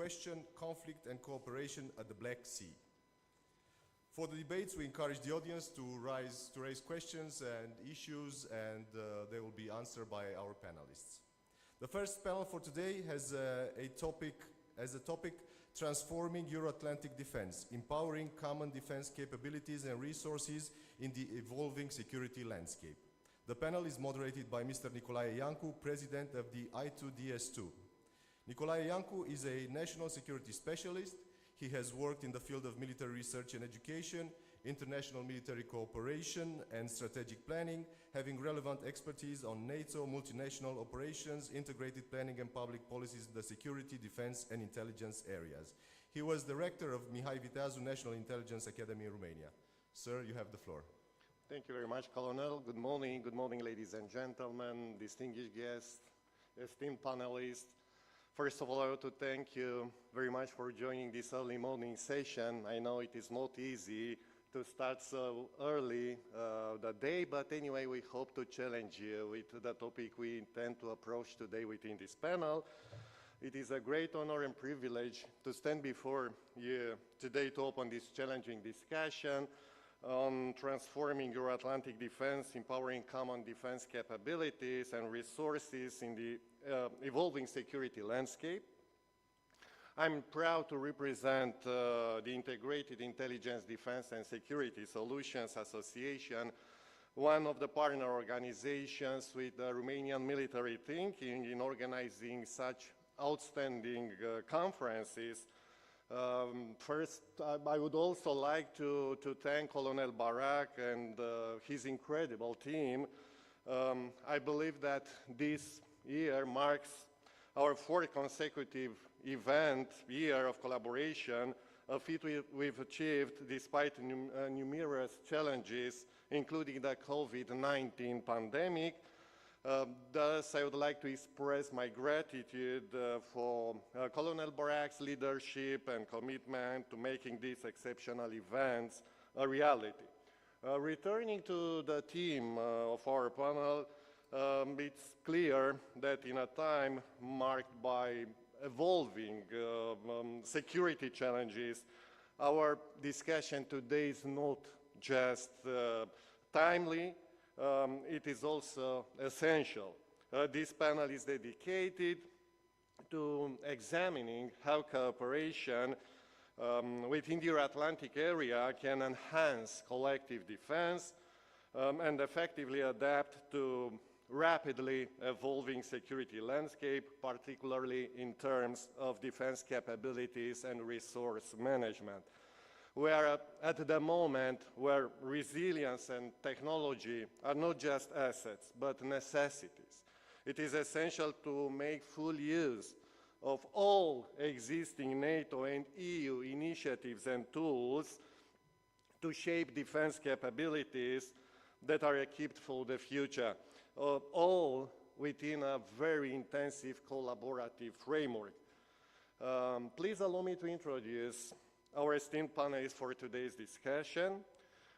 question, conflict and cooperation at the Black Sea. For the debates, we encourage the audience to raise questions and issues, and they will be answered by our panelists. The first panel for today has a topic transforming Euro-Atlantic defense, empowering common defense capabilities and resources in the evolving security landscape. The panel is moderated by Mr. Niculae IANCU, President of the I2DS2. Niculae IANCU is a national security specialist. He has worked in the field of military research and education, international military cooperation and strategic planning, having relevant expertise on NATO, multinational operations, integrated planning and public policies in the security, defense and intelligence areas. He was director of Mihai Viteazu National Intelligence Academy in Romania. Sir, you have the floor. Thank you very much, Colonel. Good morning, ladies and gentlemen, distinguished guests, esteemed panelists. First of all, I want to thank you very much for joining this early morning session. I know it is not easy to start so early the day, but anyway, we hope to challenge you with the topic we intend to approach today within this panel. It is a great honor and privilege to stand before you today to open this challenging discussion on transforming Euro-Atlantic defense, empowering common defense capabilities and resources in the evolving security landscape. I'm proud to represent the Integrated Intelligence, Defense and Security Solutions Association, one of the partner organizations with the Romanian Military Thinking in organizing such outstanding conferences. First, I would also like to thank Colonel Barak and his incredible team. I believe that this year marks our fourth consecutive year of collaboration, a feat we've achieved despite numerous challenges, including the COVID-19 pandemic. Thus, I would like to express my gratitude for Colonel Barak's leadership and commitment to making these exceptional events a reality. Returning to the theme of our panel, it's clear that in a time marked by evolving security challenges, our discussion today is not just timely, it is also essential. This panel is dedicated to examining how cooperation within the Euro-Atlantic area can enhance collective defense and effectively adapt to rapidly evolving security landscape, particularly in terms of defense capabilities and resource management. We are at the moment where resilience and technology are not just assets, but necessities. It is essential to make full use of all existing NATO and EU initiatives and tools to shape defense capabilities that are equipped for the future, all within a very intensive collaborative framework. Please allow me to introduce our esteemed panelists for today's discussion.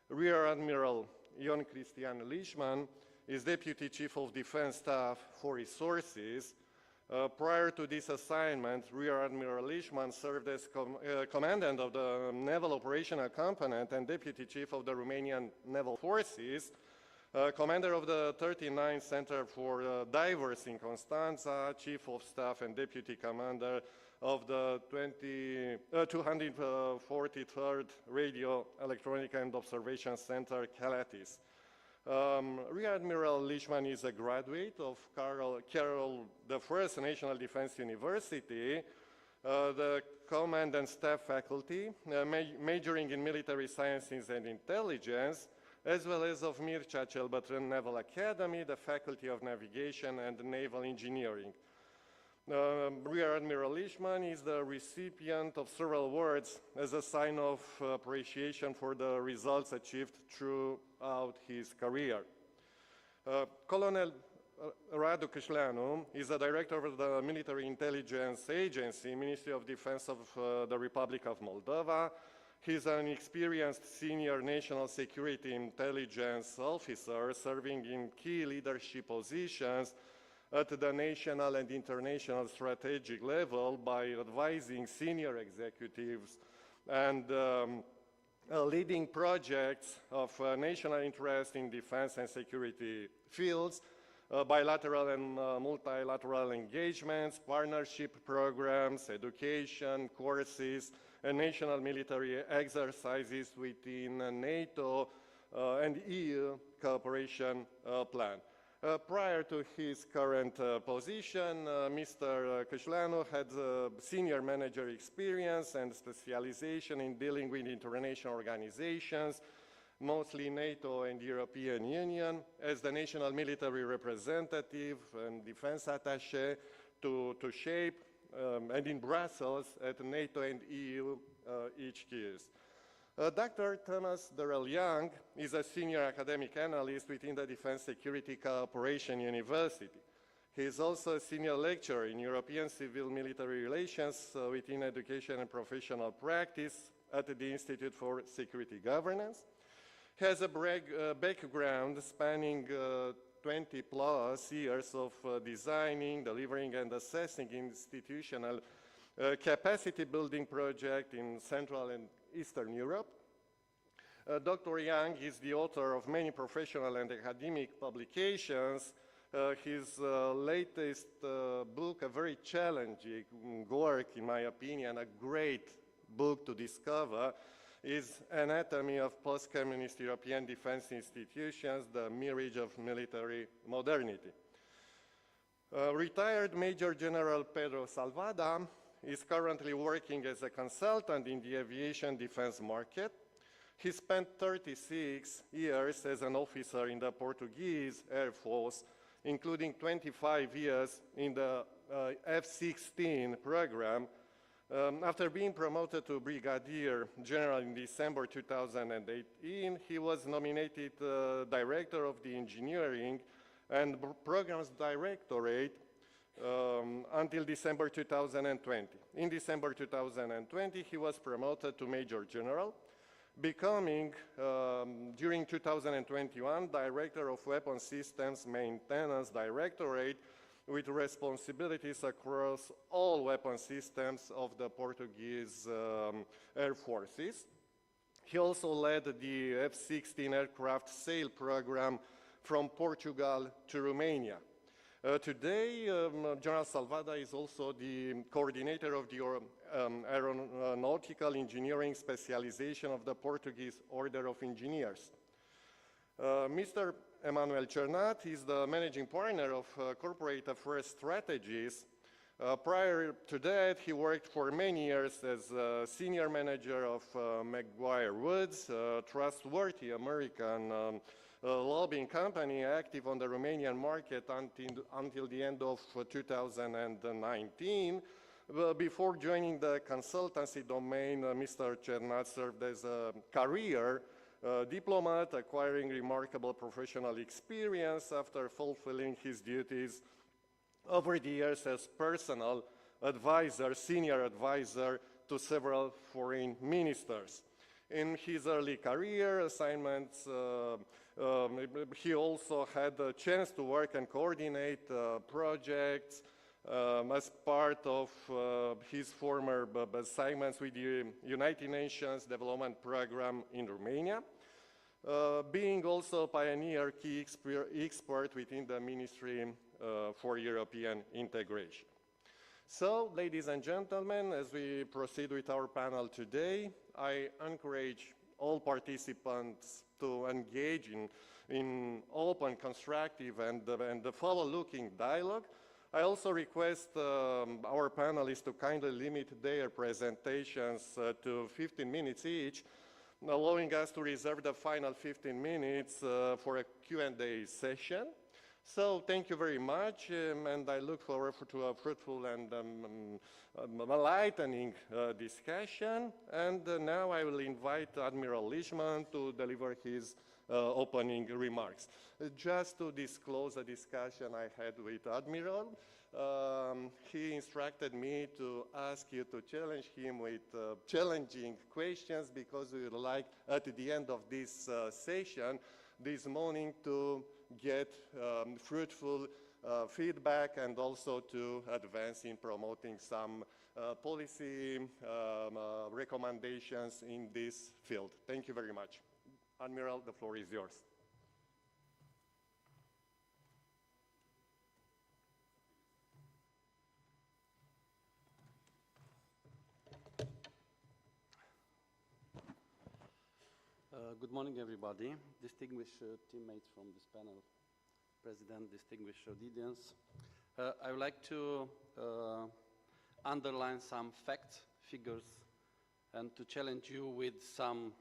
Rear Admiral Ion-Cristian LIČMAN is Deputy Chief of Defense Staff for Resources. Prior to this assignment, Rear Admiral LIČMAN served as Commandant of the Naval Operational Component and Deputy Chief of the Romanian Naval Forces, Commander of the 39th Center for Divers in Constanța, Chief of Staff and Deputy Commander of the 243rd Radio, Electronic and Observation Center, Calatis. Rear Admiral LIČMAN is a graduate of Carol I National Defense University, the Command and Staff faculty, majoring in military sciences and intelligence, as well as of Mircea cel Bătrân Naval Academy, the Faculty of Navigation and Naval Engineering. Rear Admiral LIČMAN is the recipient of several awards as a sign of appreciation for the results achieved throughout his career. Colonel Radu CîŠTLEANU is the director of the Military Intelligence Agency, Ministry of Defense of the Republic of Moldova. He's an experienced senior national security intelligence officer serving in key leadership positions at the national and international strategic level by advising senior executives and leading projects of national interest in defense and security fields, bilateral and multilateral engagements, partnership programs, education, courses, and national military exercises within NATO and EU cooperation plan. Prior to his current position, Mr. CîÂTLEANU had senior manager experience and specialization in dealing with international organizations, mostly NATO and European Union, as the national military representative and defense attaché to shape and in Brussels at NATO and EU HQs. Dr. Thomas Durell Young is a senior academic analyst within the Defense Security Cooperation University. He is also a senior lecturer in European Civil Military Relations within Education and Professional Practice at the Institute for Security Governance. He has a background spanning 20 plus years of designing, delivering, and assessing institutional capacity building project in Central and Eastern Europe. Dr. Young is the author of many professional and academic publications. His latest book, a very challenging work, in my opinion, a great book to discover, is Anatomy of Post-Communist European Defense Institutions, the Mirage of Military Modernity. Retired Major General Pedro SALVADA is currently working as a consultant in the aviation defense market. He spent 36 years as an officer in the Portuguese Air Force, including 25 years in the F-16 program. After being promoted to Brigadier General in December 2018, he was nominated Director of the Engineering and Programs Directorate until December 2020. In December 2020, he was promoted to Major General, becoming, during 2021, Director of Weapon Systems Maintenance Directorate, with responsibilities across all weapon systems of the Portuguese Air Forces. He also led the F-16 aircraft sale program from Portugal to Romania. Today, General Salvada is also the coordinator of the aeronautical engineering specialization of the Portuguese Order of Engineers. Mr. Emanuel CERNAT is the managing partner of Corporate Affairs Strategies. Prior to that, he worked for many years as senior manager of McGuire Woods, a trustworthy American lobbying company active on the Romanian market until the end of 2019. Before joining the consultancy domain, Mr. CERNAT served as a career diplomat, acquiring remarkable professional experience after fulfilling his duties over the years as personal advisor, senior advisor to several foreign ministers. In his early career assignments, he also had a chance to work and coordinate projects as part of his former assignments with the United Nations Development Program in Romania, being also a pioneer key expert within the Ministry for European Integration. So, ladies and gentlemen, as we proceed with our panel today, I encourage all participants to engage in open, constructive, and forward-looking dialogue. I also request our panelists to kindly limit their presentations to 15 minutes each, allowing us to reserve the final 15 minutes for a Q&A session. So thank you very much, and I look forward to a fruitful and enlightening discussion. And now I will invite Admiral LIČMAN to deliver his opening remarks. Just to disclose a discussion I had with Admiral, he instructed me to ask you to challenge him with challenging questions, because we would like, at the end of this session this morning, to get fruitful feedback and also to advance in promoting some policy recommendations in this field. Thank you very much. Admiral, the floor is yours. Good morning, everybody. Distinguished teammates from this panel, President, distinguished audience. I would like to underline some facts, figures, and to challenge you with some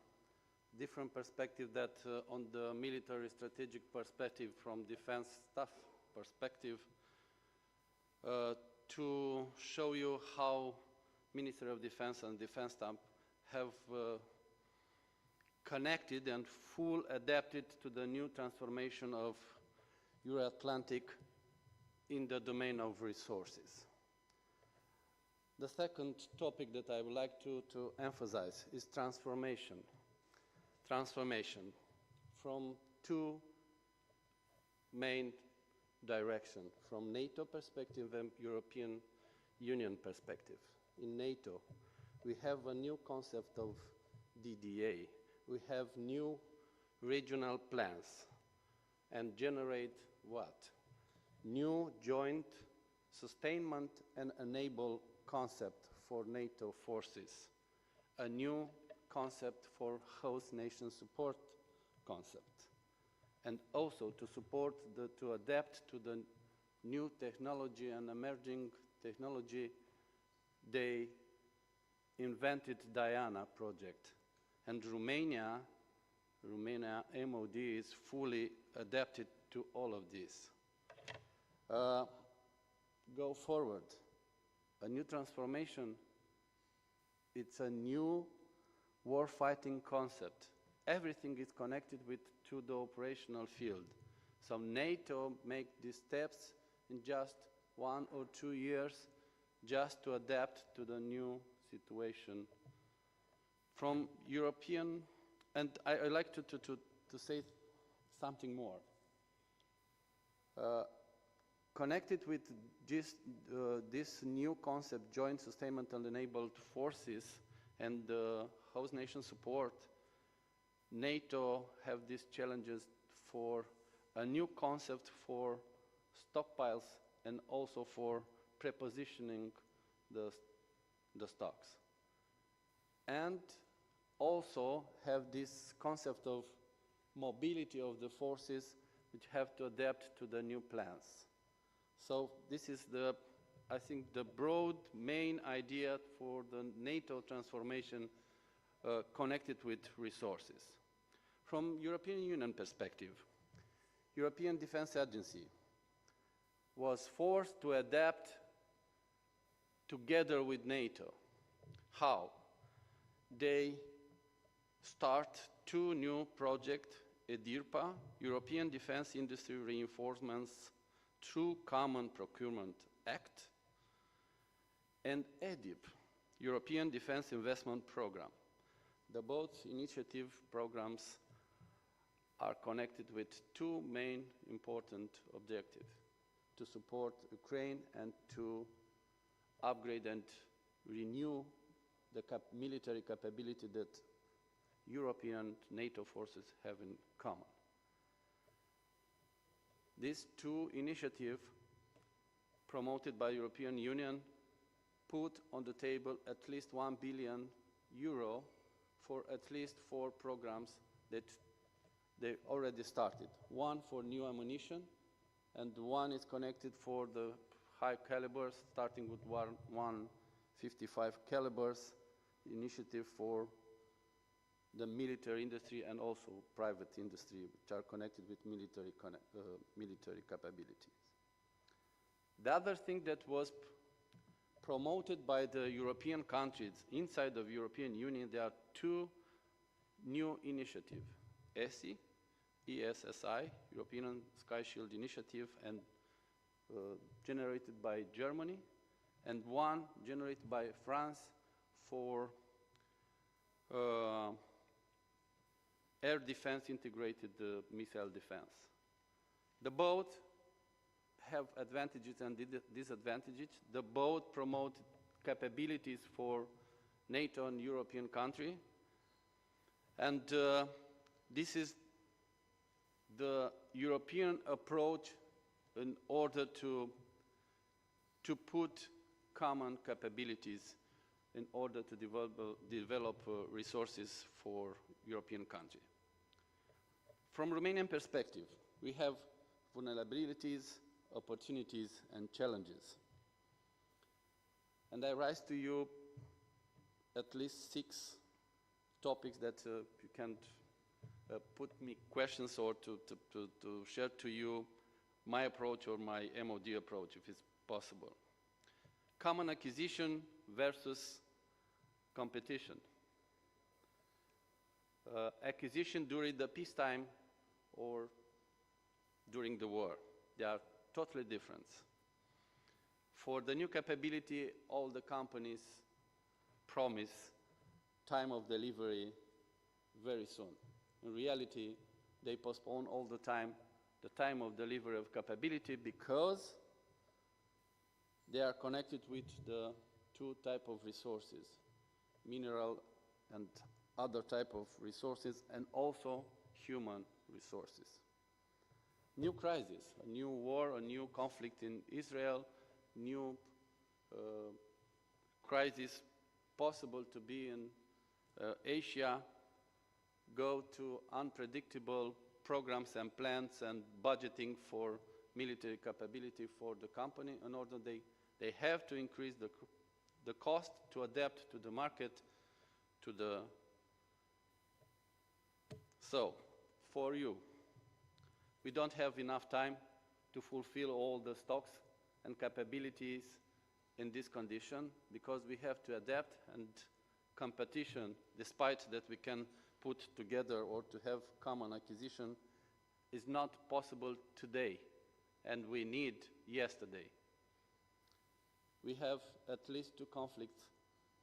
different perspective that on the military strategic perspective from defense staff perspective to show you how Ministry of Defense and Defense staff have connected and full adapted to the new transformation of Euro-Atlantic in the domain of resources. The second topic that I would like to emphasize is transformation. Transformation from two main directions, from NATO perspective and European Union perspective. In NATO, we have a new concept of DDA. We have new regional plans and generate what? New joint sustainment and enable concept for NATO forces, a new concept for host nation support concept, and also to support, to adapt to the new technology and emerging technology. They invented Diana project, and Romania MOD is fully adapted to all of this. Go forward. A new transformation, it's a new war-fighting concept. Everything is connected to the operational field. So NATO make these steps in just 1 or 2 years just to adapt to the new situation. From European, and I like to say something more. Connected with this new concept, joint sustainment and enabled forces and host nation support, NATO have these challenges for a new concept for stockpiles and also for prepositioning the stocks. And also have this concept of mobility of the forces which have to adapt to the new plans. So this is I think the broad main idea for the NATO transformation connected with resources. From European Union perspective, European Defence Agency was forced to adapt together with NATO. How? They start 2 new projects, EDIRPA, European Defence Industry Reinforcements through Common Procurement Act, and EDIP, European Defence Investment Programme. The both initiative programs are connected with 2 main important objectives: to support Ukraine and to upgrade and renew the military capability that European NATO forces have in common. These 2 initiatives promoted by European Union put on the table at least €1 billion for at least 4 programs that they already started. 1 for new ammunition, and 1 is connected for the high calibers, starting with 155 calibers, initiative for the military industry and also private industry, which are connected with military capabilities. The other thing that was promoted by the European countries inside the European Union, there are 2 new initiatives: ESSI, ESSI, European Sky Shield Initiative, and generated by Germany, and 1 generated by France for air defense integrated missile defense. The both have advantages and disadvantages. The both promote capabilities for NATO and European country. And this is the European approach in order to put common capabilities in order to develop resources for European country. From Romanian perspective, we have vulnerabilities, opportunities, and challenges. And I raise to you at least 6 topics that you can put me questions or to share to you my approach or my MOD approach, if it's possible. Common acquisition versus competition. Acquisition during the peacetime or during the war. They are totally different. For the new capability, all the companies promise time of delivery very soon. In reality, they postpone all the time of delivery of capability because they are connected with the 2 types of resources, mineral and other type of resources, and also human resources. New crisis, a new war, a new conflict in Israel, new crisis possible to be in Asia, go to unpredictable programs and plans and budgeting for military capability for the company in order they have to increase the cost to adapt to the market, to the... So, for you, we don't have enough time to fulfill all the stocks and capabilities in this condition because we have to adapt, and competition, despite that we can put together or to have common acquisition, is not possible today, and we need yesterday. We have at least 2 conflicts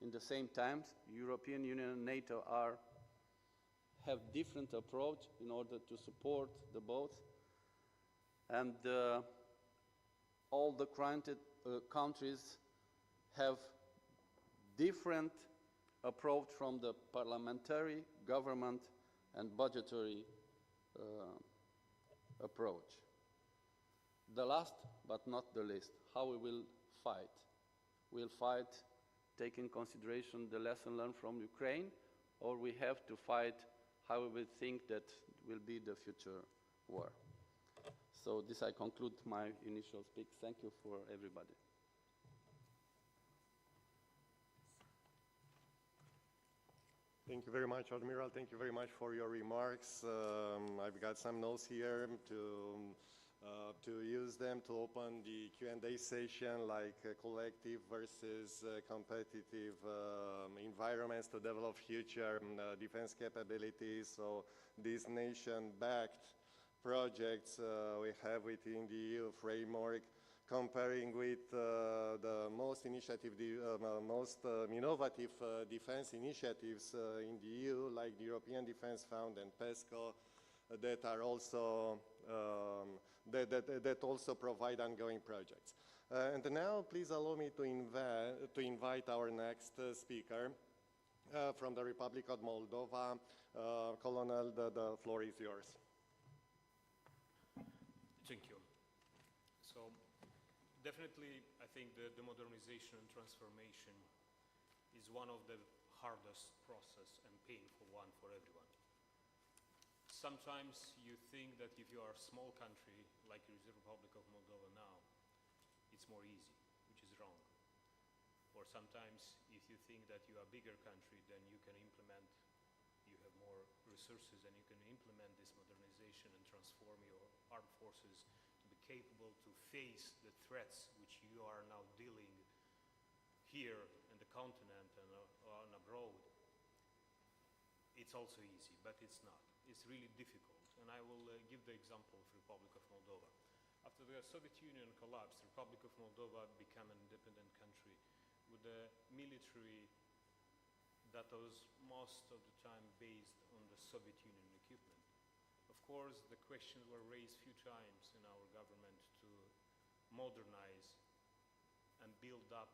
in the same times. European Union and NATO have different approach in order to support the both, and all the countries have different approach from the parliamentary, government, and budgetary approach. The last, but not the least, how we will fight. We'll fight taking consideration the lesson learned from Ukraine, or we have to fight how we will think that will be the future war. So this I conclude my initial speech. Thank you for everybody. Thank you very much, Admiral. Thank you very much for your remarks. I've got some notes here to use them to open the Q&A session, like collective versus competitive environments to develop future defense capabilities. So these nation-backed projects we have within the EU framework, comparing with the most innovative defense initiatives in the EU, like the European Defense Fund and PESCO, that are also that also provide ongoing projects. And now, please allow me to invite our next speaker from the Republic of Moldova. Colonel, the floor is yours. Thank you. So, definitely, I think the modernization and transformation is one of the hardest process and painful one for everyone. Sometimes you think that if you are a small country, like the Republic of Moldova now, it's more easy, which is wrong. Or sometimes if you think that you are a bigger country, then you can implement, you have more resources and you can implement this modernization and transform your armed forces to be capable to face the threats which you are now dealing here in the continent and abroad. It's also easy, but it's not. It's really difficult, and I will give the example of Republic of Moldova. After the Soviet Union collapsed, the Republic of Moldova became an independent country with a military that was most of the time based on the Soviet Union equipment. Of course, the questions were raised few times in our government to modernize and build up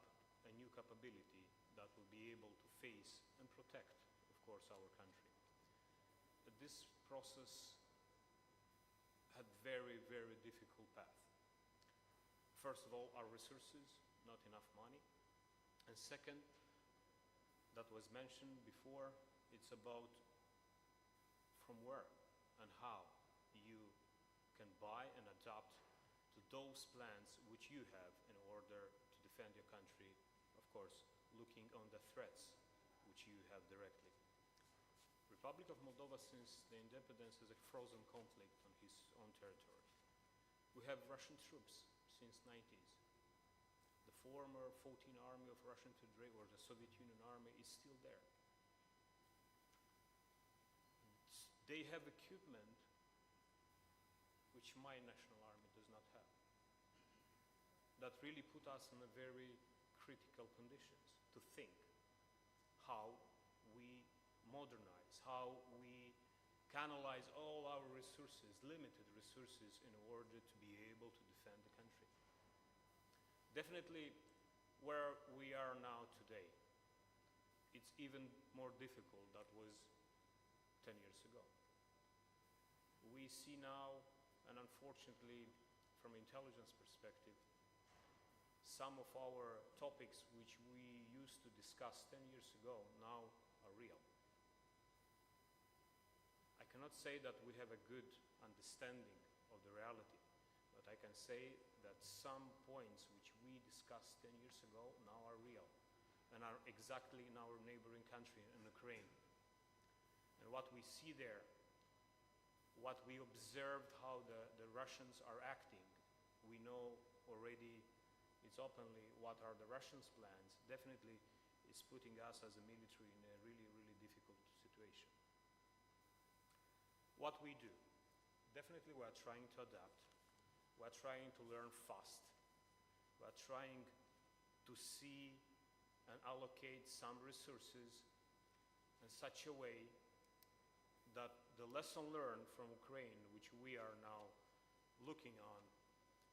a new capability that will be able to face and protect, of course, our country. But this process had very, very difficult path. First of all, our resources, not enough money. And second, that was mentioned before, it's about from where and how you can buy and adapt to those plans which you have in order to defend your country, of course, looking on the threats which you have directly. Republic of Moldova, since the independence, is a frozen conflict on his own territory. We have Russian troops since 90s. The former 14th Army of Russian today, or the Soviet Union Army, is still there. They have equipment which my national army does not have. That really put us in a very critical conditions to think how we modernize, how we canalize all our resources, limited resources, in order to be able to defend the country. Definitely, where we are now today, it's even more difficult than was 10 years ago. We see now, and unfortunately, from intelligence perspective, some of our topics which we used to discuss 10 years ago now are real. I cannot say that we have a good understanding of the reality, but I can say that some points which we discussed 10 years ago now are real and are exactly in our neighboring country, in Ukraine. And what we see there, what we observed, how the Russians are acting, we know already, it's openly what are the Russians' plans, definitely is putting us as a military in a really, really difficult situation. What we do, definitely we are trying to adapt, we are trying to learn fast, we are trying to see and allocate some resources in such a way that the lesson learned from Ukraine, which we are now looking on,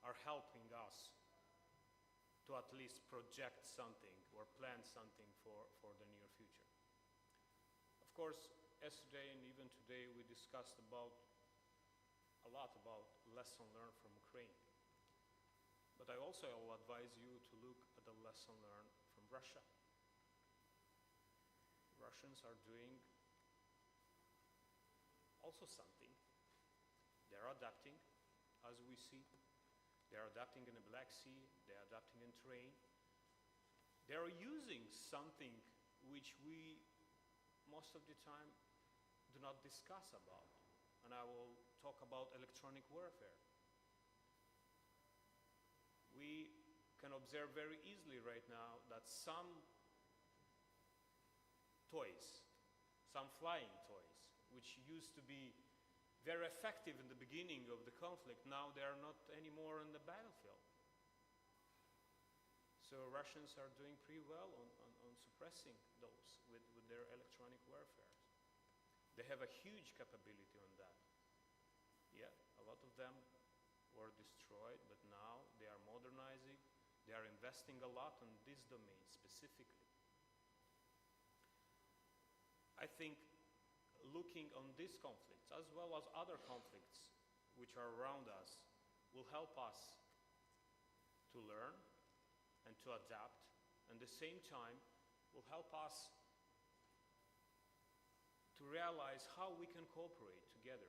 are helping us to at least project something or plan something for the near future. Of course, yesterday and even today we discussed a lot about lesson learned from Ukraine. But I also will advise you to look at the lesson learned from Russia. Russians are doing also something. They are adapting, as we see. They are adapting in the Black Sea, they are adapting in terrain. They are using something which we, most of the time, do not discuss about. And I will talk about electronic warfare. We can observe very easily right now that some toys, some flying toys, which used to be very effective in the beginning of the conflict, now they are not anymore on the battlefield. So Russians are doing pretty well on suppressing those with their electronic warfare. They have a huge capability on that. Yeah, a lot of them were destroyed, but now they are modernizing, they are investing a lot in this domain specifically. I think looking on these conflicts, as well as other conflicts which are around us, will help us to learn and to adapt, and at the same time will help us to realize how we can cooperate together.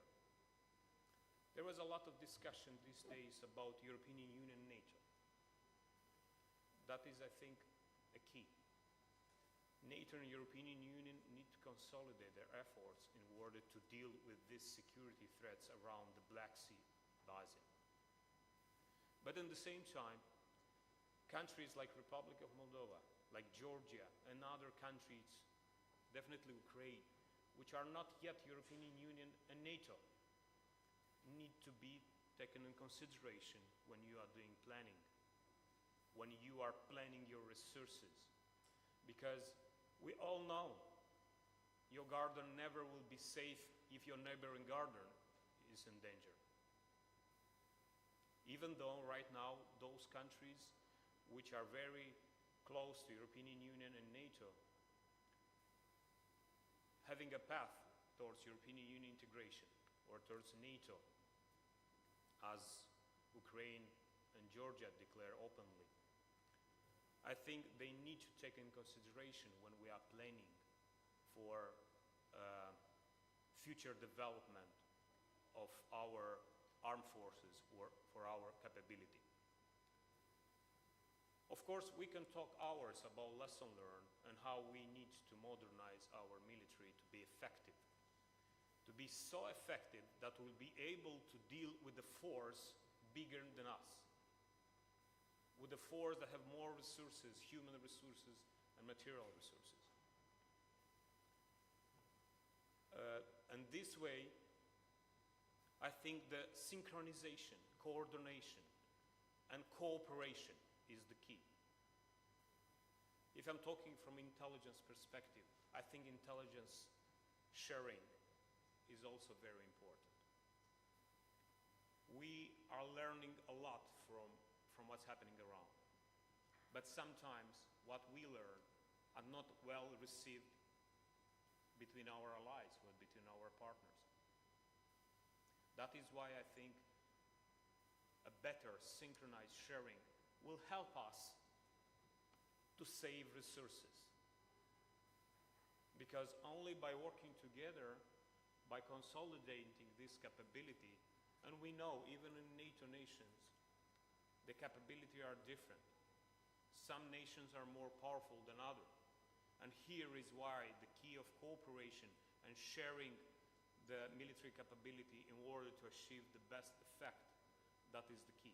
There was a lot of discussion these days about European Union and NATO. That is, I think, a key. NATO and European Union need to consolidate their efforts in order to deal with these security threats around the Black Sea basin. But at the same time, countries like Republic of Moldova, like Georgia, and other countries, definitely Ukraine, which are not yet European Union and NATO, need to be taken in consideration when you are doing planning, when you are planning your resources. Because we all know your garden never will be safe if your neighboring garden is in danger. Even though right now those countries which are very close to European Union and NATO, having a path towards European Union integration or towards NATO, as Ukraine and Georgia declare openly, I think they need to take in consideration when we are planning for future development of our armed forces or for our capability. Of course, we can talk hours about lesson learned and how we need to modernize our military to be effective, to be so effective that we'll be able to deal with the force bigger than us, with the force that have more resources, human resources and material resources. And this way, I think the synchronization, coordination, and cooperation is the key. If I'm talking from intelligence perspective, I think intelligence sharing is also very important. We are learning a lot from what's happening around, but sometimes what we learn are not well received between our allies or between our partners. That is why I think a better synchronized sharing will help us to save resources. Because only by working together, by consolidating this capability, and we know even in NATO nations, the capability are different. Some nations are more powerful than others. And here is why the key of cooperation and sharing the military capability in order to achieve the best effect, that is the key.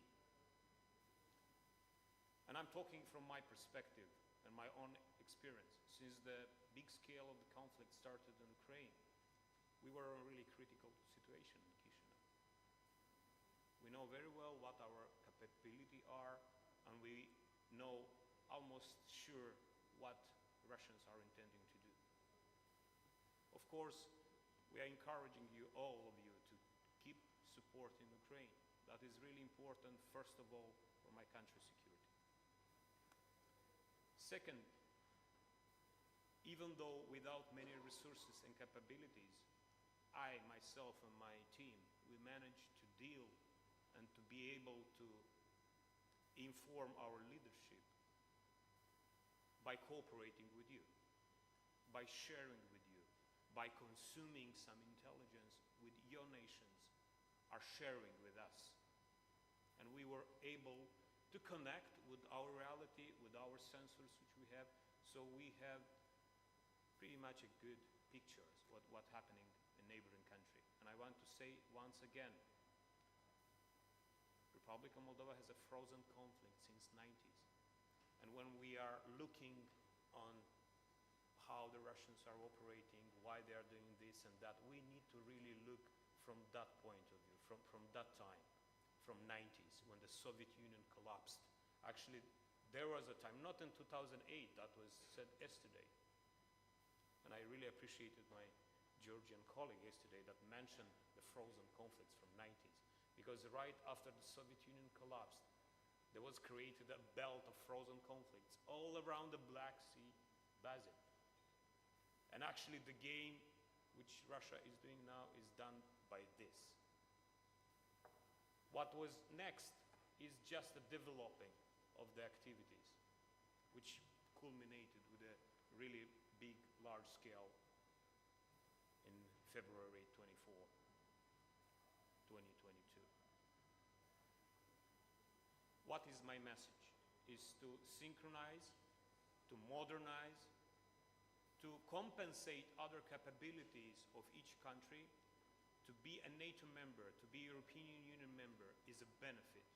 And I'm talking from my perspective and my own experience. Since the big scale of the conflict started in Ukraine, we were in a really critical situation in Chisinau. We know very well what our capability are, and we know almost sure what Russians are intending to do. Of course, we are encouraging you, all of you, to keep supporting Ukraine. That is really important, first of all, for my country's security. Second, even though without many resources and capabilities, I, myself, and my team, we managed to deal and to be able to inform our leadership by cooperating with you, by sharing with you, by consuming some intelligence with your nations are sharing with us. And we were able to connect with our reality, with our sensors which we have, so we have pretty much a good picture of what's happening in neighboring country. And I want to say once again, Republic of Moldova has a frozen conflict since 90s. And when we are looking on how the Russians are operating, why they are doing this and that, we need to really look from that point of view, from that time, from 90s, when the Soviet Union collapsed. Actually, there was a time, not in 2008, that was said yesterday. And I really appreciated my Georgian colleague yesterday that mentioned the frozen conflicts from 90s. Because right after the Soviet Union collapsed, there was created a belt of frozen conflicts all around the Black Sea basin. And actually the game which Russia is doing now is done by this. What was next is just the developing of the activities, which culminated with a really big, large scale in February 24, 2022. What is my message? Is to synchronize, to modernize, to compensate other capabilities of each country. To be a NATO member, to be a European Union member is a benefit.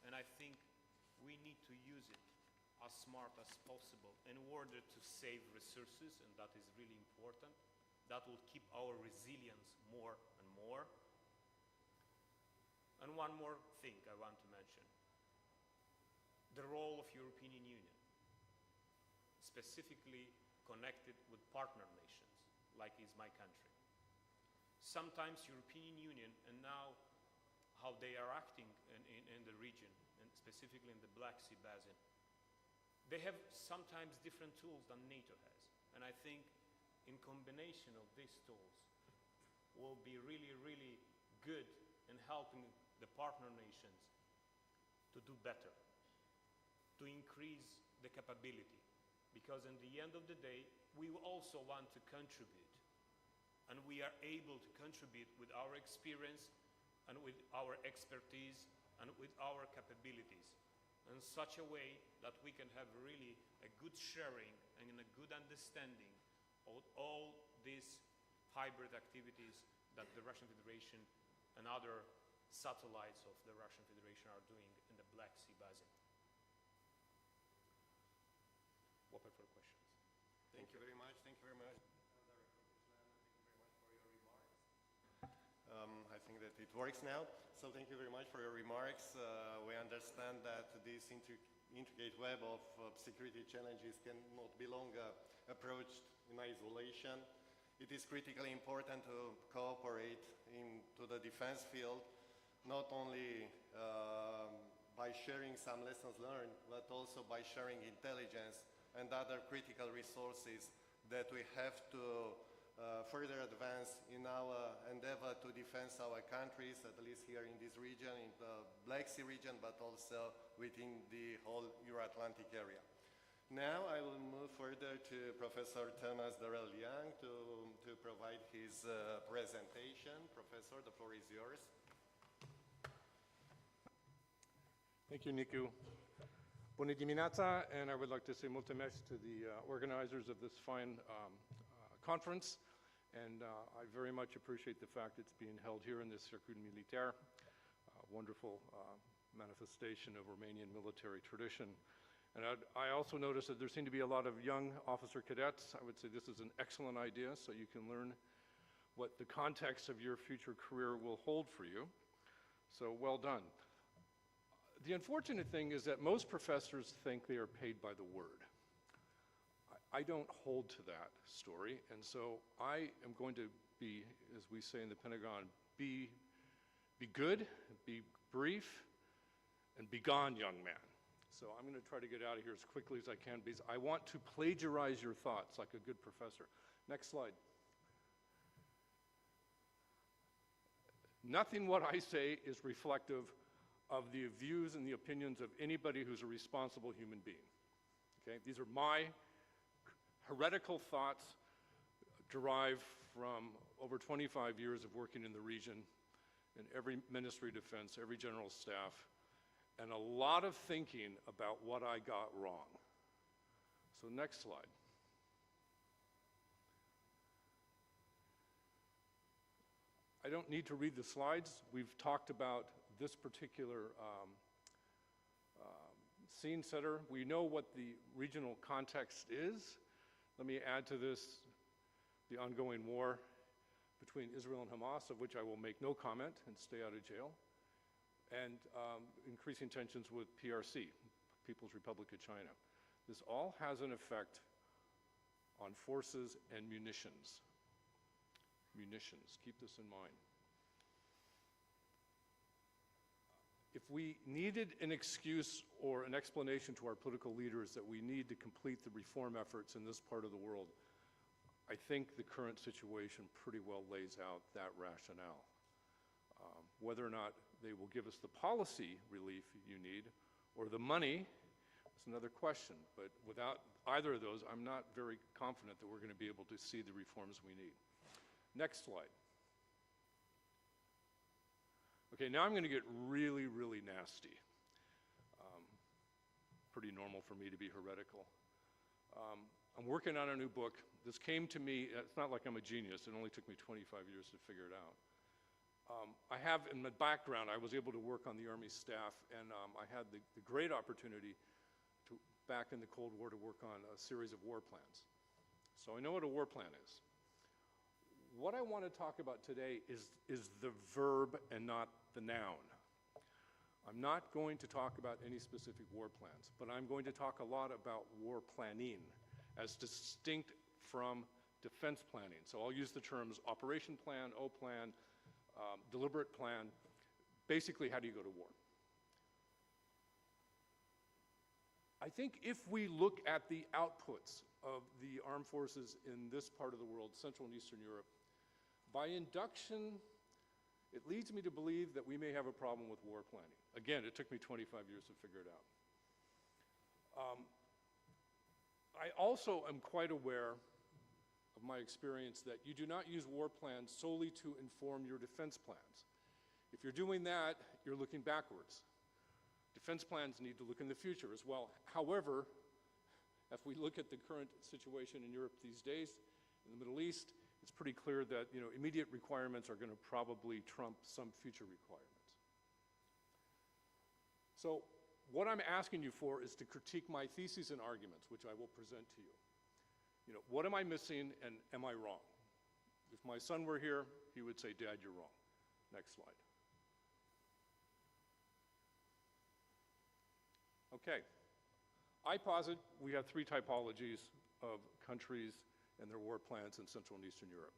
And I think we need to use it as smart as possible in order to save resources, and that is really important. That will keep our resilience more and more. And one more thing I want to mention. The role of European Union, specifically connected with partner nations, like is my country. Sometimes European Union, and now how they are acting in the region, and specifically in the Black Sea basin. They have sometimes different tools than NATO has, and I think in combination of these tools will be really, really good in helping the partner nations to do better, to increase the capability. Because in the end of the day, we also want to contribute, and we are able to contribute with our experience and with our expertise and with our capabilities in such a way that we can have really a good sharing and a good understanding of all these hybrid activities that the Russian Federation and other satellites of the Russian Federation are doing in the Black Sea basin. Open for questions. Thank you very much. Thank you very much. I think that it works now. So thank you very much for your remarks. We understand that this intricate web of security challenges cannot be longer approached in isolation. It is critically important to cooperate into the defense field, not only by sharing some lessons learned, but also by sharing intelligence and other critical resources that we have to further advance in our endeavor to defend our countries, at least here in this region, in the Black Sea region, but also within the whole Euro-Atlantic area. Now I will move further to Professor Thomas Durell to provide his presentation. Professor, the floor is yours. Thank you, Nicu. Bună dimineața, and I would like to say mulțumesc to the organizers of this fine conference, and I very much appreciate the fact it's being held here in this Cercuit Militaire, wonderful manifestation of Romanian military tradition. And I also noticed that there seem to be a lot of young officer cadets. I would say this is an excellent idea, so you can learn what the context of your future career will hold for you. So well done. The unfortunate thing is that most professors think they are paid by the word. I don't hold to that story, and so I am going to be, as we say in the Pentagon, be good, be brief, and be gone, young man. So I'm going to try to get out of here as quickly as I can because I want to plagiarize your thoughts like a good professor. Next slide. Nothing what I say is reflective of the views and the opinions of anybody who's a responsible human being. Okay? These are my heretical thoughts derived from over 25 years of working in the region, in every Ministry of Defense, every General Staff, and a lot of thinking about what I got wrong. So next slide. I don't need to read the slides. We've talked about this particular scene setter. We know what the regional context is. Let me add to this the ongoing war between Israel and Hamas, of which I will make no comment and stay out of jail, and increasing tensions with PRC, People's Republic of China. This all has an effect on forces and munitions. Munitions, keep this in mind. If we needed an excuse or an explanation to our political leaders that we need to complete the reform efforts in this part of the world, I think the current situation pretty well lays out that rationale. Whether or not they will give us the policy relief you need or the money is another question, but without either of those, I'm not very confident that we're going to be able to see the reforms we need. Next slide. Okay, now I'm going to get really, really nasty. Pretty normal for me to be heretical. I'm working on a new book. This came to me, it's not like I'm a genius, it only took me 25 years to figure it out. I have in my background, I was able to work on the Army staff, and I had the great opportunity to, back in the Cold War, to work on a series of war plans. So I know what a war plan is. What I want to talk about today is the verb and not the noun. I'm not going to talk about any specific war plans, but I'm going to talk a lot about war planning as distinct from defense planning. So I'll use the terms operation plan, O plan, deliberate plan, basically, how do you go to war? I think if we look at the outputs of the armed forces in this part of the world, Central and Eastern Europe, by induction, it leads me to believe that we may have a problem with war planning. Again, it took me 25 years to figure it out. I also am quite aware of my experience that you do not use war plans solely to inform your defense plans. If you're doing that, you're looking backwards. Defense plans need to look in the future as well. However, if we look at the current situation in Europe these days, in the Middle East, it's pretty clear that immediate requirements are going to probably trump some future requirements. So what I'm asking you for is to critique my theses and arguments, which I will present to you. What am I missing and am I wrong? If my son were here, he would say, Dad, you're wrong. Next slide. Okay. I posit we have three typologies of countries and their war plans in Central and Eastern Europe.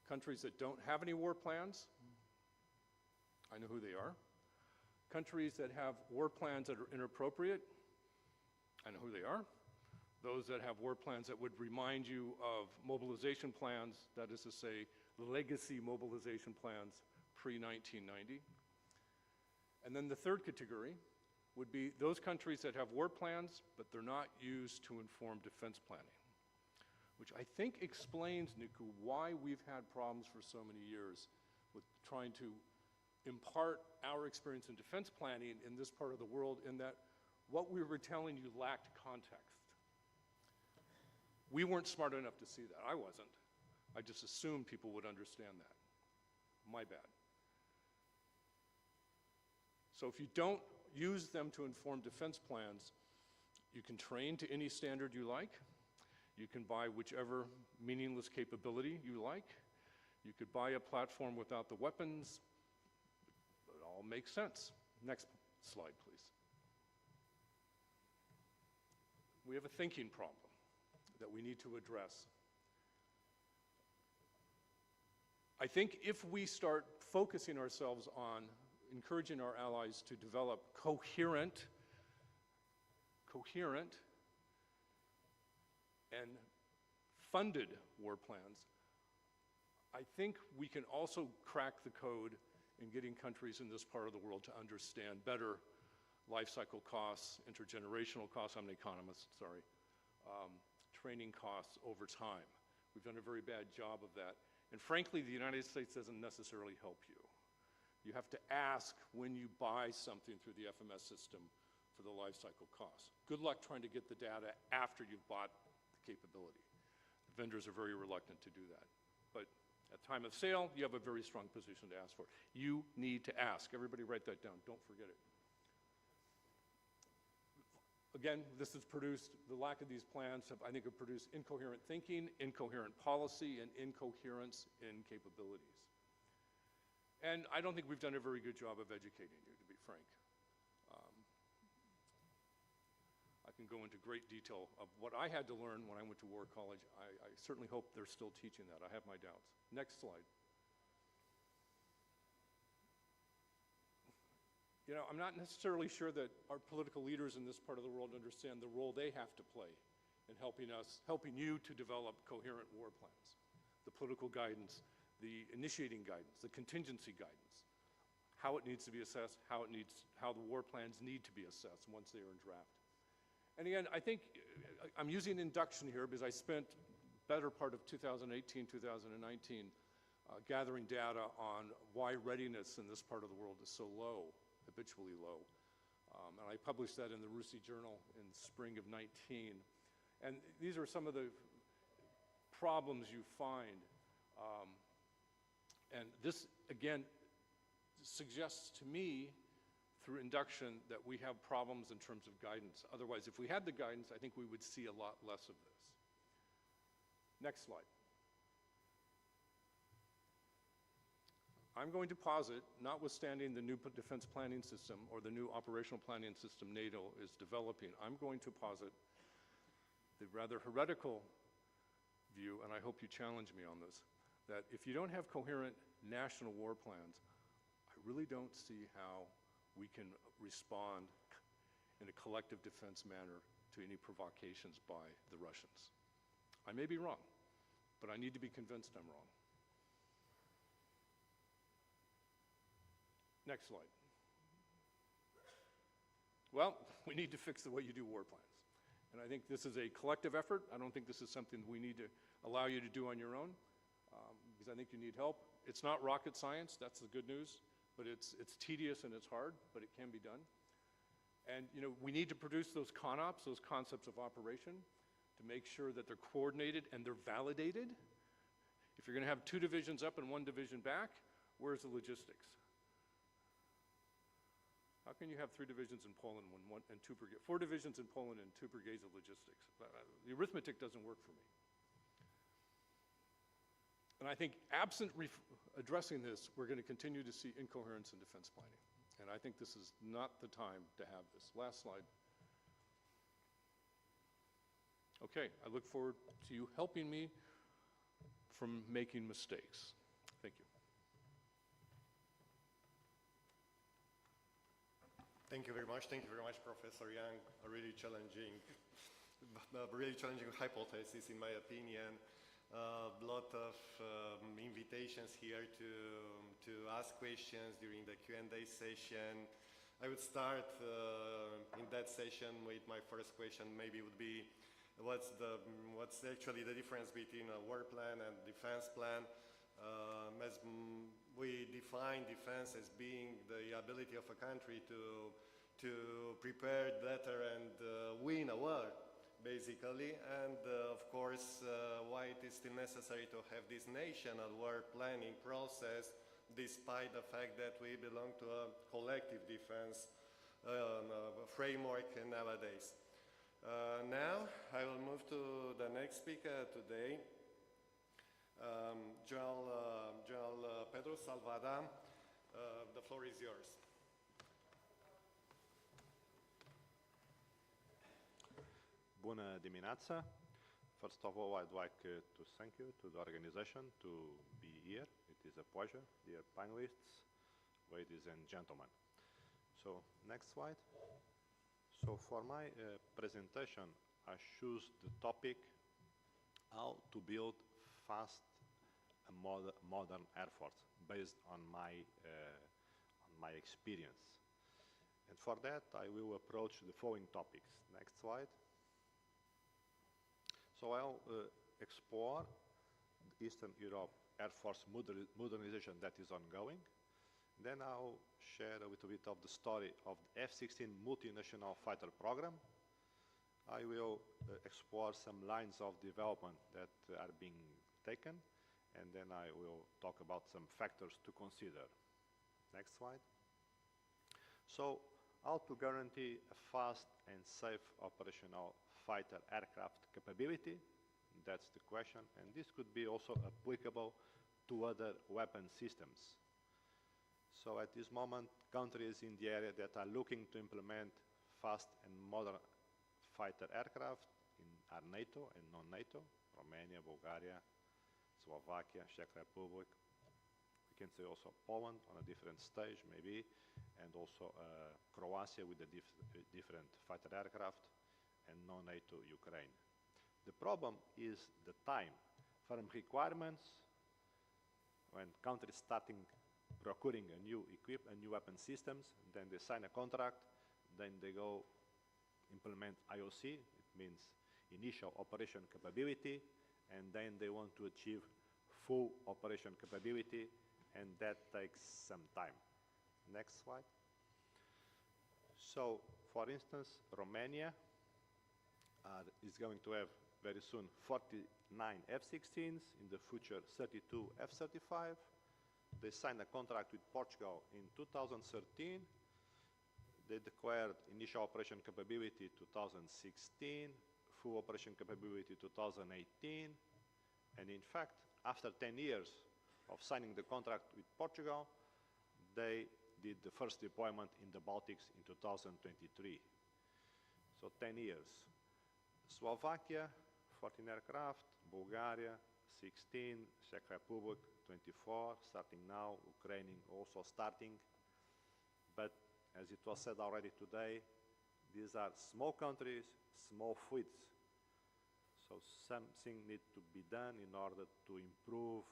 Countries that don't have any war plans, I know who they are. Countries that have war plans that are inappropriate, I know who they are. Those that have war plans that would remind you of mobilization plans, that is to say, legacy mobilization plans pre-1990. And then the third category would be those countries that have war plans, but they're not used to inform defense planning, which I think explains, Niku, why we've had problems for so many years with trying to impart our experience in defense planning in this part of the world, in that what we were telling you lacked context. We weren't smart enough to see that. I wasn't. I just assumed people would understand that. My bad. So if you don't use them to inform defense plans, you can train to any standard you like. You can buy whichever meaningless capability you like. You could buy a platform without the weapons. It all makes sense. Next slide, please. We have a thinking problem that we need to address. I think if we start focusing ourselves on encouraging our allies to develop coherent and funded war plans, I think we can also crack the code in getting countries in this part of the world to understand better life cycle costs, intergenerational costs, I'm an economist, sorry, training costs over time. We've done a very bad job of that. And frankly, the United States doesn't necessarily help you. You have to ask when you buy something through the FMS system for the life cycle costs. Good luck trying to get the data after you've bought the capability. The vendors are very reluctant to do that. But at time of sale, you have a very strong position to ask for. You need to ask. Everybody write that down. Don't forget it. Again, this has produced, the lack of these plans have, I think, have produced incoherent thinking, incoherent policy, and incoherence in capabilities. And I don't think we've done a very good job of educating you, to be frank. I can go into great detail of what I had to learn when I went to war college. I certainly hope they're still teaching that. I have my doubts. Next slide. I'm not necessarily sure that our political leaders in this part of the world understand the role they have to play in helping you to develop coherent war plans. The political guidance, the initiating guidance, the contingency guidance, how it needs to be assessed, how the war plans need to be assessed once they are in draft. And again, I think I'm using induction here because I spent better part of 2018, 2019 gathering data on why readiness in this part of the world is so low, habitually low. And I published that in the RUSI Journal in spring of 19. And these are some of the problems you find. And this, again, suggests to me, through induction, that we have problems in terms of guidance. Otherwise, if we had the guidance, I think we would see a lot less of this. Next slide. I'm going to posit, notwithstanding the new defense planning system or the new operational planning system NATO is developing, I'm going to posit the rather heretical view, and I hope you challenge me on this, that if you don't have coherent national war plans, I really don't see how we can respond in a collective defense manner to any provocations by the Russians. I may be wrong, but I need to be convinced I'm wrong. Next slide. Well, we need to fix the way you do war plans. And I think this is a collective effort. I don't think this is something we need to allow you to do on your own, because I think you need help. It's not rocket science, that's the good news, but it's tedious and it's hard, but it can be done. And we need to produce those CONOPs, those concepts of operation, to make sure that they're coordinated and they're validated. If you're going to have 2 divisions up and 1 division back, where's the logistics? How can you have 3 divisions in Poland and 4 divisions in Poland and 2 brigades of logistics? The arithmetic doesn't work for me. And I think absent addressing this, we're going to continue to see incoherence in defense planning. And I think this is not the time to have this. Last slide. Okay, I look forward to you helping me from making mistakes. Thank you. Thank you very much, Professor Young. A really challenging hypothesis, in my opinion. A lot of invitations here to ask questions during the Q&A session. I would start in that session with my first question. Maybe would be, what's actually the difference between a war plan and defense plan? As we define defense as being the ability of a country to prepare better and win a war, basically, and of course why it is still necessary to have this national war planning process, despite the fact that we belong to a collective defense framework nowadays. Now I will move to the next speaker today, General Pedro SALVADA. The floor is yours. Bună dimineața. First of all, I'd like to thank you to the organization to be here. It is a pleasure, dear panelists, ladies and gentlemen. So, next slide. So, for my presentation, I choose the topic how to build fast and modern air force based on my experience. And for that, I will approach the following topics. Next slide. So I'll explore the Eastern Europe Air Force modernization that is ongoing. Then I'll share a little bit of the story of the F-16 multinational fighter program. I will explore some lines of development that are being taken, and then I will talk about some factors to consider. Next slide. So, how to guarantee a fast and safe operational fighter aircraft capability? That's the question, and this could be also applicable to other weapon systems. So at this moment, countries in the area that are looking to implement fast and modern fighter aircraft are NATO and non-NATO, Romania, Bulgaria, Slovakia, Czech Republic. We can say also Poland on a different stage maybe, and also Croatia with a different fighter aircraft, and non-NATO Ukraine. The problem is the time. From requirements, when countries starting procuring a new weapon systems, then they sign a contract, then they go implement IOC, it means initial operation capability, and then they want to achieve full operation capability, and that takes some time. Next slide. So, for instance, Romania is going to have very soon 49 F-16s, in the future 32 F-35. They signed a contract with Portugal in 2013. They declared initial operation capability 2016, full operation capability 2018, and in fact, after 10 years of signing the contract with Portugal, they did the first deployment in the Baltics in 2023. So 10 years. Slovakia, 14 aircraft, Bulgaria, 16, Czech Republic, 24, starting now, Ukraine also starting, but as it was said already today, these are small countries, small fleets. So something needs to be done in order to improve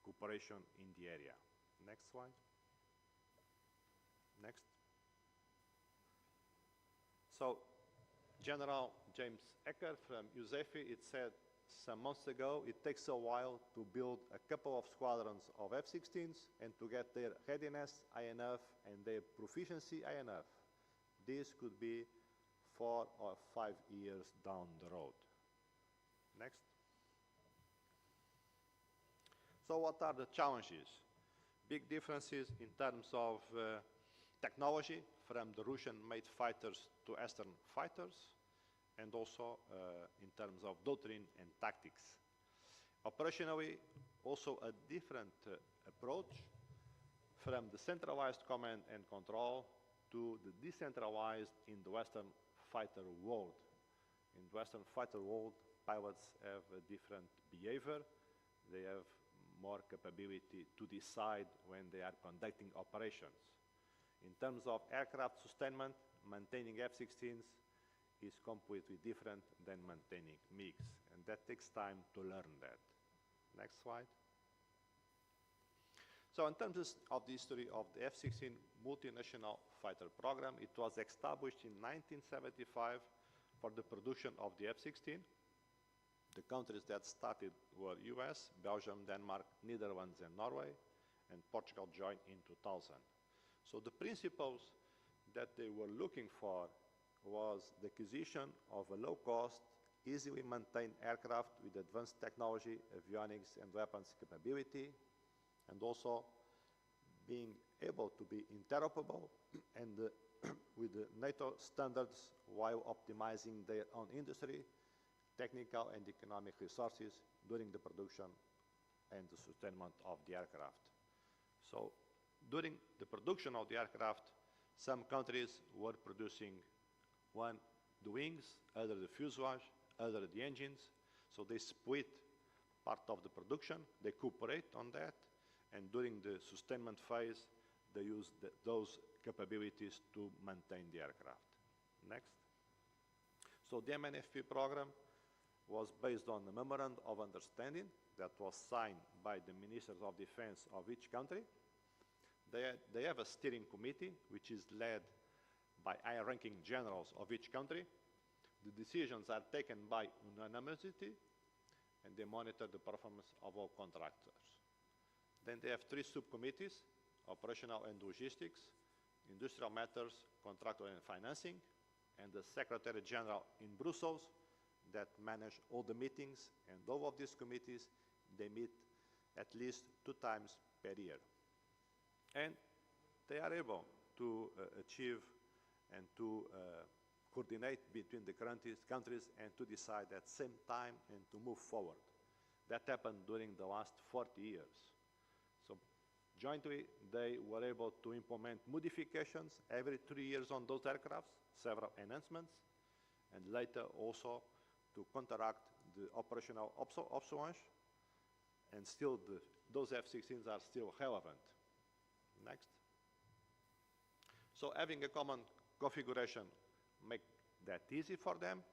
cooperation in the area. Next slide. Next. So General James Ecker from USEFI, it said some months ago, it takes a while to build a couple of squadrons of F-16s and to get their readiness INF and their proficiency INF. This could be 4 or 5 years down the road. Next. So what are the challenges? Big differences in terms of technology, from the Russian-made fighters to Eastern fighters, and also in terms of doctrine and tactics. Operationally, also a different approach from the centralized command and control to the decentralized in the Western fighter world. In the Western fighter world, pilots have a different behavior. They have more capability to decide when they are conducting operations. In terms of aircraft sustainment, maintaining F-16s is completely different than maintaining MiGs, and that takes time to learn that. Next slide. So in terms of the history of the F-16 multinational fighter program, it was established in 1975 for the production of the F-16. The countries that started were US, Belgium, Denmark, Netherlands, and Norway, and Portugal joined in 2000. So the principles that they were looking for was the acquisition of a low-cost, easily maintained aircraft with advanced technology, avionics, and weapons capability, and also being able to be interoperable and with the NATO standards while optimizing their own industry, technical and economic resources during the production and the sustainment of the aircraft. So during the production of the aircraft, some countries were producing one, the wings, other the fuselage, other the engines. So they split part of the production, they cooperate on that, and during the sustainment phase, they use those capabilities to maintain the aircraft. Next. So the MNFP program was based on a memorandum of understanding that was signed by the ministers of defense of each country. They have a steering committee, which is led by high-ranking generals of each country. The decisions are taken by unanimity, and they monitor the performance of all contractors. Then they have 3 subcommittees: operational and logistics, industrial matters, contractor and financing, and the Secretary General in Brussels that manage all the meetings, and all of these committees, they meet at least 2 times per year. And they are able to achieve and to coordinate between the countries and to decide at the same time and to move forward. That happened during the last 40 years. So jointly, they were able to implement modifications every 3 years on those aircrafts, several enhancements, and later also to counteract the operational obsolescence, and still those F-16s are still relevant. Next. So having a common configuration make that easy for them.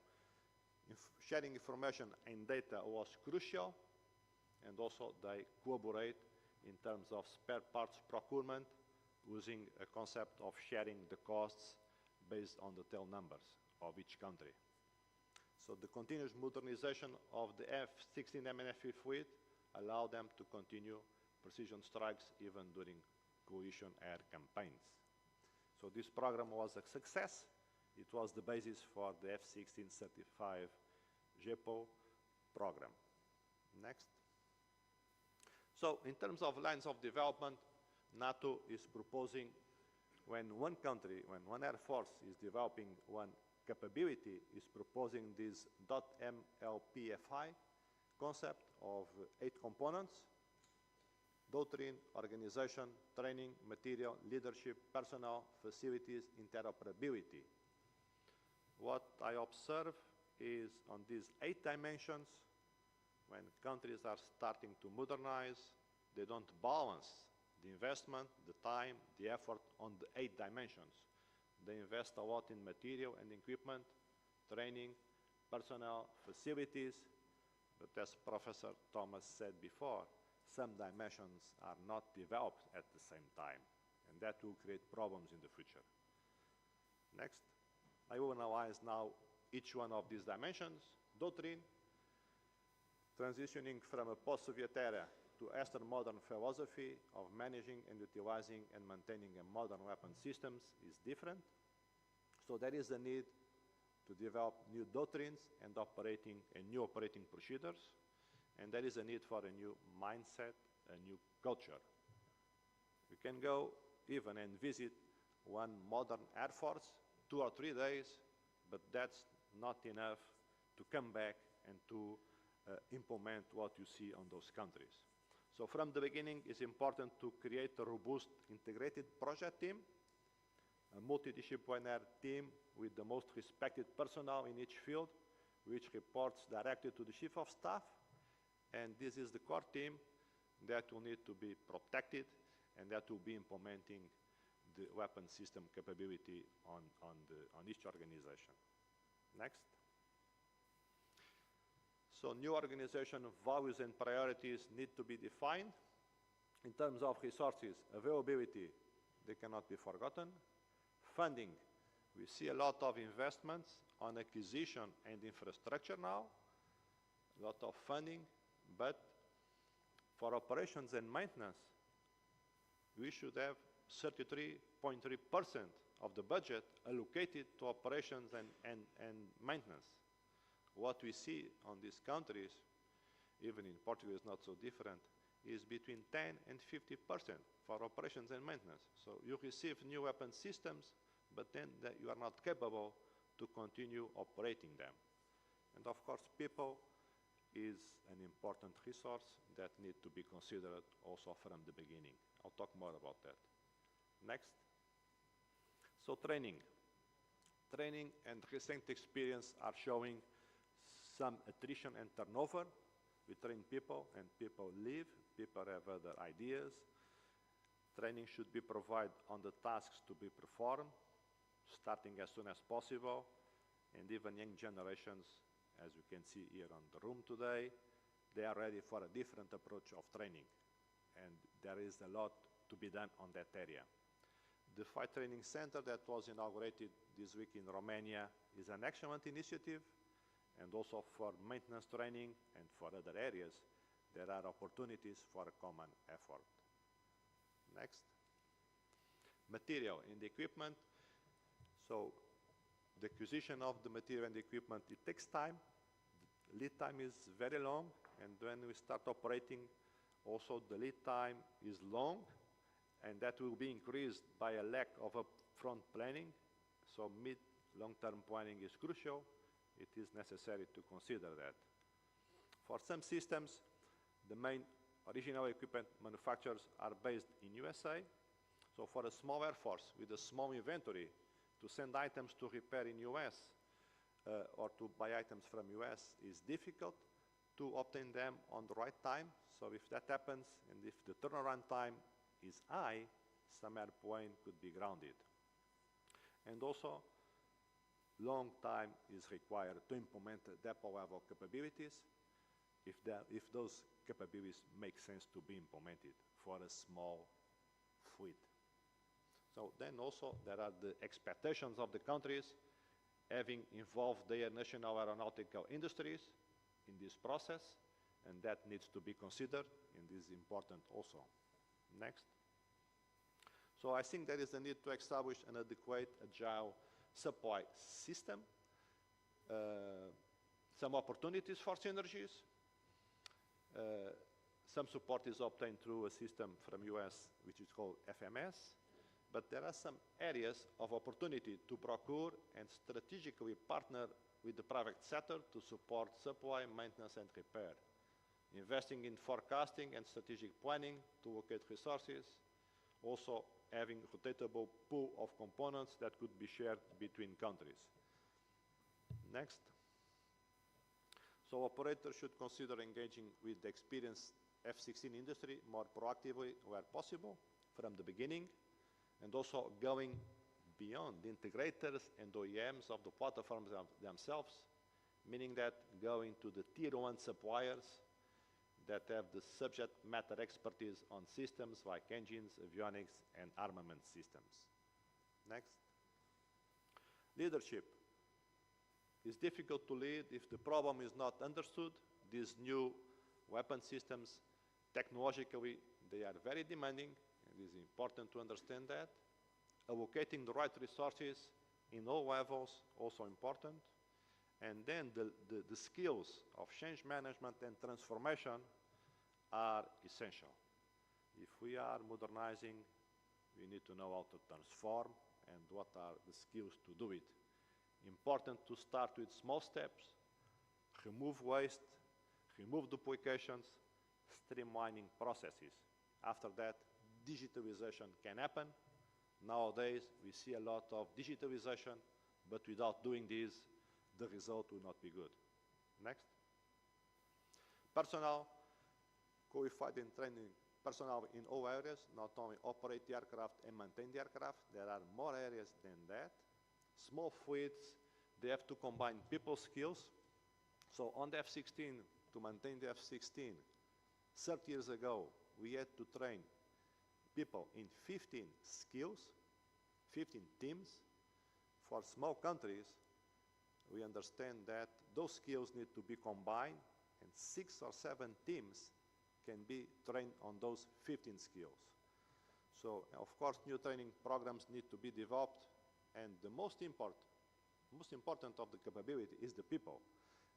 Sharing information and data was crucial, and also they collaborate in terms of spare parts procurement using a concept of sharing the costs based on the tail numbers of each country. So the continuous modernization of the F-16 MNFP fleet allowed them to continue precision strikes even during coalition air campaigns. So this program was a success. It was the basis for the F-16 certified JEPO program. Next. So in terms of lines of development, NATO is proposing when one country, when one air force is developing one capability, is proposing this .MLPFI concept of 8 components: doctrine, organization, training, material, leadership, personnel, facilities, interoperability. What I observe is on these 8 dimensions, when countries are starting to modernize, they don't balance the investment, the time, the effort on the 8 dimensions. They invest a lot in material and equipment, training, personnel, facilities, but as Professor Thomas said before, some dimensions are not developed at the same time, and that will create problems in the future. Next, I will analyze now each one of these dimensions. Doctrine, transitioning from a post-Soviet era to Eastern modern philosophy of managing and utilizing and maintaining a modern weapon systems is different. So there is a need to develop new doctrines and new operating procedures, and there is a need for a new mindset, a new culture. We can go even and visit one modern Air Force 2 or 3 days, but that's not enough to come back and to implement what you see on those countries. So from the beginning, it's important to create a robust integrated project team, a multidisciplinary team with the most respected personnel in each field, which reports directly to the Chief of Staff, and this is the core team that will need to be protected and that will be implementing the weapon system capability on each organization. Next. So new organization values and priorities need to be defined. In terms of resources, availability, they cannot be forgotten. Funding, we see a lot of investments on acquisition and infrastructure now, a lot of funding, but for operations and maintenance, we should have 33.3% of the budget allocated to operations and maintenance. What we see on these countries, even in Portugal is not so different, is between 10 and 50% for operations and maintenance. So you receive new weapon systems, but then you are not capable to continue operating them. And of course, people is an important resource that need to be considered also from the beginning. I'll talk more about that. Next. So training. Training and recent experience are showing some attrition and turnover. We train people and people leave, people have other ideas. Training should be provided on the tasks to be performed, starting as soon as possible, and even young generations, as you can see here on the room today, they are ready for a different approach of training, and there is a lot to be done on that area. The Fight Training Center that was inaugurated this week in Romania is an excellent initiative, and also for maintenance training and for other areas, there are opportunities for a common effort. Next. Material and equipment. So the acquisition of the material and equipment, it takes time. The lead time is very long, and when we start operating, also the lead time is long, and that will be increased by a lack of upfront planning. So mid-long-term planning is crucial. It is necessary to consider that. For some systems, the main original equipment manufacturers are based in USA. So for a small Air Force with a small inventory, to send items to repair in US or to buy items from US is difficult to obtain them on the right time. So if that happens, and if the turnaround time is high, some airplane could be grounded. And also, long time is required to implement depot level capabilities if those capabilities make sense to be implemented for a small fleet. So then also there are the expectations of the countries having involved their national aeronautical industries in this process, and that needs to be considered, and this is important also. Next. So I think there is a need to establish an adequate, agile supply system, some opportunities for synergies. Some support is obtained through a system from US, which is called FMS, but there are some areas of opportunity to procure and strategically partner with the private sector to support supply, maintenance, and repair. Investing in forecasting and strategic planning to locate resources, also having rotatable pool of components that could be shared between countries. Next. So operators should consider engaging with the experienced F-16 industry more proactively where possible from the beginning, and also going beyond the integrators and OEMs of the platforms themselves, meaning that going to the tier 1 suppliers that have the subject matter expertise on systems like engines, avionics, and armament systems. Next. Leadership. It's difficult to lead if the problem is not understood. These new weapon systems, technologically, they are very demanding. It is important to understand that. Allocating the right resources in all levels, also important. And then the skills of change management and transformation are essential. If we are modernizing, we need to know how to transform and what are the skills to do it. Important to start with small steps, remove waste, remove duplications, streamlining processes. After that, digitalization can happen. Nowadays, we see a lot of digitalization, but without doing this, the result will not be good. Next. Personnel, qualified and training personnel in all areas, not only operate the aircraft and maintain the aircraft. There are more areas than that. Small fleets, they have to combine people skills. So on the F-16, to maintain the F-16, 30 years ago, we had to train people in 15 skills, 15 teams. For small countries, we understand that those skills need to be combined, and 6 or 7 teams can be trained on those 15 skills. So, of course, new training programs need to be developed, and the most important of the capability is the people.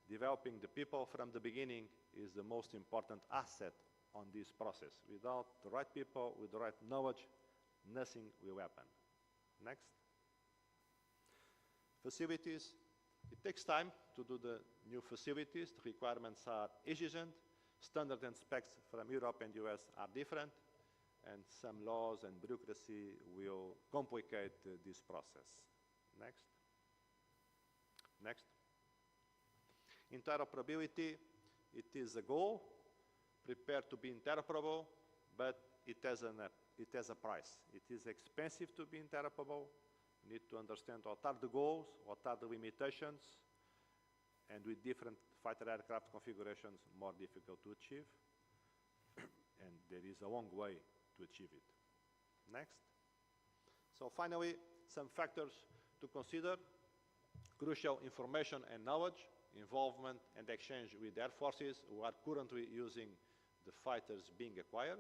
Developing the people from the beginning is the most important asset on this process. Without the right people, with the right knowledge, nothing will happen. Next. Facilities. It takes time to do the new facilities. The requirements are exigent. Standards and specs from Europe and US are different, and some laws and bureaucracy will complicate this process. Next. Next. Interoperability, it is a goal. Prepare to be interoperable, but it has a price. It is expensive to be interoperable. You need to understand what are the goals, what are the limitations, and with different fighter aircraft configurations, more difficult to achieve. And there is a long way to achieve it. Next. So finally, some factors to consider. Crucial information and knowledge, involvement and exchange with air forces who are currently using the fighters being acquired.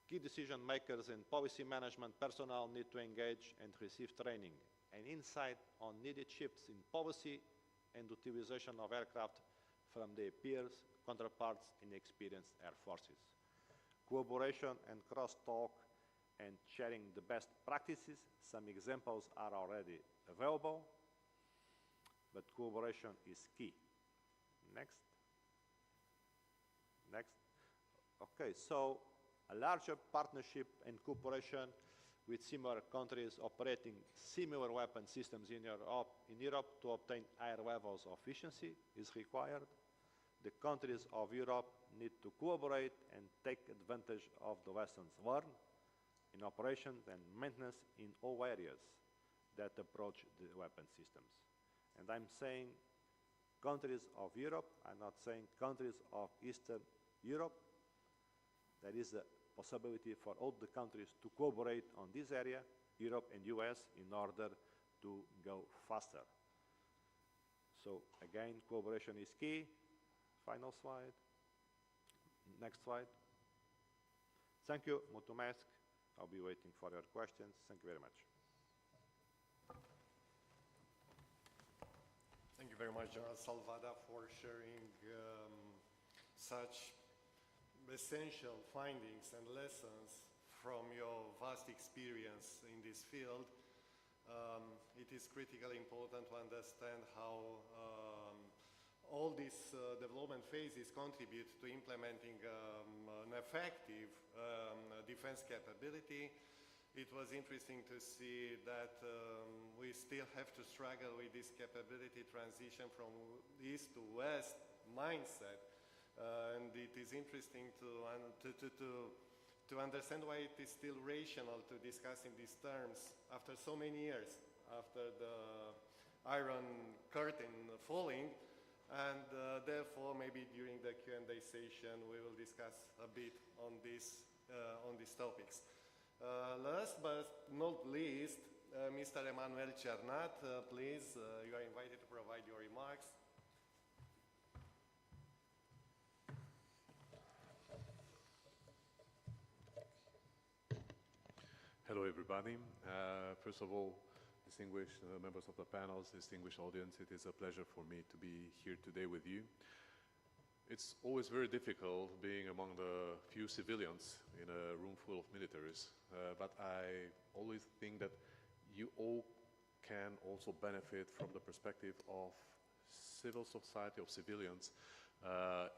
Key decision makers and policy management personnel need to engage and receive training and insight on needed shifts in policy and utilization of aircraft from their peers, counterparts in experienced air forces. Collaboration and cross-talk and sharing the best practices. Some examples are already available, but collaboration is key. Next. Next. Okay, so a larger partnership and cooperation with similar countries operating similar weapon systems in Europe to obtain higher levels of efficiency is required. The countries of Europe need to collaborate and take advantage of the lessons learned in operations and maintenance in all areas that approach the weapon systems. And I'm saying countries of Europe, I'm not saying countries of Eastern Europe. There is a possibility for all the countries to cooperate on this area, Europe and US, in order to go faster. So again, cooperation is key. Final slide. Next slide. Thank you, mulțumesc. I'll be waiting for your questions. Thank you very much. Thank you very much, General Salvada, for sharing such essential findings and lessons from your vast experience in this field. It is critically important to understand how all these development phases contribute to implementing an effective defense capability. It was interesting to see that we still have to struggle with this capability transition from East to West mindset. And it is interesting to understand why it is still rational to discuss in these terms after so many years, after the Iron Curtain falling, and therefore maybe during the Q&A session we will discuss a bit on these topics. Last but not least, Mr. Emanuel CERNAT, please, you are invited to provide your remarks. Hello, everybody. First of all, distinguished members of the panels, distinguished audience, it is a pleasure for me to be here today with you. It's always very difficult being among the few civilians in a room full of militaries, but I always think that you all can also benefit from the perspective of civil society, of civilians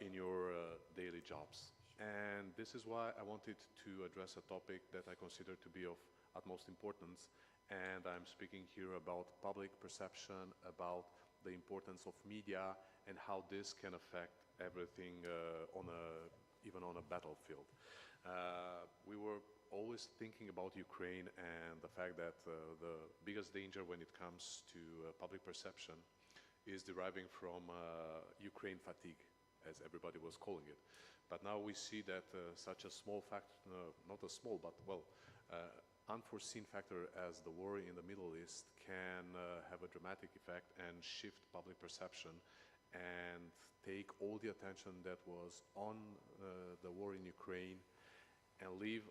in your daily jobs. And this is why I wanted to address a topic that I consider to be of utmost importance, and I'm speaking here about public perception, about the importance of media and how this can affect everything even on a battlefield. We were always thinking about Ukraine and the fact that the biggest danger when it comes to public perception is deriving from Ukraine fatigue, as everybody was calling it. But now we see that such a small factor, not a small, but well, unforeseen factor as the war in the Middle East can have a dramatic effect and shift public perception and take all the attention that was on the war in Ukraine and leave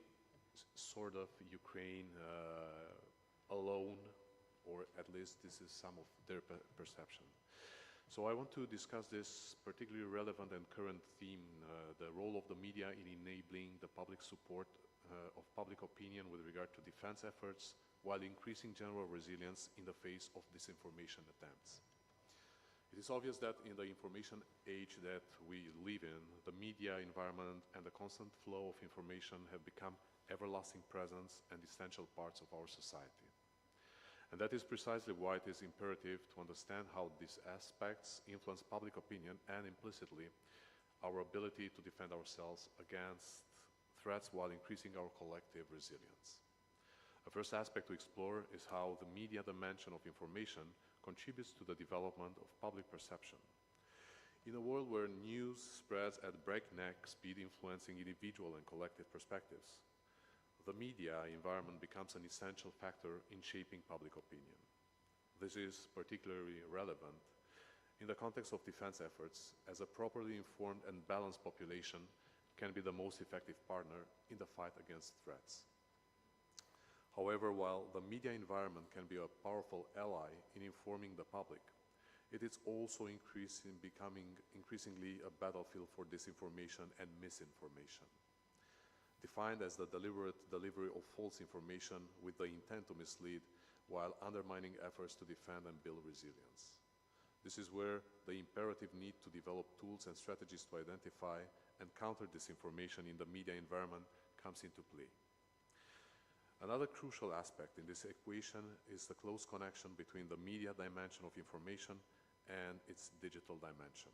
sort of Ukraine alone, or at least this is some of their perception. So I want to discuss this particularly relevant and current theme, the role of the media in enabling the public support of public opinion with regard to defense efforts while increasing general resilience in the face of disinformation attempts. It is obvious that in the information age that we live in, the media environment and the constant flow of information have become everlasting presence and essential parts of our society. And that is precisely why it is imperative to understand how these aspects influence public opinion and implicitly our ability to defend ourselves against threats while increasing our collective resilience. A first aspect to explore is how the media dimension of information contributes to the development of public perception. In a world where news spreads at breakneck speed, influencing individual and collective perspectives, the media environment becomes an essential factor in shaping public opinion. This is particularly relevant in the context of defense efforts, as a properly informed and balanced population can be the most effective partner in the fight against threats. However, while the media environment can be a powerful ally in informing the public, it is also becoming increasingly a battlefield for disinformation and misinformation, defined as the deliberate delivery of false information with the intent to mislead while undermining efforts to defend and build resilience. This is where the imperative need to develop tools and strategies to identify and counter disinformation in the media environment comes into play. Another crucial aspect in this equation is the close connection between the media dimension of information and its digital dimension.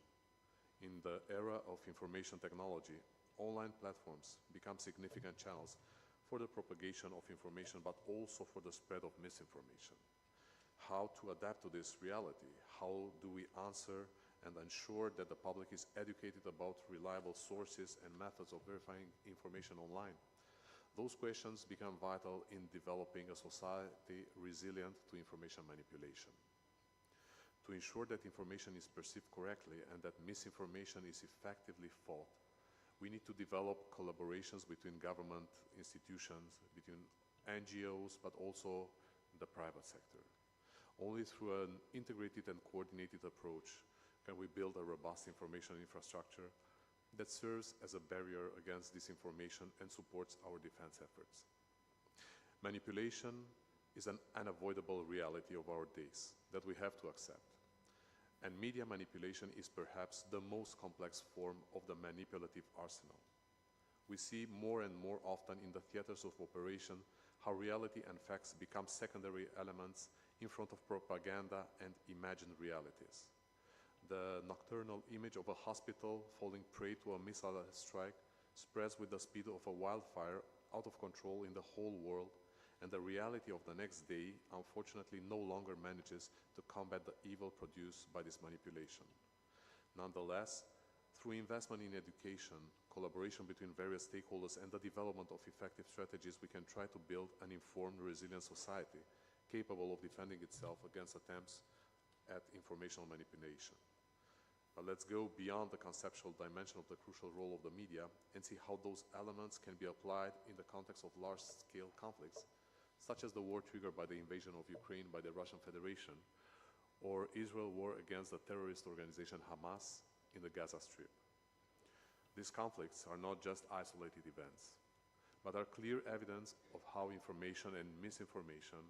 In the era of information technology, online platforms become significant channels for the propagation of information, but also for the spread of misinformation. How to adapt to this reality? How do we answer and ensure that the public is educated about reliable sources and methods of verifying information online? Those questions become vital in developing a society resilient to information manipulation. To ensure that information is perceived correctly and that misinformation is effectively fought, we need to develop collaborations between government institutions, between NGOs, but also the private sector. Only through an integrated and coordinated approach can we build a robust information infrastructure that serves as a barrier against disinformation and supports our defense efforts. Manipulation is an unavoidable reality of our days that we have to accept. And media manipulation is perhaps the most complex form of the manipulative arsenal. We see more and more often in the theaters of operation how reality and facts become secondary elements in front of propaganda and imagined realities. The nocturnal image of a hospital falling prey to a missile strike spreads with the speed of a wildfire out of control in the whole world, and the reality of the next day unfortunately no longer manages to combat the evil produced by this manipulation. Nonetheless, through investment in education, collaboration between various stakeholders, and the development of effective strategies, we can try to build an informed, resilient society capable of defending itself against attempts at informational manipulation. But let's go beyond the conceptual dimension of the crucial role of the media and see how those elements can be applied in the context of large-scale conflicts, such as the war triggered by the invasion of Ukraine by the Russian Federation, or Israel's war against the terrorist organization Hamas in the Gaza Strip. These conflicts are not just isolated events, but are clear evidence of how information and misinformation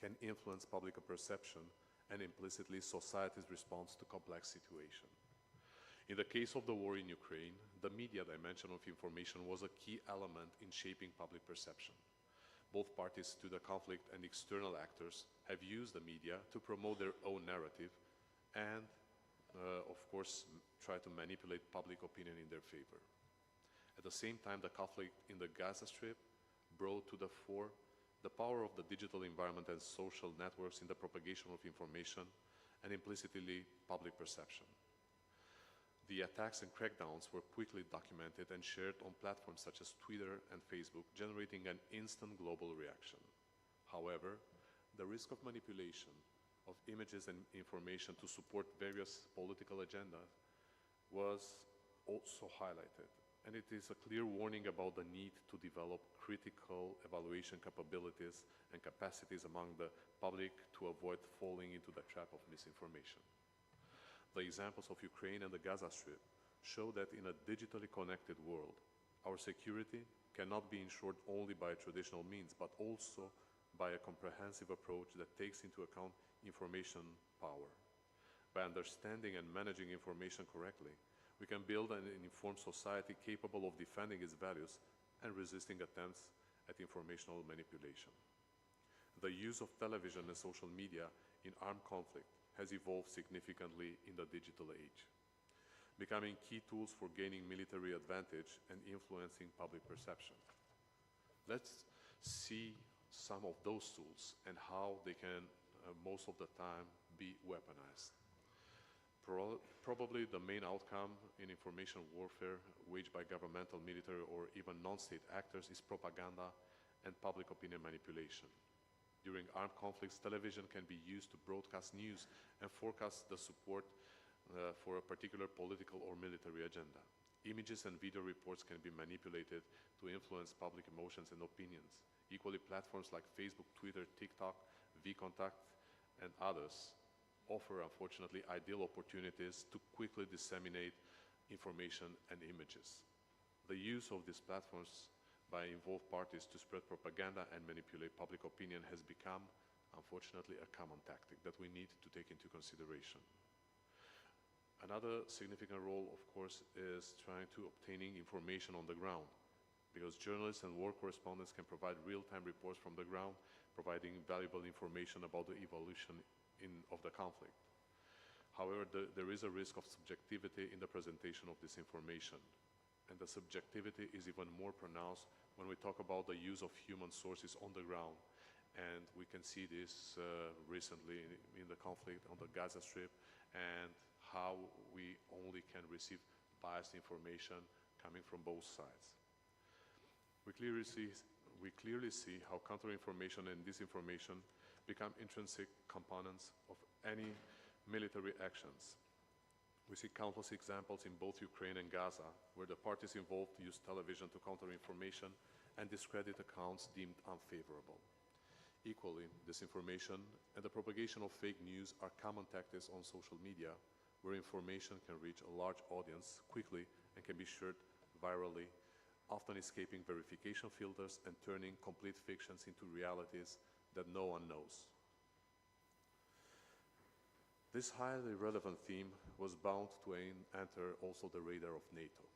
can influence public perception and implicitly society's response to complex situations. In the case of the war in Ukraine, the media dimension of information was a key element in shaping public perception. Both parties to the conflict and external actors have used the media to promote their own narrative and, of course, try to manipulate public opinion in their favor. At the same time, the conflict in the Gaza Strip brought to the fore the power of the digital environment and social networks in the propagation of information and implicitly public perception. The attacks and crackdowns were quickly documented and shared on platforms such as Twitter and Facebook, generating an instant global reaction. However, the risk of manipulation of images and information to support various political agendas was also highlighted. And it is a clear warning about the need to develop critical evaluation capabilities and capacities among the public to avoid falling into the trap of misinformation. The examples of Ukraine and the Gaza Strip show that in a digitally connected world, our security cannot be ensured only by traditional means, but also by a comprehensive approach that takes into account information power. By understanding and managing information correctly, we can build an informed society capable of defending its values and resisting attempts at informational manipulation. The use of television and social media in armed conflict has evolved significantly in the digital age, becoming key tools for gaining military advantage and influencing public perception. Let's see some of those tools and how they can, most of the time, be weaponized. Probably the main outcome in information warfare waged by governmental, military, or even non-state actors is propaganda and public opinion manipulation. During armed conflicts, television can be used to broadcast news and forecast the support for a particular political or military agenda. Images and video reports can be manipulated to influence public emotions and opinions. Equally, platforms like Facebook, Twitter, TikTok, VKontakte, and others offer, unfortunately, ideal opportunities to quickly disseminate information and images. The use of these platforms by involved parties to spread propaganda and manipulate public opinion has become, unfortunately, a common tactic that we need to take into consideration. Another significant role, of course, is trying to obtaining information on the ground, because journalists and war correspondents can provide real-time reports from the ground, providing valuable information about the evolution of the conflict. However, there is a risk of subjectivity in the presentation of this information. And the subjectivity is even more pronounced when we talk about the use of human sources on the ground. And we can see this recently in the conflict on the Gaza Strip, and how we only can receive biased information coming from both sides. We clearly see how counter-information and disinformation become intrinsic components of any military actions. We see countless examples in both Ukraine and Gaza, where the parties involved use television to counter information and discredit accounts deemed unfavorable. Equally, disinformation and the propagation of fake news are common tactics on social media, where information can reach a large audience quickly and can be shared virally, often escaping verification filters and turning complete fictions into realities that no one knows. This highly relevant theme was bound to enter also the radar of NATO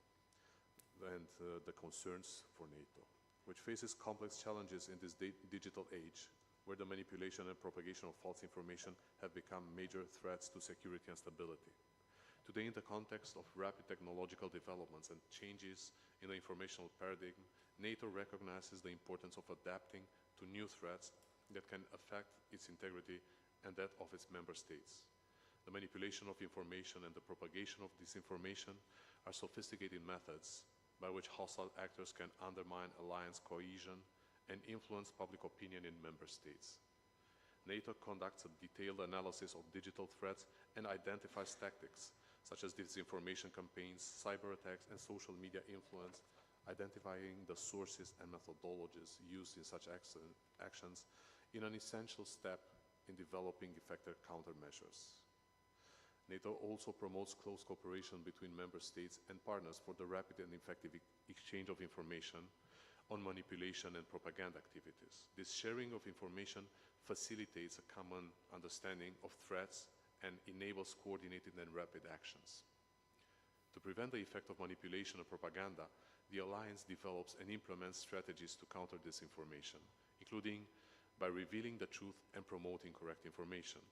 and the concerns for NATO, which faces complex challenges in this digital age, where the manipulation and propagation of false information have become major threats to security and stability. Today, in the context of rapid technological developments and changes in the informational paradigm, NATO recognizes the importance of adapting to new threats that can affect its integrity and that of its member states. The manipulation of information and the propagation of disinformation are sophisticated methods by which hostile actors can undermine alliance cohesion and influence public opinion in member states. NATO conducts a detailed analysis of digital threats and identifies tactics such as disinformation campaigns, cyber attacks, and social media influence, identifying the sources and methodologies used in such actions in an essential step in developing effective countermeasures. NATO also promotes close cooperation between member states and partners for the rapid and effective exchange of information on manipulation and propaganda activities. This sharing of information facilitates a common understanding of threats and enables coordinated and rapid actions. To prevent the effect of manipulation and propaganda, the Alliance develops and implements strategies to counter disinformation, including by revealing the truth and promoting correct information.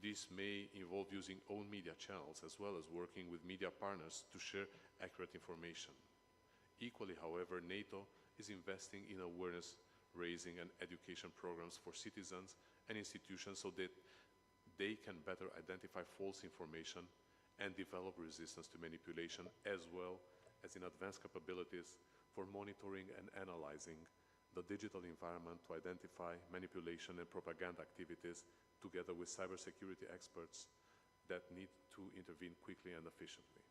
This may involve using own media channels as well as working with media partners to share accurate information. Equally, however, NATO is investing in awareness raising and education programs for citizens and institutions so that they can better identify false information and develop resistance to manipulation, as well as in advanced capabilities for monitoring and analyzing the digital environment to identify manipulation and propaganda activities together with cybersecurity experts that need to intervene quickly and efficiently.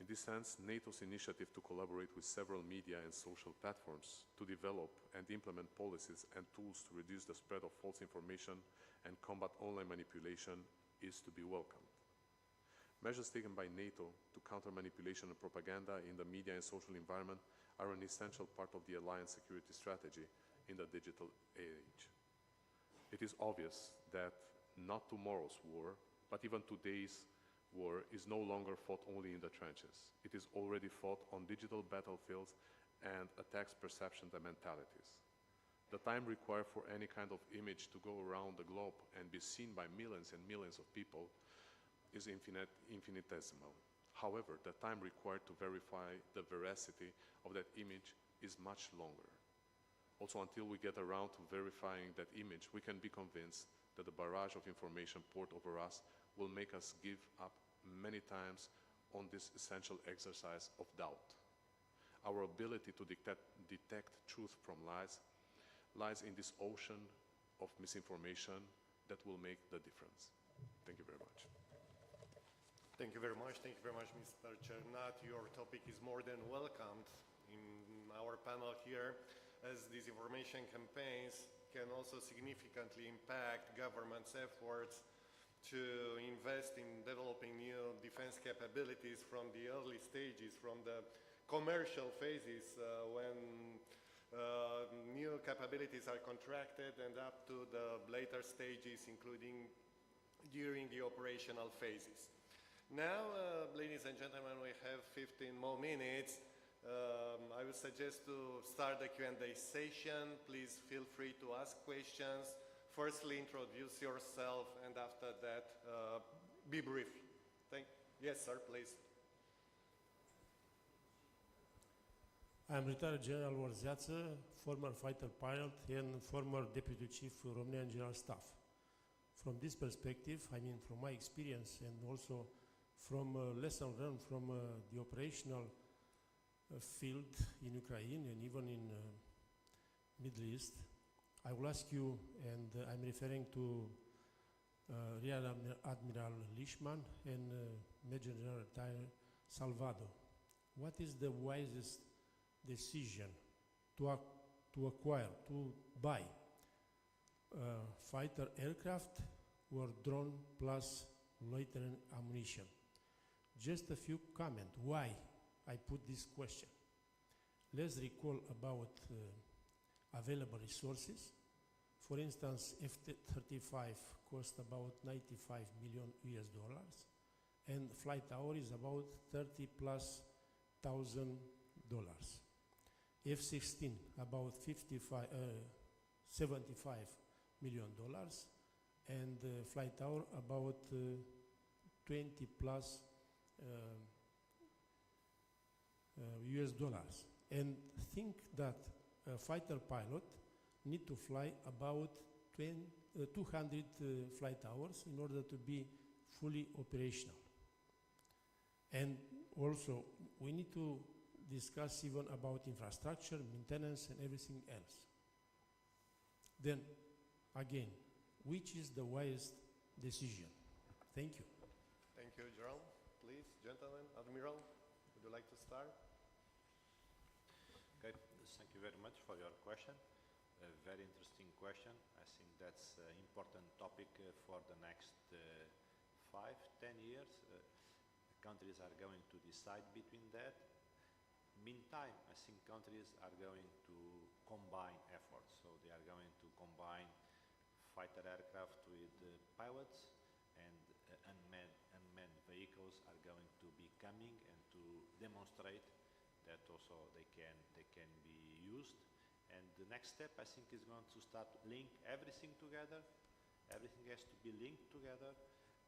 In this sense, NATO's initiative to collaborate with several media and social platforms to develop and implement policies and tools to reduce the spread of false information and combat online manipulation is to be welcomed. Measures taken by NATO to counter manipulation and propaganda in the media and social environment are an essential part of the alliance security strategy in the digital age. It is obvious that not tomorrow's war, but even today's war is no longer fought only in the trenches. It is already fought on digital battlefields and attacks perceptions and mentalities. The time required for any kind of image to go around the globe and be seen by millions and millions of people is infinitesimal. However, the time required to verify the veracity of that image is much longer. Also, until we get around to verifying that image, we can be convinced that the barrage of information poured over us will make us give up many times on this essential exercise of doubt. Our ability to detect truth from lies lies in this ocean of misinformation that will make the difference. Thank you very much. Thank you very much. Thank you very much, Mr. CERNAT. Your topic is more than welcomed in our panel here, as disinformation campaigns can also significantly impact governments' efforts to invest in developing new defense capabilities from the early stages, from the commercial phases when new capabilities are contracted and up to the later stages, including during the operational phases. Now, ladies and gentlemen, we have 15 more minutes. I would suggest to start the Q&A session. Please feel free to ask questions. Firstly, introduce yourself, and after that, be brief. Yes, sir, please. I'm retired General Orzeață, former fighter pilot and former Deputy Chief Romanian General Staff. From this perspective, I mean from my experience and also from lesson learned from the operational field in Ukraine and even in Middle East, I will ask you, and I'm referring to Rear Admiral LIČMAN and Major General retired SALVADA. What is the wisest decision to acquire, to buy fighter aircraft or drone plus loitering ammunition? Just a few comments why I put this question. Let's recall about available resources. For instance, F-35 cost about $95 million US, and flight hour is about $30,000+. F-16 about $75 million, and flight hour about 20 plus US dollars. And think that a fighter pilot need to fly about 200 flight hours in order to be fully operational. And also, we need to discuss even about infrastructure, maintenance, and everything else. Then, again, which is the wisest decision? Thank you. Thank you, Durell. Please, gentlemen, Admiral, would you like to start? Okay, thank you very much for your question. A very interesting question. I think that's an important topic for the next 5-10 years. Countries are going to decide between that. Meantime, I think countries are going to combine efforts. So they are going to combine fighter aircraft with pilots, and unmanned vehicles are going to be coming and to demonstrate that also they can be used. And the next step, I think, is going to start link everything together. Everything has to be linked together,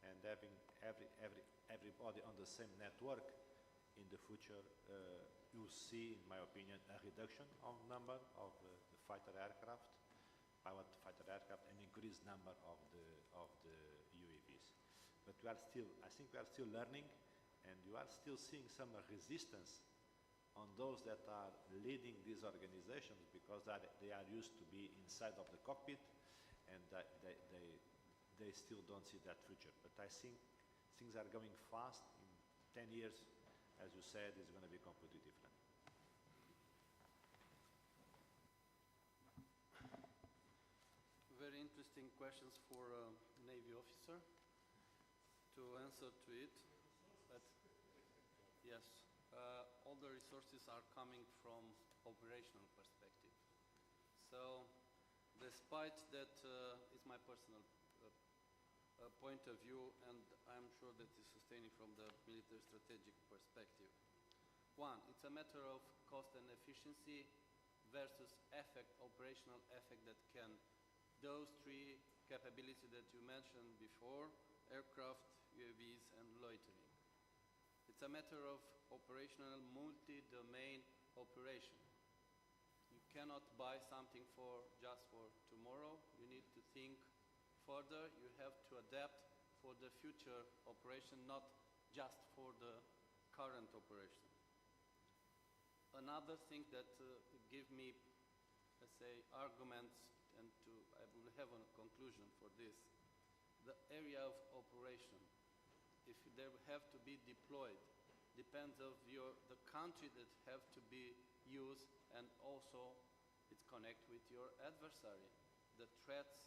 and having everybody on the same network. In the future, you'll see, in my opinion, a reduction of number of the fighter aircraft, pilot fighter aircraft, and increased number of the UAVs. But we are still, I think, we are still learning, and you are still seeing some resistance on those that are leading these organizations, because they are used to be inside of the cockpit, and they still don't see that future. But I think things are going fast. In 10 years, as you said, it's going to be completely different. Very interesting questions for a Navy officer to answer to it. But yes, all the resources are coming from operational perspective. So, despite that, it's my personal point of view, and I'm sure that it's sustaining from the military strategic perspective. One, it's a matter of cost and efficiency versus effect, operational effect that can, those three capabilities that you mentioned before, aircraft, UAVs, and loitering. It's a matter of operational multi-domain operation. You cannot buy something just for tomorrow. You need to think further. You have to adapt for the future operation, not just for the current operation. Another thing that give me, let's say, arguments, and I will have a conclusion for this, the area of operation. If they have to be deployed, depends of the country that have to be used, and also it's connect with your adversary. The threats,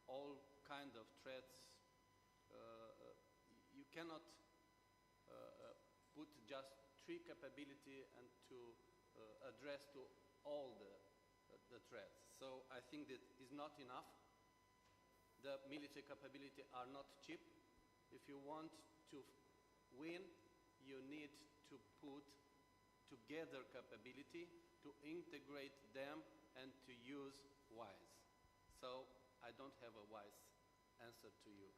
all kind of threats, you cannot put just three capability and to address to all the threats. So I think that is not enough. The military capability are not cheap. If you want to win, you need to put together capability, to integrate them, and to use wise. So I don't have a wise answer to you.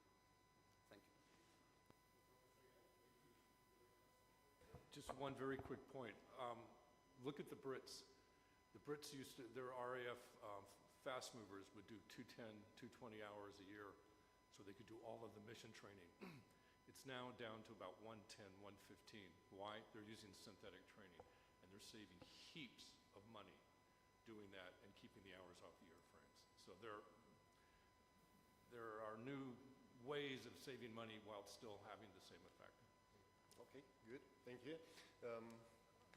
Thank you. Just one very quick point. Look at the Brits. The Brits used to, their RAF fast movers would do 210, 220 hours a year, so they could do all of the mission training. It's now down to about 110, 115. Why? They're using synthetic training, and they're saving heaps of money doing that and keeping the hours off the airframes. So there are new ways of saving money while still having the same effect. Okay, good. Thank you.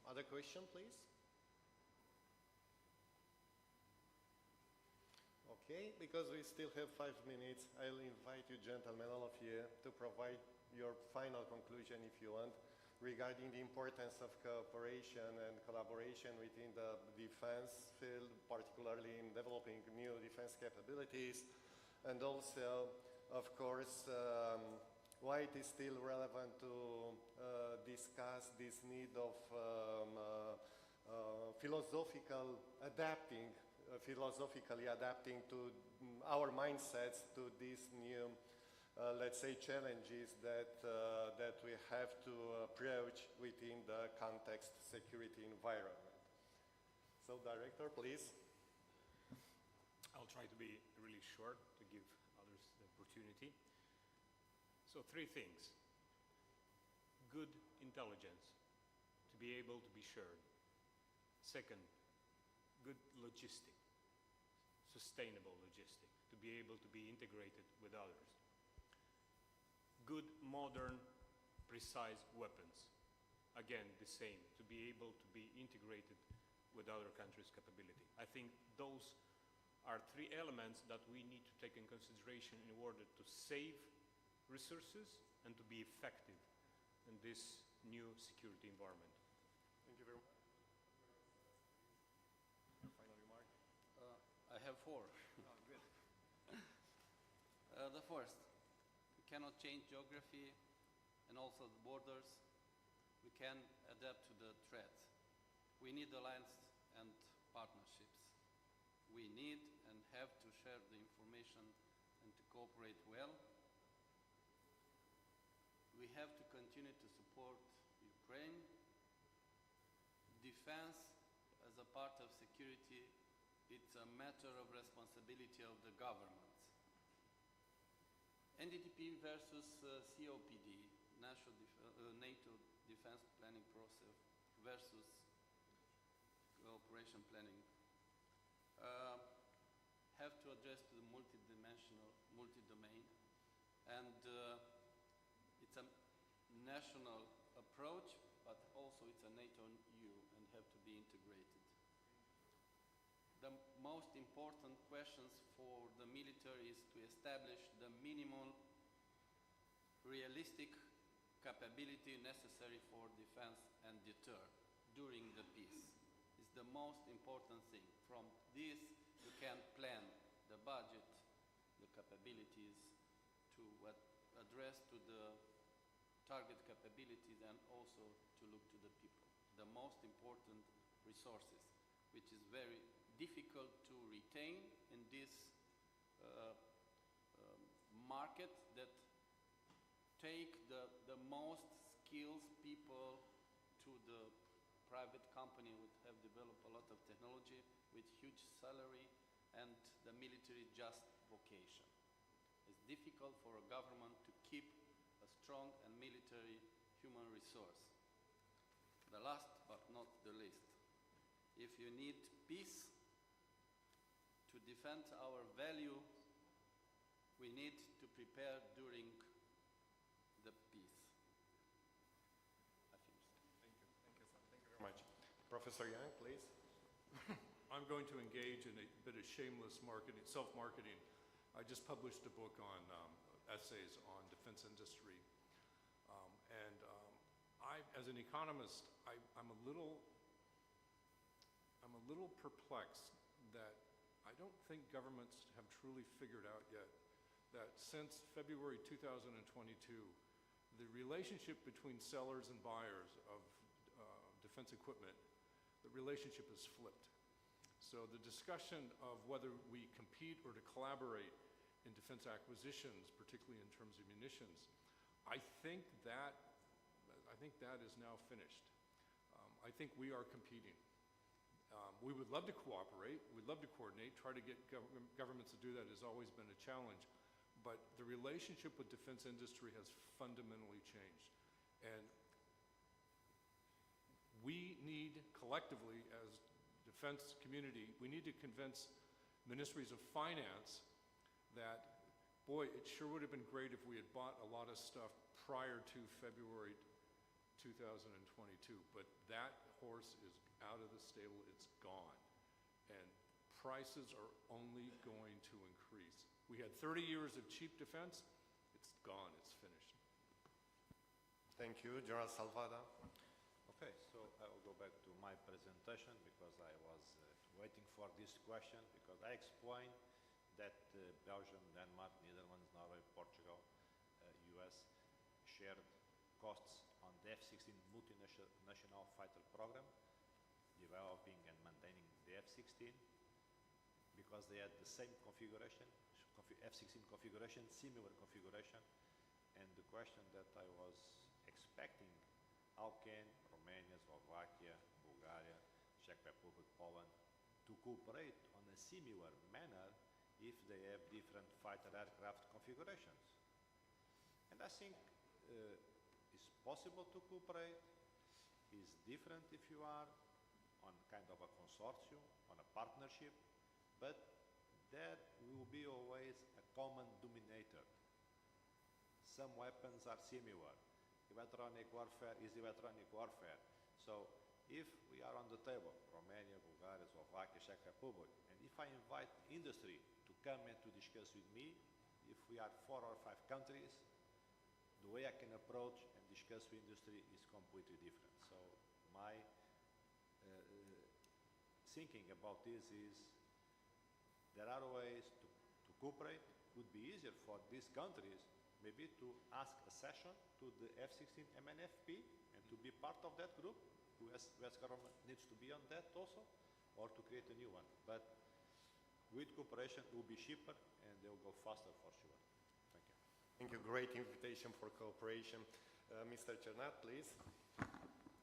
Other question, please? Okay, because we still have 5 minutes, I'll invite you, gentlemen, all of you, to provide your final conclusion, if you want, regarding the importance of cooperation and collaboration within the defense field, particularly in developing new defense capabilities, and also, of course, why it is still relevant to discuss this need of philosophical adapting philosophically adapting to our mindsets to these new, let's say, challenges that we have to approach within the context security environment. So, Director, please. I'll try to be really short to give others the opportunity. So 3 things. Good intelligence, to be able to be shared. Second, good logistic, sustainable logistic, to be able to be integrated with others. Good, modern, precise weapons. Again, the same, to be able to be integrated with other countries' capability. I think those are 3 elements that we need to take in consideration in order to save resources and to be effective in this new security environment. Thank you very much. Your final remark? I have 4. Oh, good. The first, we cannot change geography and also the borders. We can adapt to the threat. We need alliance and partnerships. We need and have to share the information and to cooperate well. We have to continue to support Ukraine. Defense as a part of security, it's a matter of responsibility of the government. NDTP versus COPD, NATO Defense Planning Process versus Operation Planning, have to address the multi-dimensional, multi-domain, and it's a national approach, but also it's a NATO and EU and have to be integrated. The most important questions for the military is to establish the minimal realistic capability necessary for defense and deter during the peace. It's the most important thing. From this, you can plan the budget, the capabilities to address to the target capabilities and also to look to the people. The most important resources, which is very difficult to retain in this market that take the most skilled people to the private company which have developed a lot of technology with huge salary and the military just vocation. It's difficult for a government to keep a strong and military human resource. The last but not the least, if you need peace to defend our value, we need to prepare during the peace. I finished. Thank you. Thank you, sir. Thank you very much. Professor Young, please. I'm going to engage in a bit of shameless marketing, self-marketing. I just published a book on essays on defense industry. As an economist, I'm a little perplexed that I don't think governments have truly figured out yet that since February 2022, the relationship between sellers and buyers of defense equipment, the relationship is flipped. So the discussion of whether we compete or to collaborate in defense acquisitions, particularly in terms of munitions, I think that is now finished. I think we are competing. We would love to cooperate, we'd love to coordinate, try to get governments to do that has always been a challenge, but the relationship with defense industry has fundamentally changed. And we need collectively, as defense community, we need to convince ministries of finance that, boy, it sure would have been great if we had bought a lot of stuff prior to February 2022, but that horse is out of the stable, it's gone. And prices are only going to increase. We had 30 years of cheap defense, it's gone, it's finished. Thank you. General Salvada. Okay, so I will go back to my presentation because I was waiting for this question because I explained that Belgium, Denmark, Netherlands, Norway, Portugal, US shared costs on the F-16 multinational fighter program, developing and maintaining the F-16. because they had the same configuration, F-16 configuration, similar configuration, and the question that I was expecting, how can Romania, Slovakia, Bulgaria, Czech Republic, Poland, to cooperate on a similar manner if they have different fighter aircraft configurations? And I think it's possible to cooperate. It's different if you are on kind of a consortium, on a partnership, but there will be always a common denominator. Some weapons are similar. Electronic warfare is electronic warfare. So if we are on the table, Romania, Bulgaria, Slovakia, Czech Republic, and if I invite industry to come and to discuss with me, if we are 4 or 5 countries, the way I can approach and discuss with industry is completely different. So my thinking about this is there are ways to cooperate. It would be easier for these countries maybe to ask a session to the F-16 MNFP and to be part of that group. US government needs to be on that also, or to create a new one. But with cooperation, it will be cheaper and they will go faster for sure. Thank you. Thank you. Great invitation for cooperation. Mr. CERNAT, please.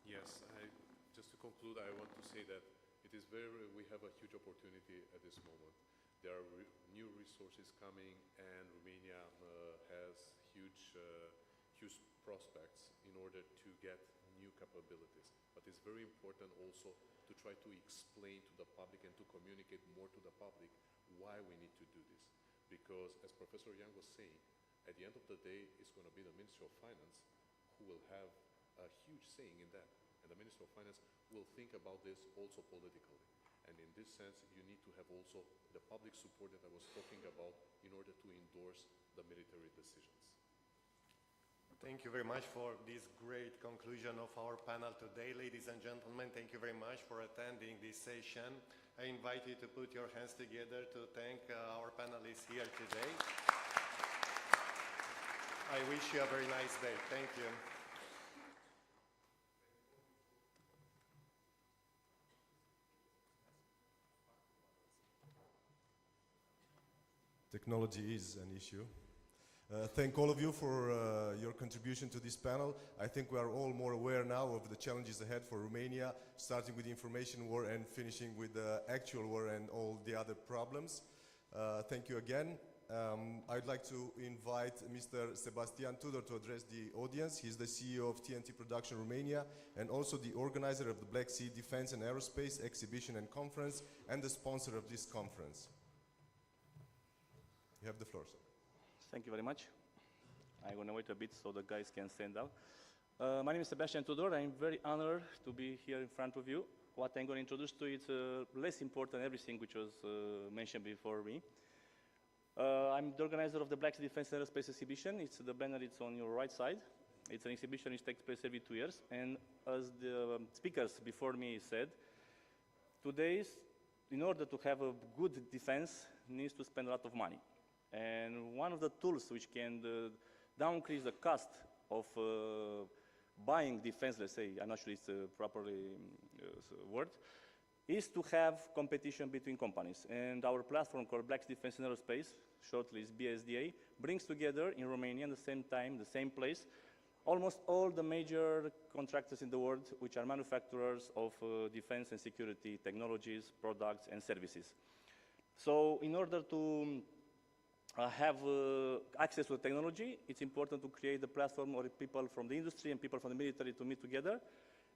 Yes, just to conclude, I want to say that it is we have a huge opportunity at this moment. There are new resources coming, and Romania has huge prospects in order to get new capabilities. But it's very important also to try to explain to the public and to communicate more to the public why we need to do this. Because, as Professor Young was saying, at the end of the day, it's going to be the Ministry of Finance who will have a huge saying in that. And the Ministry of Finance will think about this also politically. And in this sense, you need to have also the public support that I was talking about in order to endorse the military decisions. Thank you very much for this great conclusion of our panel today. Ladies and gentlemen, thank you very much for attending this session. I invite you to put your hands together to thank our panelists here today. I wish you a very nice day. Thank you. Technology is an issue. Thank all of you for your contribution to this panel. I think we are all more aware now of the challenges ahead for Romania, starting with the information war and finishing with the actual war and all the other problems. Thank you again. I'd like to invite Mr. Sebastian Tudor to address the audience. He's the CEO of TNT Production Romania and also the organizer of the Black Sea Defense and Aerospace Exhibition and Conference and the sponsor of this conference. You have the floor, sir. Thank you very much. I'm going to wait a bit so the guys can stand up. My name is Sebastian Tudor. I'm very honored to be here in front of you. What I'm going to introduce to you is less important than everything which was mentioned before me. I'm the organizer of the Black Sea Defense and Aerospace Exhibition. It's the banner, it's on your right side. It's an exhibition which takes place every 2 years. And as the speakers before me said, today, in order to have a good defense, needs to spend a lot of money. And one of the tools which can decrease the cost of buying defense, let's say, I'm not sure it's a properly word, is to have competition between companies. And our platform called Black Sea Defense and Aerospace, shortly is BSDA, brings together in Romania at the same time, the same place, almost all the major contractors in the world which are manufacturers of defense and security technologies, products, and services. So in order to have access to the technology, it's important to create a platform where people from the industry and people from the military to meet together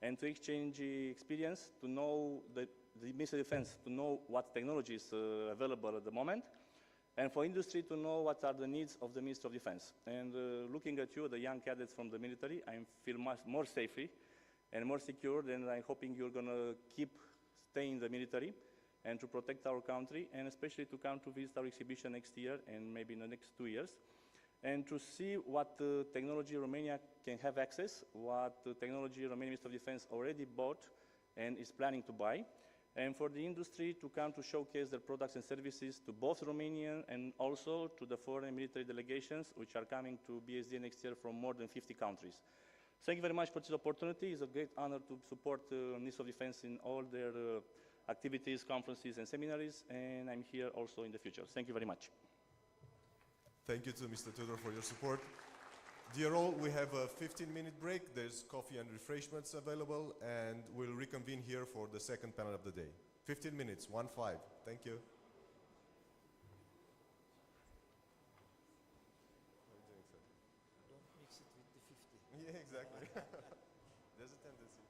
and to exchange experience, to know the Ministry of Defense, to know what technology is available at the moment, and for industry to know what are the needs of the Ministry of Defense. And looking at you, the young cadets from the military, I feel much more safely and more secure, and I'm hoping you're going to keep staying in the military and to protect our country, and especially to come to visit our exhibition next year and maybe in the next 2 years, and to see what technology Romania can have access, what technology Romanian Ministry of Defense already bought and is planning to buy, and for the industry to come to showcase their products and services to both Romanian and also to the foreign military delegations which are coming to BSD next year from more than 50 countries. Thank you very much for this opportunity. It's a great honor to support Ministry of Defense in all their activities, conferences, and seminaries, and I'm here also in the future. Thank you very much. Thank you to Mr. Tudor for your support. Dear all, we have a 15-minute break. There's coffee and refreshments available, and we'll reconvene here for the second panel of the day. 15 minutes, 1-5. Thank you. Don't mix it with the 50. Yeah, exactly. There's a tendency.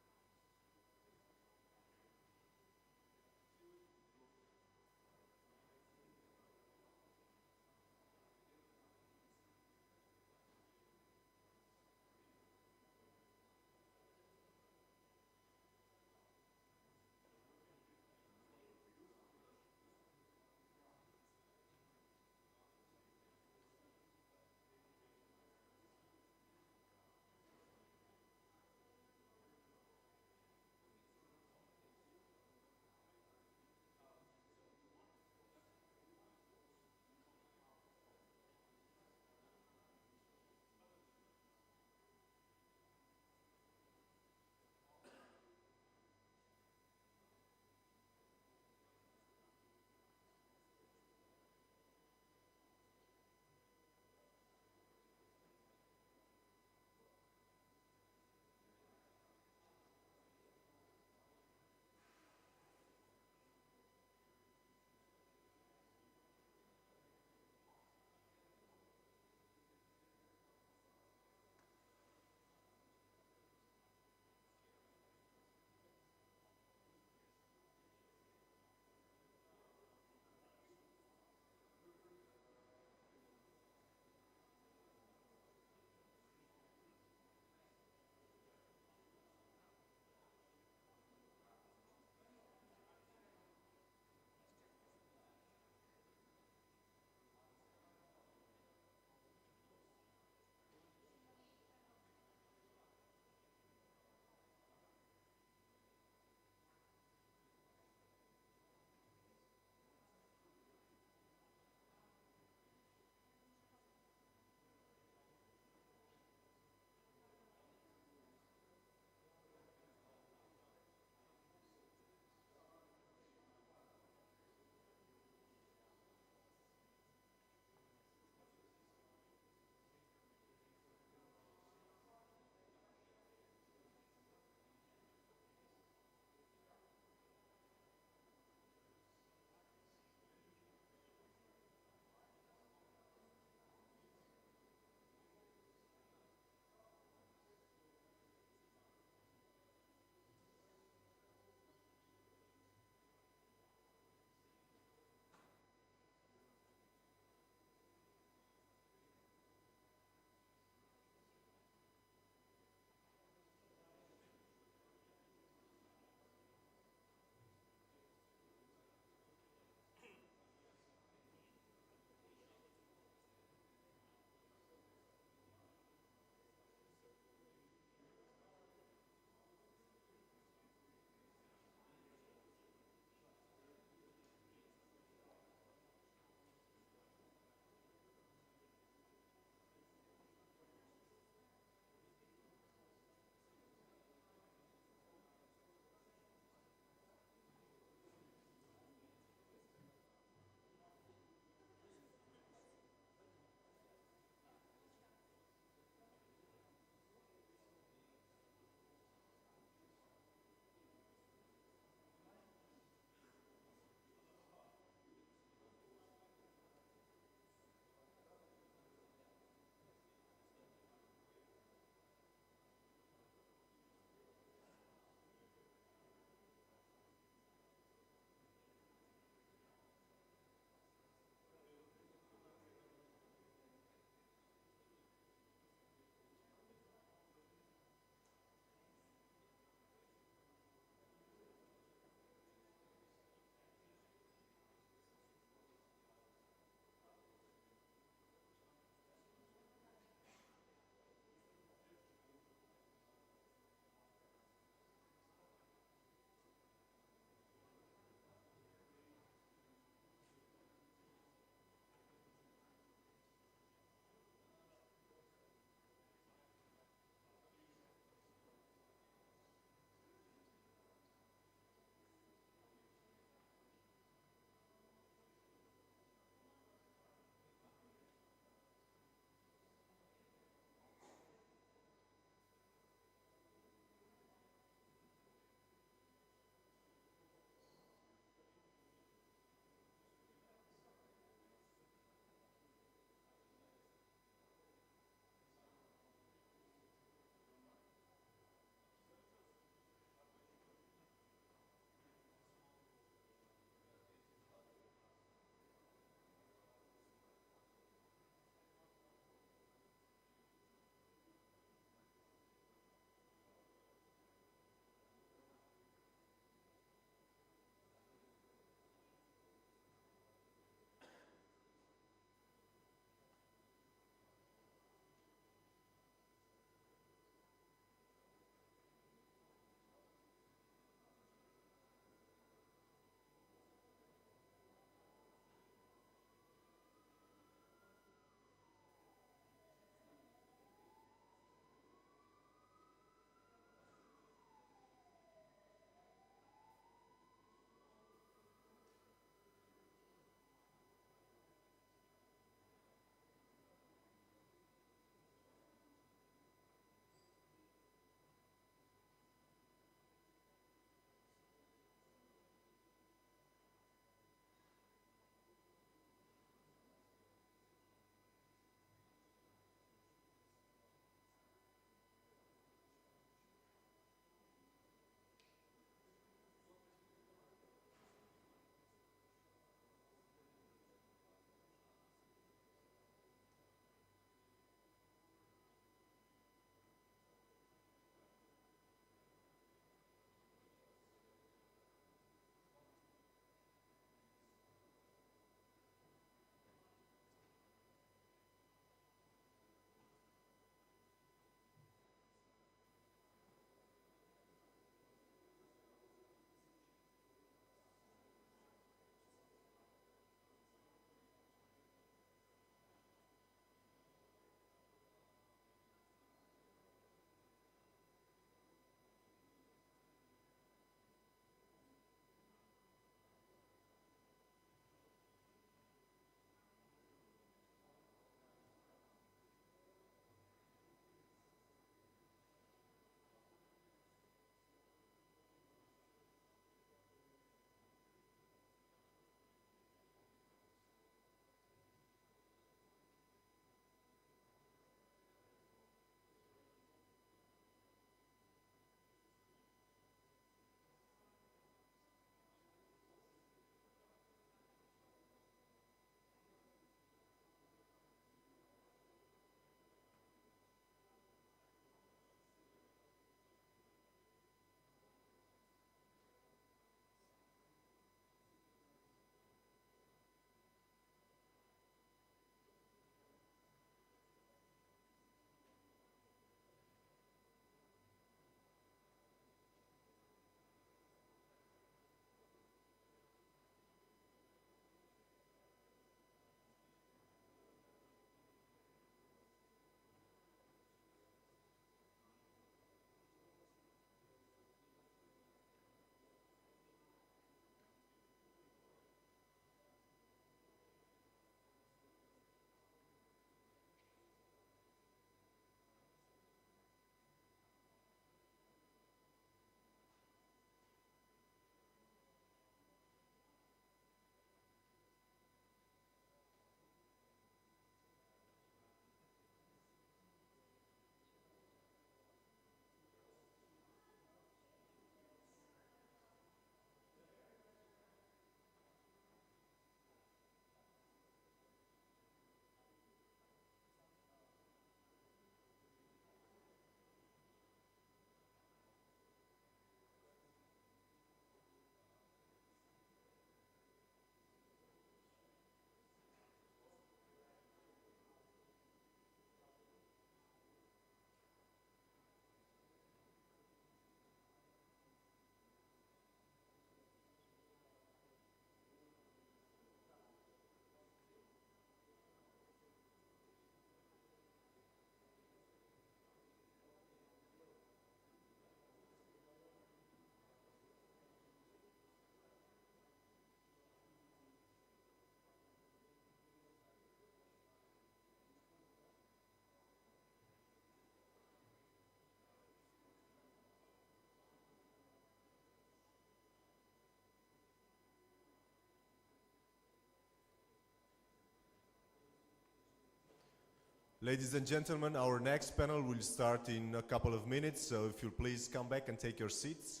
Ladies and gentlemen, our next panel will start in a couple of minutes, so if you'll please come back and take your seats.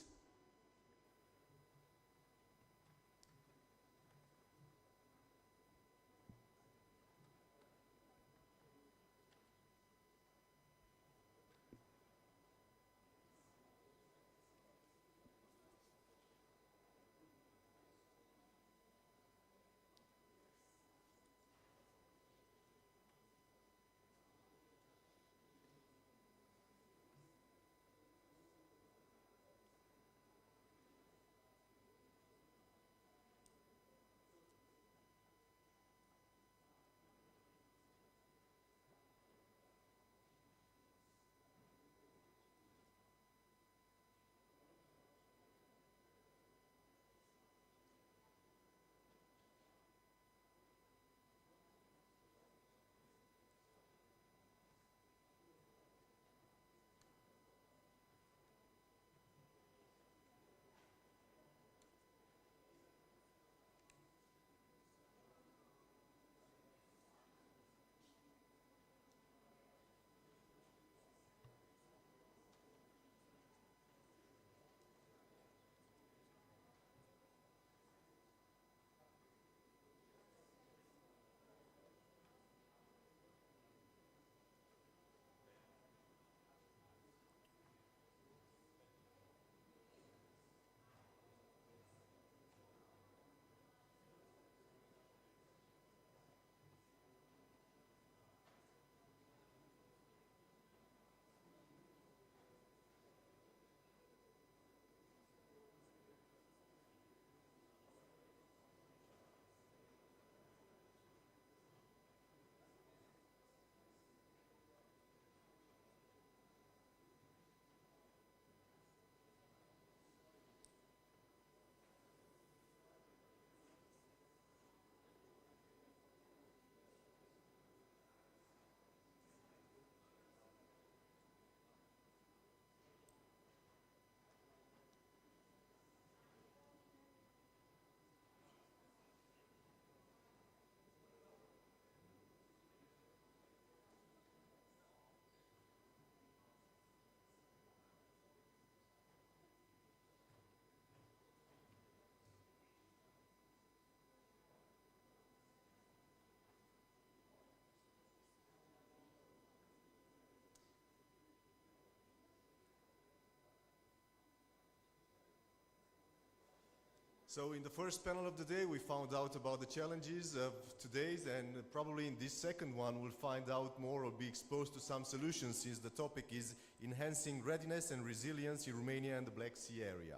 So in the first panel of the day, we found out about the challenges of today's, and probably in this second one, we'll find out more or be exposed to some solutions, since the topic is enhancing readiness and resilience in Romania and the Black Sea area.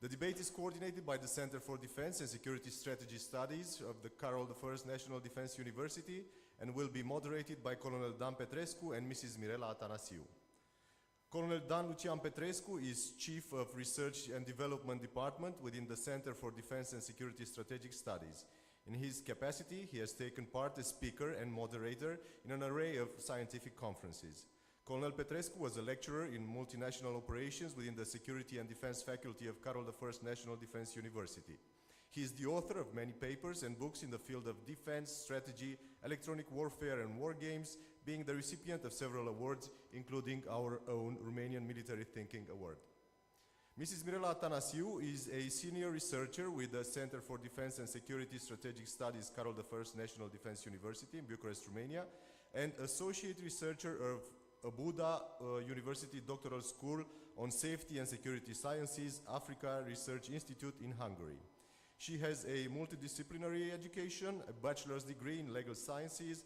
The debate is coordinated by the Center for Defense and Security Strategy Studies of the Carol I National Defense University and will be moderated by Colonel Dan Petrescu and Mrs. Mirela Atanasiu. Colonel Dan Lucian Petrescu is Chief of Research and Development Department within the Center for Defense and Security Strategic Studies. In his capacity, he has taken part as speaker and moderator in an array of scientific conferences. Colonel Petrescu was a lecturer in multinational operations within the Security and Defense Faculty of Carol I National Defense University. He is the author of many papers and books in the field of defense, strategy, electronic warfare and war games, being the recipient of several awards, including our own Romanian Military Thinking Award. Mrs. Mirela Atanasiu is a senior researcher with the Center for Defense and Security Strategic Studies, Carol I National Defense University in Bucharest, Romania, and associate researcher of Buda University Doctoral School on Safety and Security Sciences, Africa Research Institute in Hungary. She has a multidisciplinary education, a bachelor's degree in legal sciences,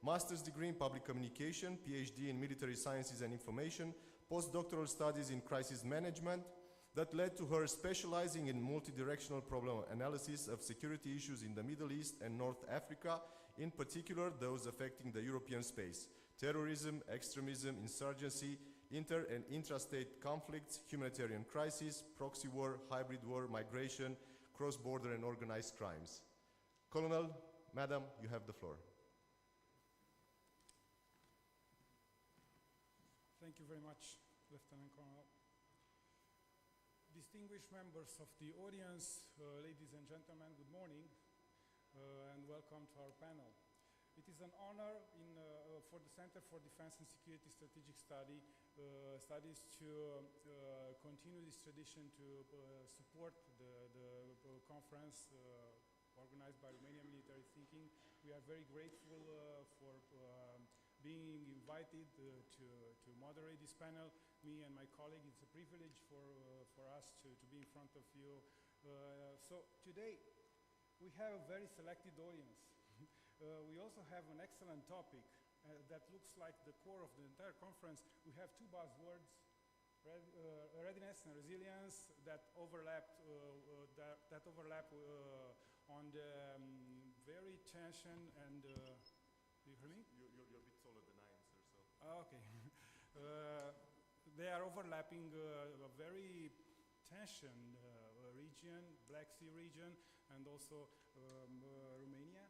master's degree in public communication, PhD in military sciences and information, postdoctoral studies in crisis management that led to her specializing in multidirectional problem analysis of security issues in the Middle East and North Africa, in particular those affecting the European space: terrorism, extremism, insurgency, inter- and intrastate conflicts, humanitarian crisis, proxy war, hybrid war, migration, cross-border and organized crimes. Colonel, Madam, you have the floor. Thank you very much, Lieutenant Colonel. Distinguished members of the audience, ladies and gentlemen, good morning and welcome to our panel. It is an honor for the Center for Defense and Security Strategic Studies to continue this tradition to support the conference organized by Romanian Military Thinking. We are very grateful for being invited to moderate this panel. Me and my colleague, it's a privilege for us to be in front of you. So today, we have a very selected audience. We also have an excellent topic that looks like the core of the entire conference. We have two buzzwords, readiness and resilience, that overlap on the very tension and, do you hear me? You're a bit taller than I am, sir, so. Okay. They are overlapping a very tension region, Black Sea region, and also Romania.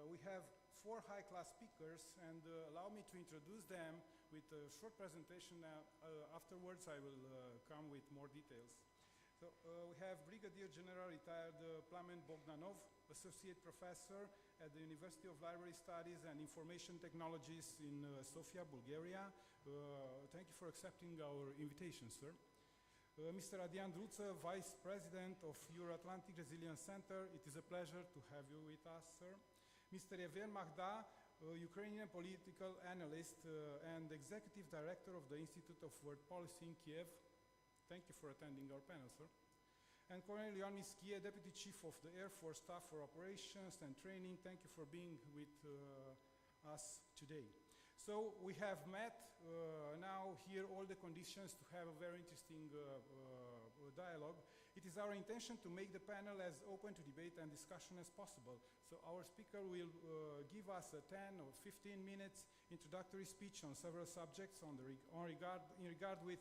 We have 4 high-class speakers, and allow me to introduce them with a short presentation. Afterwards, I will come with more details. So we have Brigadier General retired Plamen Bogdanov, Associate Professor at the University of Library Studies and Information Technologies in Sofia, Bulgaria. Thank you for accepting our invitation, sir. Mr. Adrian Druță, Vice President of Euro-Atlantic Resilience Center. It is a pleasure to have you with us, sir. Mr. Evgen Magda, Ukrainian political analyst and Executive Director of the Institute of World Policy in Kiev. Thank you for attending our panel, sir. And Colonel Ioan Mischie, Deputy Chief of the Air Force Staff for Operations and Training. Thank you for being with us today. So we have met now here all the conditions to have a very interesting dialogue. It is our intention to make the panel as open to debate and discussion as possible. So our speaker will give us a 10 or 15 minutes introductory speech on several subjects in regard with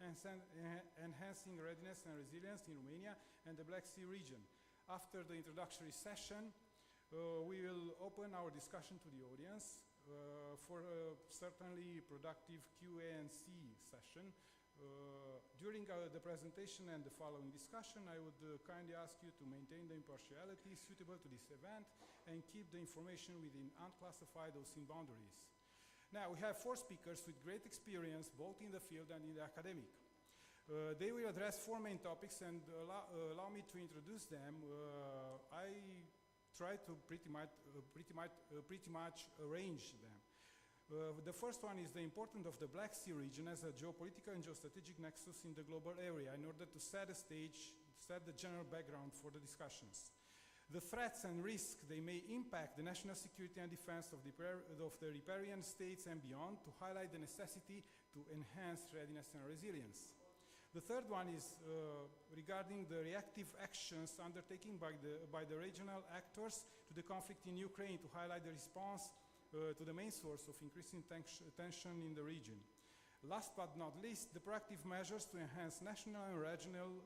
enhancing readiness and resilience in Romania and the Black Sea region. After the introductory session, we will open our discussion to the audience for a certainly productive Q&A session. During the presentation and the following discussion, I would kindly ask you to maintain the impartiality suitable to this event and keep the information within unclassified OSINT boundaries. Now, we have 4 speakers with great experience both in the field and in the academic. They will address 4 main topics, and allow me to introduce them. I try to pretty much arrange them. The first one is the importance of the Black Sea region as a geopolitical and geostrategic nexus in the global area in order to set the stage, set the general background for the discussions. The threats and risks they may impact the national security and defense of the riparian states and beyond, to highlight the necessity to enhance readiness and resilience. The third one is regarding the reactive actions undertaken by the regional actors to the conflict in Ukraine, to highlight the response to the main source of increasing tension in the region. Last but not least, the proactive measures to enhance national and regional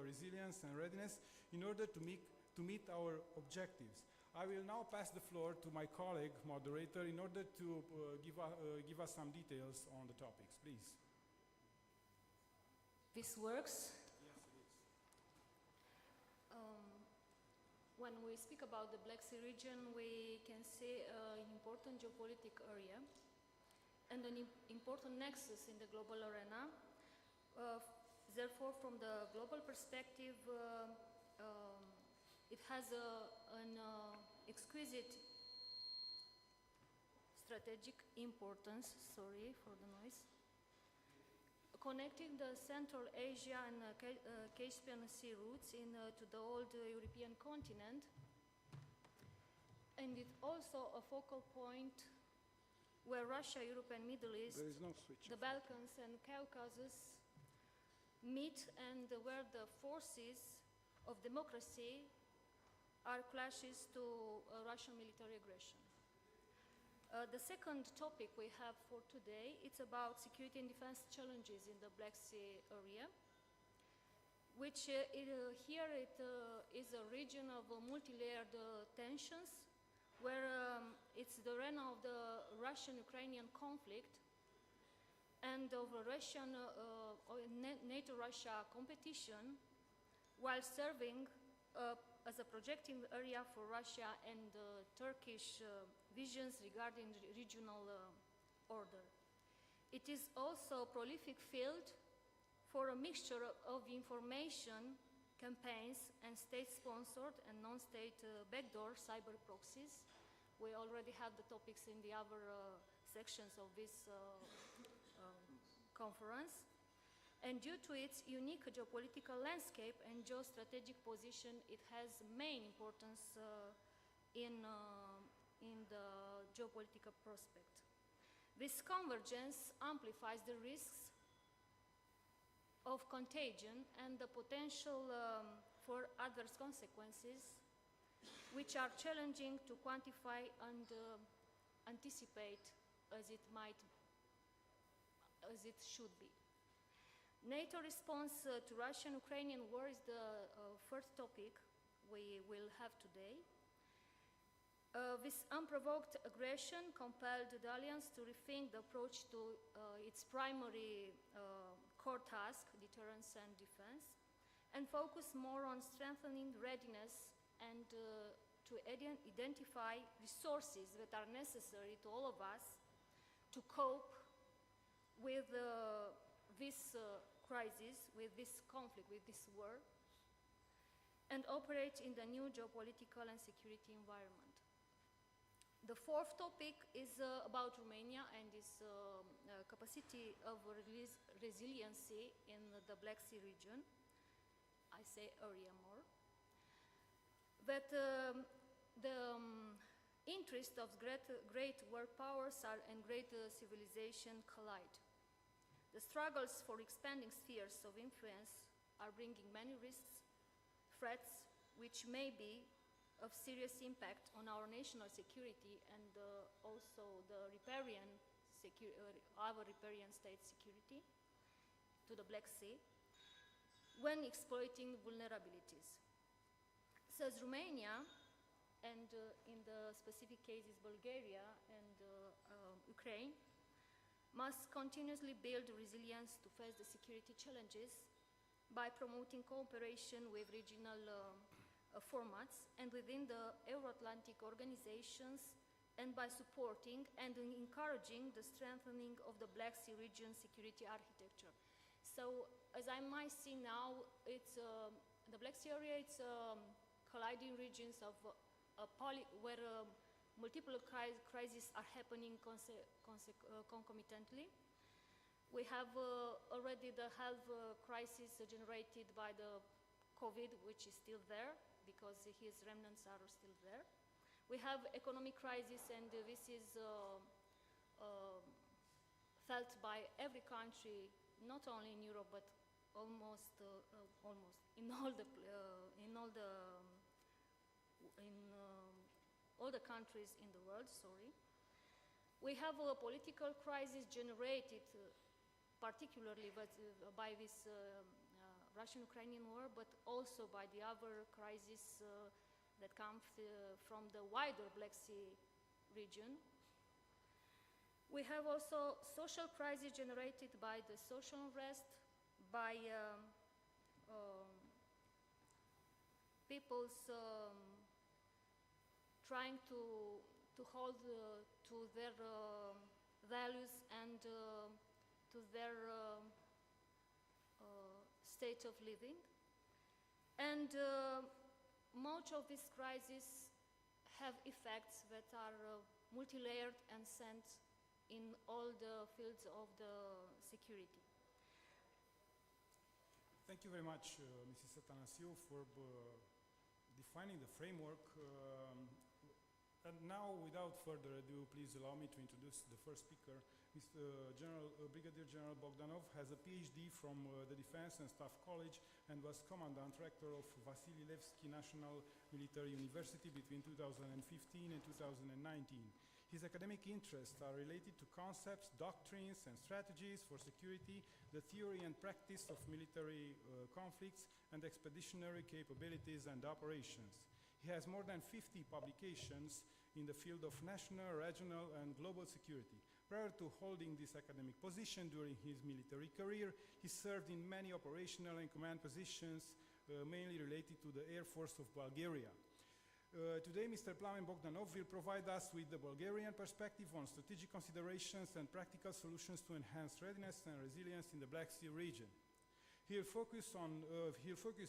resilience and readiness in order to meet our objectives. I will now pass the floor to my colleague, Moderator, in order to give us some details on the topics, please. This works? Yes, it is. When we speak about the Black Sea region, we can see an important geopolitical area and an important nexus in the global arena. Therefore, from the global perspective, it has an exquisite strategic importance, sorry for the noise, connecting the Central Asia and Caspian Sea routes to the old European continent. And it's also a focal point where Russia, Europe and Middle East, the Balkans and Caucasus meet, and where the forces of democracy are clashes to Russian military aggression. The second topic we have for today, it's about security and defense challenges in the Black Sea area, which here it is a region of multi-layered tensions, where it's the arena of the Russian-Ukrainian conflict and of a Russian NATO-Russia competition, while serving a as a projecting area for Russia and Turkish visions regarding regional order. It is also a prolific field for a mixture of information campaigns and state-sponsored and non-state backdoor cyber proxies. We already have the topics in the other sections of this conference. And due to its unique geopolitical landscape and geostrategic position, it has main importance in the geopolitical prospect. This convergence amplifies the risks of contagion and the potential for adverse consequences, which are challenging to quantify and anticipate as it should be. NATO response to Russian-Ukrainian war is the first topic we will have today. This unprovoked aggression compelled the alliance to rethink the approach to its primary core task, deterrence and defense, and focus more on strengthening readiness and to identify resources that are necessary to all of us to cope with this crisis, with this conflict, with this war, and operate in the new geopolitical and security environment. The fourth topic is about Romania and its capacity of resiliency in the Black Sea region. I say area more. That the interests of great world powers and great civilization collide. The struggles for expanding spheres of influence are bringing many risks, threats, which may be of serious impact on our national security and also the our riparian state security to the Black Sea when exploiting vulnerabilities. Says Romania, and in the specific cases Bulgaria and Ukraine, must continuously build resilience to face the security challenges by promoting cooperation with regional formats and within the Euro-Atlantic organizations, and by supporting and encouraging the strengthening of the Black Sea region security architecture. So, as I might see now, it's the Black Sea area, it's colliding regions of where multiple crises are happening concomitantly. We have already the health crisis generated by the COVID, which is still there, because his remnants are still there. We have economic crisis, and this is felt by every country, not only in Europe, but almost in all the countries in the world. Sorry. We have a political crisis generated, particularly by this Russian-Ukrainian war, but also by the other crises that come from the wider Black Sea region. We have also social crisis generated by the social unrest, by people's trying to hold to their values and to their state of living. And much of these crises have effects that are multi-layered and sent in all the fields of the security. Thank you very much, Mrs. Athanasiou, for defining the framework. And now, without further ado, please allow me to introduce the first speaker. Brigadier General Bogdanov has a PhD from the Defense and Staff College and was Commandant Rector of Vasilevsky National Military University between 2015 and 2019. His academic interests are related to concepts, doctrines, and strategies for security, the theory and practice of military conflicts, and expeditionary capabilities and operations. He has more than 50 publications in the field of national, regional, and global security. Prior to holding this academic position during his military career, he served in many operational and command positions mainly related to the Air Force of Bulgaria. Today, Mr. Plamen Bogdanov will provide us with the Bulgarian perspective on strategic considerations and practical solutions to enhance readiness and resilience in the Black Sea region. He'll focus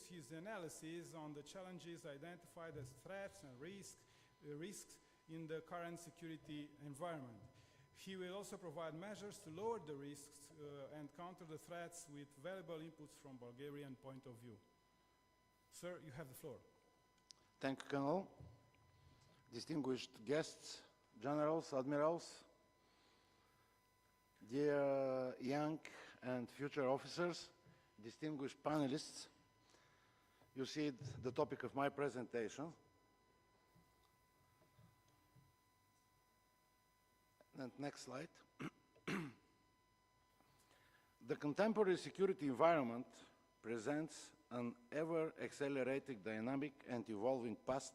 his analysis on the challenges identified as threats and risks in the current security environment. He will also provide measures to lower the risks and counter the threats with valuable inputs from Bulgarian point of view. Sir, you have the floor. Thank you, Colonel. Distinguished guests, generals, admirals, dear young and future officers, distinguished panelists, you see the topic of my presentation. And next slide. The contemporary security environment presents an ever-accelerating dynamic and evolving past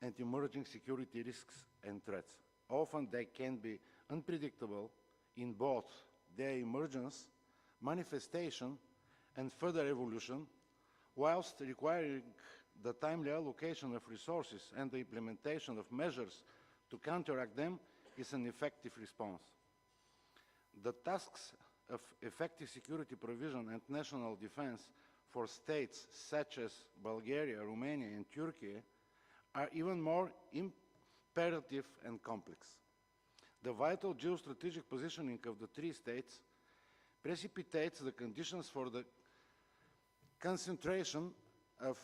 and emerging security risks and threats. Often they can be unpredictable in both their emergence, manifestation, and further evolution, whilst requiring the timely allocation of resources and the implementation of measures to counteract them is an effective response. The tasks of effective security provision and national defense for states such as Bulgaria, Romania, and Turkey are even more imperative and complex. The vital geostrategic positioning of the three states precipitates the conditions for the concentration of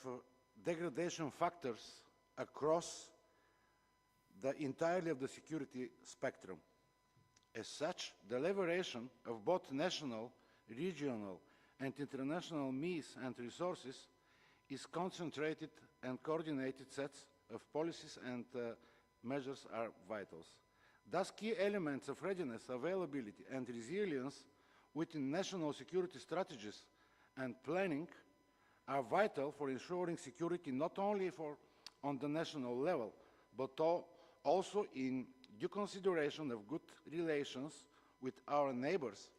degradation factors across the entirety of the security spectrum. As such, the liberation of both national, regional, and international means and resources is concentrated and coordinated sets of policies and measures are vital. Thus, key elements of readiness, availability, and resilience within national security strategies and planning are vital for ensuring security not only on the national level, but also in due consideration of good relations with our neighbors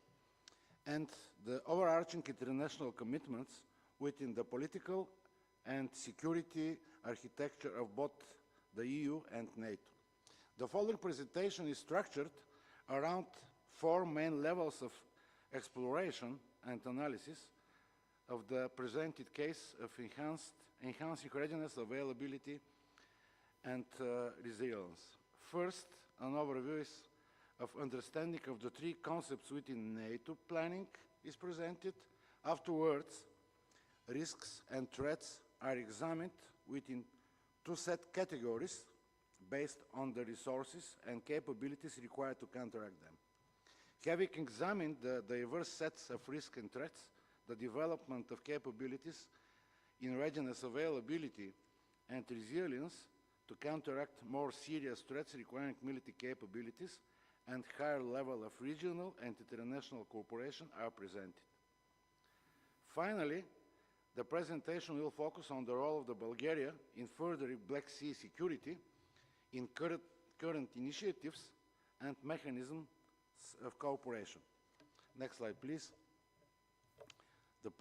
and the overarching international commitments within the political and security architecture of both the EU and NATO. The following presentation is structured around four main levels of exploration and analysis of the presented case of enhancing readiness, availability, and resilience. First, an overview of understanding of the three concepts within NATO planning is presented. Afterwards, risks and threats are examined within two set categories based on the resources and capabilities required to counteract them. Having examined the diverse sets of risks and threats, the development of capabilities in readiness, availability, and resilience to counteract more serious threats requiring military capabilities and higher level of regional and international cooperation are presented. Finally, the presentation will focus on the role of the Bulgaria in furthering Black Sea security in current initiatives and mechanisms of cooperation. Next slide, please. The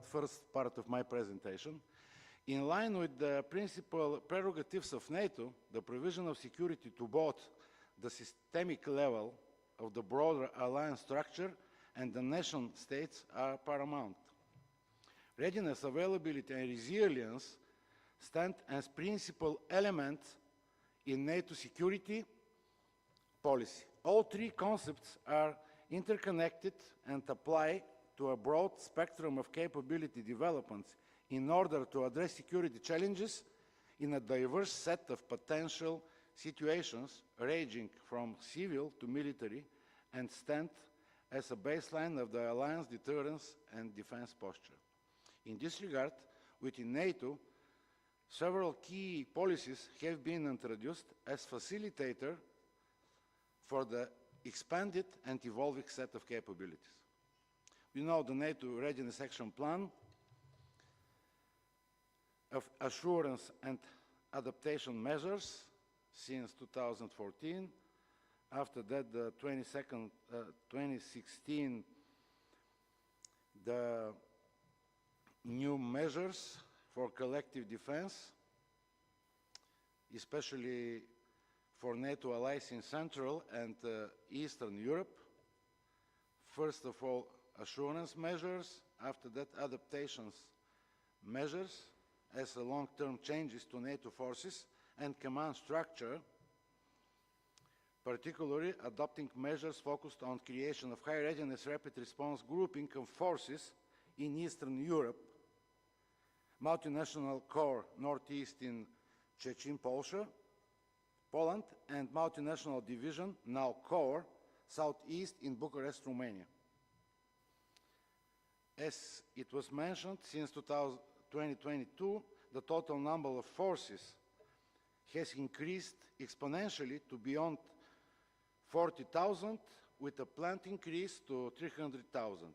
first part of my presentation. In line with the principal prerogatives of NATO, the provision of security to both the systemic level of the broader alliance structure and the nation states are paramount. Readiness, availability, and resilience stand as principal elements in NATO security policy. All three concepts are interconnected and apply to a broad spectrum of capability developments in order to address security challenges in a diverse set of potential situations ranging from civil to military and stand as a baseline of the alliance deterrence and defense posture. In this regard, within NATO, several key policies have been introduced as facilitator for the expanded and evolving set of capabilities. We know the NATO Readiness Action Plan of assurance and adaptation measures since 2014. After that, the 2016, the new measures for collective defense, especially for NATO allies in Central and Eastern Europe. First of all, assurance measures, after that adaptations measures as long-term changes to NATO forces and command structure, particularly adopting measures focused on creation of high readiness rapid response grouping of forces in Eastern Europe, multinational corps northeast in Szczecin, Poland, and multinational division, now corps, southeast in Bucharest, Romania. As it was mentioned, since 2022, the total number of forces has increased exponentially to beyond 40,000, with a planned increase to 300,000.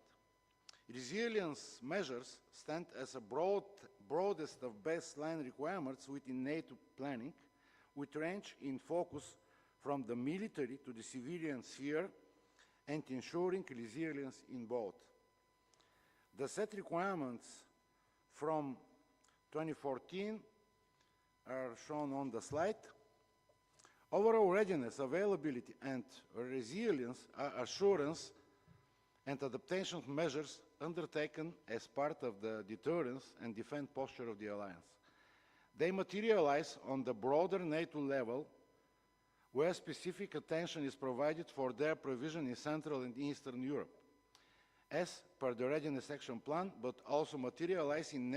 Resilience measures stand as a broadest of baseline requirements within NATO planning, with range in focus from the military to the civilian sphere and ensuring resilience in both. The set requirements from 2014 are shown on the slide. Overall readiness, availability, and resilience are assurance and adaptation measures undertaken as part of the deterrence and defense posture of the alliance. They materialize on the broader NATO level, where specific attention is provided for their provision in Central and Eastern Europe, as per the Readiness Action Plan, but also materialize in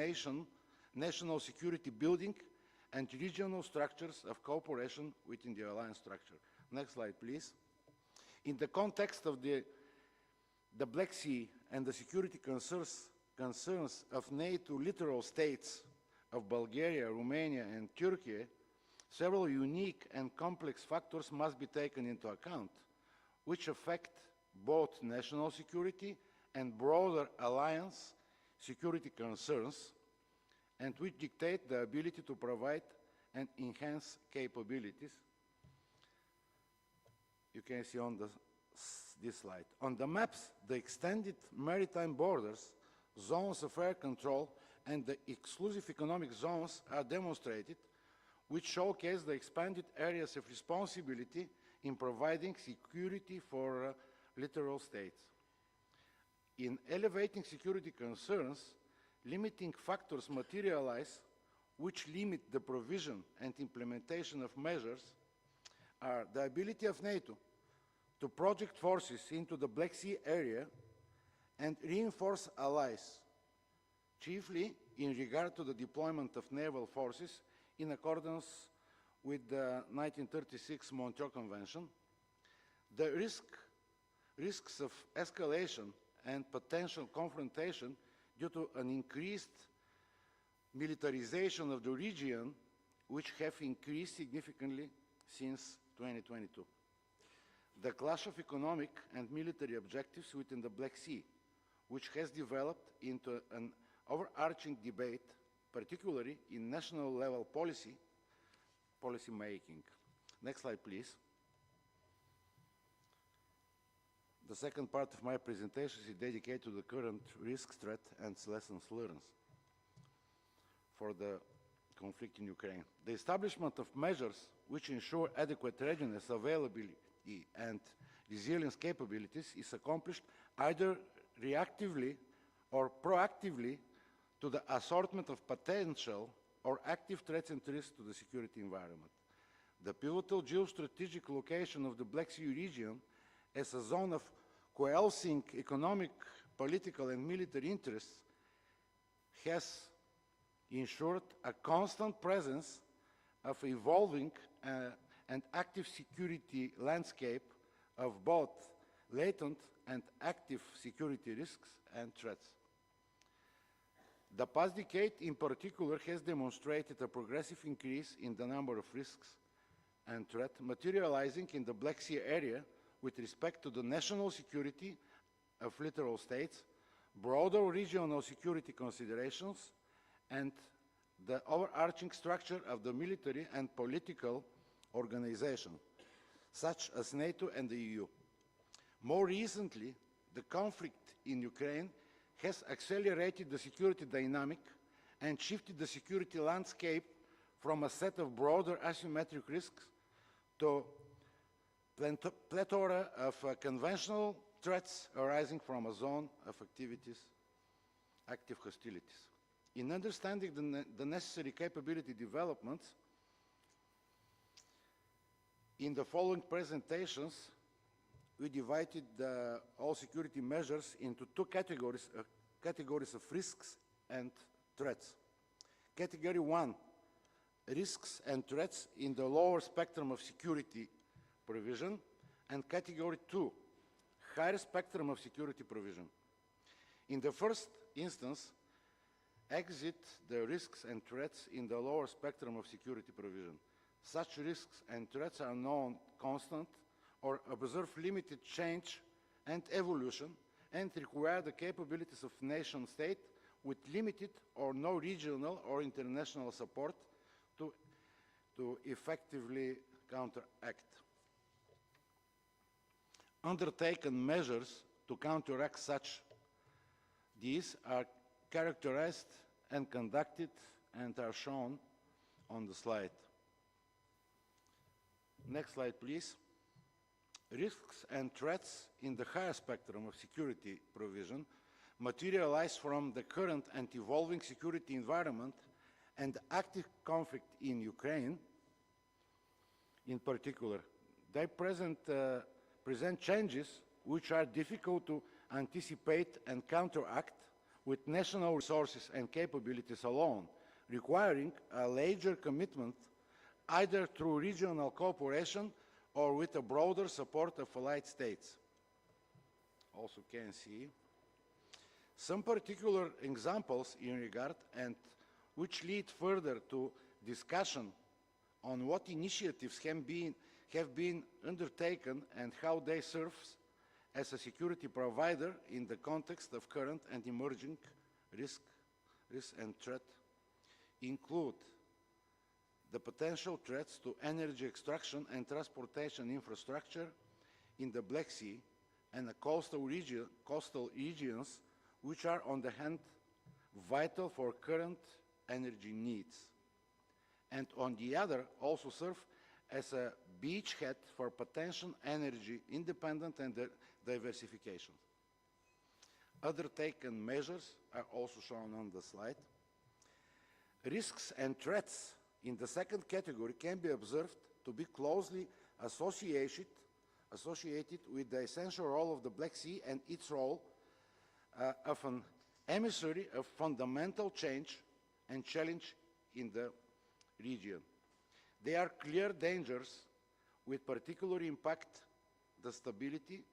national security building and regional structures of cooperation within the alliance structure. Next slide, please. In the context of the Black Sea and the security concerns of NATO littoral states of Bulgaria, Romania, and Turkey, several unique and complex factors must be taken into account, which affect both national security and broader alliance security concerns, and which dictate the ability to provide and enhance capabilities. You can see on this slide. On the maps, the extended maritime borders, zones of air control, and the exclusive economic zones are demonstrated, which showcase the expanded areas of responsibility in providing security for littoral states. In elevating security concerns, limiting factors materialize which limit the provision and implementation of measures are the ability of NATO to project forces into the Black Sea area and reinforce allies, chiefly in regard to the deployment of naval forces in accordance with the 1936 Montreal Convention. The risks of escalation and potential confrontation due to an increased militarization of the region, which have increased significantly since 2022. The clash of economic and military objectives within the Black Sea, which has developed into an overarching debate, particularly in national level policy making. Next slide, please. The second part of my presentation is dedicated to the current risk, threat, and lessons learned for the conflict in Ukraine. The establishment of measures which ensure adequate readiness, availability, and resilience capabilities is accomplished either reactively or proactively to the assortment of potential or active threats and risks to the security environment. The pivotal geostrategic location of the Black Sea region as a zone of coalescing economic, political, and military interests has ensured a constant presence of evolving and active security landscape of both latent and active security risks and threats. The past decade in particular has demonstrated a progressive increase in the number of risks and threats materializing in the Black Sea area with respect to the national security of littoral states, broader regional security considerations, and the overarching structure of the military and political organization, such as NATO and the EU. More recently, the conflict in Ukraine has accelerated the security dynamic and shifted the security landscape from a set of broader asymmetric risks to plethora of conventional threats arising from a zone of active hostilities. In understanding the necessary capability developments, in the following presentations, we divided all security measures into two categories of risks and threats. Category 1, risks and threats in the lower spectrum of security provision, and Category 2, higher spectrum of security provision. In the first instance, exit the risks and threats in the lower spectrum of security provision. Such risks and threats are known constant or observe limited change and evolution and require the capabilities of nation state with limited or no regional or international support to effectively counteract. Undertaken measures to counteract such these are characterized and conducted and are shown on the slide. Next slide, please. Risks and threats in the higher spectrum of security provision materialize from the current and evolving security environment and active conflict in Ukraine in particular. They present changes which are difficult to anticipate and counteract with national resources and capabilities alone, requiring a larger commitment either through regional cooperation or with a broader support of allied states. Also can see some particular examples in regard and which lead further to discussion on what initiatives have been undertaken and how they serve as a security provider in the context of current and emerging risk and threat include the potential threats to energy extraction and transportation infrastructure in the Black Sea and the coastal regions, which are on the hand vital for current energy needs, and on the other also serve as a beachhead for potential energy independence and diversification. Other taken measures are also shown on the slide. Risks and threats in the second category can be observed to be closely associated with the essential role of the Black Sea and its role of an emissary of fundamental change and challenge in the region. They are clear dangers which particularly impact the stability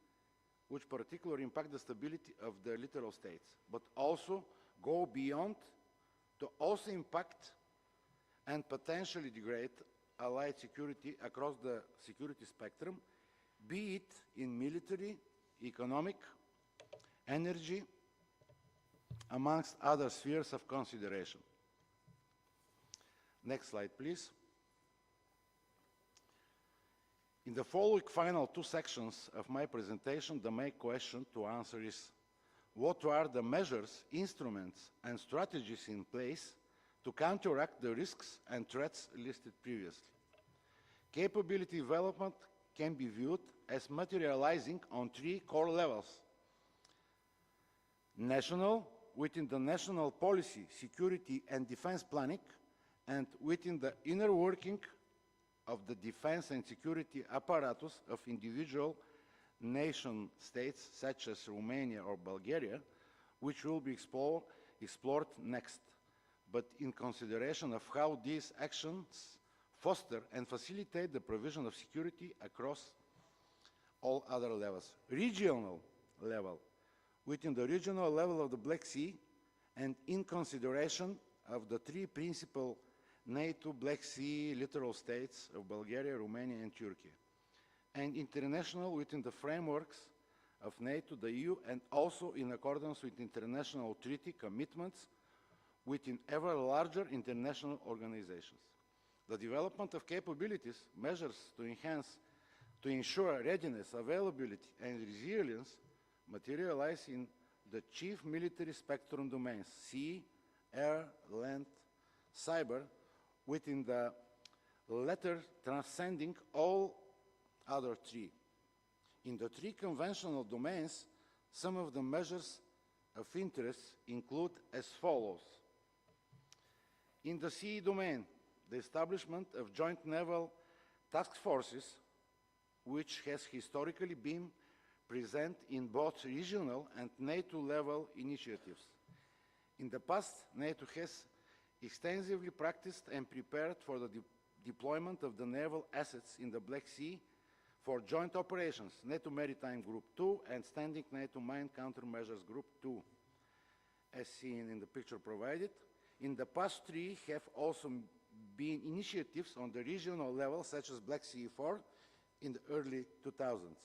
of the littoral states, but also go beyond to also impact and potentially degrade allied security across the security spectrum, be it in military, economic, energy, amongst other spheres of consideration. Next slide, please. In the following final two sections of my presentation, the main question to answer is, what are the measures, instruments, and strategies in place to counteract the risks and threats listed previously? Capability development can be viewed as materializing on three core levels. National, within the national policy, security, and defense planning, and within the inner working of the defense and security apparatus of individual nation states such as Romania or Bulgaria, which will be explored next, but in consideration of how these actions foster and facilitate the provision of security across all other levels. Regional level, within the regional level of the Black Sea, and in consideration of the three principal NATO Black Sea littoral states of Bulgaria, Romania, and Turkey, and international within the frameworks of NATO, the EU, and also in accordance with international treaty commitments within ever larger international organizations. The development of capabilities, measures to ensure readiness, availability, and resilience materialize in the chief military spectrum domains, sea, air, land, cyber, within the latter transcending all other three. In the three conventional domains, some of the measures of interest include as follows. In the sea domain, the establishment of joint naval task forces, which has historically been present in both regional and NATO-level initiatives. In the past, NATO has extensively practiced and prepared for the deployment of the naval assets in the Black Sea for joint operations, NATO Maritime Group 2 and Standing NATO Mine Countermeasures Group 2, as seen in the picture provided. In the past three have also been initiatives on the regional level, such as Black Sea 4 in the early 2000s.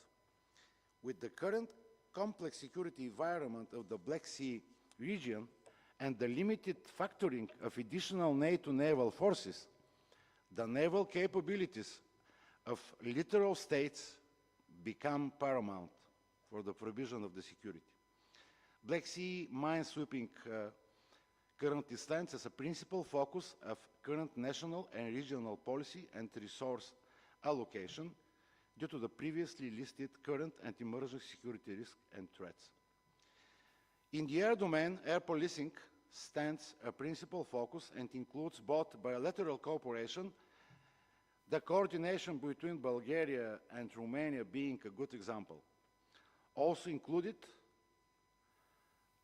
With the current complex security environment of the Black Sea region and the limited factoring of additional NATO naval forces, the naval capabilities of littoral states become paramount for the provision of the security. Black Sea mine sweeping currently stands as a principal focus of current national and regional policy and resource allocation due to the previously listed current and emerging security risks and threats. In the air domain, air policing stands a principal focus and includes both bilateral cooperation, the coordination between Bulgaria and Romania being a good example. Also included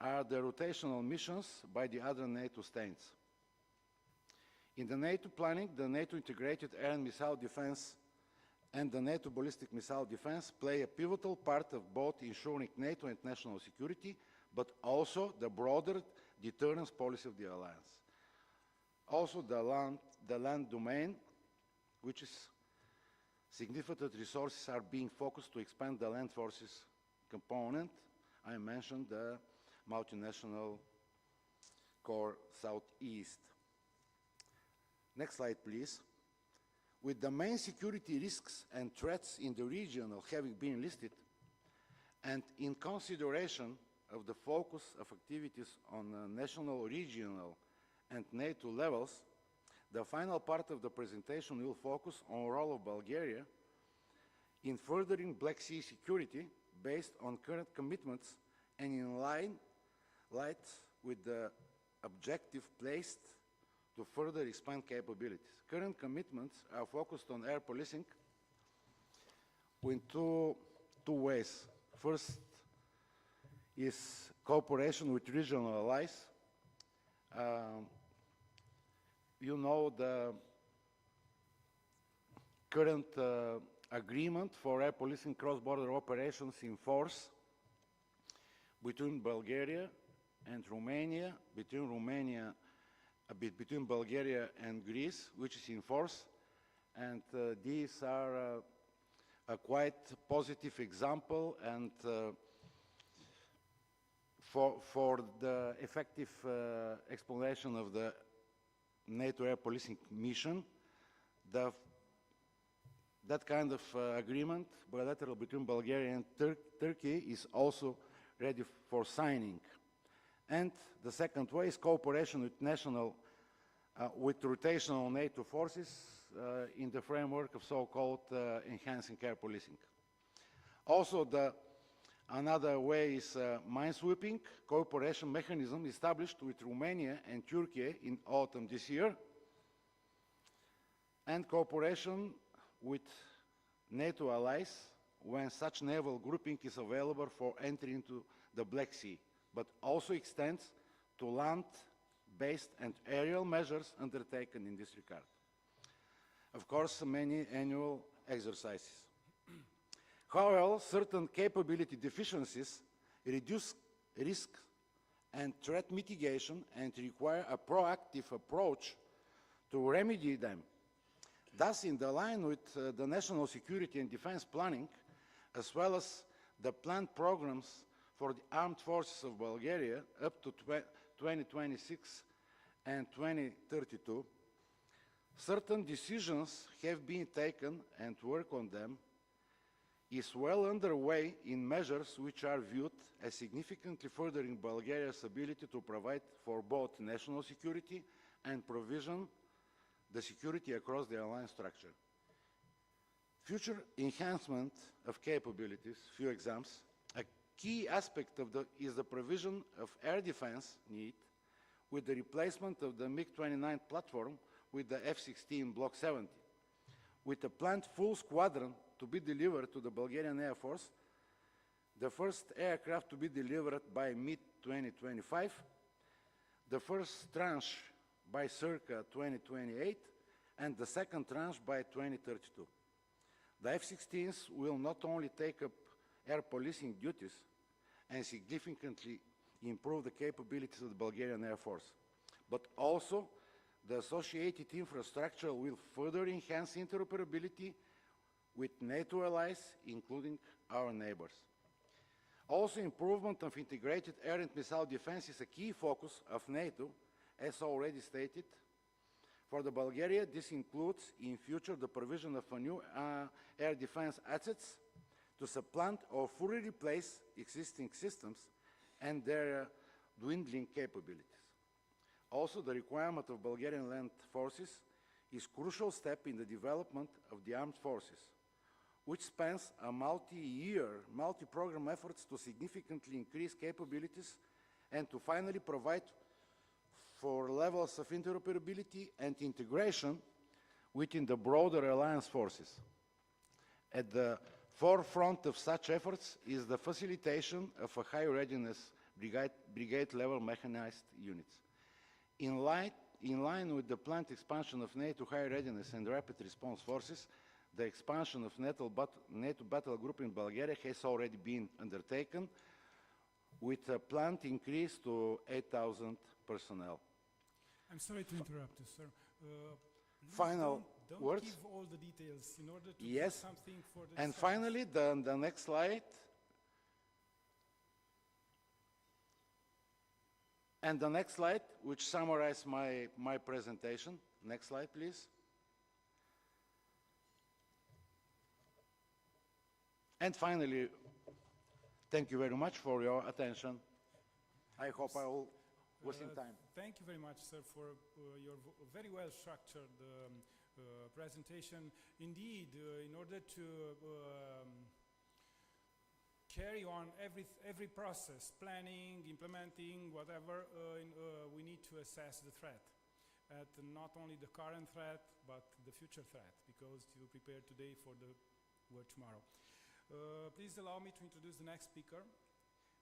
are the rotational missions by the other NATO states. In the NATO planning, the NATO integrated air and missile defense and the NATO ballistic missile defense play a pivotal part of both ensuring NATO and national security, but also the broader deterrence policy of the alliance. Also, the land domain, which is significant resources are being focused to expand the land forces component. I mentioned the multinational core Southeast. Next slide, please. With the main security risks and threats in the region having been listed, and in consideration of the focus of activities on national, regional, and NATO levels, the final part of the presentation will focus on the role of Bulgaria in furthering Black Sea security based on current commitments and in light with the objective placed to further expand capabilities. Current commitments are focused on air policing in two ways. First is cooperation with regional allies. You know the current agreement for air policing cross-border operations in force between Bulgaria and Romania, between Bulgaria and Greece, which is in force, and these are a quite positive example and for the effective explanation of the NATO air policing mission, that kind of agreement, bilateral between Bulgaria and Turkey, is also ready for signing. And the second way is cooperation with rotational NATO forces in the framework of so-called enhancing air policing. Also, another way is minesweeping cooperation mechanism established with Romania and Turkey in autumn this year, and cooperation with NATO allies when such naval grouping is available for entry into the Black Sea, but also extends to land-based and aerial measures undertaken in this regard. Of course, many annual exercises. However, certain capability deficiencies reduce risk and threat mitigation and require a proactive approach to remedy them. Thus, in the line with the national security and defense planning, as well as the planned programs for the armed forces of Bulgaria up to 2026 and 2032, certain decisions have been taken and work on them is well underway in measures which are viewed as significantly furthering Bulgaria's ability to provide for both national security and provision the security across the alliance structure. Future enhancement of capabilities, few examples, a key aspect of is the provision of air defense need with the replacement of the MiG-29 platform with the F-16 Block 70, with a planned full squadron to be delivered to the Bulgarian Air Force, the first aircraft to be delivered by mid-2025, the first tranche by circa 2028, and the second tranche by 2032. The F-16s will not only take up air policing duties and significantly improve the capabilities of the Bulgarian Air Force, but also the associated infrastructure will further enhance interoperability with NATO allies, including our neighbors. Also, improvement of integrated air and missile defense is a key focus of NATO, as already stated. For the Bulgaria, this includes in future the provision of a new air defense assets to supplant or fully replace existing systems and their dwindling capabilities. Also, the requirement of Bulgarian land forces is a crucial step in the development of the armed forces, which spans a multi-year, multi-program efforts to significantly increase capabilities and to finally provide for levels of interoperability and integration within the broader alliance forces. At the forefront of such efforts is the facilitation of a high readiness brigade-level mechanized units. In line with the planned expansion of NATO high readiness and rapid response forces, the expansion of NATO battle group in Bulgaria has already been undertaken with a planned increase to 8,000 personnel. I'm sorry to interrupt you, sir. Final don't words? give all the details in order to Yes. do something for the And discussions. finally, the next slide. And the next slide, which summarizes my presentation. Next slide, please. And finally, thank you very much for your attention. I hope I was in time. Thank you very much, sir, for your very well structured presentation. Indeed, in order to carry on every process, planning, implementing, whatever, we need to assess the threat. At not only the current threat, but the future threat, because you prepare today for the world tomorrow. Please allow me to introduce the next speaker.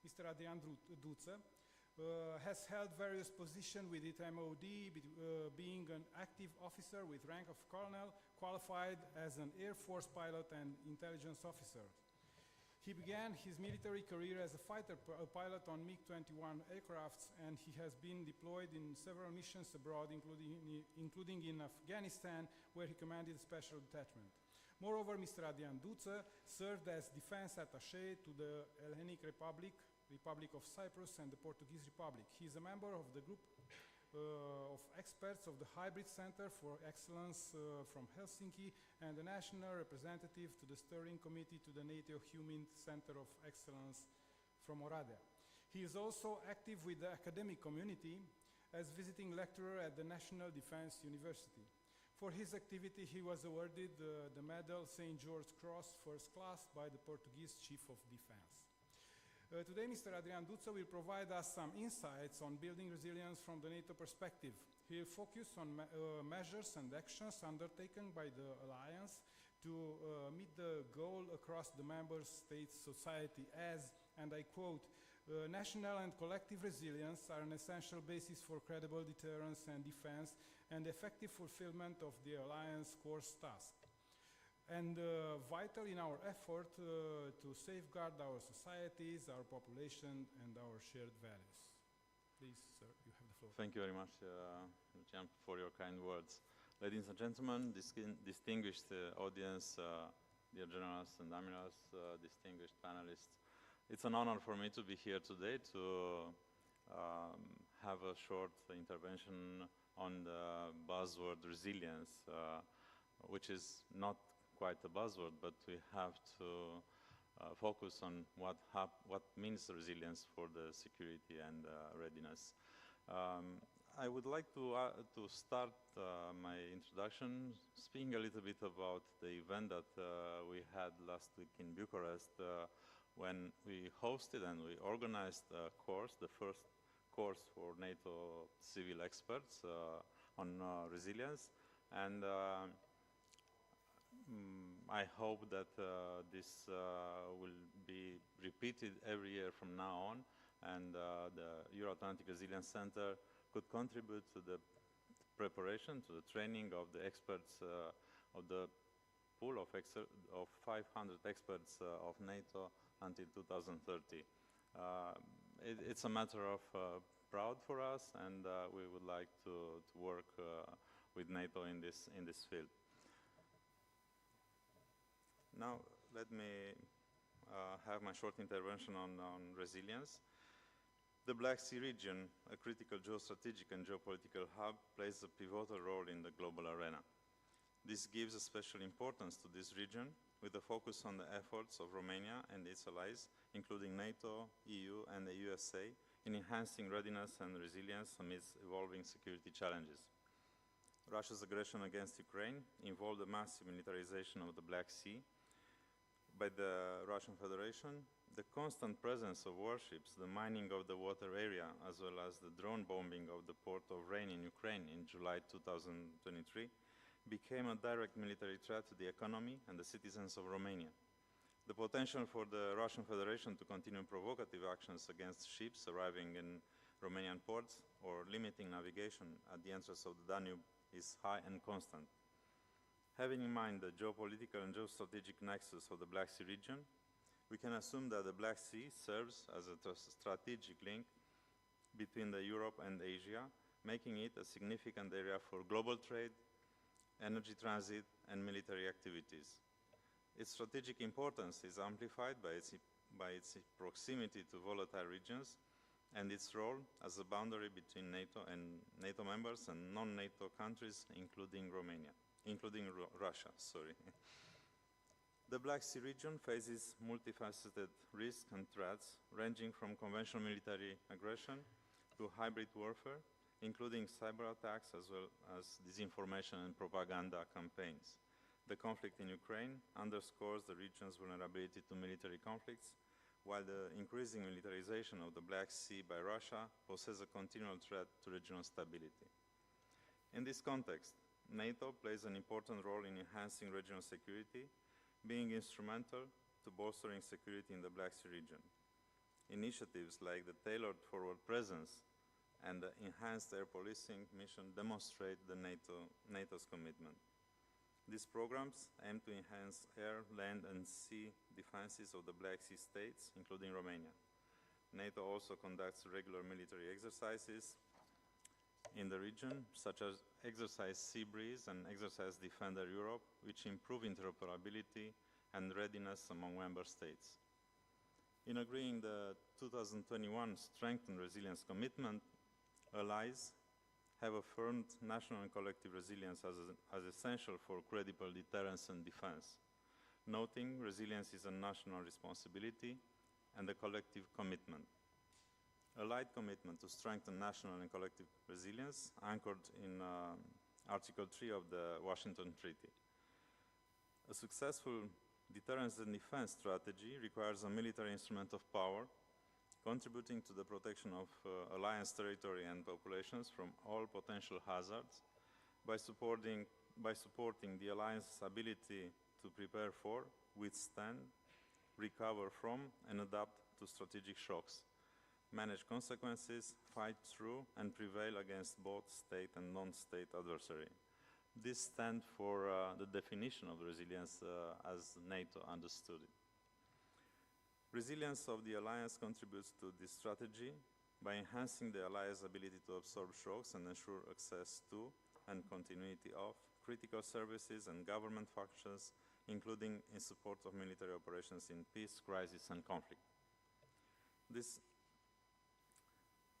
Mr. Adrian Duță has held various positions with it MOD, being an active officer with rank of colonel, qualified as an Air Force pilot and intelligence officer. He began his military career as a fighter pilot on MiG-21 aircrafts, and he has been deployed in several missions abroad, including in Afghanistan, where he commanded a special detachment. Moreover, Mr. Adrian Duță served as defense attaché to the Hellenic Republic, Republic of Cyprus, and the Portuguese Republic. He is a member of the group of experts of the Hybrid Center for Excellence from Helsinki and the national representative to the steering committee to the NATO Human Center of Excellence from Oradea. He is also active with the academic community as visiting lecturer at the National Defense University. For his activity, he was awarded the Medal St. George Cross First Class by the Portuguese Chief of Defense. Today, Mr. Adrian Duță will provide us some insights on building resilience from the NATO perspective. He will focus on measures and actions undertaken by the Alliance to meet the goal across the member states' society as, and I quote, national and collective resilience are an essential basis for credible deterrence and defense and effective fulfillment of the Alliance course task, and vital in our effort to safeguard our societies, our population, and our shared values. Please, sir, you have the floor. Thank you very much, Jan, for your kind words. Ladies and gentlemen, distinguished audience, dear generals and amirals, distinguished panelists, it's an honor for me to be here today to have a short intervention on the buzzword resilience, which is not quite a buzzword, but we have to focus on what means resilience for the security and readiness. I would like to start my introduction speaking a little bit about the event that we had last week in Bucharest when we hosted and we organized a course, the first course for NATO civil experts on resilience. And I hope that this will be repeated every year from now on, and the Euro-Atlantic Resilience Center could contribute to the preparation, to the training of the experts, of the pool of 500 experts of NATO until 2030. It's a matter of proud for us, and we would like to work with NATO in this field. Now, let me have my short intervention on resilience. The Black Sea region, a critical geostrategic and geopolitical hub, plays a pivotal role in the global arena. This gives a special importance to this region, with a focus on the efforts of Romania and its allies, including NATO, EU, and the USA, in enhancing readiness and resilience amidst evolving security challenges. Russia's aggression against Ukraine involved a massive militarization of the Black Sea by the Russian Federation, the constant presence of warships, the mining of the water area, as well as the drone bombing of the port of Rain in Ukraine in July 2023, became a direct military threat to the economy and the citizens of Romania. The potential for the Russian Federation to continue provocative actions against ships arriving in Romanian ports or limiting navigation at the entrance of the Danube is high and constant. Having in mind the geopolitical and geostrategic nexus of the Black Sea region, we can assume that the Black Sea serves as a strategic link between Europe and Asia, making it a significant area for global trade, energy transit, and military activities. Its strategic importance is amplified by its proximity to volatile regions and its role as a boundary between NATO members and non-NATO countries, including Russia. The Black Sea region faces multifaceted risks and threats, ranging from conventional military aggression to hybrid warfare, including cyber attacks as well as disinformation and propaganda campaigns. The conflict in Ukraine underscores the region's vulnerability to military conflicts, while the increasing militarization of the Black Sea by Russia poses a continual threat to regional stability. In this context, NATO plays an important role in enhancing regional security, being instrumental to bolstering security in the Black Sea region. Initiatives like the Tailored Forward Presence and the Enhanced Air Policing mission demonstrate NATO's commitment. These programs aim to enhance air, land, and sea defenses of the Black Sea states, including Romania. NATO also conducts regular military exercises in the region, such as Exercise Sea Breeze and Exercise Defender Europe, which improve interoperability and readiness among member states. In agreeing the 2021 Strengthened Resilience Commitment, allies have affirmed national and collective resilience as essential for credible deterrence and defense, noting resilience is a national responsibility and a collective commitment. Allied commitment to strengthen national and collective resilience anchored in Article 3 of the Washington Treaty. A successful deterrence and defense strategy requires a military instrument of power, contributing to the protection of alliance territory and populations from all potential hazards by supporting the alliance's ability to prepare for, withstand, recover from, and adapt to strategic shocks, manage consequences, fight through, and prevail against both state and non-state adversary. This stands for the definition of resilience as NATO understood it. Resilience of the alliance contributes to this strategy by enhancing the alliance's ability to absorb shocks and ensure access to and continuity of critical services and government functions, including in support of military operations in peace, crisis, and conflict.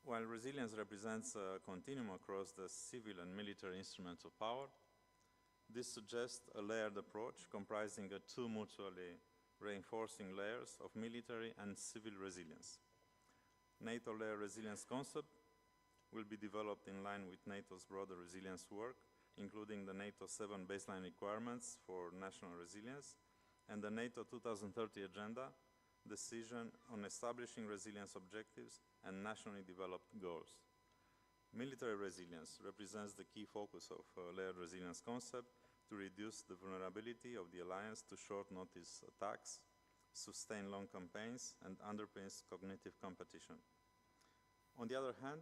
While resilience represents a continuum across the civil and military instruments of power, this suggests a layered approach comprising two mutually reinforcing layers of military and civil resilience. NATO layer resilience concept will be developed in line with NATO's broader resilience work, including the NATO 7 baseline requirements for national resilience and the NATO 2030 agenda, decision on establishing resilience objectives and nationally developed goals. Military resilience represents the key focus of layered resilience concept to reduce the vulnerability of the alliance to short-notice attacks, sustain long campaigns, and underpins cognitive competition. On the other hand,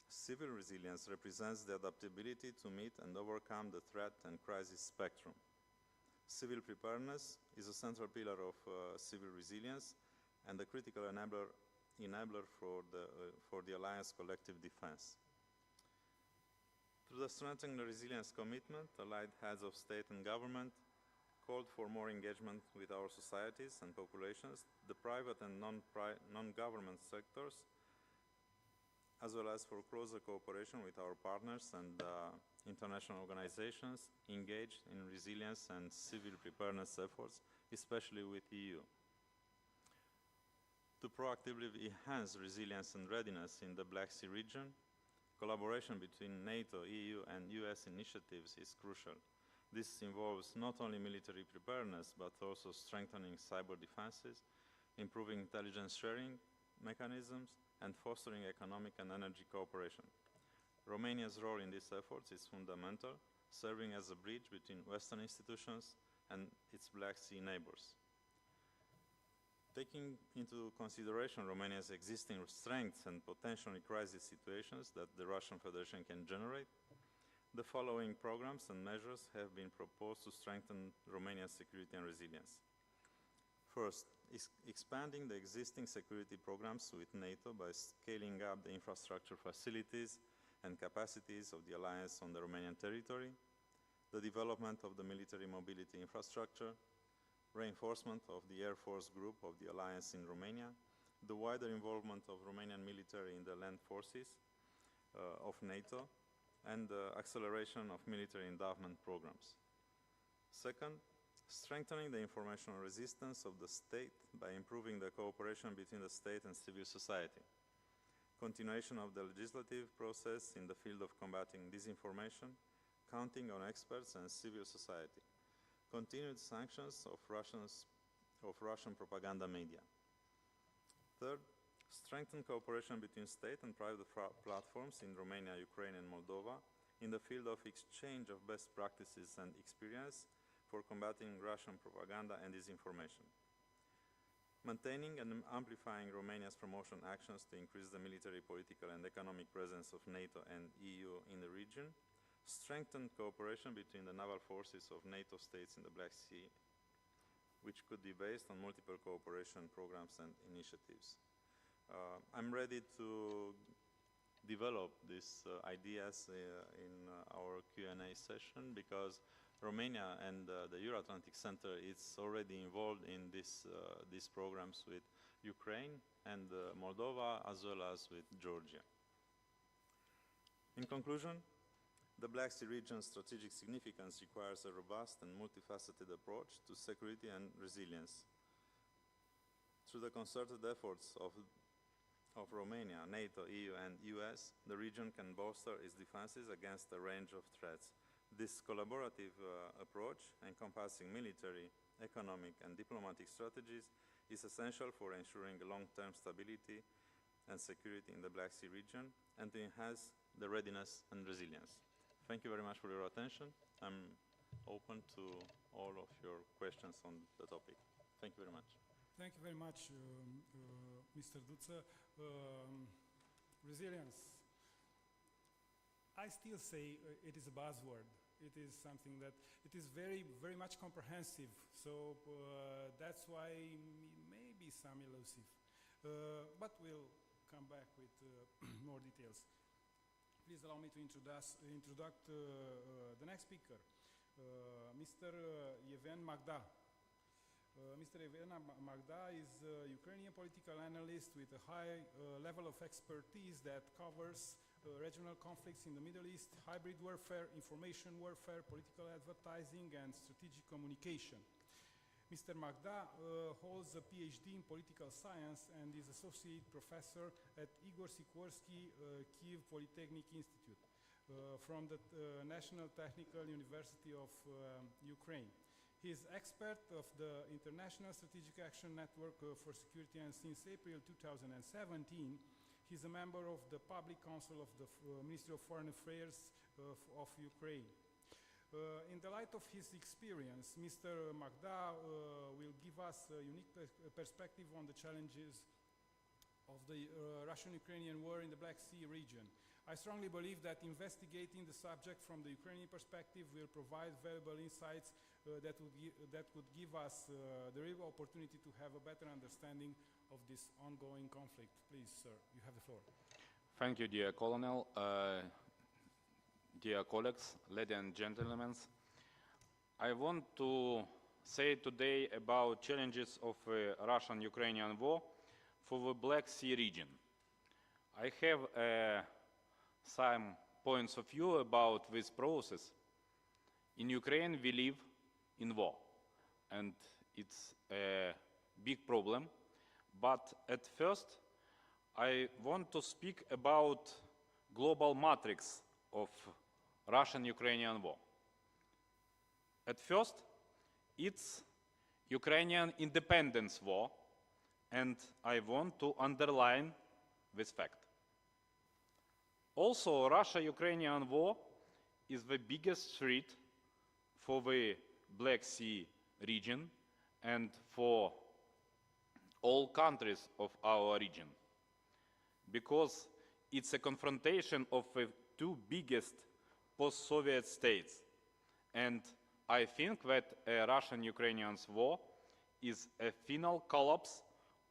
civil resilience represents the adaptability to meet and overcome the threat and crisis spectrum. Civil preparedness is a central pillar of civil resilience and a critical enabler for the alliance collective defense. Through the Strengthening the Resilience commitment, allied heads of state and government called for more engagement with our societies and populations, the private and non-government sectors, as well as for closer cooperation with our partners and international organizations engaged in resilience and civil preparedness efforts, especially with the EU. To proactively enhance resilience and readiness in the Black Sea region, collaboration between NATO, EU, and US initiatives is crucial. This involves not only military preparedness, but also strengthening cyber defenses, improving intelligence sharing mechanisms, and fostering economic and energy cooperation. Romania's role in these efforts is fundamental, serving as a bridge between Western institutions and its Black Sea neighbors. Taking into consideration Romania's existing strengths and potentially crisis situations that the Russian Federation can generate, the following programs and measures have been proposed to strengthen Romania's security and resilience. First, expanding the existing security programs with NATO by scaling up the infrastructure facilities and capacities of the alliance on the Romanian territory, the development of the military mobility infrastructure, reinforcement of the Air Force Group of the alliance in Romania, the wider involvement of Romanian military in the land forces of NATO, and the acceleration of military endowment programs. Second, strengthening the informational resistance of the state by improving the cooperation between the state and civil society. Continuation of the legislative process in the field of combating disinformation, counting on experts and civil society. Continued sanctions of Russian propaganda media. Third, strengthen cooperation between state and private platforms in Romania, Ukraine, and Moldova in the field of exchange of best practices and experience for combating Russian propaganda and disinformation. Maintaining and amplifying Romania's promotion actions to increase the military, political, and economic presence of NATO and EU in the region. Strengthen cooperation between the naval forces of NATO states in the Black Sea, which could be based on multiple cooperation programs and initiatives. I'm ready to develop these ideas in our Q&A session because Romania and the Euro-Atlantic Center is already involved in these programs with Ukraine and Moldova, as well as with Georgia. In conclusion, the Black Sea region's strategic significance requires a robust and multifaceted approach to security and resilience. Through the concerted efforts of Romania, NATO, EU, and US, the region can bolster its defenses against a range of threats. This collaborative approach, encompassing military, economic, and diplomatic strategies, is essential for ensuring long-term stability and security in the Black Sea region and to enhance the readiness and resilience. Thank you very much for your attention. I'm open to all of your questions on the topic. Thank you very much. Thank you very much, Mr. Duță. Resilience. I still say it is a buzzword. It is something that it is very, very much comprehensive. So that's why maybe some elusive. But we'll come back with more details. Please allow me to introduce the next speaker, Mr. Ivan Magda. Mr. Ivan Magda is a Ukrainian political analyst with a high level of expertise that covers regional conflicts in the Middle East, hybrid warfare, information warfare, political advertising, and strategic communication. Mr. Magda holds a PhD in political science and is associate professor at Igor Sikorsky Kyiv Polytechnic Institute from the National Technical University of Ukraine. He is expert of the International Strategic Action Network for Security, and since April 2017, he is a member of the Public Council of the Ministry of Foreign Affairs of Ukraine. In the light of his experience, Mr. Magda will give us a unique perspective on the challenges of the Russian-Ukrainian war in the Black Sea region. I strongly believe that investigating the subject from the Ukrainian perspective will provide valuable insights that would give us the real opportunity to have a better understanding of this ongoing conflict. Please, sir, you have the floor. Thank you, dear Colonel. Dear colleagues, ladies and gentlemen, I want to say today about challenges of Russian-Ukrainian war for the Black Sea region. I have some points of view about this process. In Ukraine, we live in war, and it's a big problem. But at first, I want to speak about global matrix of Russian-Ukrainian war. At first, it's Ukrainian independence war, and I want to underline this fact. Also, Russia-Ukrainian war is the biggest threat for the Black Sea region and for all countries of our region, because it's a confrontation of the two biggest post-Soviet states. And I think that a Russian-Ukrainian war is a final collapse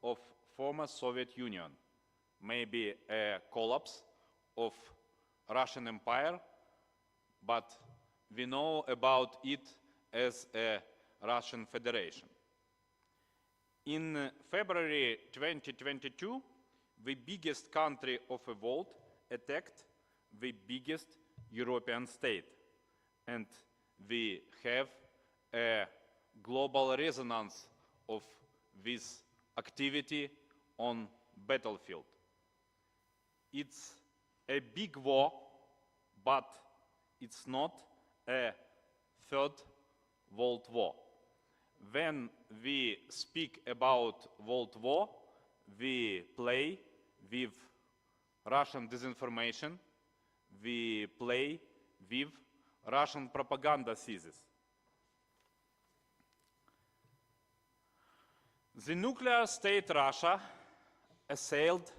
of former Soviet Union, maybe a collapse of Russian Empire, but we know about it as a Russian Federation. In February 2022, the biggest country of the world attacked the biggest European state, and we have a global resonance of this activity on battlefield. It's a big war, but it's not a third world war. When we speak about world war, we play with Russian disinformation, we play with Russian propaganda thesis. The nuclear state Russia assailed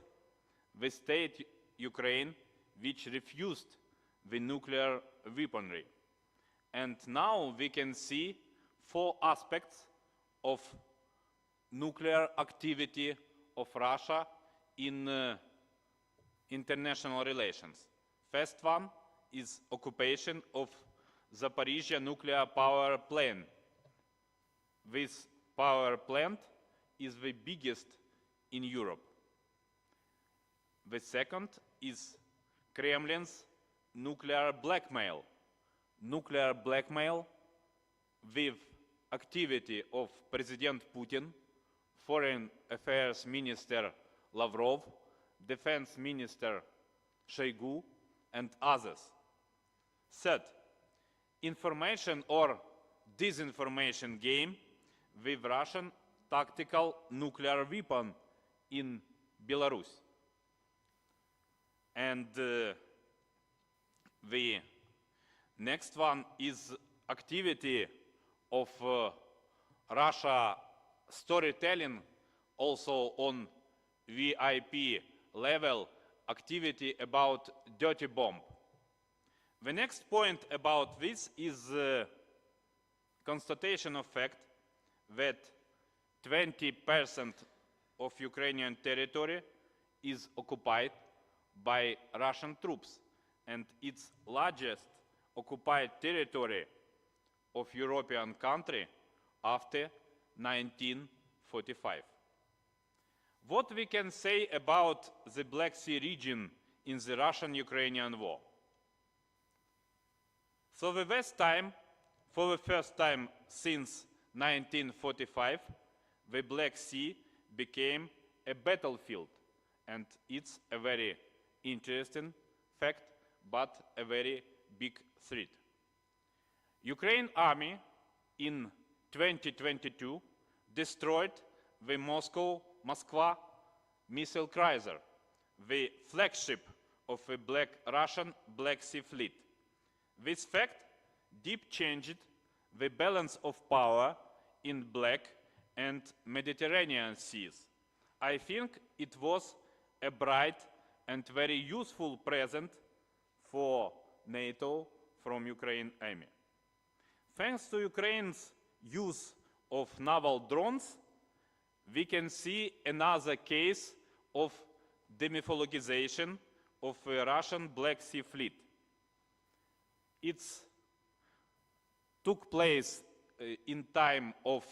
the state Ukraine, which refused the nuclear weaponry. And now we can see four aspects of nuclear activity of Russia in international relations. First one is occupation of Zaporizhzhia nuclear power plant. This power plant is the biggest in Europe. The second is Kremlin's nuclear blackmail. Nuclear blackmail with activity of President Putin, Foreign Affairs Minister Lavrov, Defense Minister Shoigu, and others. Third, information or disinformation game with Russian tactical nuclear weapon in Belarus. And the next one is activity of Russia storytelling, also on VIP level, activity about dirty bomb. The next point about this is constatation of fact that 20% of Ukrainian territory is occupied by Russian troops, and it's largest occupied territory of European country after 1945. What we can say about the Black Sea region in the Russian-Ukrainian war? For the first time since 1945, the Black Sea became a battlefield, and it's a very interesting fact, but a very big threat. Ukraine army in 2022 destroyed the Moskva missile cruiser, the flagship of the Russian Black Sea Fleet. This fact deep changed the balance of power in Black and Mediterranean seas. I think it was a bright and very useful present for NATO from Ukraine army. Thanks to Ukraine's use of naval drones, we can see another case of demythologization of the Russian Black Sea Fleet. It took place in time of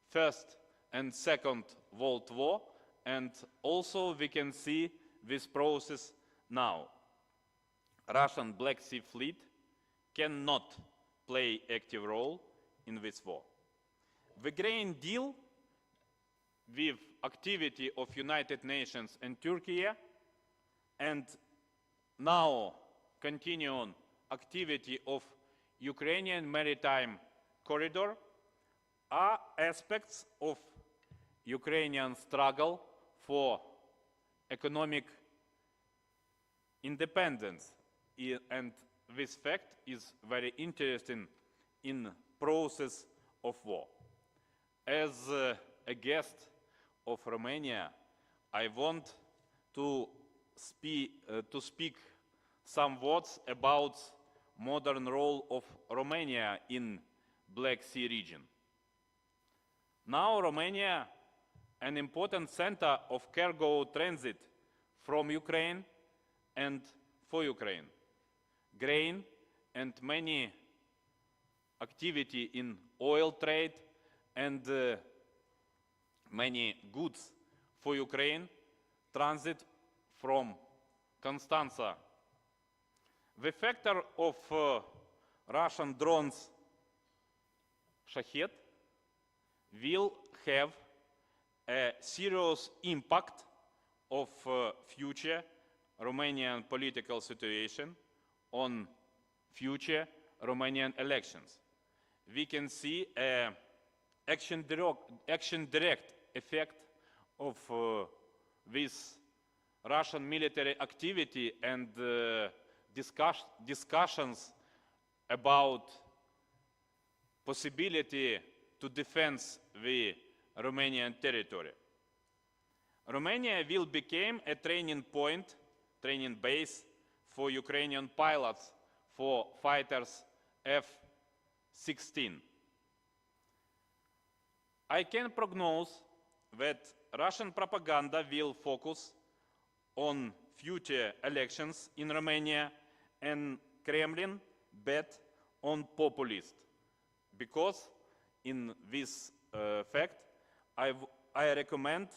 First and Second World War, and also we can see this process now. Russian Black Sea Fleet cannot play active role in this war. The Grain Deal with activity of United Nations and Turkey, and now continuing activity of Ukrainian maritime corridor are aspects of Ukrainian struggle for economic independence, and this fact is very interesting in process of war. As a guest of Romania, I want to speak some words about modern role of Romania in Black Sea region. Now Romania, an important center of cargo transit from Ukraine and for Ukraine. Grain and many activity in oil trade and many goods for Ukraine transit from Constanța. The factor of Russian drones Shahed will have a serious impact of future Romanian political situation on future Romanian elections. We can see an action direct effect of this Russian military activity and discussions about possibility to defend the Romanian territory. Romania will become a training point, training base for Ukrainian pilots for fighters F-16. I can prognose that Russian propaganda will focus on future elections in Romania, and Kremlin bet on populists, because in this fact I recommend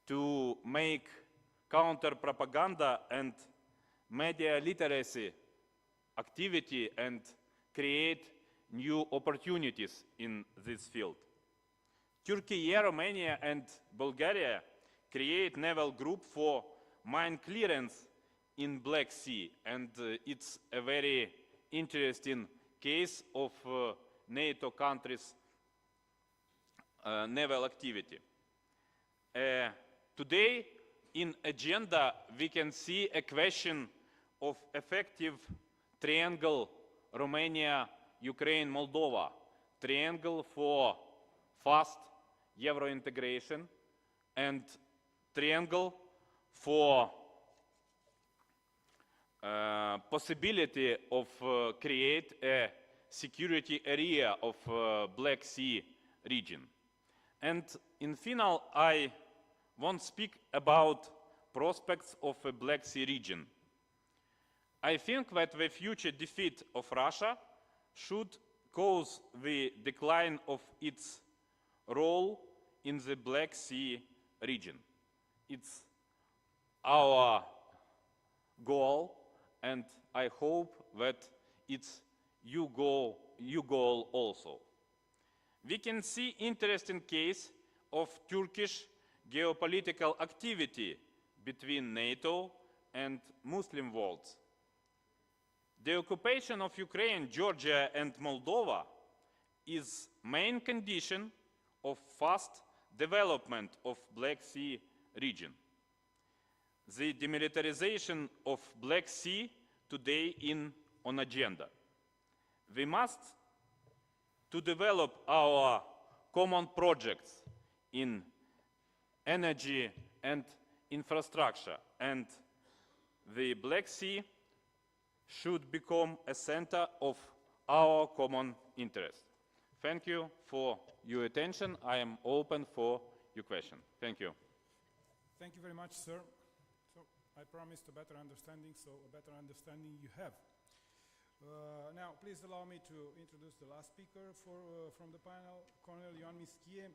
to make counter-propaganda and media literacy activity and create new opportunities in this field. Turkey, Romania and Bulgaria create naval group for mine clearance in Black Sea, and it's a very interesting case of NATO countries' naval activity. Today in agenda we can see a question of effective triangle Romania, Ukraine, Moldova, triangle for fast Euro integration and triangle for possibility of create a security area of Black Sea region. And in final, I want to speak about prospects of a Black Sea region. I think that the future defeat of Russia should cause the decline of its role in the Black Sea region. It's our goal, and I hope that it's your goal also. we can see interesting case of Turkish geopolitical activity between NATO and Muslim worlds. The occupation of Ukraine, Georgia, and Moldova is main condition of fast development of Black Sea region. The demilitarization of Black Sea today on agenda. We must to develop our common projects in energy and infrastructure, and the Black Sea should become a center of our common interest. Thank you for your attention. I am open for your question. Thank you. Thank you very much, sir. So I promised a better understanding, so a better understanding you have. Now, please allow me to introduce the last speaker from the panel, Colonel Ion-Cristian.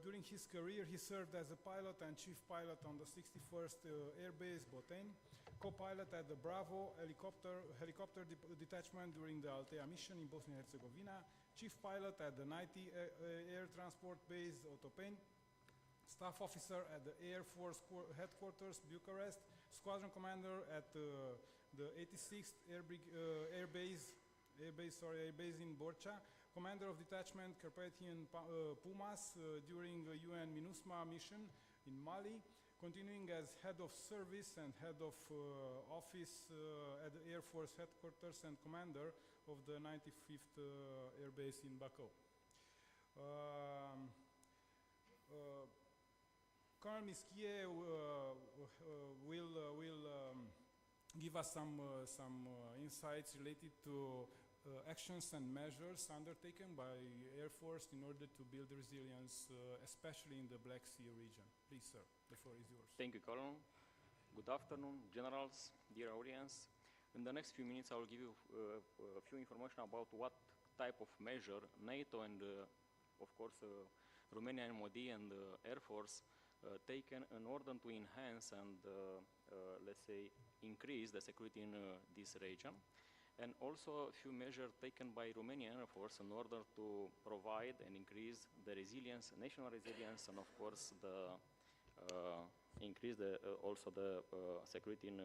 During his career, he served as a pilot and chief pilot on the 61st Air Base Boteni, co-pilot at the Bravo helicopter detachment during the Altea mission in Bosnia-Herzegovina, chief pilot at the 90 Air Transport Base Otopeni, staff officer at the Air Force Headquarters Bucharest, squadron commander at the 86th Air Base in Borcea, commander of detachment Carpathian Pumas during the UN MINUSMA mission in Mali, continuing as head of service and head of office at the Air Force Headquarters and commander of the 95th Air Base in Baku. Colonel Ion-Cristian will give us some insights related to actions and measures undertaken by Air Force in order to build resilience, especially in the Black Sea region. Please, sir, the floor is yours. Thank you, Colonel. Good afternoon, generals, dear audience. In the next few minutes, I will give you a few information about what type of measure NATO and, of course, Romanian MOD and Air Force taken in order to enhance and, let's say, increase the security in this region. And also a few measures taken by Romanian Air Force in order to provide and increase the resilience, national resilience, and of course the increase also the security in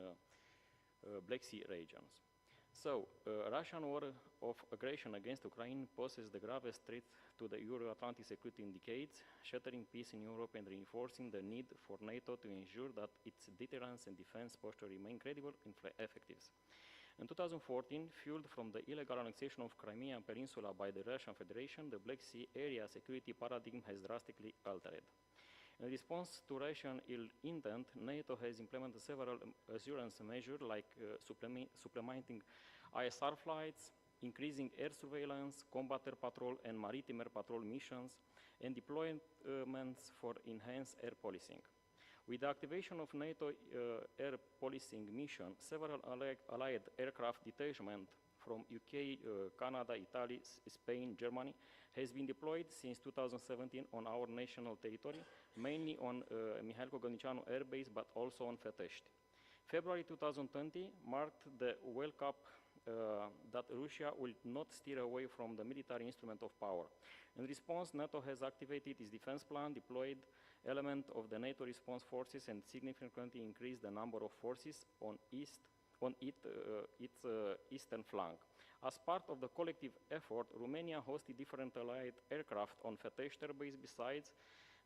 Black Sea regions. So, Russian war of aggression against Ukraine poses the gravest threat to the Euro-Atlantic security in decades, shattering peace in Europe and reinforcing the need for NATO to ensure that its deterrence and defense posture remain credible and effective. In 2014, fueled from the illegal annexation of Crimea Peninsula by the Russian Federation, the Black Sea area security paradigm has drastically altered. In response to Russian ill intent, NATO has implemented several assurance measures like supplementing ISR flights, increasing air surveillance, combat air patrol and maritime air patrol missions, and deployments for enhanced air policing. With the activation of NATO air policing mission, several allied aircraft detachment from UK, Canada, Italy, Spain, Germany has been deployed since 2017 on our national territory, mainly on Mihail Cogălnicianu Air Base, but also on Fetești. February 2020 marked the World Cup that Russia will not steer away from the military instrument of power. In response, NATO has activated its defense plan, deployed element of the NATO response forces, and significantly increased the number of forces on its eastern flank. As part of the collective effort, Romania hosted different allied aircraft on Fetești Air Base besides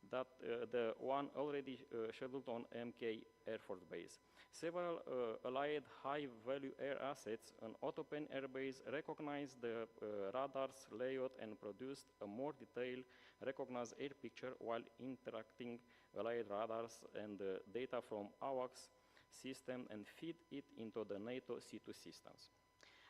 that the one already scheduled on MK Air Force Base. Several allied high-value air assets on Otopeni Air Base recognized the radar's layout and produced a more detailed recognized air picture while interacting allied radars and data from AWACS system and feed it into the NATO C2 systems.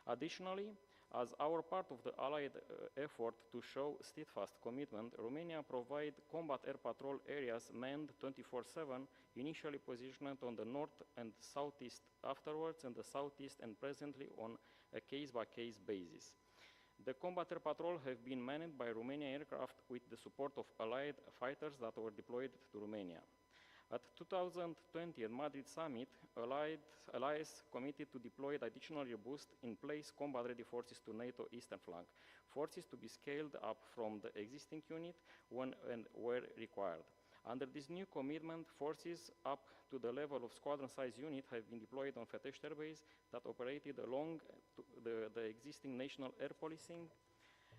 Additionally, as our part of the Allied effort to show steadfast commitment, Romania provide combat air patrol areas manned 24/7, initially positioned on the north and southeast, afterwards in the southeast, and presently on a case-by-case basis. The combat air patrol have been manned by Romanian aircraft with the support of Allied fighters that were deployed to Romania. At 2020 at Madrid Summit, allies committed to deploy additional robust in-place combat-ready forces to NATO eastern flank, forces to be scaled up from the existing unit when and where required. Under this new commitment, forces up to the level of squadron-size unit have been deployed on Fetești Air Base that operated along the existing national air policing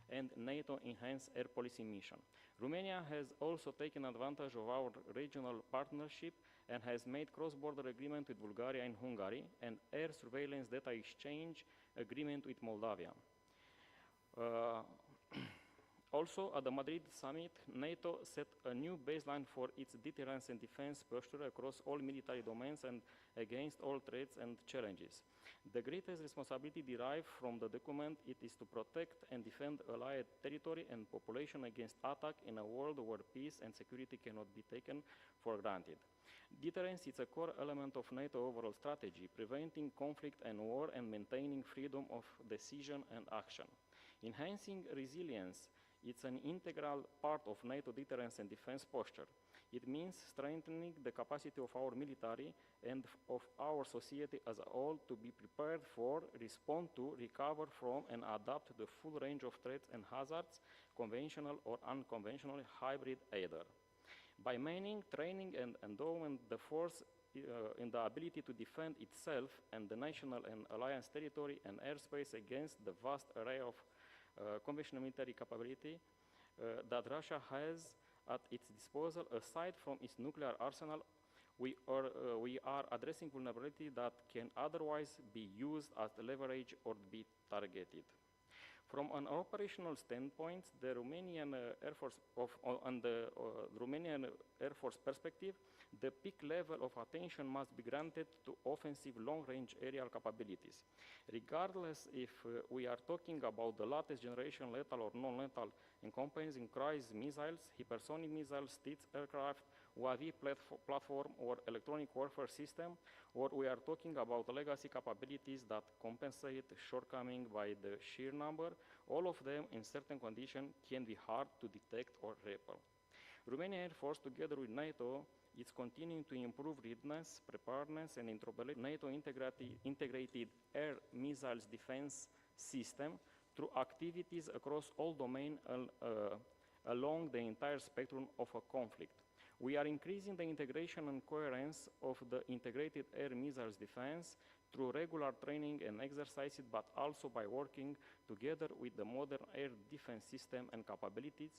and NATO enhanced air policy mission. Romania has also taken advantage of our regional partnership and has made cross-border agreement with Bulgaria and Hungary and air surveillance data exchange agreement with Moldova. Also, at the Madrid summit, NATO set a new baseline for its deterrence and defense posture across all military domains and against all threats and challenges. The greatest responsibility derived from the document is to protect and defend allied territory and population against attack in a world where peace and security cannot be taken for granted. Deterrence is a core element of NATO overall strategy, preventing conflict and war and maintaining freedom of decision and action. Enhancing resilience is an integral part of NATO deterrence and defense posture. It means strengthening the capacity of our military and of our society as a whole to be prepared for, respond to, recover from, and adapt to the full range of threats and hazards, conventional or unconventional, hybrid either. By manning, training, and endowing the force in the ability to defend itself and the national and alliance territory and airspace against the vast array of conventional military capability that Russia has at its disposal, aside from its nuclear arsenal, we are addressing vulnerability that can otherwise be used as leverage or be targeted. From an operational standpoint, the Romanian Air Force Romanian Air Force perspective, the peak level of attention must be granted to offensive long-range aerial capabilities. Regardless if we are talking about the latest generation lethal or non-lethal encompassing cruise missiles, hypersonic missiles, Stitz aircraft, UAV platform or electronic warfare system, or we are talking about legacy capabilities that compensate shortcoming by the sheer number, all of them in certain conditions can be hard to detect or repel. Romanian Air Force, together with NATO, is continuing to improve readiness, preparedness, and interoperability NATO integrated air missiles defense system through activities across all domains along the entire spectrum of a conflict. We are increasing the integration and coherence of the integrated air missiles defense through regular training and exercises, but also by working together with the modern air defense system and capabilities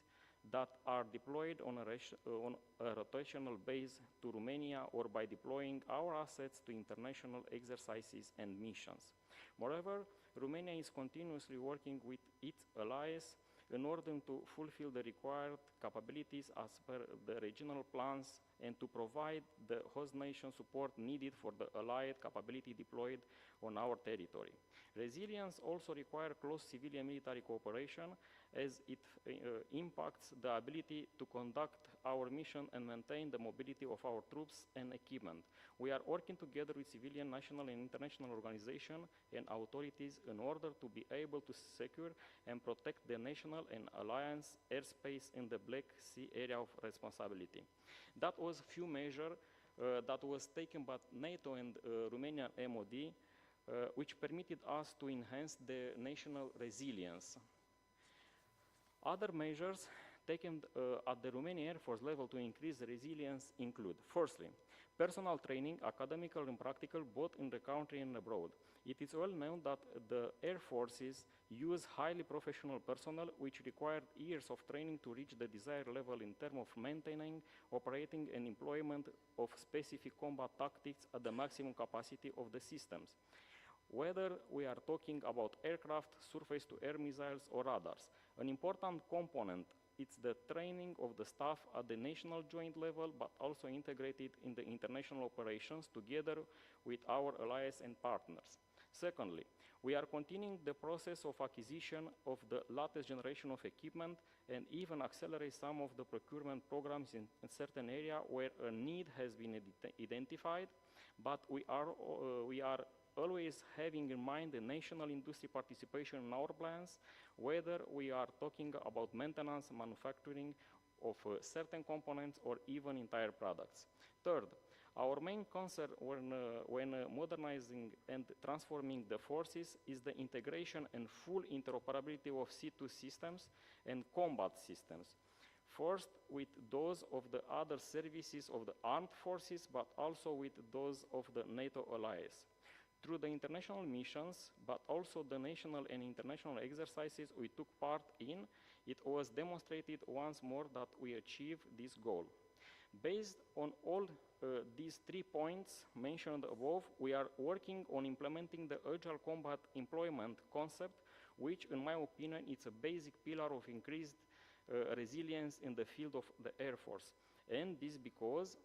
that are deployed on a rotational base to Romania, or by deploying our assets to international exercises and missions. Moreover, Romania is continuously working with its allies in order to fulfill the required capabilities as per the regional plans and to provide the host nation support needed for the allied capability deployed on our territory. Resilience also requires close civilian-military cooperation, as it impacts the ability to conduct our mission and maintain the mobility of our troops and equipment. We are working together with civilian, national, and international organizations and authorities in order to be able to secure and protect the national and alliance airspace in the Black Sea area of responsibility. That was a few measures that was taken by NATO and Romanian MOD, which permitted us to enhance the national resilience. Other measures taken at the Romanian Air Force level to increase resilience include, firstly, personal training, academical and practical, both in the country and abroad. It is well known that the Air Forces use highly professional personnel which require years of training to reach the desired level in terms of maintaining, operating, and employment of specific combat tactics at the maximum capacity of the systems. Whether we are talking about aircraft, surface-to-air missiles, or radars. An important component is the training of the staff at the national joint level, but also integrated in the international operations together with our allies and partners. Secondly, we are continuing the process of acquisition of the latest generation of equipment and even accelerate some of the procurement programs in certain areas where a need has been identified, but we are always having in mind the national industry participation in our plans, whether we are talking about maintenance, manufacturing, of certain components or even entire products. Third, our main concern when modernizing and transforming the forces is the integration and full interoperability of C2 systems and combat systems. First, with those of the other services of the armed forces, but also with those of the NATO allies. Through the international missions, but also the national and international exercises we took part in, it was demonstrated once more that we achieved this goal. Based on all these 3 points mentioned above, we are working on implementing the agile combat employment concept, which in my opinion is a basic pillar of increased resilience in the field of the Air Force. And this because,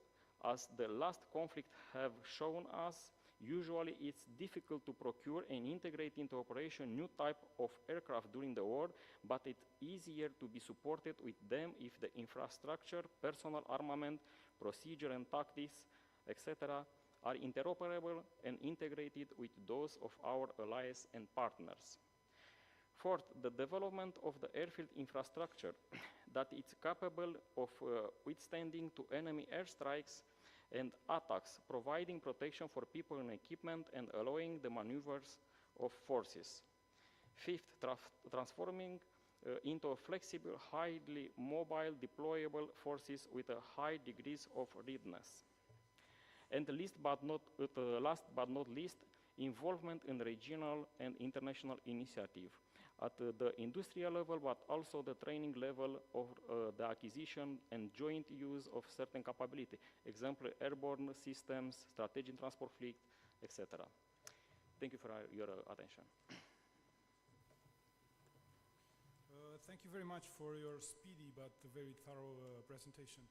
as the last conflict have shown us, usually it's difficult to procure and integrate into operation new type of aircraft during the war, but it's easier to be supported with them if the infrastructure, personal armament, procedure and tactics, etc. are interoperable and integrated with those of our allies and partners. Fourth, the development of the airfield infrastructure that is capable of withstanding to enemy airstrikes and attacks, providing protection for people and equipment and allowing the maneuvers of forces. Fifth, transforming into a flexible, highly mobile, deployable forces with a high degrees of readiness. And last but not least, involvement in regional and international initiative at the industrial level, but also the training level of the acquisition and joint use of certain capability, example, airborne systems, strategic transport fleet, etc. Thank you for your attention. Thank you very much for your speedy but very thorough presentation.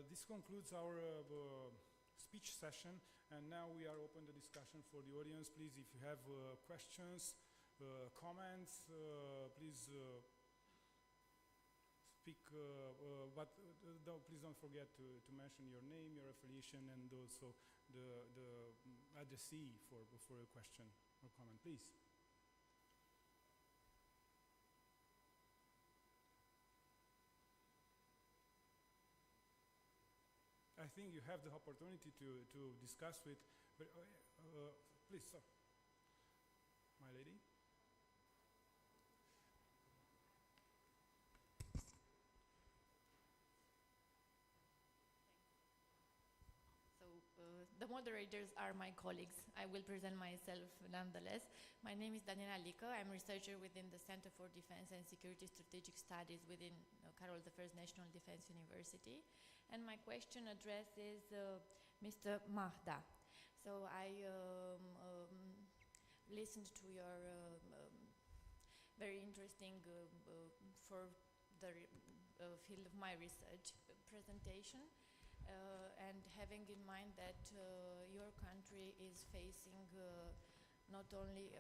This concludes our speech session, and now we are open the discussion for the audience. Please, if you have questions, comments, please speak, but please don't forget to mention your name, your affiliation, and also the addressee for your question or comment, please. I think you have the opportunity to discuss with, please, sir. My lady. The moderators are my colleagues. I will present myself nonetheless. My name is Daniela Lică. I'm a researcher within the Center for Defense and Security Strategic Studies within Carol I National Defense University. And my question addresses Mr. Mahda. So I listened to your very interesting for the field of my research presentation. And having in mind that your country is facing not only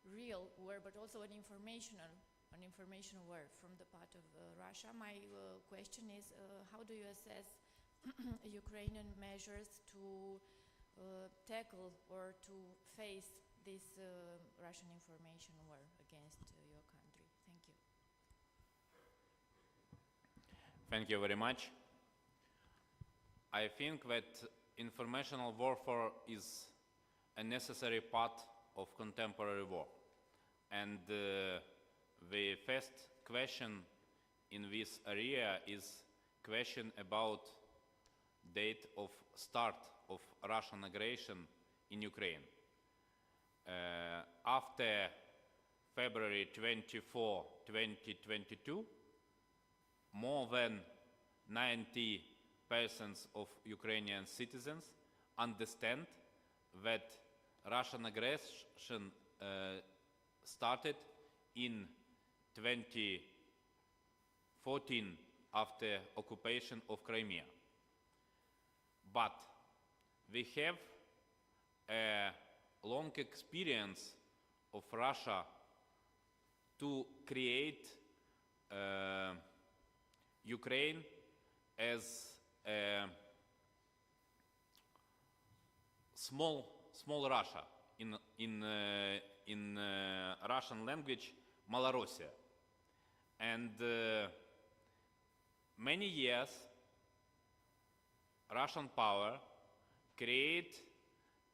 real war, but also an informational war from the part of Russia. My question is, how do you assess Ukrainian measures to tackle or to face this Russian information war against your country? Thank you. Thank you very much. I think that informational warfare is a necessary part of contemporary war. And the first question in this area is question about date of start of Russian aggression in Ukraine. After February 24, 2022, more than 90% of Ukrainian citizens understand that Russian aggression started in 2014 after occupation of Crimea. But we have a long experience of Russia to create Ukraine as a small Russia, in Russian language, Malorussia. And many years, Russian power create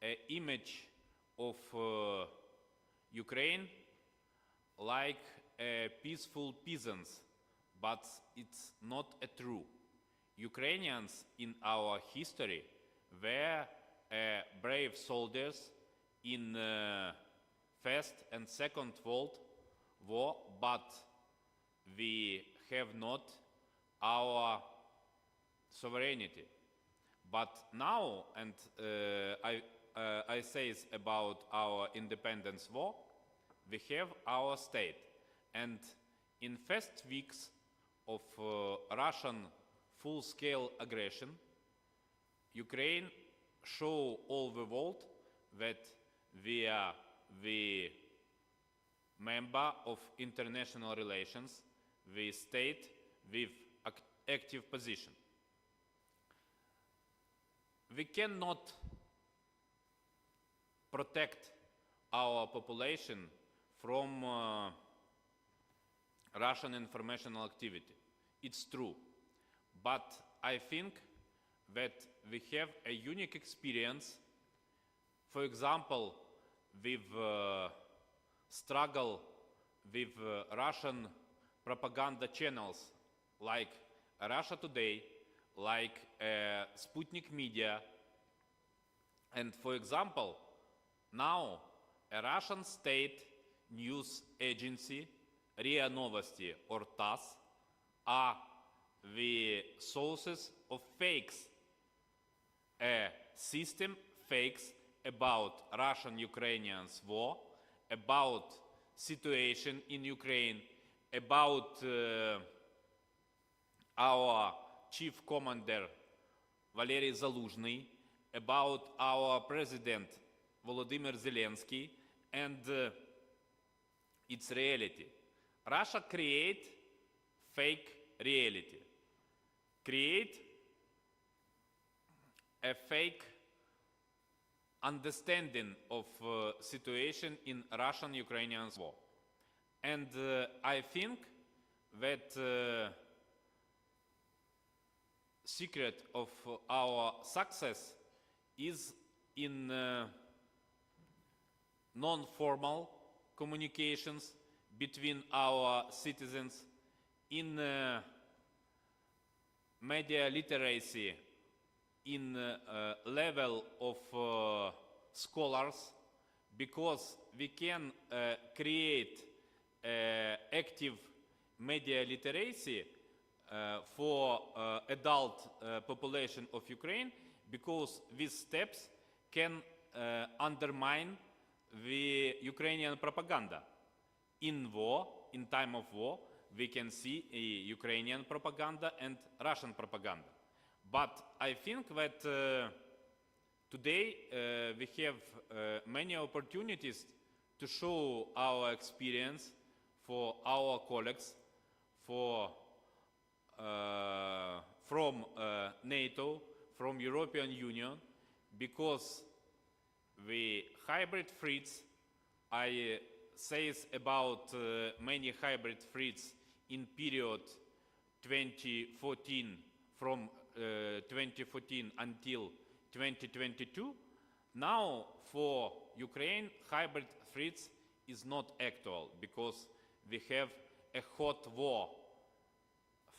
an image of Ukraine like peaceful peasants, but it's not true. Ukrainians in our history were brave soldiers in First and Second World War, but we have not our sovereignty. But now, and I say this about our independence war, we have our state. And in first weeks of Russian full-scale aggression, Ukraine show all the world that we are the member of international relations, the state with active position. We cannot protect our population from Russian informational activity. It's true. But I think that we have a unique experience, for example, with struggle with Russian propaganda channels like Russia Today, like Sputnik Media, and for example, now a Russian state news agency, RIA Novosti or TASS, are the sources of fakes, a system fakes about Russian-Ukrainians war, about situation in Ukraine, about our chief commander Valery Zaluzhny, about our president Volodymyr Zelensky, and its reality. Russia create fake reality, create a fake understanding of situation in Russian-Ukrainian war. And I think that secret of our success is in non-formal communications between our citizens, in media literacy, in level of scholars, because we can create active media literacy for adult population of Ukraine, because these steps can undermine the Ukrainian propaganda. In war, in time of war, we can see Ukrainian propaganda and Russian propaganda. But I think that today we have many opportunities to show our experience for our colleagues from NATO, from European Union, because the hybrid threats, I say about many hybrid threats in period 2014, from 2014 until 2022. Now for Ukraine, hybrid threats is not actual because we have a hot war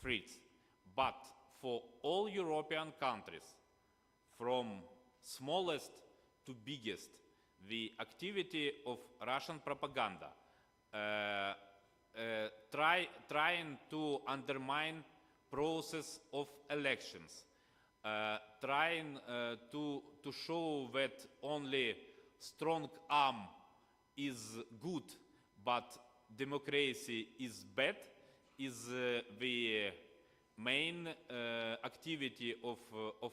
threats. But for all European countries, from smallest to biggest, the activity of Russian propaganda trying to undermine process of elections, trying to show that only strong arm is good, but democracy is bad, is the main activity of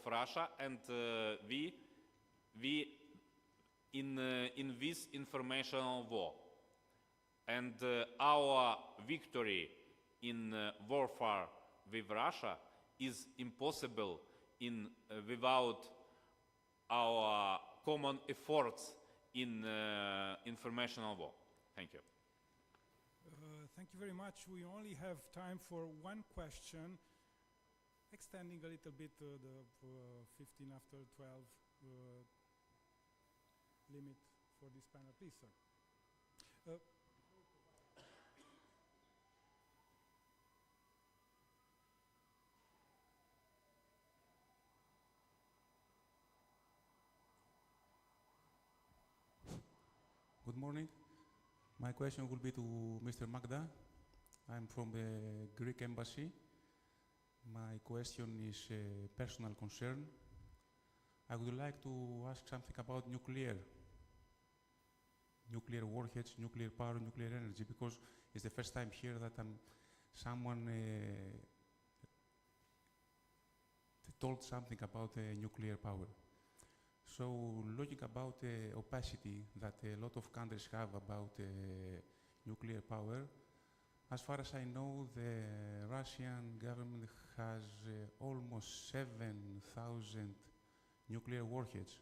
Russia, and we in this informational war. And our victory in warfare with Russia is impossible without our common efforts in informational war. Thank you. Thank you very much. We only have time for one question, extending a little bit the 15 after 12 limit for this panel. Please, sir. Good morning. My question will be to Mr. Magda. I'm from the Greek embassy. My question is a personal concern. I would like to ask something about nuclear warheads, nuclear power, nuclear energy, because it's the first time here that someone told something about nuclear power. So, looking about the opacity that a lot of countries have about nuclear power, as far as I know, the Russian government has almost 7,000 nuclear warheads.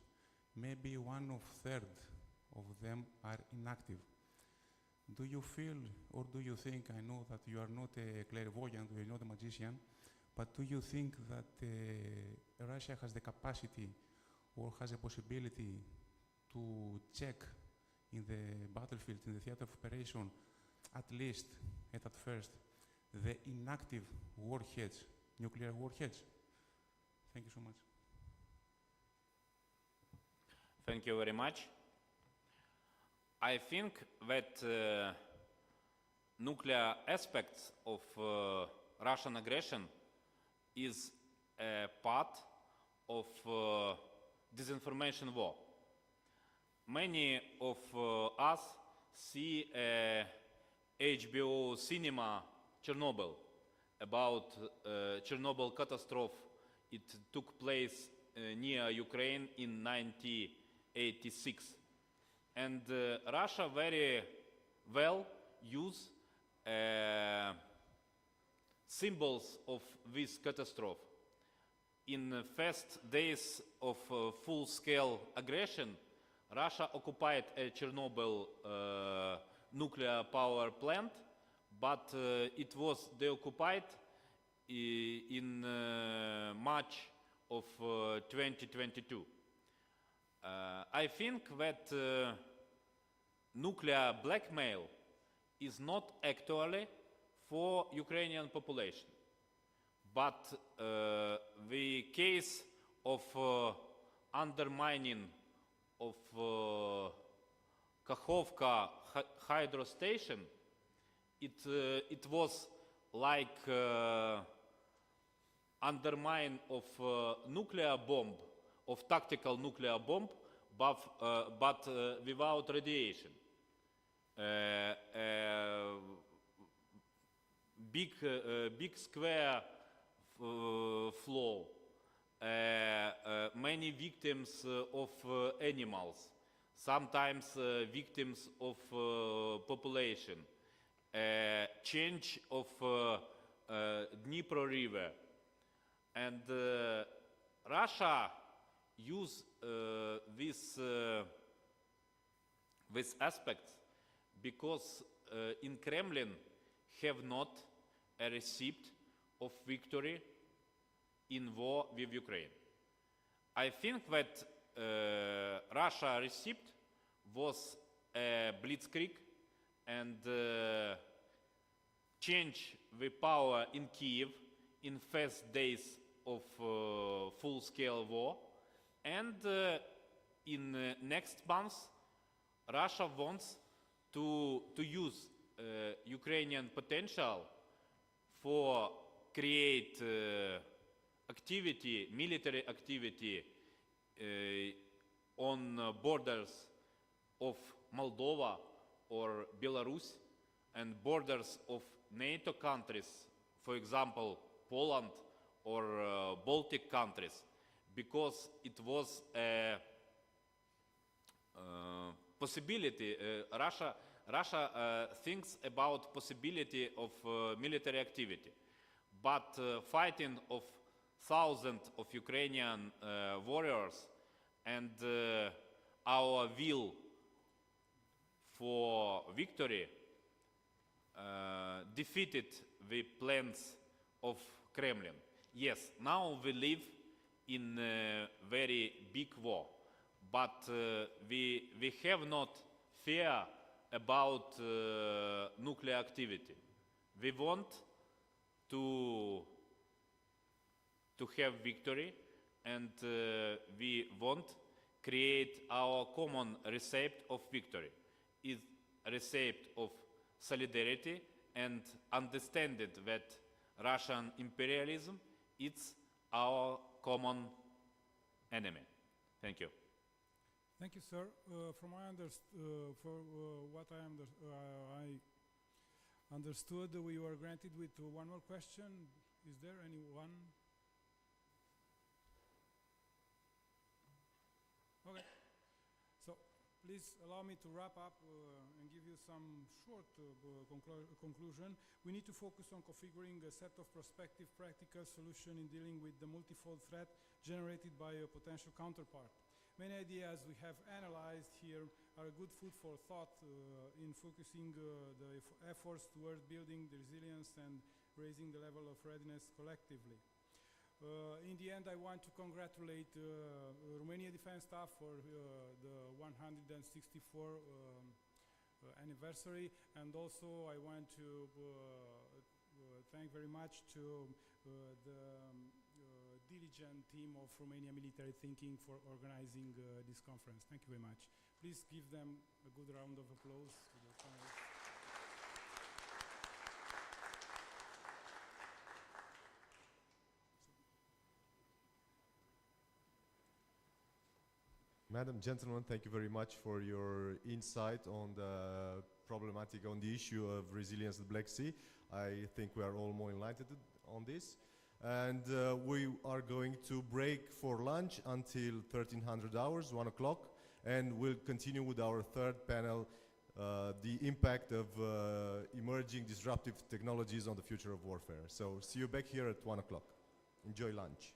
Maybe 1/3 of them are inactive. Do you feel, or do you think, I know that you are not a clairvoyant, you are not a magician, but do you think that Russia has the capacity or has a possibility to check in the battlefield, in the theater of operation, at least, at first, the inactive warheads, nuclear warheads? Thank you so much. Thank you very much. I think that nuclear aspects of Russian aggression is a part of disinformation war. Many of us see HBO cinema Chernobyl, about Chernobyl catastrophe. It took place near Ukraine in 1986. And Russia very well use symbols of this catastrophe. In the first days of full-scale aggression, Russia occupied a Chernobyl nuclear power plant, but it was deoccupied in March of 2022. I think that nuclear blackmail is not actually for Ukrainian population. But the case of undermining of Kakhovka hydro station, it was like undermine of nuclear bomb, of tactical nuclear bomb, but without radiation. Big square flow, many victims of animals, sometimes victims of population, change of Dnipro River. And Russia use these aspects because in Kremlin have not a receipt of victory in war with Ukraine. I think that Russia receipt was a blitzkrieg and change the power in Kiev in first days of full-scale war, and in next month Russia wants to use Ukrainian potential for create activity, military activity on borders of Moldova or Belarus and borders of NATO countries, for example, Poland or Baltic countries, because it was a possibility. Russia thinks about possibility of military activity, but fighting of thousands of Ukrainian warriors and our will for victory defeated the plans of Kremlin. Yes, now we live in a very big war, but we have not fear about nuclear activity. We want to have victory, and we want create our common recipe of victory. It's a recipe of solidarity and understanding that Russian imperialism is our common enemy. Thank you. Thank you, sir. From what I understood, we were granted with one more question. Is there anyone? Okay. So please allow me to wrap up and give you some short conclusion. We need to focus on configuring a set of prospective practical solutions in dealing with the multifold threat generated by a potential counterpart. Many ideas we have analyzed here are a good food for thought in focusing the efforts towards building the resilience and raising the level of readiness collectively. In the end, I want to congratulate Romania Defense Staff for the 164 anniversary, and also I want to thank very much to the diligent team of Romanian Military Thinking for organizing this conference. Thank you very much. Please give them a good round of applause to the panelists. Madam, gentlemen, thank you very much for your insight on the problematic, on the issue of resilience in the Black Sea. I think we are all more enlightened on this. And we are going to break for lunch until 1300 hours, 1 o'clock, and we'll continue with our third panel, the impact of emerging disruptive technologies on the future of warfare. So see you back here at 1 o'clock. Enjoy lunch.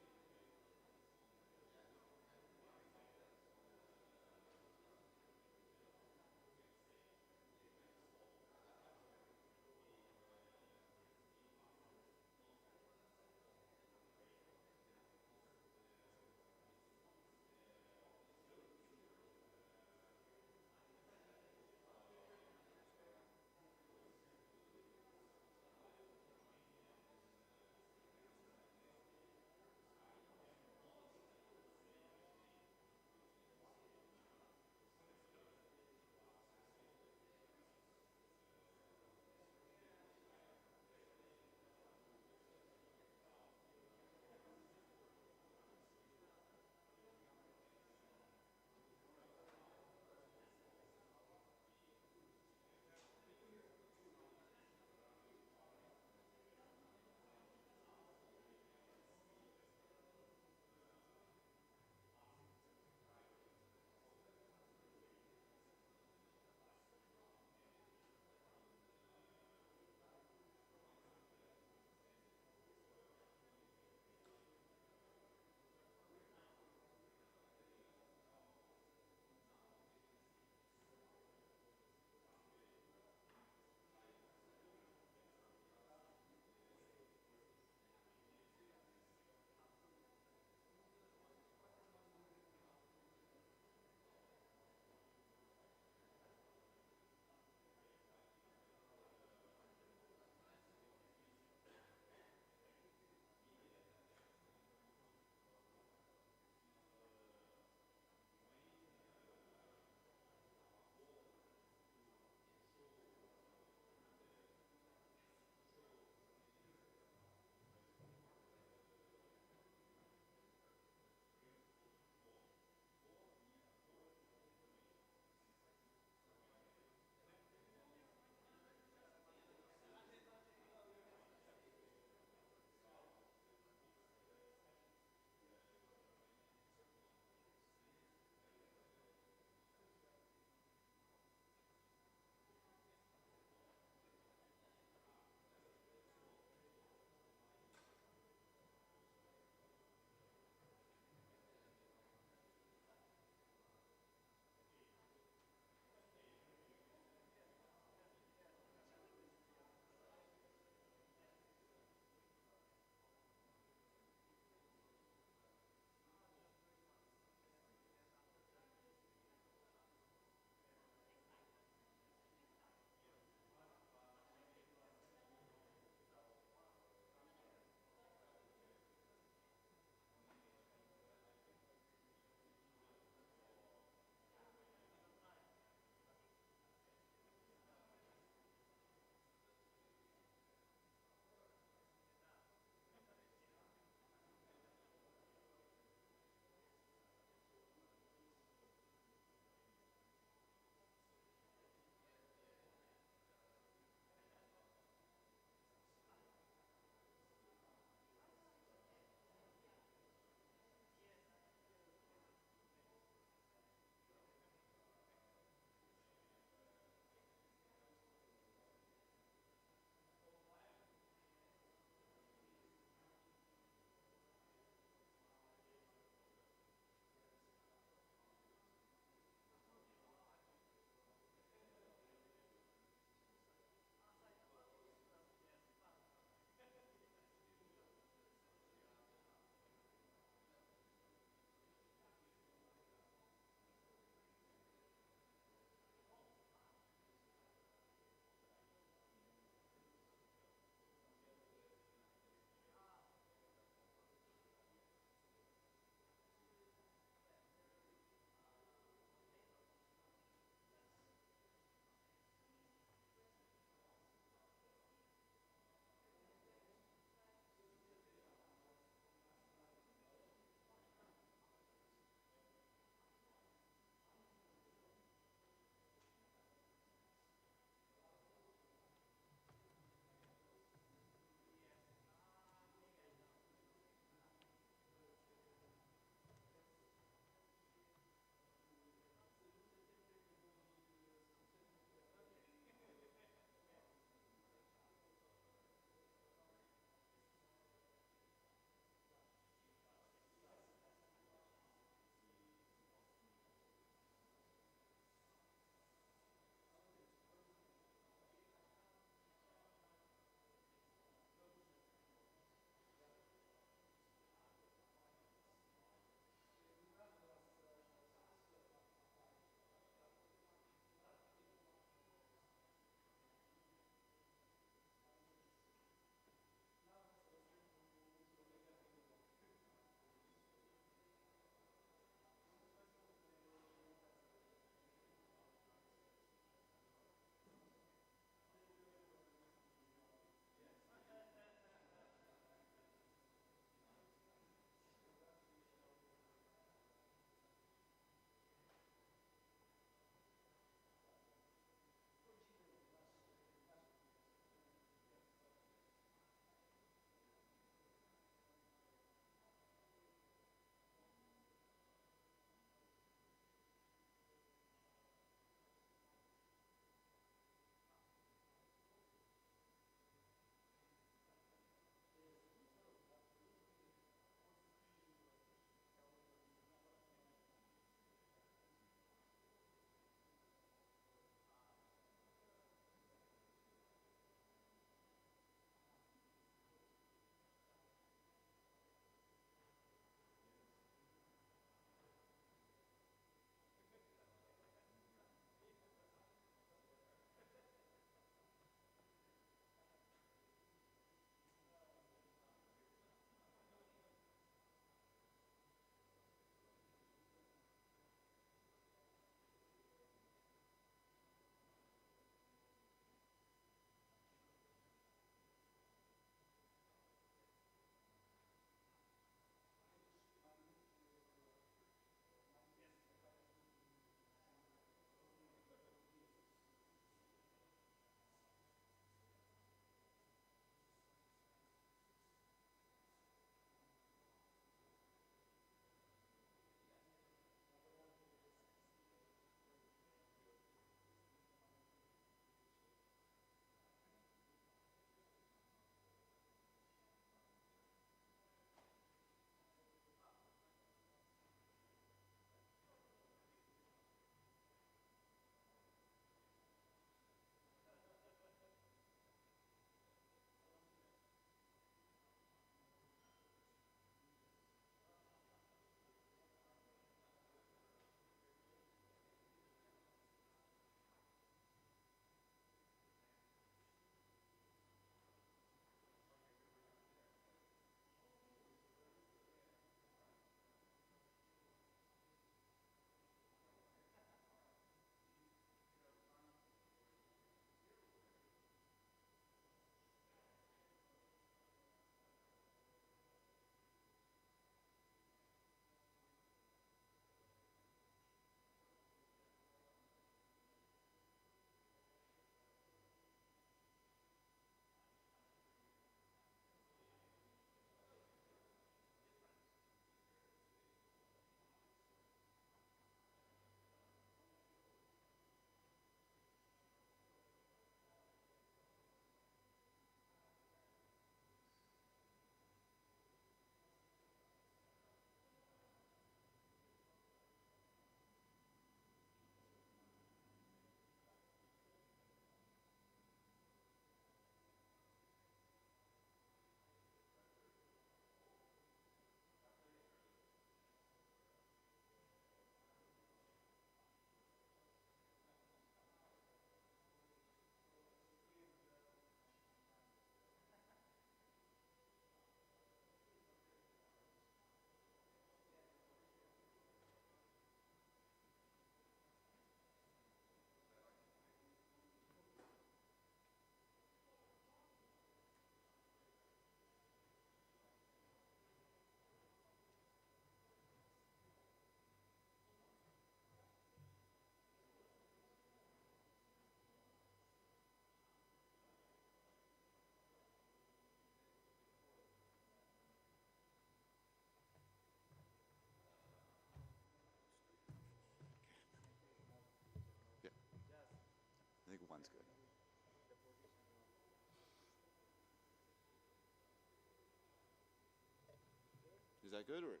Is that good or?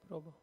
Probă.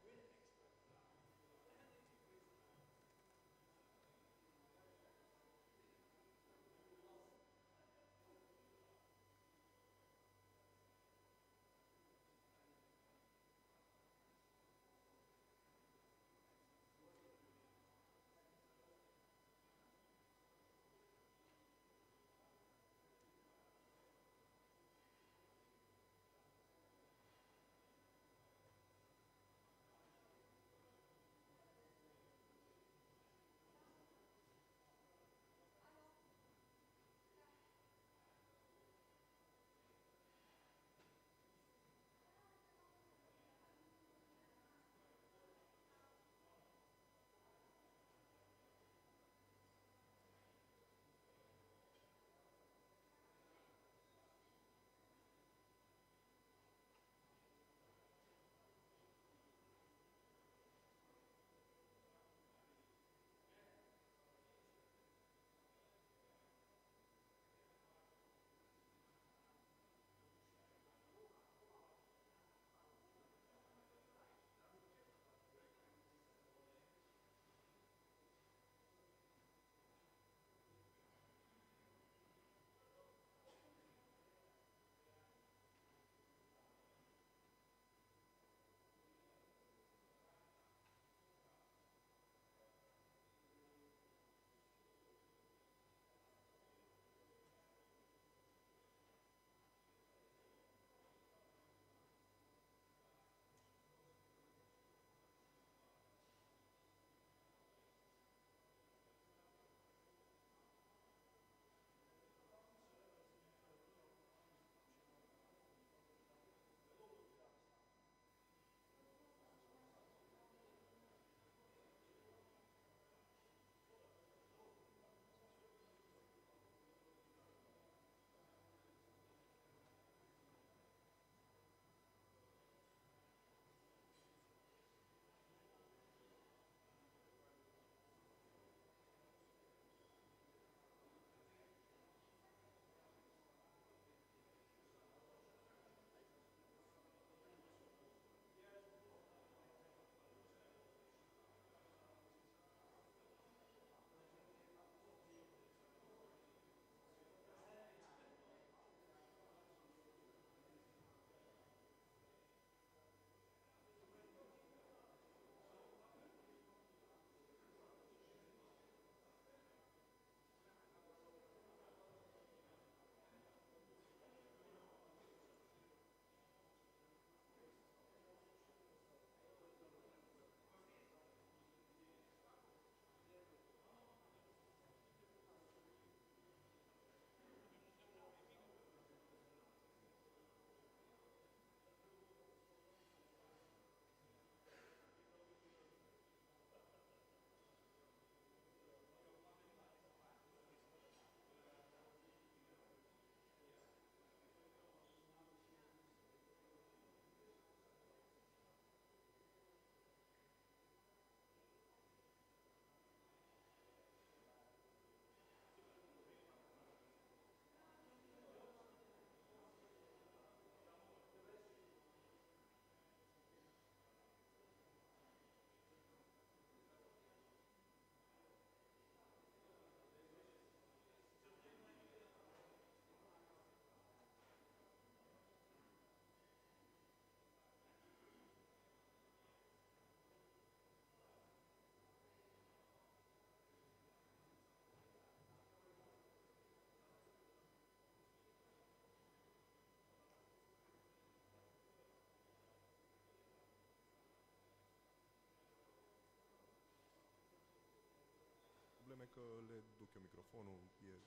Probleme că le duc eu microfonul, e...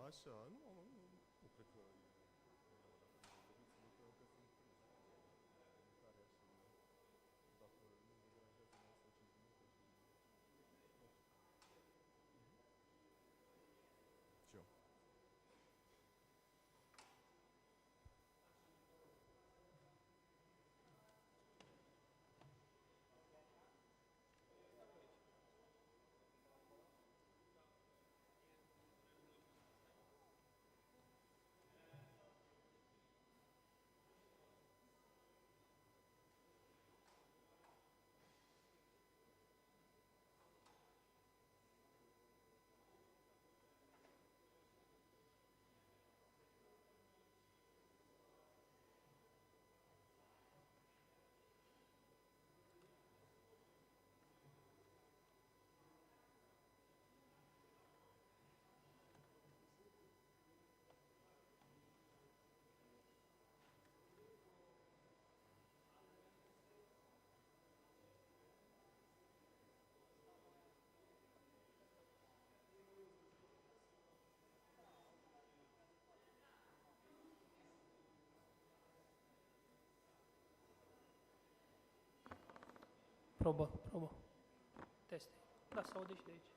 Așa, nu cred că... Și eu. Probă, probă. Teste. Da, se aude și de aici.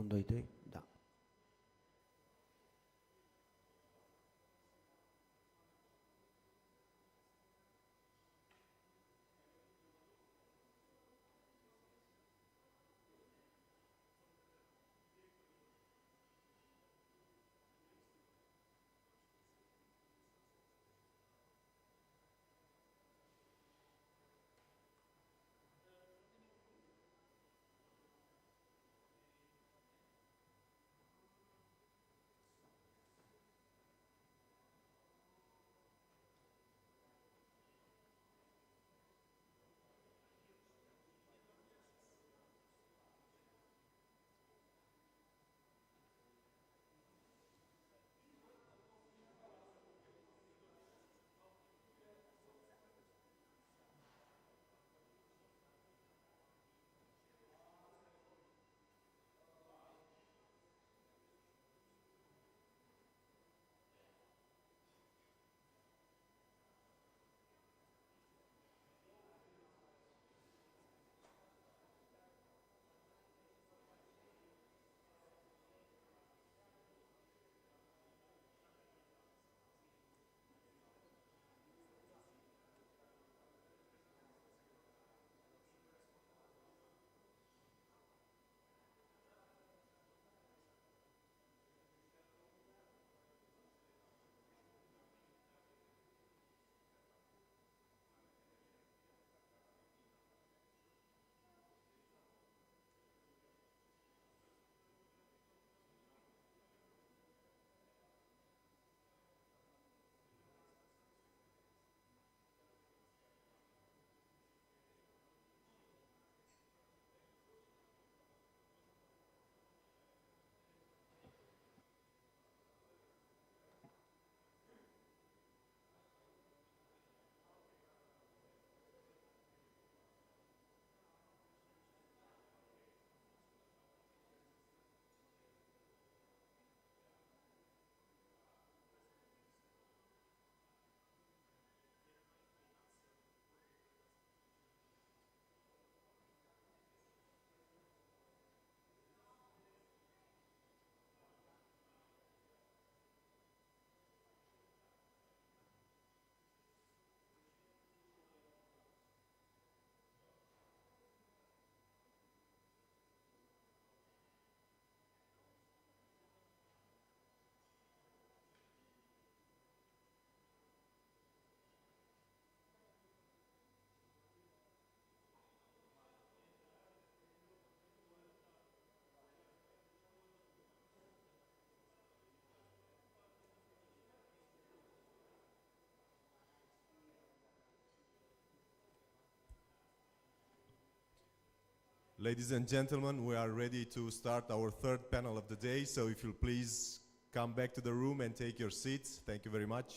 Un, doi, trei, da. Ladies and gentlemen, we are ready to start our third panel of the day, so if you'll please come back to the room and take your seats. Thank you very much.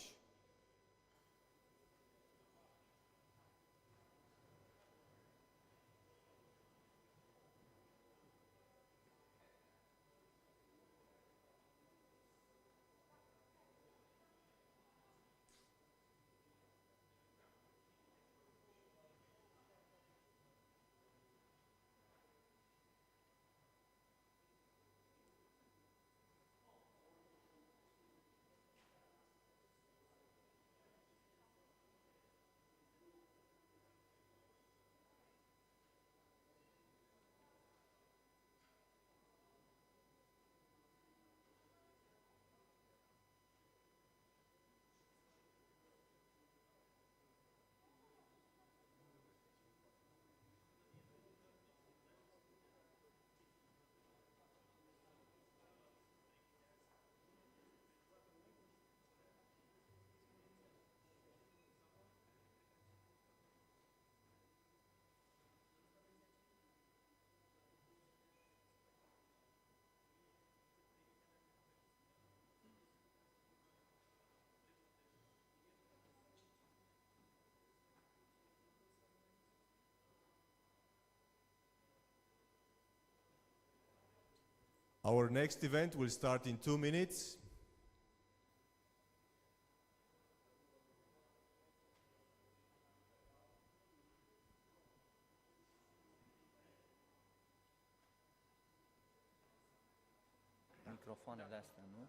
Our next event will start in 2 minutes. Microfoanele astea, nu?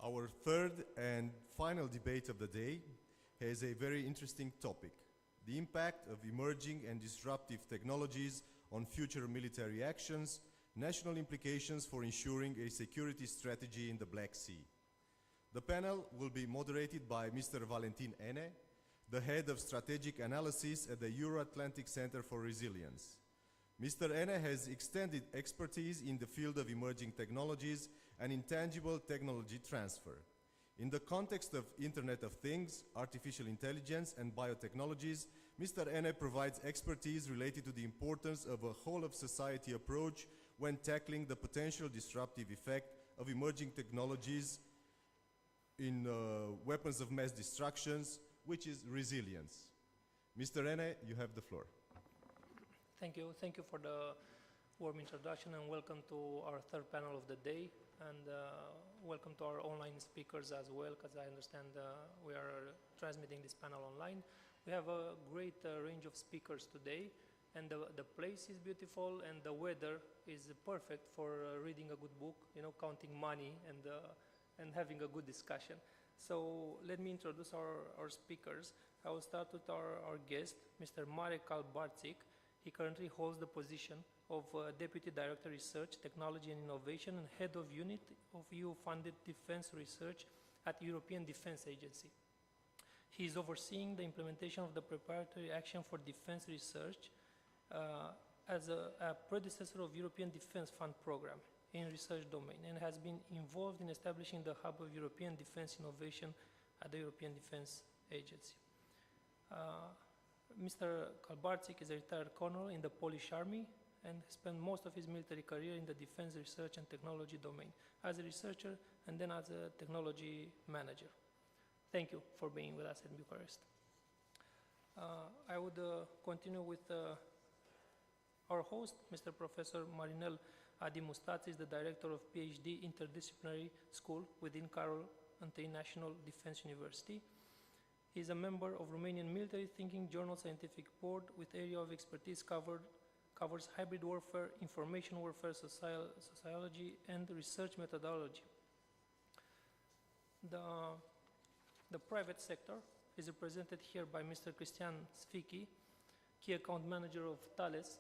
Our third and final debate of the day has a very interesting topic: the impact of emerging and disruptive technologies on future military actions, national implications for ensuring a security strategy in the Black Sea. The panel will be moderated by Mr. Valentin Ene, the head of strategic analysis at the Euro-Atlantic Center for Resilience. Mr. Ene has extended expertise in the field of emerging technologies and intangible technology transfer. In the context of Internet of Things, artificial intelligence, and biotechnologies, Mr. Ene provides expertise related to the importance of a whole-of-society approach when tackling the potential disruptive effect of emerging technologies in weapons of mass destructions, which is resilience. Mr. Ene, you have the floor. Thank you. Thank you for the warm introduction and welcome to our third panel of the day, and welcome to our online speakers as well, because I understand we are transmitting this panel online. We have a great range of speakers today, and the place is beautiful and the weather is perfect for reading a good book, you know, counting money and having a good discussion. So let me introduce our speakers. I will start with our guest, Mr. Marek Kalbarczyk. He currently holds the position of Deputy Director Research, Technology and Innovation and Head of Unit of EU-funded Defense Research at European Defense Agency. He is overseeing the implementation of the Preparatory Action for Defense Research as a predecessor of European Defense Fund program in research domain, and has been involved in establishing the Hub of European Defense Innovation at the European Defense Agency. Mr. Kalbarczyk is a retired colonel in the Polish Army and spent most of his military career in the defense research and technology domain as a researcher and then as a technology manager. Thank you for being with us in Bucharest. I would continue with our host, Mr. Professor Marinel Adi Mustați, is the director of PhD Interdisciplinary School within Carol I National Defense University. He is a member of Romanian Military Thinking Journal Scientific Board with area of expertise covers hybrid warfare, information warfare, sociology, and research methodology. The private sector is represented here by Mr. Cristian Sfichi, Key Account Manager of Thales.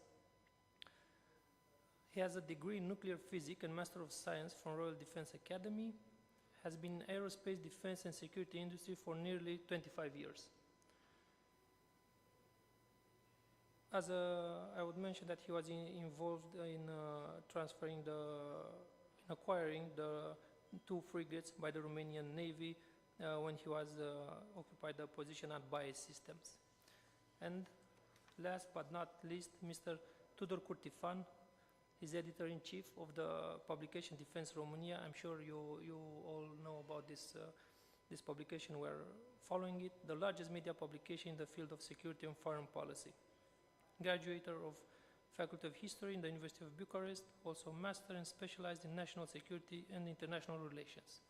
He has a degree in nuclear physics and Master of Science from Royal Defense Academy, has been in aerospace, defense, and security industry for nearly 25 years. I would mention that he was involved in acquiring the 2 frigates by the Romanian Navy when he was occupied the position at BAE Systems. And last but not least, Mr. Tudor Curtifan is editor-in-chief of the publication Defense Romania. I'm sure you all know about this publication. We're following it, the largest media publication in the field of security and foreign policy. Graduator of Faculty of History in the University of Bucharest, also master and specialized in national security and international relations.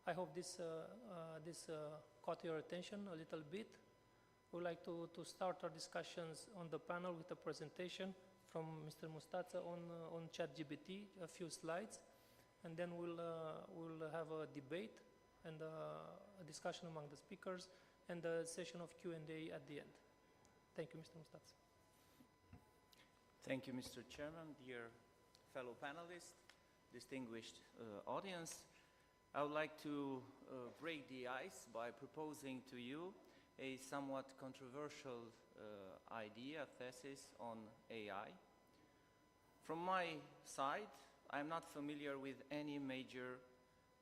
I hope this caught your attention a little bit. We'd like to start our discussions on the panel with a presentation from Mr. Mustață on ChatGPT, a few slides, and then we'll have a debate and a discussion among the speakers and a session of Q&A at the end. Thank you, Mr. Mustață. Thank you, Mr. Chairman, dear fellow panelists, distinguished audience. I would like to break the ice by proposing to you a somewhat controversial idea, thesis on AI. From my side, I'm not familiar with any major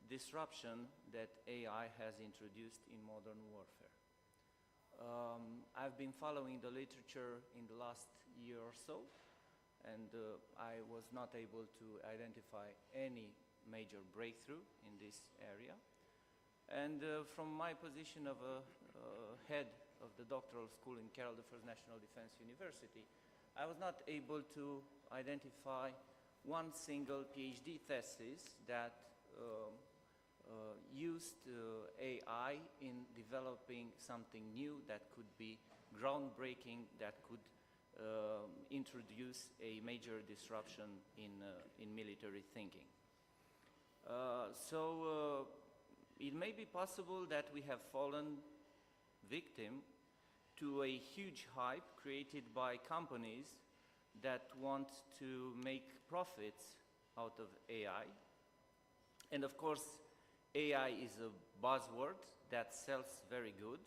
disruption that AI has introduced in modern warfare. I've been following the literature in the last year or so, and I was not able to identify any major breakthrough in this area. And from my position of a head of the doctoral school in Carol I National Defense University, I was not able to identify one single PhD thesis that used AI in developing something new that could be groundbreaking, that could introduce a major disruption in military thinking. So it may be possible that we have fallen victim to a huge hype created by companies that want to make profits out of AI. And of course, AI is a buzzword that sells very good.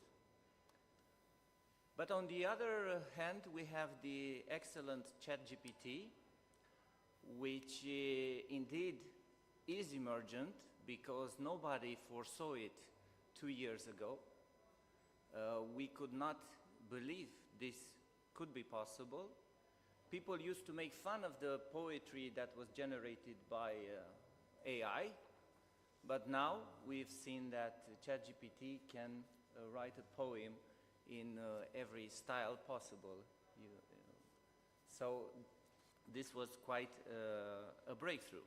But on the other hand, we have the excellent ChatGPT, which indeed is emergent because nobody foresaw it 2 years ago. We could not believe this could be possible. People used to make fun of the poetry that was generated by AI, but now we've seen that ChatGPT can write a poem in every style possible. So this was quite a breakthrough.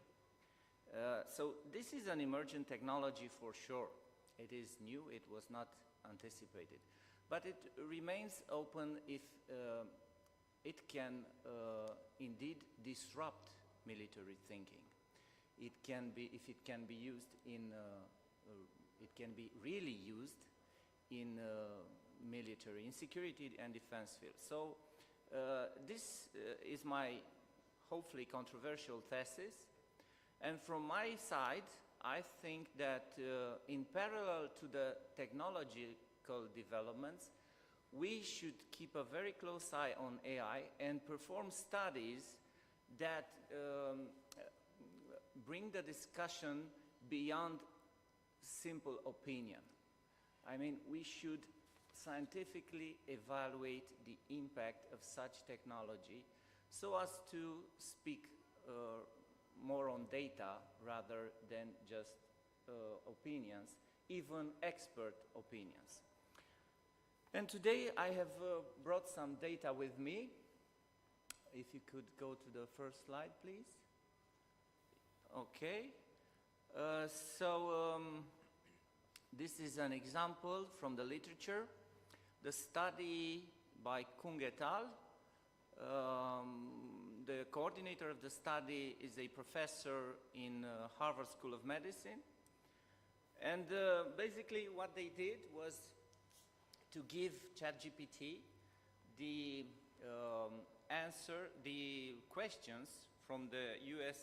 So this is an emergent technology for sure. It is new, it was not anticipated. But it remains open if it can indeed disrupt military thinking. It can be, if it can be used in, it can be really used in military, in security and defense field. So this is my hopefully controversial thesis. And from my side, I think that in parallel to the technological developments, we should keep a very close eye on AI and perform studies that bring the discussion beyond simple opinion. I mean, we should scientifically evaluate the impact of such technology so as to speak more on data rather than just opinions, even expert opinions. And today I have brought some data with me. If you could go to the first slide, please. Okay. This is an example from the literature. The study by Kung et al. The coordinator of the study is a professor in Harvard School of Medicine. And basically what they did was to give ChatGPT the the questions from the US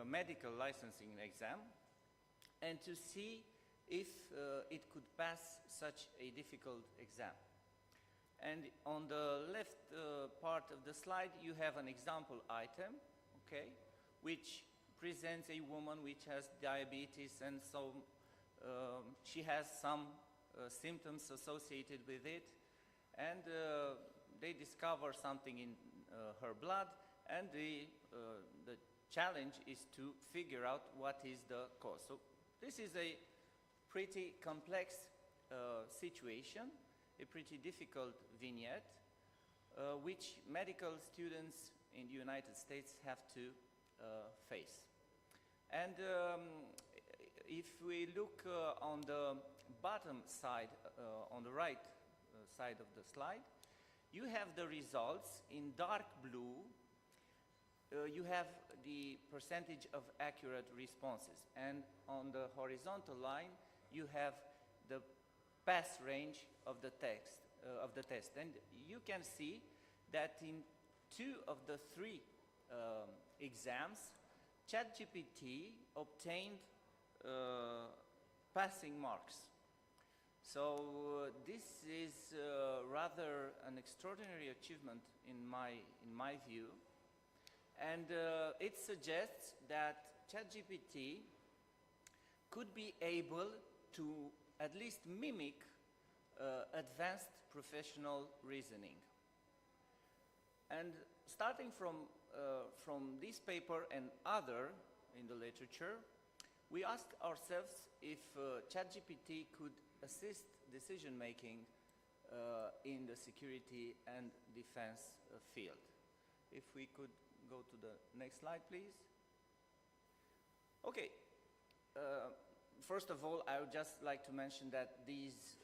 medical licensing exam and to see if it could pass such a difficult exam. And on the left part of the slide, you have an example item, okay, which presents a woman which has diabetes, and so she has some symptoms associated with it, and they discover something in her blood, and the challenge is to figure out what is the cause. So this is a pretty complex situation, a pretty difficult vignette, which medical students in the United States have to face. And if we look on the bottom side, on the right side of the slide, you have the results. In dark blue, you have the percentage of accurate responses. And on the horizontal line, you have the pass range of the test. And you can see that in 2 of the 3 exams, ChatGPT obtained passing marks. So this is rather an extraordinary achievement in my view. And it suggests that ChatGPT could be able to at least mimic advanced professional reasoning. And starting from this paper and other in the literature, we asked ourselves if ChatGPT could assist decision-making in the security and defense field. If we could go to the next slide, please. Okay. First of all, I would just like to mention that these,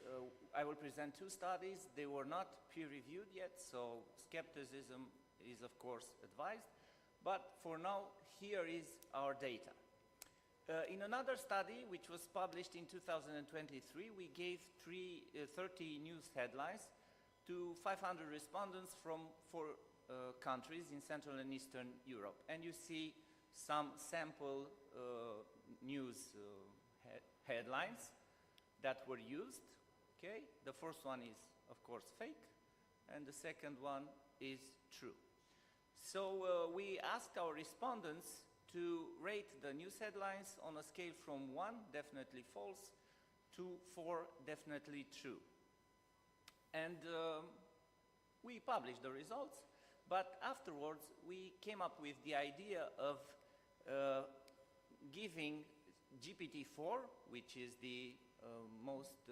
I will present 2 studies. They were not peer-reviewed yet, so skepticism is, of course, advised. But for now, here is our data. In another study, which was published in 2023, we gave 30 news headlines to 500 respondents from 4 countries in Central and Eastern Europe. And you see some sample news headlines that were used. Okay? The first one is, of course, fake, and the second one is true. So we asked our respondents to rate the news headlines on a scale from 1, definitely false, to 4, definitely true. And we published the results, but afterwards we came up with the idea of giving GPT-4, which is the most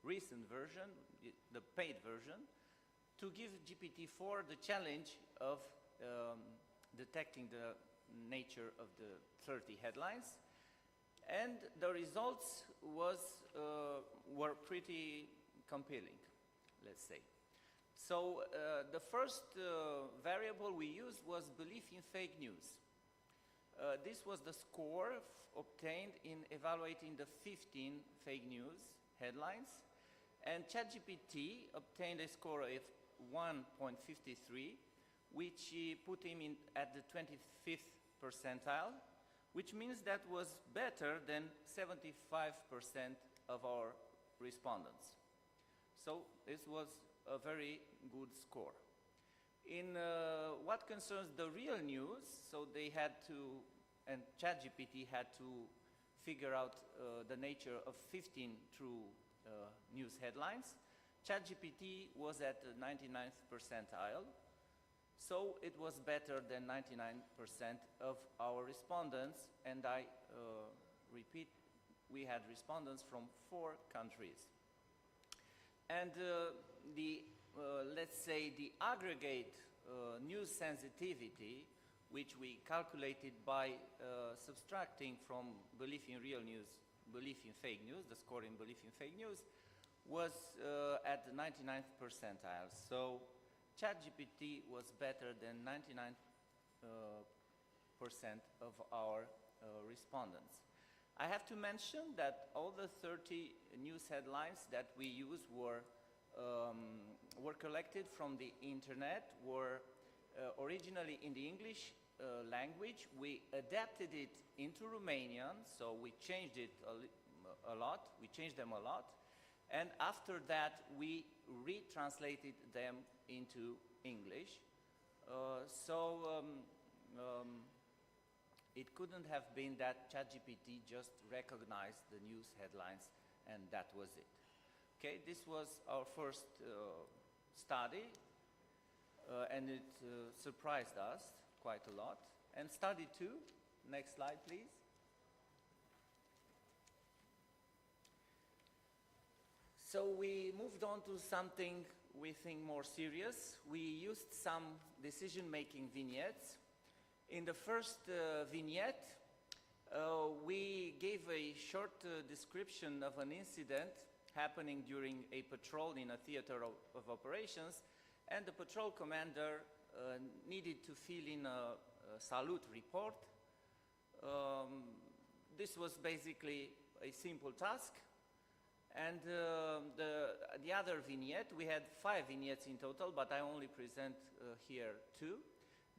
recent version, the paid version, to give GPT-4 the challenge of detecting the nature of the 30 headlines. And the results were pretty compelling, let's say. So the first variable we used was belief in fake news. This was the score obtained in evaluating the 15 fake news headlines, and ChatGPT obtained a score of 1.53, which put him in at the 25th percentile, which means that was better than 75% of our respondents. So this was a very good score. In what concerns the real news, so they had to, and ChatGPT had to figure out the nature of 15 true news headlines. ChatGPT was at the 99th percentile, so it was better than 99% of our respondents, and I repeat, we had respondents from 4 countries. And let's say the aggregate news sensitivity, which we calculated by subtracting from belief in real news, belief in fake news, the score in belief in fake news, was at the 99th percentile. So ChatGPT was better than 99% of our respondents. I have to mention that all the 30 news headlines that we used were collected from the internet, were originally in the English language. We adapted it into Romanian, so we changed it a lot, we changed them a lot, and after that we retranslated them into English. It couldn't have been that ChatGPT just recognized the news headlines and that was it. Okay, this was our first study, and it surprised us quite a lot. And study 2, next slide please. So we moved on to something we think more serious. We used some decision-making vignettes. In the first vignette, we gave a short description of an incident happening during a patrol in a theater of operations, and the patrol commander needed to fill in a salute report. This was basically a simple task. And the other vignette, we had 5 vignettes in total, but I only present here 2.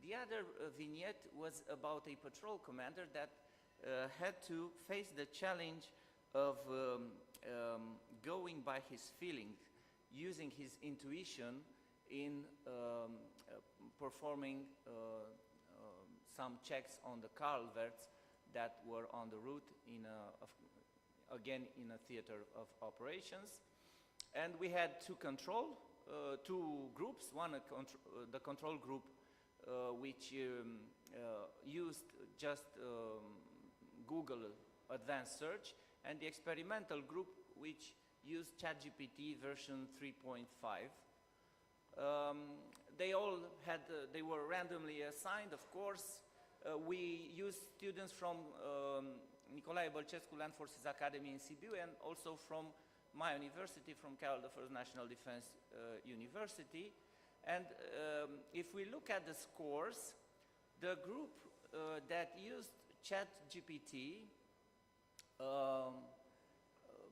The other vignette was about a patrol commander that had to face the challenge of going by his feeling, using his intuition in performing some checks on the culverts that were on the route in again in a theater of operations. And we had two groups, one the control group which used just Google advanced search, and the experimental group which used ChatGPT version 3.5. They were randomly assigned, of course. We used students from Niculae Land Forces Academy in Sibiu, and also from my university, from Carol I National Defense University. And if we look at the scores, the group that used ChatGPT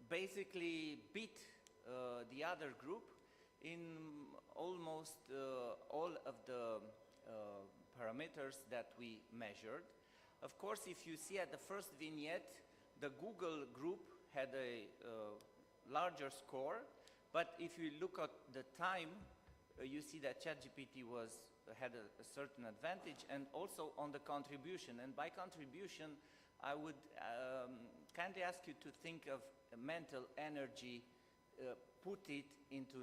basically beat the other group in almost all of the parameters that we measured. Of course, if you see at the first vignette, the Google group had a larger score, but if you look at the time, you see that ChatGPT had a certain advantage, and also on the contribution. And by contribution, I would kindly ask you to think of mental energy put it into,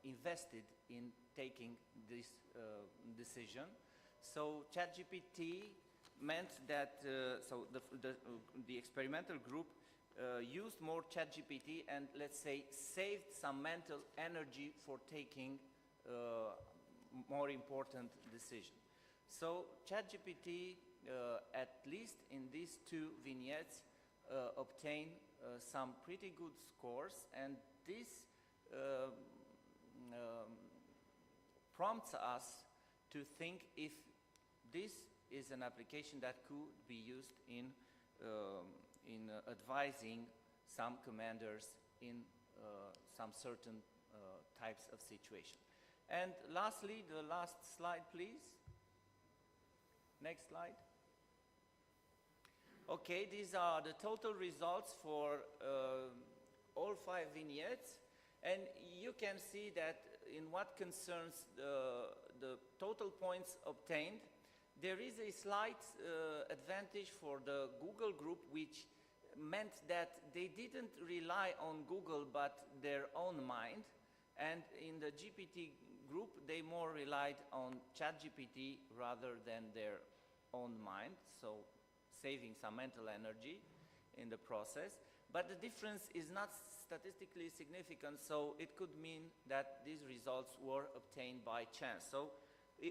invested in taking this decision. So ChatGPT meant that, so the experimental group used more ChatGPT and, let's say, saved some mental energy for taking more important decisions. So ChatGPT, at least in these two vignettes, obtained some pretty good scores, and this prompts us to think if this is an application that could be used in advising some commanders in some certain types of situation. And lastly, the last slide, please. Next slide. Okay, these are the total results for all 5 vignettes, and you can see that in what concerns the total points obtained, there is a slight advantage for the Google group, which meant that they didn't rely on Google but their own mind, and in the GPT group they more relied on ChatGPT rather than their own mind, so saving some mental energy in the process. But the difference is not statistically significant, so it could mean that these results were obtained by chance. So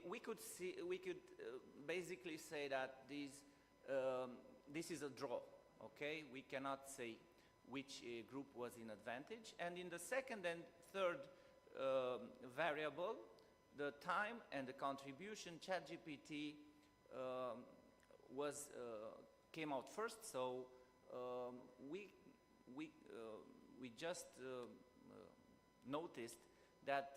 we could basically say that this is a draw. Okay, we cannot say which group was in advantage. And in the second and third variable, the time and the contribution, ChatGPT came out first. So we just noticed that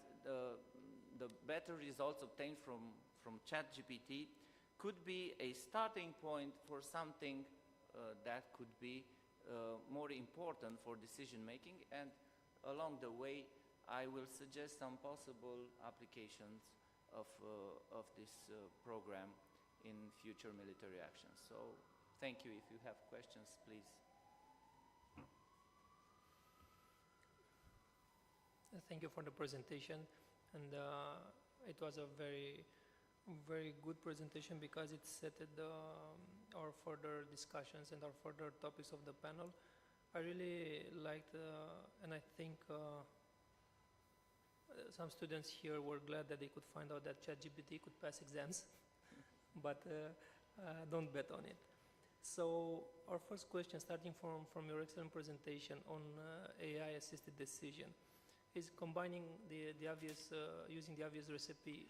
the better results obtained from ChatGPT could be a starting point for something that could be more important for decision making, and along the way I will suggest some possible applications of this program in future military actions. So thank you. If you have questions, please. Thank you for the presentation, and it was a very good presentation because it set our further discussions and our further topics of the panel. I really liked, and I think some students here were glad that they could find out that ChatGPT could pass exams, but don't bet on it. So our first question, starting from your excellent presentation on AI-assisted decision, is combining the obvious, using the obvious recipe,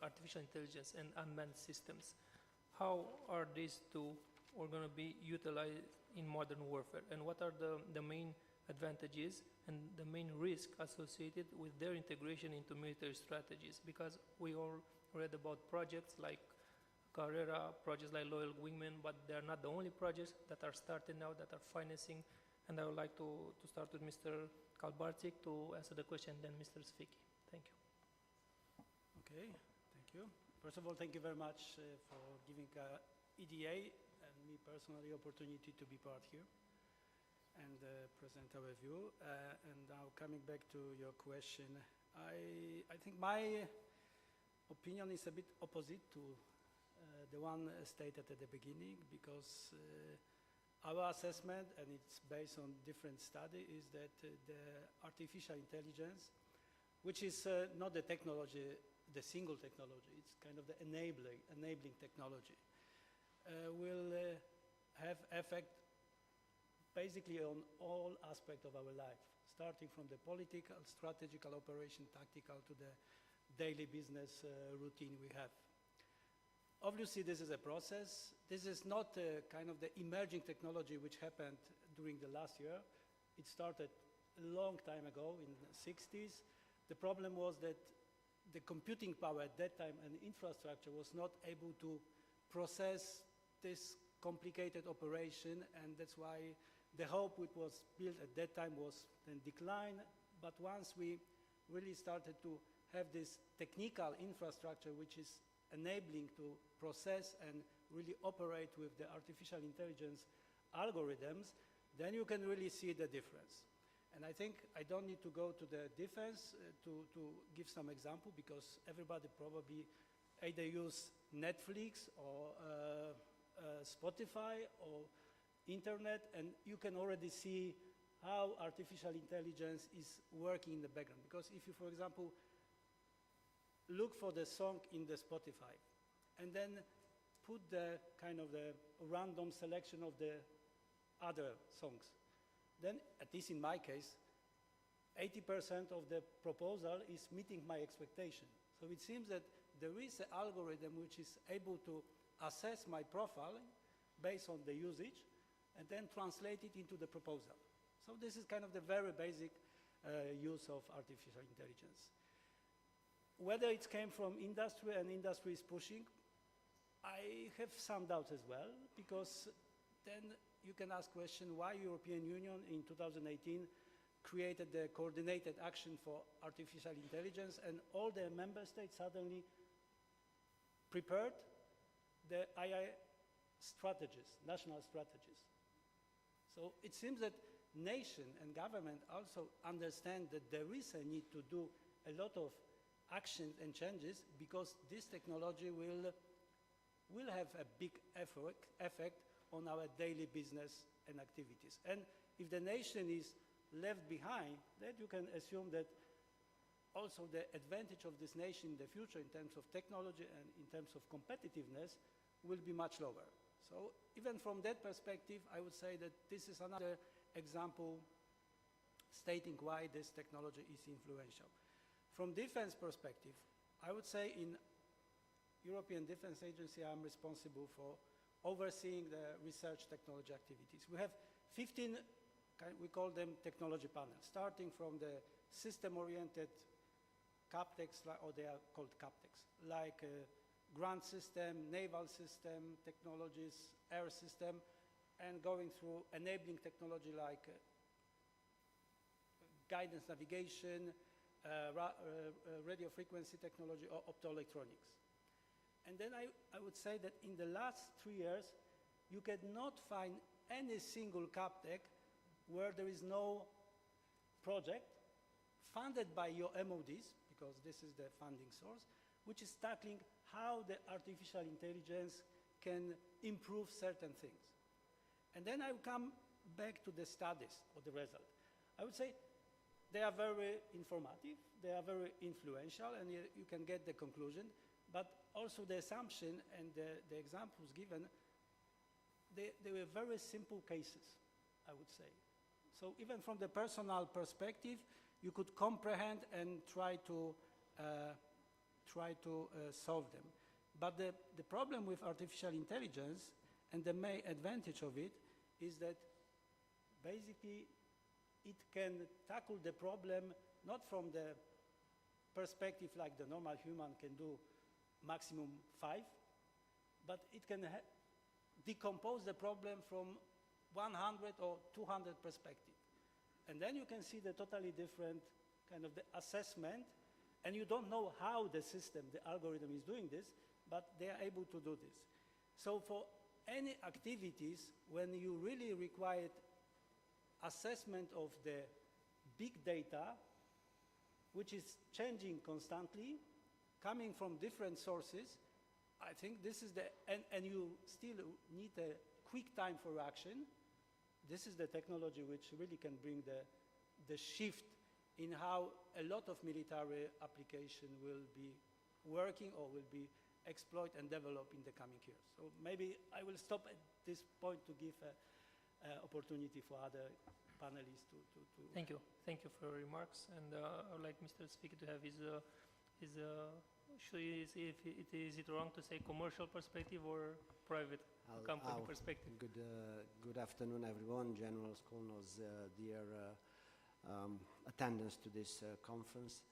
artificial intelligence and unmanned systems. How are these two going to be utilized in modern warfare, and what are the main advantages and the main risk associated with their integration into military strategies? Because we all read about projects like Carrera, projects like Loyal Wingman, but they are not the only projects that are starting now, that are financing. And I would like to start with Mr. Kalbarczyk to answer the question, then Mr. Svicky. Thank you. Okay, thank you. First of all, thank you very much for giving EDA and me personally opportunity to be part here and present our view. And now coming back to your question, I think my opinion is a bit opposite to the one stated at the beginning, because our assessment, and it's based on different study, is that the artificial intelligence, which is not the technology, the single technology, it's kind of the enabling technology, will have effect basically on all aspects of our life, starting from the political, strategical, operation, tactical, to the daily business routine we have. Obviously, this is a process. This is not kind of the emerging technology which happened during the last year. It started a long time ago in the 60s. The problem was that the computing power at that time and infrastructure was not able to process this complicated operation, and that's why the hope which was built at that time was then declined. But once we really started to have this technical infrastructure which is enabling to process and really operate with the artificial intelligence algorithms, then you can really see the difference. And I think I don't need to go to the defense to give some example, because everybody probably either use Netflix or Spotify or internet, and you can already see how artificial intelligence is working in the background. Because if you, for example, look for the song in the Spotify and then put the kind of the random selection of the other songs, then, at least in my case, 80% of the proposal is meeting my expectation. So it seems that there is an algorithm which is able to assess my profile based on the usage and then translate it into the proposal. So this is kind of the very basic use of artificial intelligence. Whether it came from industry and industry is pushing, I have some doubts as well, because then you can ask question why European Union in 2018 created the coordinated action for artificial intelligence, and all the member states suddenly prepared the AI strategies, national strategies. So it seems that nation and government also understand that there is a need to do a lot of action and changes, because this technology will have a big effect on our daily business and activities. And if the nation is left behind, then you can assume that also the advantage of this nation in the future in terms of technology and in terms of competitiveness will be much lower. So even from that perspective, I would say that this is another example stating why this technology is influential. From defense perspective, I would say in European Defense Agency, I'm responsible for overseeing the research technology activities. We have 15, we call them technology panels, starting from the system-oriented CAPTEX, or they are called CAPTEX, like ground system, naval system, technologies, air system, and going through enabling technology like guidance navigation, radio frequency technology, or optoelectronics. And then I would say that in the last 3 years, you cannot find any single CAPTEC where there is no project funded by your MODs, because this is the funding source, which is tackling how the artificial intelligence can improve certain things. And then I will come back to the studies or the result. I would say they are very informative, they are very influential, and you can get the conclusion, but also the assumption and the examples given, they were very simple cases, I would say. So even from the personal perspective, you could comprehend and try to solve them. But the problem with artificial intelligence and the main advantage of it is that basically it can tackle the problem not from the perspective like the normal human can do maximum 5, but it can decompose the problem from 100 or 200 perspective. And then you can see the totally different kind of the assessment, and you don't know how the system, the algorithm is doing this, but they are able to do this. So for any activities, when you really require assessment of the big data, which is changing constantly, coming from different sources, I think this is the, and you still need a quick time for action. This is the technology which really can bring the shift in how a lot of military application will be working or will be exploited and developed in the coming years. So maybe I will stop at this point to give an opportunity for other panelists to Thank you. Thank you for your remarks. And I would like Mr. Speaker to have his is it wrong to say commercial perspective or private company perspective? Good afternoon, everyone. General Skolno's dear attendance to this conference.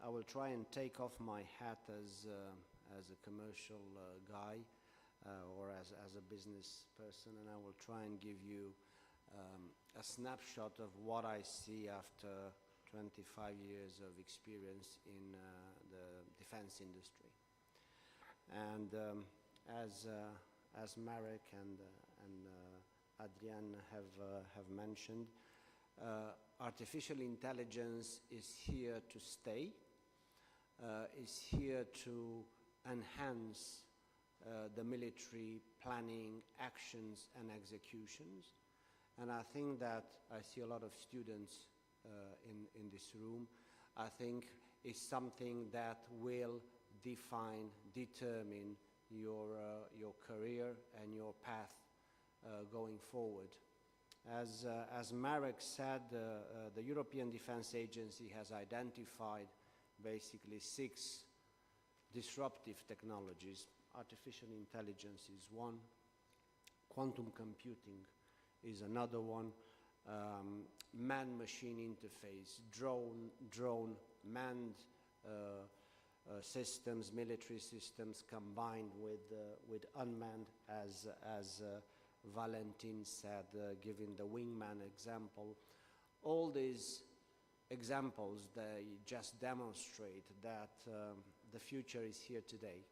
I will try and take off my hat as a commercial guy or as a business person, and I will try and give you a snapshot of what I see after 25 years of experience in the defense industry. And as Marek and Adrian have mentioned, artificial intelligence is here to stay, is here to enhance the military planning, actions and executions. And I think that I see a lot of students in this room. I think it's something that will define, determine your career and your path going forward. As Marek said, the European Defence Agency has identified basically 6 disruptive technologies. Artificial intelligence is one, quantum computing is another one, man-machine interface, drone, manned systems, military systems combined with unmanned, as Valentin said, giving the wingman example. All these examples, they just demonstrate that the future is here today.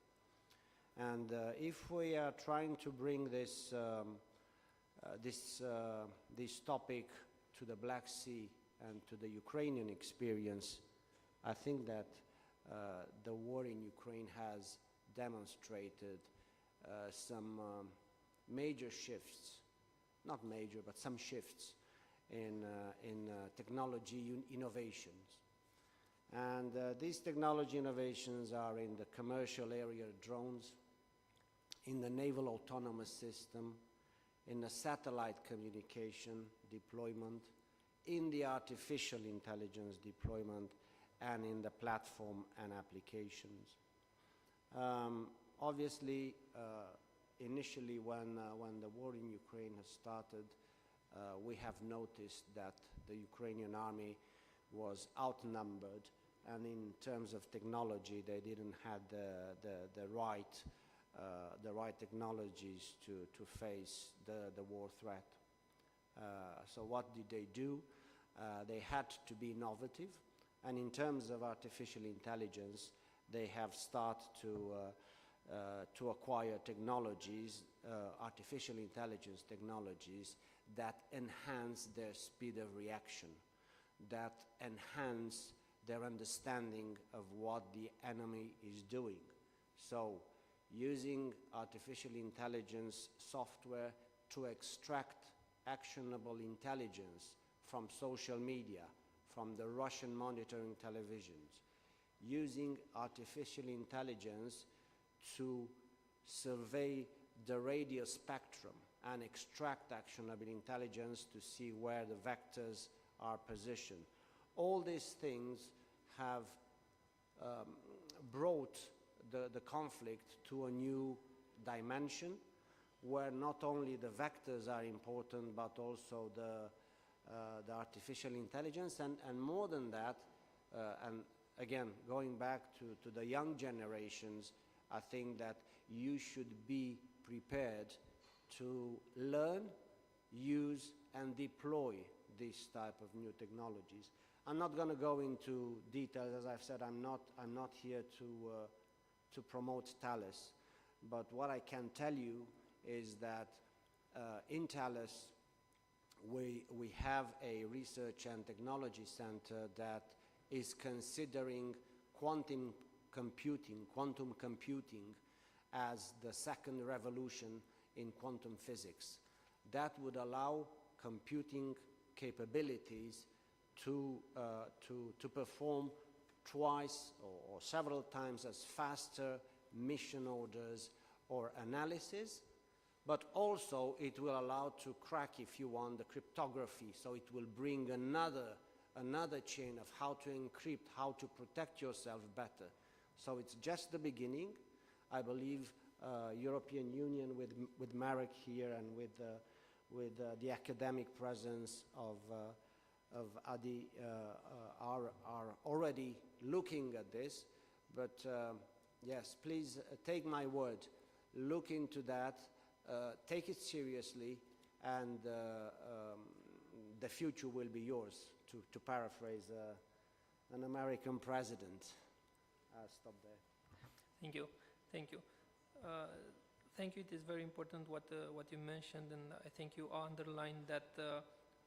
And if we are trying to bring this topic to the Black Sea and to the Ukrainian experience, I think that the war in Ukraine has demonstrated some major shifts, not major, but some shifts in technology innovations. And these technology innovations are in the commercial area drones, in the naval autonomous system, in the satellite communication deployment, in the artificial intelligence deployment, and in the platform and applications. Obviously, initially when the war in Ukraine has started, we have noticed that the Ukrainian army was outnumbered, and in terms of technology, they didn't have the right technologies to face the war threat. So what did they do? They had to be innovative, and in terms of artificial intelligence, they have started to acquire technologies, artificial intelligence technologies that enhance their speed of reaction, that enhance their understanding of what the enemy is doing. So, using artificial intelligence software to extract actionable intelligence from social media, from the Russian monitoring televisions, using artificial intelligence to survey the radio spectrum and extract actionable intelligence to see where the vectors are positioned. All these things have brought the conflict to a new dimension, where not only the vectors are important, but also the artificial intelligence, and more than that, and again, going back to the young generations, I think that you should be prepared to learn, use, and deploy this type of new technologies. I'm not going to go into details. As I've said, I'm not here to promote Thales, but what I can tell you is that in Thales we have a research and technology center that is considering quantum computing as the second revolution in quantum physics. That would allow computing capabilities to perform twice or several times as faster mission orders or analysis, but also it will allow to crack, if you want, the cryptography. So it will bring another chain of how to encrypt, how to protect yourself better. So it's just the beginning. I believe European Union with Marek here and with the academic presence of Adi are already looking at this. But yes, please take my word, look into that, take it seriously, and the future will be yours, to paraphrase an American president. I'll stop there. Thank you. Thank you. Thank you. It is very important what you mentioned, and I think you underlined that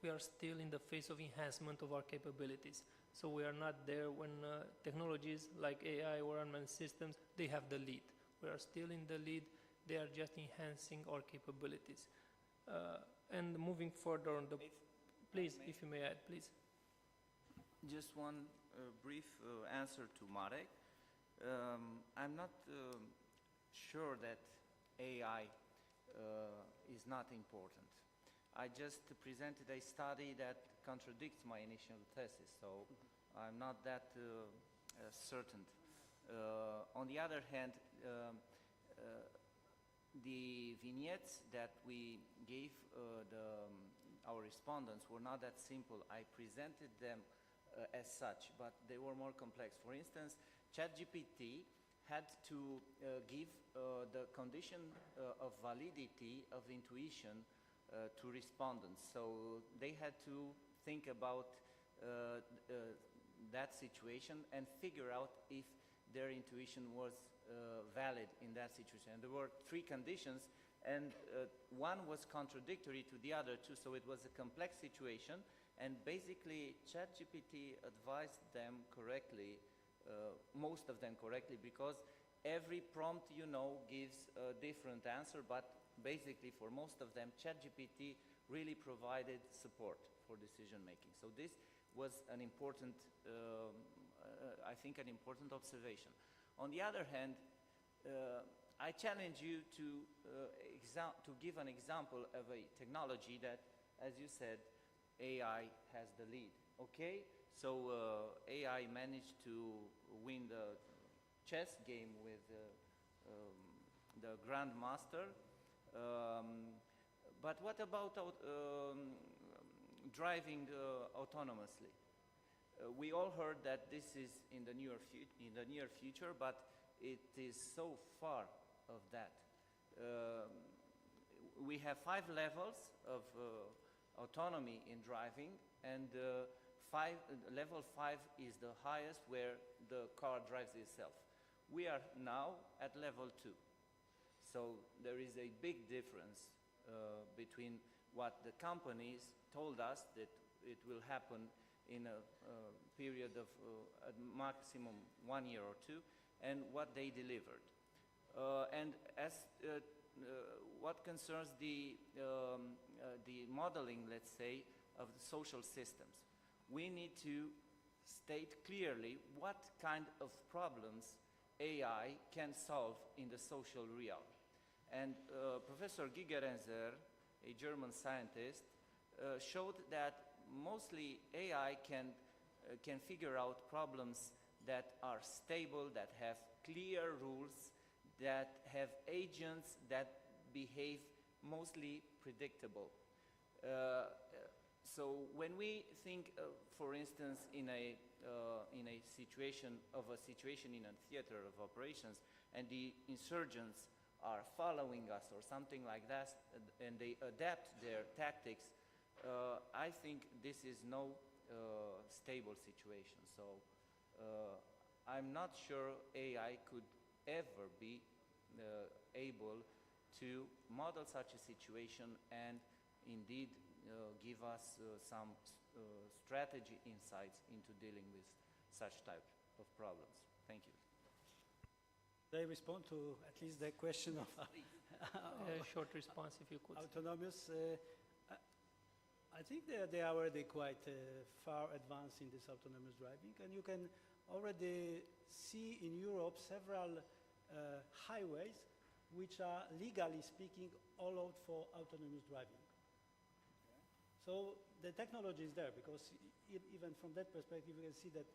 we are still in the phase of enhancement of our capabilities. So we are not there when technologies like AI or unmanned systems, they have the lead. We are still in the lead, they are just enhancing our capabilities. And moving further on the, please, if you may add, please. Just one brief answer to Marek. I'm not sure that AI is not important. I just presented a study that contradicts my initial thesis, so I'm not that certain. On the other hand, the vignettes that we gave our respondents were not that simple. I presented them as such, but they were more complex. For instance, ChatGPT had to give the condition of validity of intuition to respondents. So they had to think about that situation and figure out if their intuition was valid in that situation. And there were 3 conditions, and one was contradictory to the other 2, so it was a complex situation. And basically, ChatGPT advised them correctly, most of them correctly, because every prompt, you know, gives a different answer, but basically for most of them, ChatGPT really provided support for decision making. So this was an important, I think, an important observation. On the other hand, I challenge you to give an example of a technology that, as you said, AI has the lead. Okay, so AI managed to win the chess game with the grandmaster. But what about driving autonomously? We all heard that this is in the near future, but it is so far of that. We have 5 levels of autonomy in driving, and level 5 is the highest, where the car drives itself. We are now at level 2. So there is a big difference between what the companies told us that it will happen in a period of at maximum 1 year or 2, and what they delivered. And as what concerns the modeling, let's say, of the social systems, we need to state clearly what kind of problems AI can solve in the social realm. And Professor Gigerenzer, a German scientist, showed that mostly AI can figure out problems that are stable, that have clear rules, that have agents that behave mostly predictable. So when we think, for instance, in a situation in a theater of operations, and the insurgents are following us or something like that, and they adapt their tactics, I think this is no stable situation. So I'm not sure AI could ever be able to model such a situation and indeed give us some strategy insights into dealing with such type of problems. Thank you. They respond to at least the question of a short response, if you could. Autonomous. I think they are already quite far advanced in this autonomous driving, and you can already see in Europe several highways which are, legally speaking, allowed for autonomous driving. So the technology is there, because even from that perspective, you can see that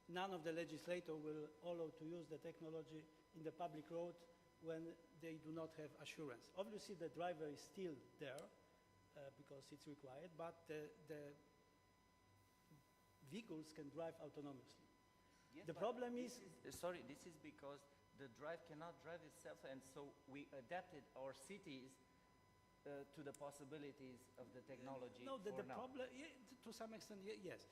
none of the legislator will allow to use the technology in the public road when they do not have assurance. Obviously, the driver is still there because it's required, but the vehicles can drive autonomously. Yes, the problem is... Sorry, this is because the drive cannot drive itself, and so we adapted our cities to the possibilities of the technology. No, the problem, to some extent, yes.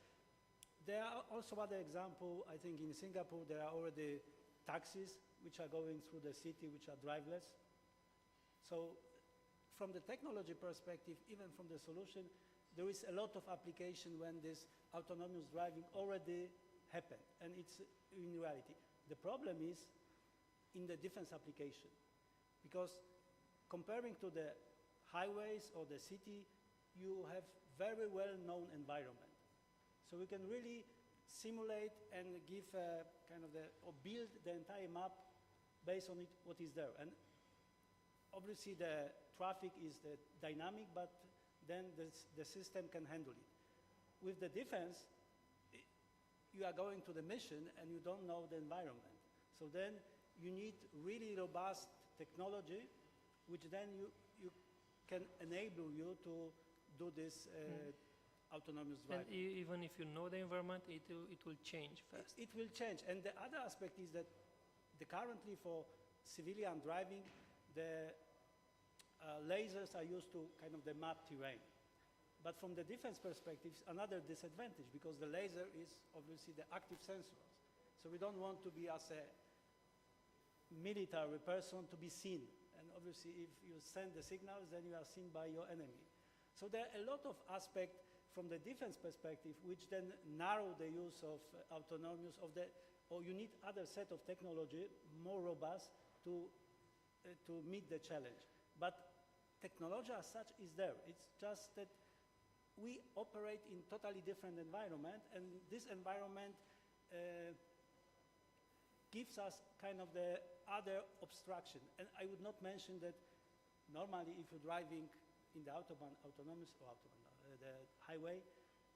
There are also other examples. I think in Singapore there are already taxis which are going through the city which are driverless. So from the technology perspective, even from the solution, there is a lot of application when this autonomous driving already happened, and it's in reality. The problem is in the defense application, because comparing to the highways or the city, you have very well-known environment. So we can really simulate and give kind of or build the entire map based on what is there. And obviously the traffic is dynamic, but then the system can handle it. With the defense, you are going to the mission and you don't know the environment. So then you need really robust technology, which then you can enable you to do this autonomous driving. And even if you know the environment, it will change fast. It will change. And the other aspect is that currently for civilian driving, the lasers are used to kind of the map terrain. But from the defense perspective, another disadvantage, because the laser is obviously the active sensors. So we don't want to be, as a military person, to be seen. And obviously if you send the signals, then you are seen by your enemy. So there are a lot of aspects from the defense perspective which then narrow the use of autonomous, or you need other set of technology, more robust, to meet the challenge. But technology as such is there. It's just that we operate in totally different environment, and this environment gives us kind of the other obstruction. And I would not mention that normally if you're driving in the autobahn, the highway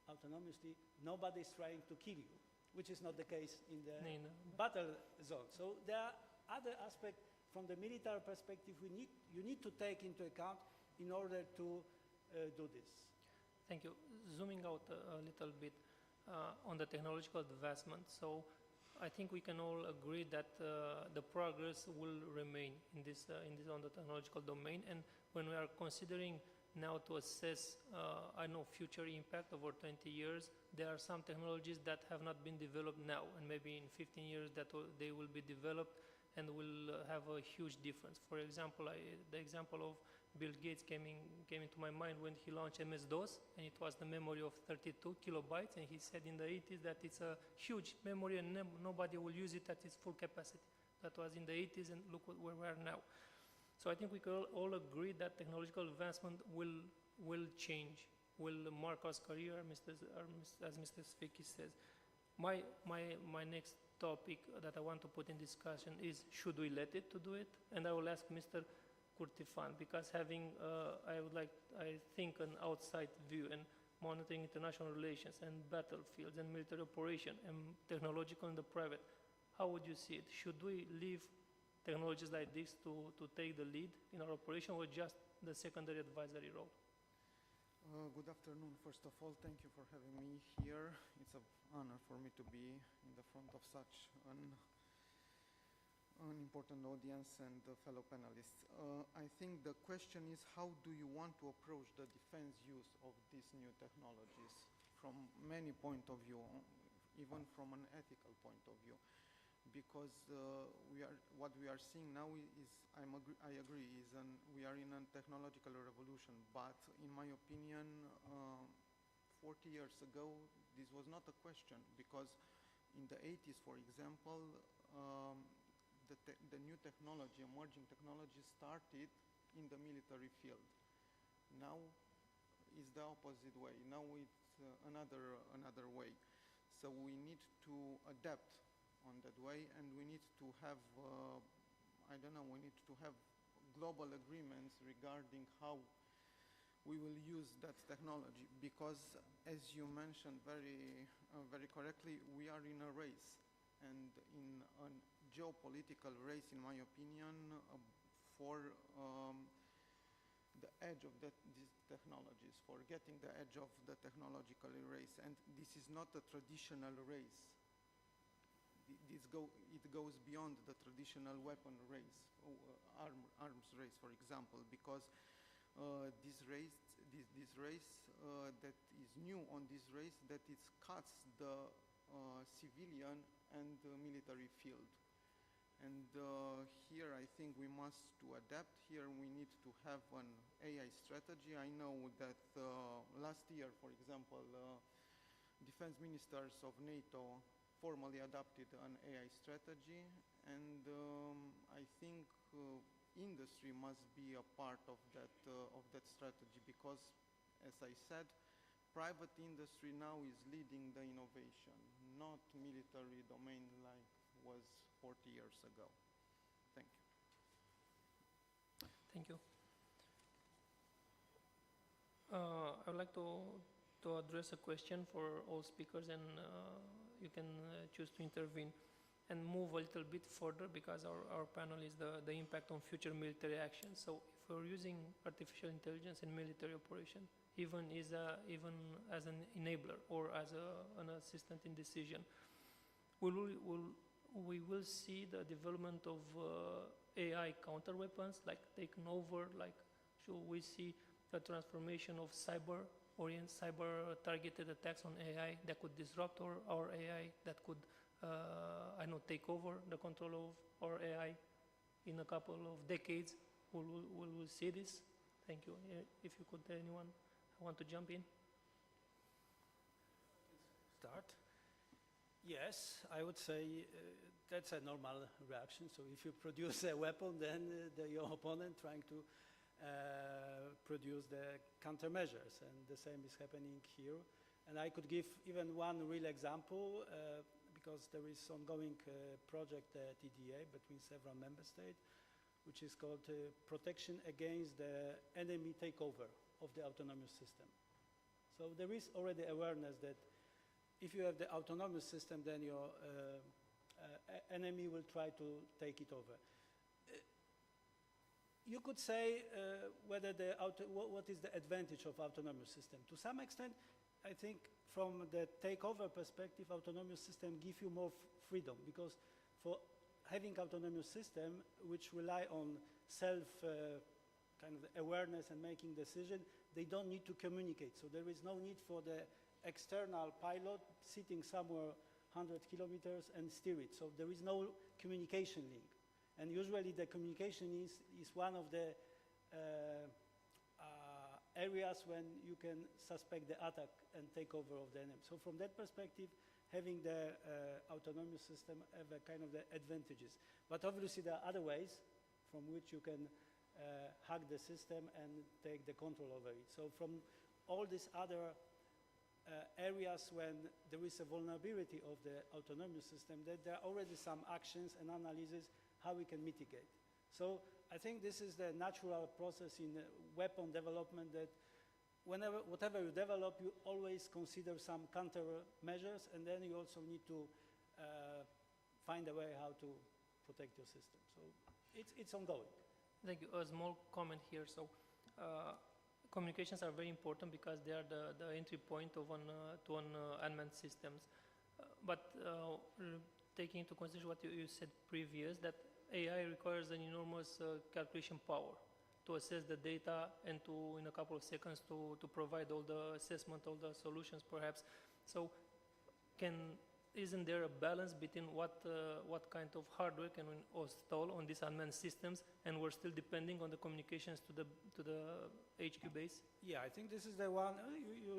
autonomously, nobody's trying to kill you, which is not the case in the battle zone. So there are other aspects from the military perspective you need to take into account in order to do this. Thank you. Zooming out a little bit on the technological advancement. So I think we can all agree that the progress will remain in this on the technological domain. And when we are considering now to assess, future impact over 20 years, there are some technologies that have not been developed now, and maybe in 15 years that they will be developed and will have a huge difference. For example, the example of Bill Gates came into my mind when he launched MS-DOS, and it was the memory of 32 kilobytes, and he said in the 80s that it's a huge memory and nobody will use it at its full capacity. That was in the 80s, and look where we are now. So I think we can all agree that technological advancement will change, will mark our career, as Mr. Svicky says. My next topic that I want to put in discussion is, should we let it to do it? And I will ask Mr. Curtifan, because having, I think, an outside view and monitoring international relations and battlefields and military operation and technological and the private, how would you see it? Should we leave technologies like this to take the lead in our operation, or just the secondary advisory role? Good afternoon. First of all, thank you for having me here. It's an honor for me to be in the front of such an important audience and fellow panelists. I think the question is, how do you want to approach the defense use of these new technologies from many points of view, even from an ethical point of view? Because what we are seeing now is, I agree, we are in a technological revolution, but in my opinion, 40 years ago, this was not a question, because in the 80s, for example, the new technology, emerging technology, started in the military field. Now is the opposite way. Now it's another way. So we need to adapt on that way, and we need to have, we need to have global agreements regarding how we will use that technology, because as you mentioned very correctly, we are in a race, and in a geopolitical race, in my opinion, for the edge of these technologies, for getting the edge of the technological race. And this is not a traditional race. It goes beyond the traditional weapon race, arms race, for example, because this race that is new on this race, that it cuts the civilian and military field. And here I think we must to adapt. Here we need to have an AI strategy. I know that last year, for example, defense ministers of NATO formally adopted an AI strategy, and I think industry must be a part of that strategy, because, as I said, private industry now is leading the innovation, not military domain like was 40 years ago. Thank you. Thank you. I would like to address a question for all speakers, and you can choose to intervene and move a little bit further, because our panel is the impact on future military action. So if we're using artificial intelligence in military operation, even as an enabler or as an assistant in decision, we will see the development of AI counter weapons, like taken over, like should we see the transformation of cyber targeted attacks on AI that could disrupt our AI, that could I know, take over the control of our AI in a couple of decades? Will we see this? Thank you. If you could, anyone want to jump in? Start. Yes, I would say that's a normal reaction. So if you produce a weapon, then your opponent trying to produce the countermeasures, and the same is happening here. And I could give even one real example, because there is ongoing project at EDA between several member states, which is called Protection Against the Enemy Takeover of the Autonomous System. So there is already awareness that if you have the autonomous system, then your enemy will try to take it over. You could say whether what is the advantage of autonomous system. To some extent, I think from the takeover perspective, autonomous system give you more freedom, because for having autonomous system which rely on self kind of awareness and making decision, they don't need to communicate. So there is no need for the external pilot sitting somewhere 100 kilometers and steer it. So there is no communication link. And usually the communication is one of the areas when you can suspect the attack and take over of the enemy. So from that perspective, having the autonomous system have a kind of the advantages. But obviously there are other ways from which you can hack the system and take the control over it. So from all these other areas when there is a vulnerability of the autonomous system, that there are already some actions and analyses how we can mitigate. So I think this is the natural process in weapon development, that whatever you develop, you always consider some countermeasures, and then you also need to find a way how to protect your system. So it's ongoing. Thank you. A small comment here. So communications are very important because they are the entry point of to unmanned systems. But taking into consideration what you said previous, that AI requires an enormous calculation power to assess the data and to, in a couple of seconds, to provide all the assessment, all the solutions perhaps. So isn't there a balance between what kind of hardware can we install on these unmanned systems, and we're still depending on the communications to the HQ base? Yeah, I think this is the one,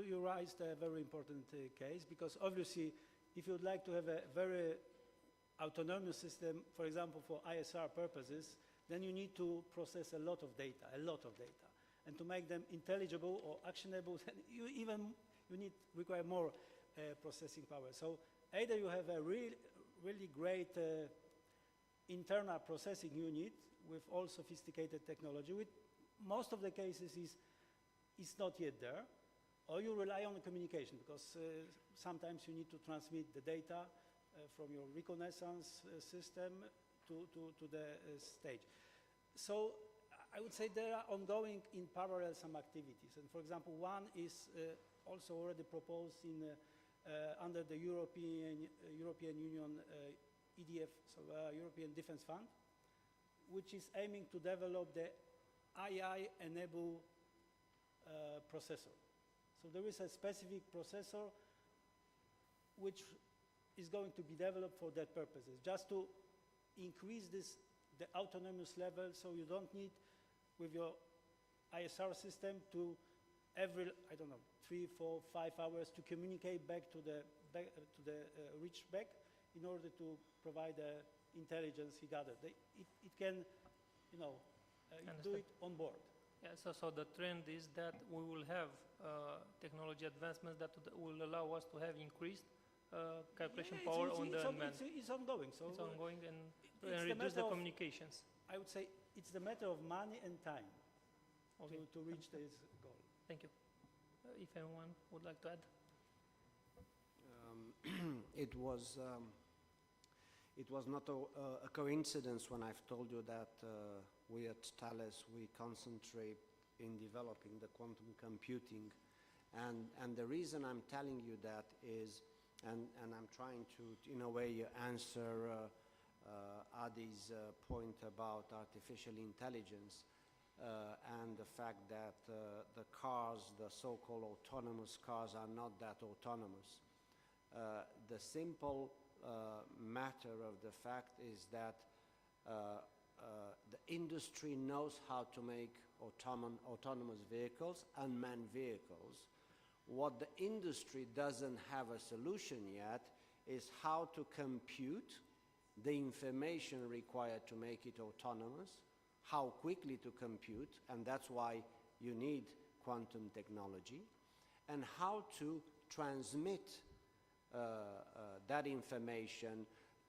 you raised a very important case, because obviously if you would like to have a very autonomous system, for example, for ISR purposes, then you need to process a lot of data. And to make them intelligible or actionable, you require more processing power. So either you have a really great internal processing unit with all sophisticated technology, which most of the cases is not yet there, or you rely on the communication, because sometimes you need to transmit the data from your reconnaissance system to the stage. So I would say there are ongoing in parallel some activities. And for example, one is also already proposed under the European Union EDF, so European Defense Fund, which is aiming to develop the AI-enabled processor. So there is a specific processor which is going to be developed for that purposes, just to increase the autonomous level, so you don't need with your ISR system to every, I don't know, 3, 4, 5 hours to communicate back to the reach back in order to provide the intelligence he gathered. It can, you know, do it on board. Yeah, so the trend is that we will have technology advancements that will allow us to have increased calculation power on the unmanned. It's ongoing. So it's ongoing and it's reduce the communications. I would say it's the matter of money and time to reach this goal. Thank you. If anyone would like to add. It was not a coincidence when I've told you that we at Thales, we concentrate in developing the quantum computing. And the reason I'm telling you that is, and I'm trying to, in a way, answer Adi's point about artificial intelligence and the fact that the cars, the so-called autonomous cars, are not that autonomous. The simple matter of the fact is that the industry knows how to make autonomous vehicles, unmanned vehicles. What the industry doesn't have a solution yet is how to compute the information required to make it autonomous, how quickly to compute, and that's why you need quantum technology, and how to transmit that information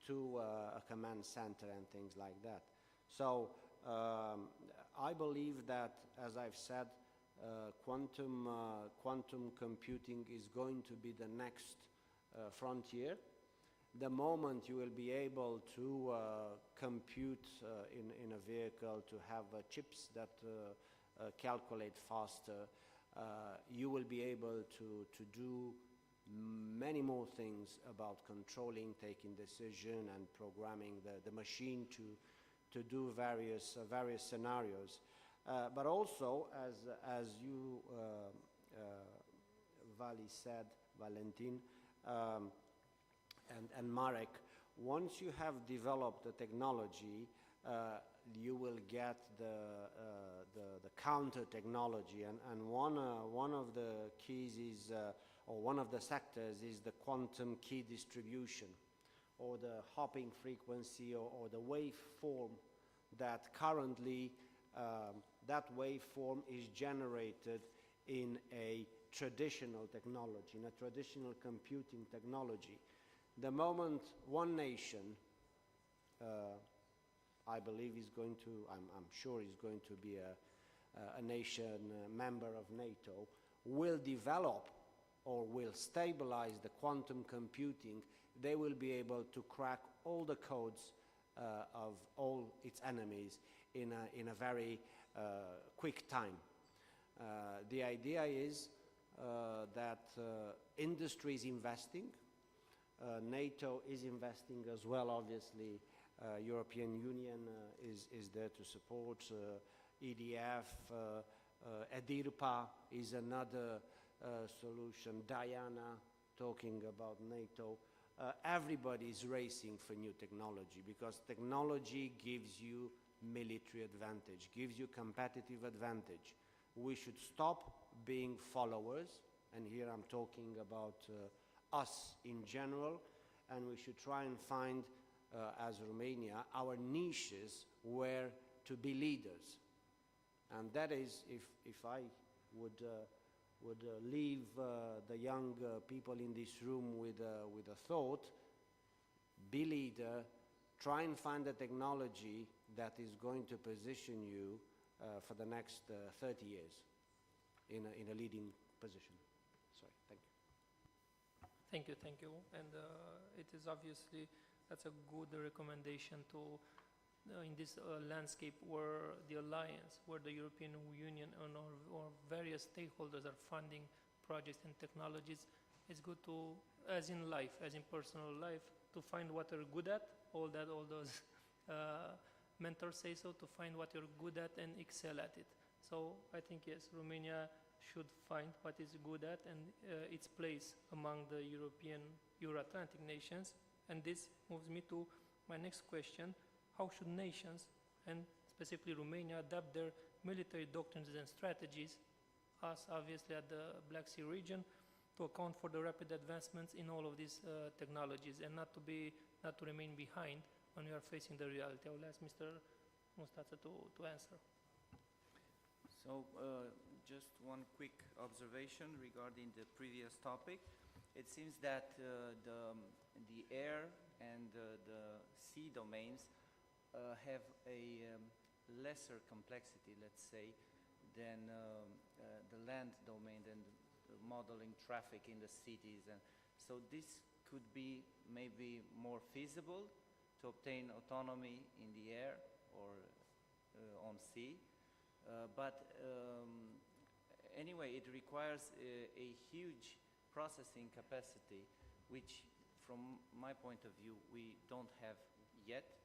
to a command center and things like that. So I believe that, as I've said, quantum computing is going to be the next frontier. The moment you will be able to compute in a vehicle, to have chips that calculate faster, you will be able to do many more things about controlling, taking decision, and programming the machine to do various scenarios. But also, as you, Vali said, Valentin, and Marek, once you have developed the technology, you will get the counter technology, and one of the keys is, or one of the sectors is the quantum key distribution, or the hopping frequency, or the waveform that currently that waveform is generated in a traditional technology, in a traditional computing technology. The moment one nation, I believe is going to, I'm sure is going to be a nation member of NATO, will develop or will stabilize the quantum computing, they will be able to crack all the codes of all its enemies in a very quick time. The idea is that industry is investing, NATO is investing as well, obviously. European Union is there to support, EDF, EDIRPA is another solution, Diana talking about NATO. Everybody is racing for new technology, because technology gives you military advantage, gives you competitive advantage. We should stop being followers, and here I'm talking about us in general, and we should try and find, as Romania, our niches where to be leaders. And that is, if I would leave the young people in this room with a thought, be leader, try and find a technology that is going to position you for the next 30 years in a leading position. Sorry, thank you. Thank you. And it is obviously, that's a good recommendation to, in this landscape where the alliance, where the European Union or various stakeholders are funding projects and technologies, it's good to, as in life, as in personal life, to find what you're good at, all those mentors say so, to find what you're good at and excel at it. So I think, yes, Romania should find what it's good at and its place among the European Euro-Atlantic nations. And this moves me to my next question. how should nations, and specifically Romania, adapt their military doctrines and strategies, us obviously at the Black Sea region, to account for the rapid advancements in all of these technologies and not to remain behind when we are facing the reality. I will ask Mr. Mustață to answer. So just one quick observation regarding the previous topic. It seems that the air and the sea domains have a lesser complexity, let's say, than the land domain and modeling traffic in the cities. And so this could be maybe more feasible to obtain autonomy in the air or on sea. But anyway, it requires a huge processing capacity, which from my point of view, we don't have yet.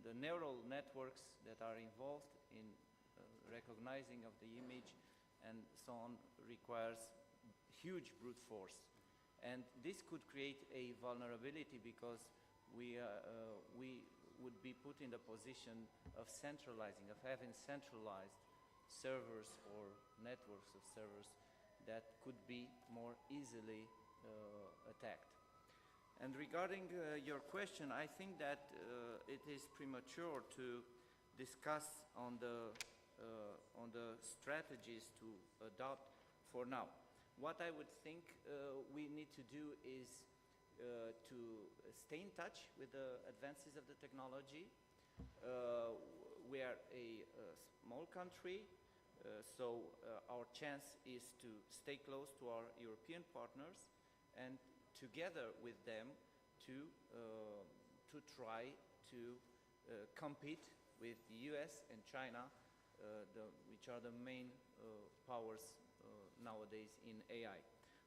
The neural networks that are involved in recognizing of the image and so on requires huge brute force. And this could create a vulnerability because we would be put in the position of centralizing, of having centralized servers or networks of servers that could be more easily attacked. And regarding your question, I think that it is premature to discuss on the strategies to adopt for now. What I would think we need to do is to stay in touch with the advances of the technology. We are a small country, so our chance is to stay close to our European partners and together with them to try to compete with the US and China, which are the main powers nowadays in AI.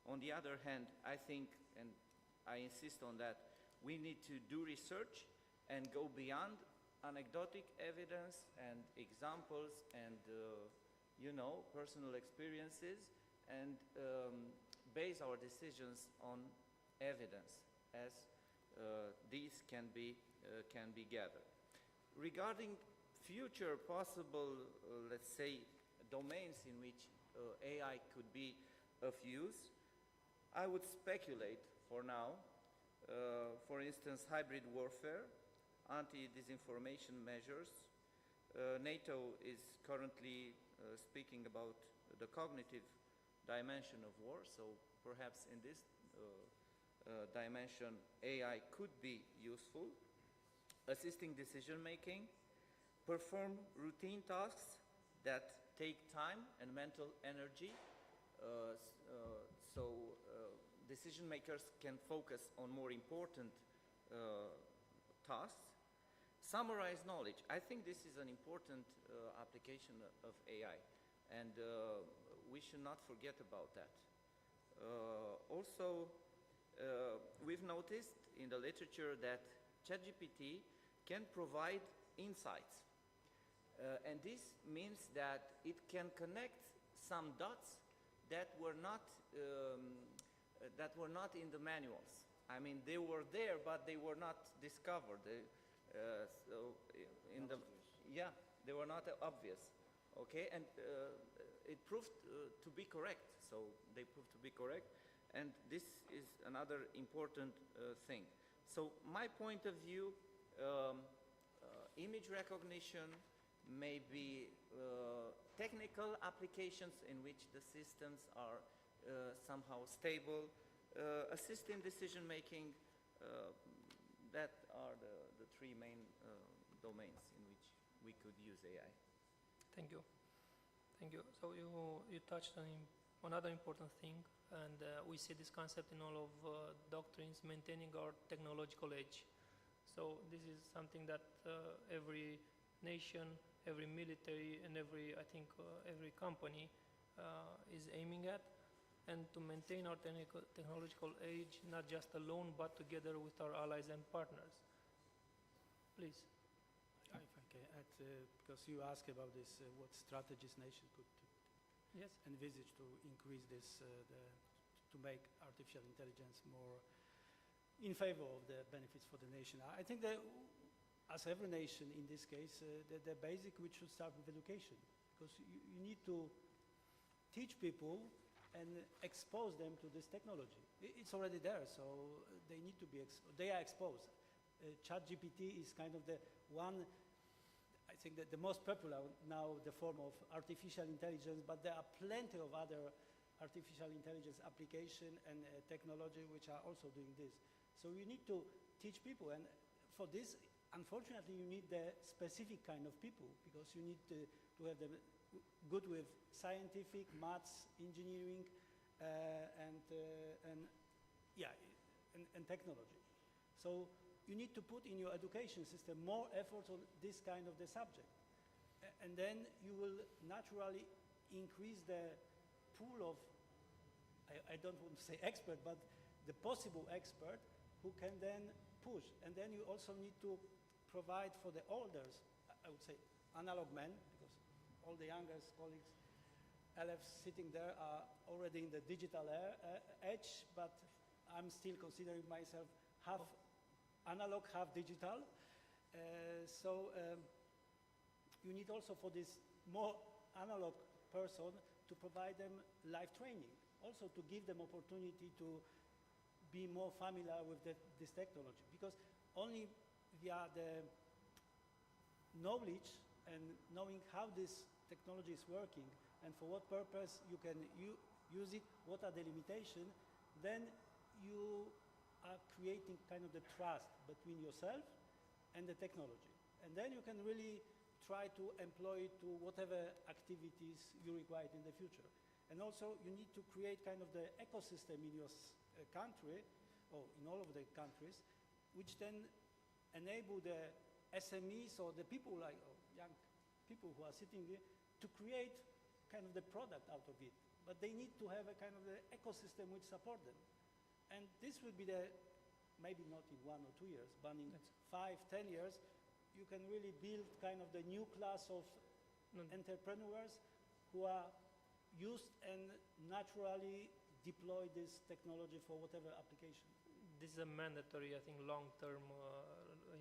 On the other hand, I think, and I insist on that, we need to do research and go beyond anecdotic evidence and examples and personal experiences and base our decisions on evidence as these can be gathered. Regarding future possible, let's say, domains in which AI could be of use, I would speculate for now. For instance, hybrid warfare, anti-disinformation measures. NATO is currently speaking about the cognitive dimension of war, so perhaps in this dimension AI could be useful. Assisting decision-making, perform routine tasks that take time and mental energy, so decision makers can focus on more important tasks. Summarize knowledge. I think this is an important application of AI, and we should not forget about that. Also, we've noticed in the literature that ChatGPT can provide insights. And this means that it can connect some dots that were not in the manuals. I mean, they were there, but they were not discovered. They were not obvious. Okay, and it proved to be correct. So they proved to be correct, and this is another important thing. So my point of view, image recognition, maybe technical applications in which the systems are somehow stable, assisting decision-making, that are the three main domains in which we could use AI. Thank you. Thank you. So you touched on another important thing, and we see this concept in all of doctrines, maintaining our technological edge. So this is something that every nation, every military, and every company is aiming at, and to maintain our technological edge, not just alone, but together with our allies and partners. Please. If I can add, because you asked about this, what strategies nation could envisage to increase this, to make artificial intelligence more in favor of the benefits for the nation. I think that as every nation in this case, the basic which should start with education, because you need to teach people and expose them to this technology. It's already there, so they need to be, they are exposed. ChatGPT is kind of the one, I think that the most popular now, the form of artificial intelligence, but there are plenty of other artificial intelligence application and technology which are also doing this. So you need to teach people, and for this, unfortunately, you need the specific kind of people, because you need to have them good with scientific, maths, engineering, and technology. So you need to put in your education system more efforts on this kind of the subject. And then you will naturally increase the pool of, I don't want to say expert, but the possible expert who can then push. And then you also need to provide for the elders, I would say analog men, because all the younger colleagues, LFs sitting there are already in the digital age, but I'm still considering myself half analog, half digital. You need also for this more analog person to provide them live training, also to give them opportunity to be more familiar with this technology, because only via the knowledge and knowing how this technology is working and for what purpose you can use it, what are the limitations, then you are creating kind of the trust between yourself and the technology. And then you can really try to employ it to whatever activities you require in the future. And also you need to create kind of the ecosystem in your country, or in all of the countries, which then enable the SMEs or the people like young people who are sitting here to create kind of the product out of it. But they need to have a kind of the ecosystem which support them. And this will be the, maybe not in 1 or 2 years, but in 5, 10 years, you can really build kind of the new class of entrepreneurs who are used and naturally deploy this technology for whatever application. This is a mandatory, I think, long-term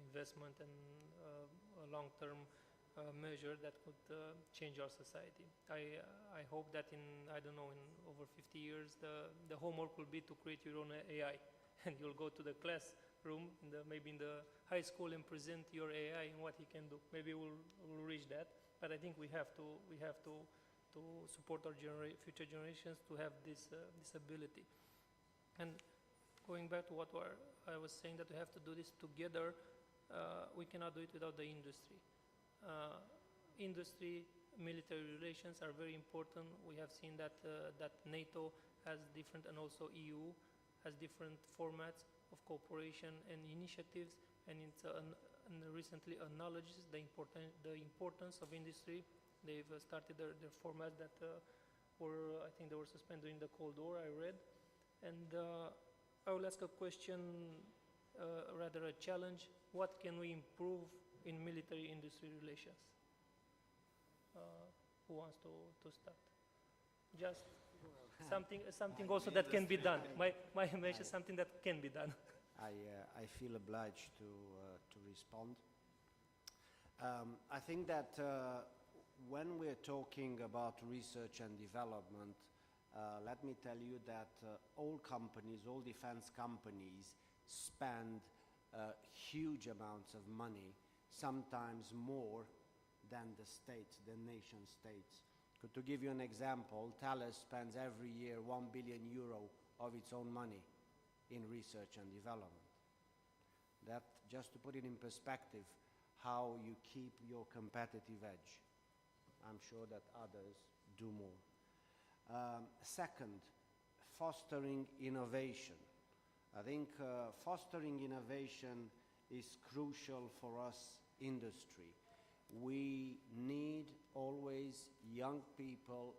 investment and a long-term measure that could change our society. I hope that in, I don't know, in over 50 years, the homework will be to create your own AI. And you'll go to the classroom, maybe in the high school, and present your AI and what he can do. Maybe we'll reach that, but I think we have to support our future generations to have this ability. And going back to what I was saying, that we have to do this together, we cannot do it without the industry. Industry, military relations are very important. We have seen that NATO has different, and also EU has different formats of cooperation and initiatives, and it's recently acknowledges the importance of industry. They've started their formats that I think they were suspended during the Cold War, I read. And I will ask a question, rather a challenge. What can we improve in military-industry relations? Who wants to start? Just something also that can be done. My image is something that can be done. I feel obliged to respond. I think that when we're talking about research and development, let me tell you that all companies, all defense companies, spend huge amounts of money, sometimes more than the states, the nation states. To give you an example, Thales spends every year €1 billion of its own money in research and development. That, just to put it in perspective, how you keep your competitive edge. I'm sure that others do more. Second, fostering innovation. I think fostering innovation is crucial for us industry. We need always young people,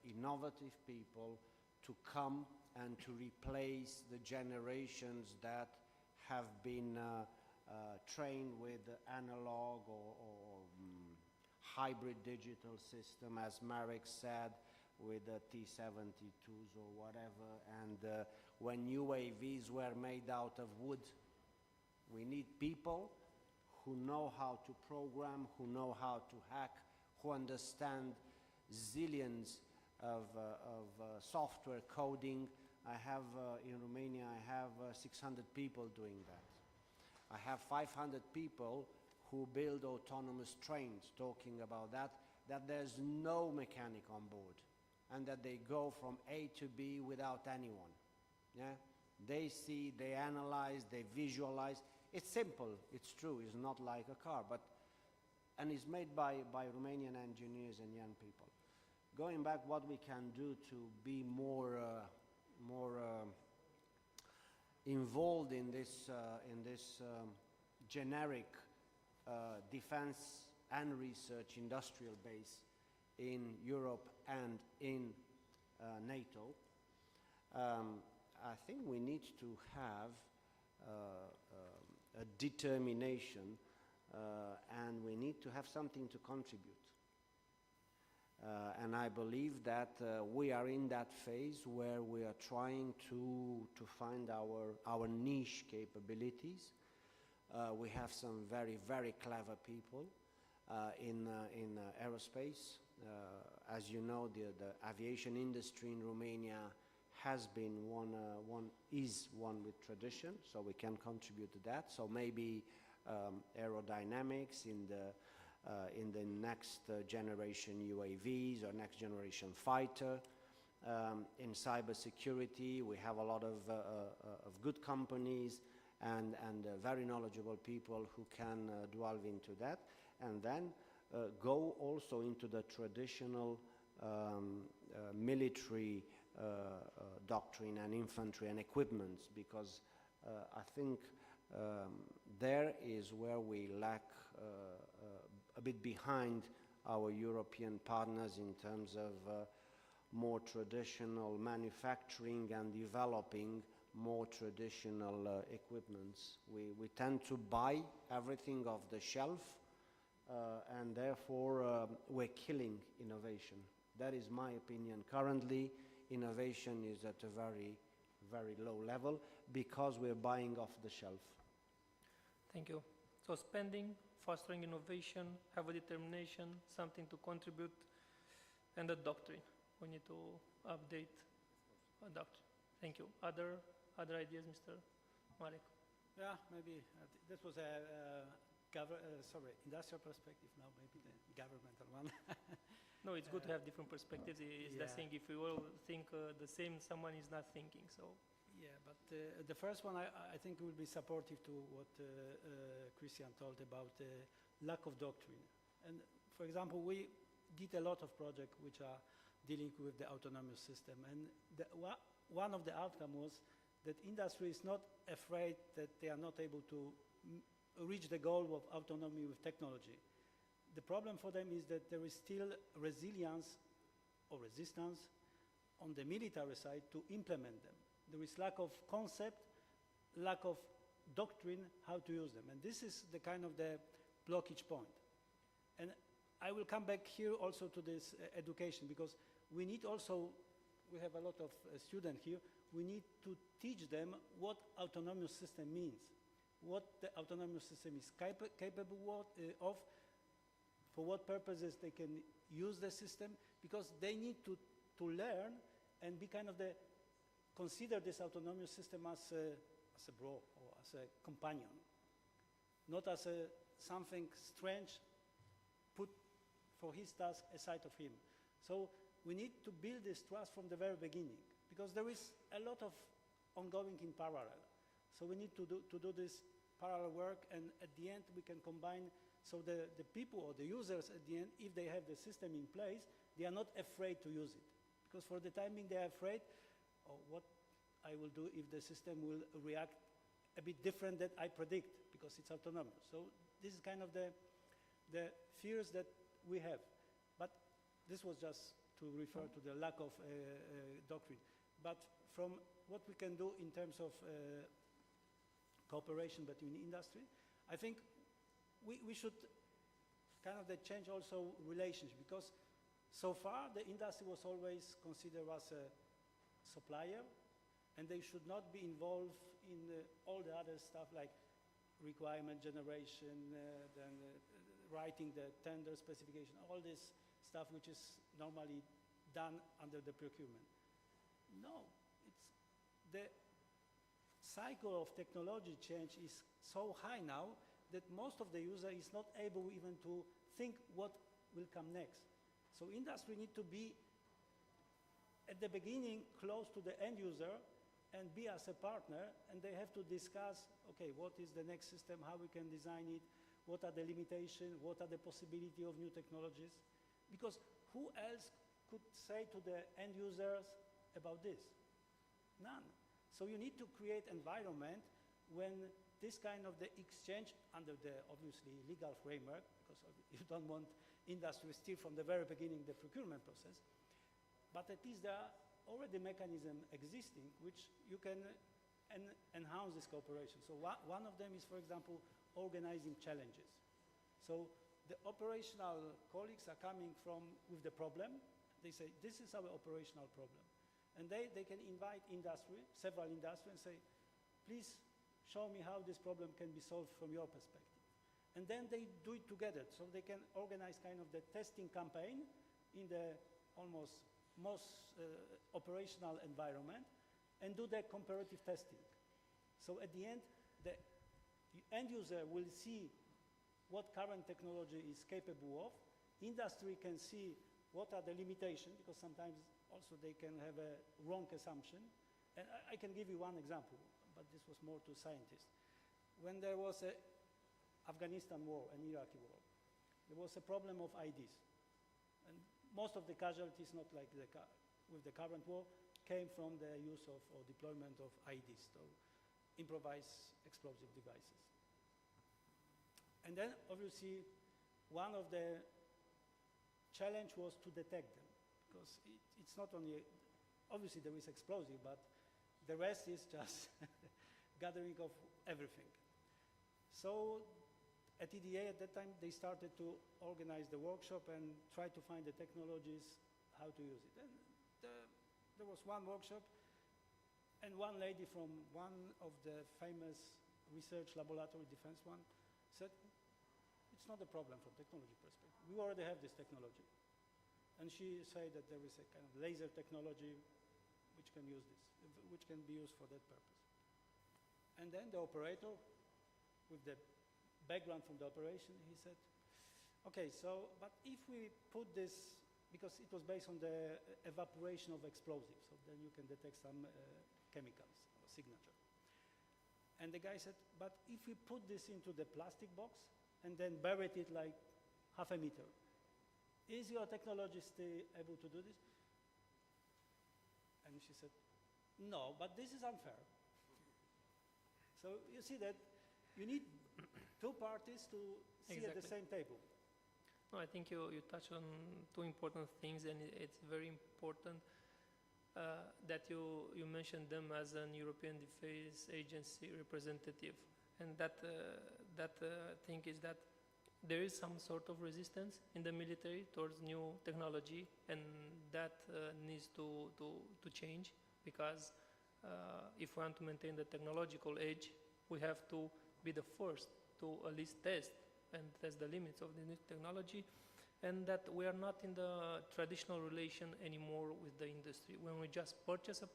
innovative people to come and to replace the generations that have been trained with analog or hybrid digital system, as Marek said, with the T-72s or whatever, and when UAVs were made out of wood. We need people who know how to program, who know how to hack, who understand zillions of software coding. I have, in Romania, I have 600 people doing that. I have 500 people who build autonomous trains, talking about that there's no mechanic on board, and that they go from A to B without anyone. Yeah? They see, they analyze, they visualize. It's simple, it's true, it's not like a car, and it's made by Romanian engineers and young people. Going back, what we can do to be more involved in this generic defense and research industrial base in Europe and in NATO, I think we need to have a determination and we need to have something to contribute. And I believe that we are in that phase where we are trying to find our niche capabilities. We have some very, very clever people in aerospace. As you know, the aviation industry in Romania has been is one with tradition, so we can contribute to that. So maybe aerodynamics in the next generation UAVs or next generation fighter. In cybersecurity, we have a lot of good companies and very knowledgeable people who can delve into that, and then go also into the traditional military doctrine and infantry and equipments, because I think there is where we lack a bit behind our European partners in terms of more traditional manufacturing and developing more traditional equipments. We tend to buy everything off the shelf, and therefore we're killing innovation. That is my opinion. Currently, innovation is at a very, very low level because we're buying off the shelf. Thank you. So spending, fostering innovation, have a determination, something to contribute, and a doctrine. We need to update a doctrine. Thank you. Other ideas, Mr. Marek? Yeah, maybe this was a industrial perspective. Now maybe the governmental one. No, it's good to have different perspectives. It's the thing. If we all think the same, someone is not thinking. So. Yeah, but the first one I think will be supportive to what Christian told about lack of doctrine. And for example, we did a lot of projects which are dealing with the autonomous system, and one of the outcomes was that industry is not afraid that they are not able to reach the goal of autonomy with technology. The problem for them is that there is still resilience or resistance on the military side to implement them. There is lack of concept, lack of doctrine how to use them, and this is the kind of the blockage point. And I will come back here also to this education, because we need also, we have a lot of students here, we need to teach them what autonomous system means, what the autonomous system is capable of, for what purposes they can use the system, because they need to learn and be kind of consider this autonomous system as a bro or as a companion, not as something strange put for his task aside of him. So we need to build this trust from the very beginning, because there is a lot of ongoing in parallel. So we need to do this parallel work, and at the end we can combine, so the people or the users at the end, if they have the system in place, they are not afraid to use it. Because for the time being they are afraid, or what I will do if the system will react a bit different than I predict, because it's autonomous. So this is kind of the fears that we have. But this was just to refer to the lack of doctrine. But from what we can do in terms of cooperation between industry, I think we should kind of change also relations, because so far the industry was always considered as a supplier, and they should not be involved in all the other stuff like requirement generation, then writing the tender specification, all this stuff which is normally done under the procurement. No, the cycle of technology change is so high now that most of the user is not able even to think what will come next. So industry need to be at the beginning close to the end user and be as a partner, and they have to discuss, okay, what is the next system, how we can design it, what are the limitations, what are the possibility of new technologies, because who else could say to the end users about this? None. So you need to create environment when this kind of the exchange under the obviously legal framework, because you don't want industry still from the very beginning the procurement process, but at least there are already mechanisms existing which you can enhance this cooperation. So one of them is, for example, organizing challenges. So the operational colleagues are coming with the problem. They say, this is our operational problem. And they can invite industry, several industry, and say, please show me how this problem can be solved from your perspective. And then they do it together. So they can organize kind of the testing campaign in the almost most operational environment and do the comparative testing. So at the end, the end user will see what current technology is capable of. Industry can see what are the limitations, because sometimes also they can have a wrong assumption. And I can give you one example, but this was more to scientists. When there was a Afghanistan war and Iraqi war, there was a problem of IDs. And most of the casualties, not like with the current war, came from the use of or deployment of IDs, so improvised explosive devices. And then obviously one of the challenge was to detect them, because it's not only, obviously there is explosive, but the rest is just gathering of everything. So at EDA at that time, they started to organize the workshop and try to find the technologies, how to use it. And there was one workshop, and one lady from one of the famous research laboratory, defense one, said, it's not a problem from technology perspective. We already have this technology. And she said that there is a kind of laser technology which can use this, which can be used for that purpose. And then the operator, with the background from the operation, he said, okay, so, but if we put this, because it was based on the evaporation of explosives, so then you can detect some chemicals or signature. And the guy said, but if we put this into the plastic box and then bury it like half a meter, is your technology still able to do this? And she said, no, but this is unfair. So you see that you need two parties to sit at the same table. No, I think you touch on two important things, and it's very important that you mentioned them as an European Defense Agency representative. And that thing is that there is some sort of resistance in the military towards new technology, and that needs to change, because if we want to maintain the technological edge, we have to be the first to at least test the limits of the new technology, and that we are not in the traditional relation anymore with the industry, when we just purchase a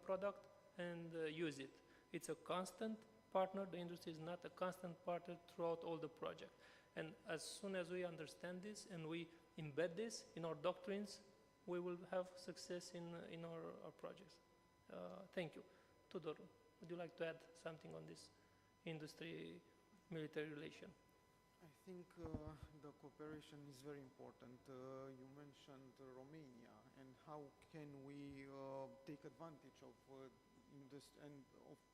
product and use it. It's a constant partner. The industry is not a constant partner throughout all the project. And as soon as we understand this and we embed this in our doctrines, we will have success in our projects. Thank you. Tudor, would you like to add something on this industry-military relation? I think the cooperation is very important. You mentioned Romania, and how can we take advantage of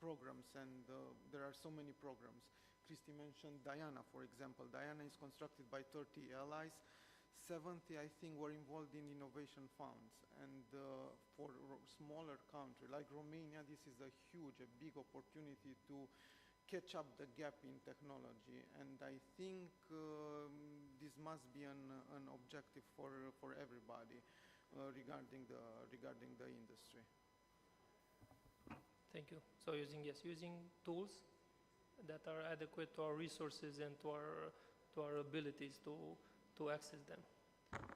programs, and there are so many programs. Christy mentioned Diana, for example. Diana is constructed by 30 allies. 70, I think, were involved in innovation funds. And for a smaller country like Romania, this is a big opportunity to catch up the gap in technology. And I think this must be an objective for everybody regarding the industry. Thank you. So using tools that are adequate to our resources and to our abilities to access them.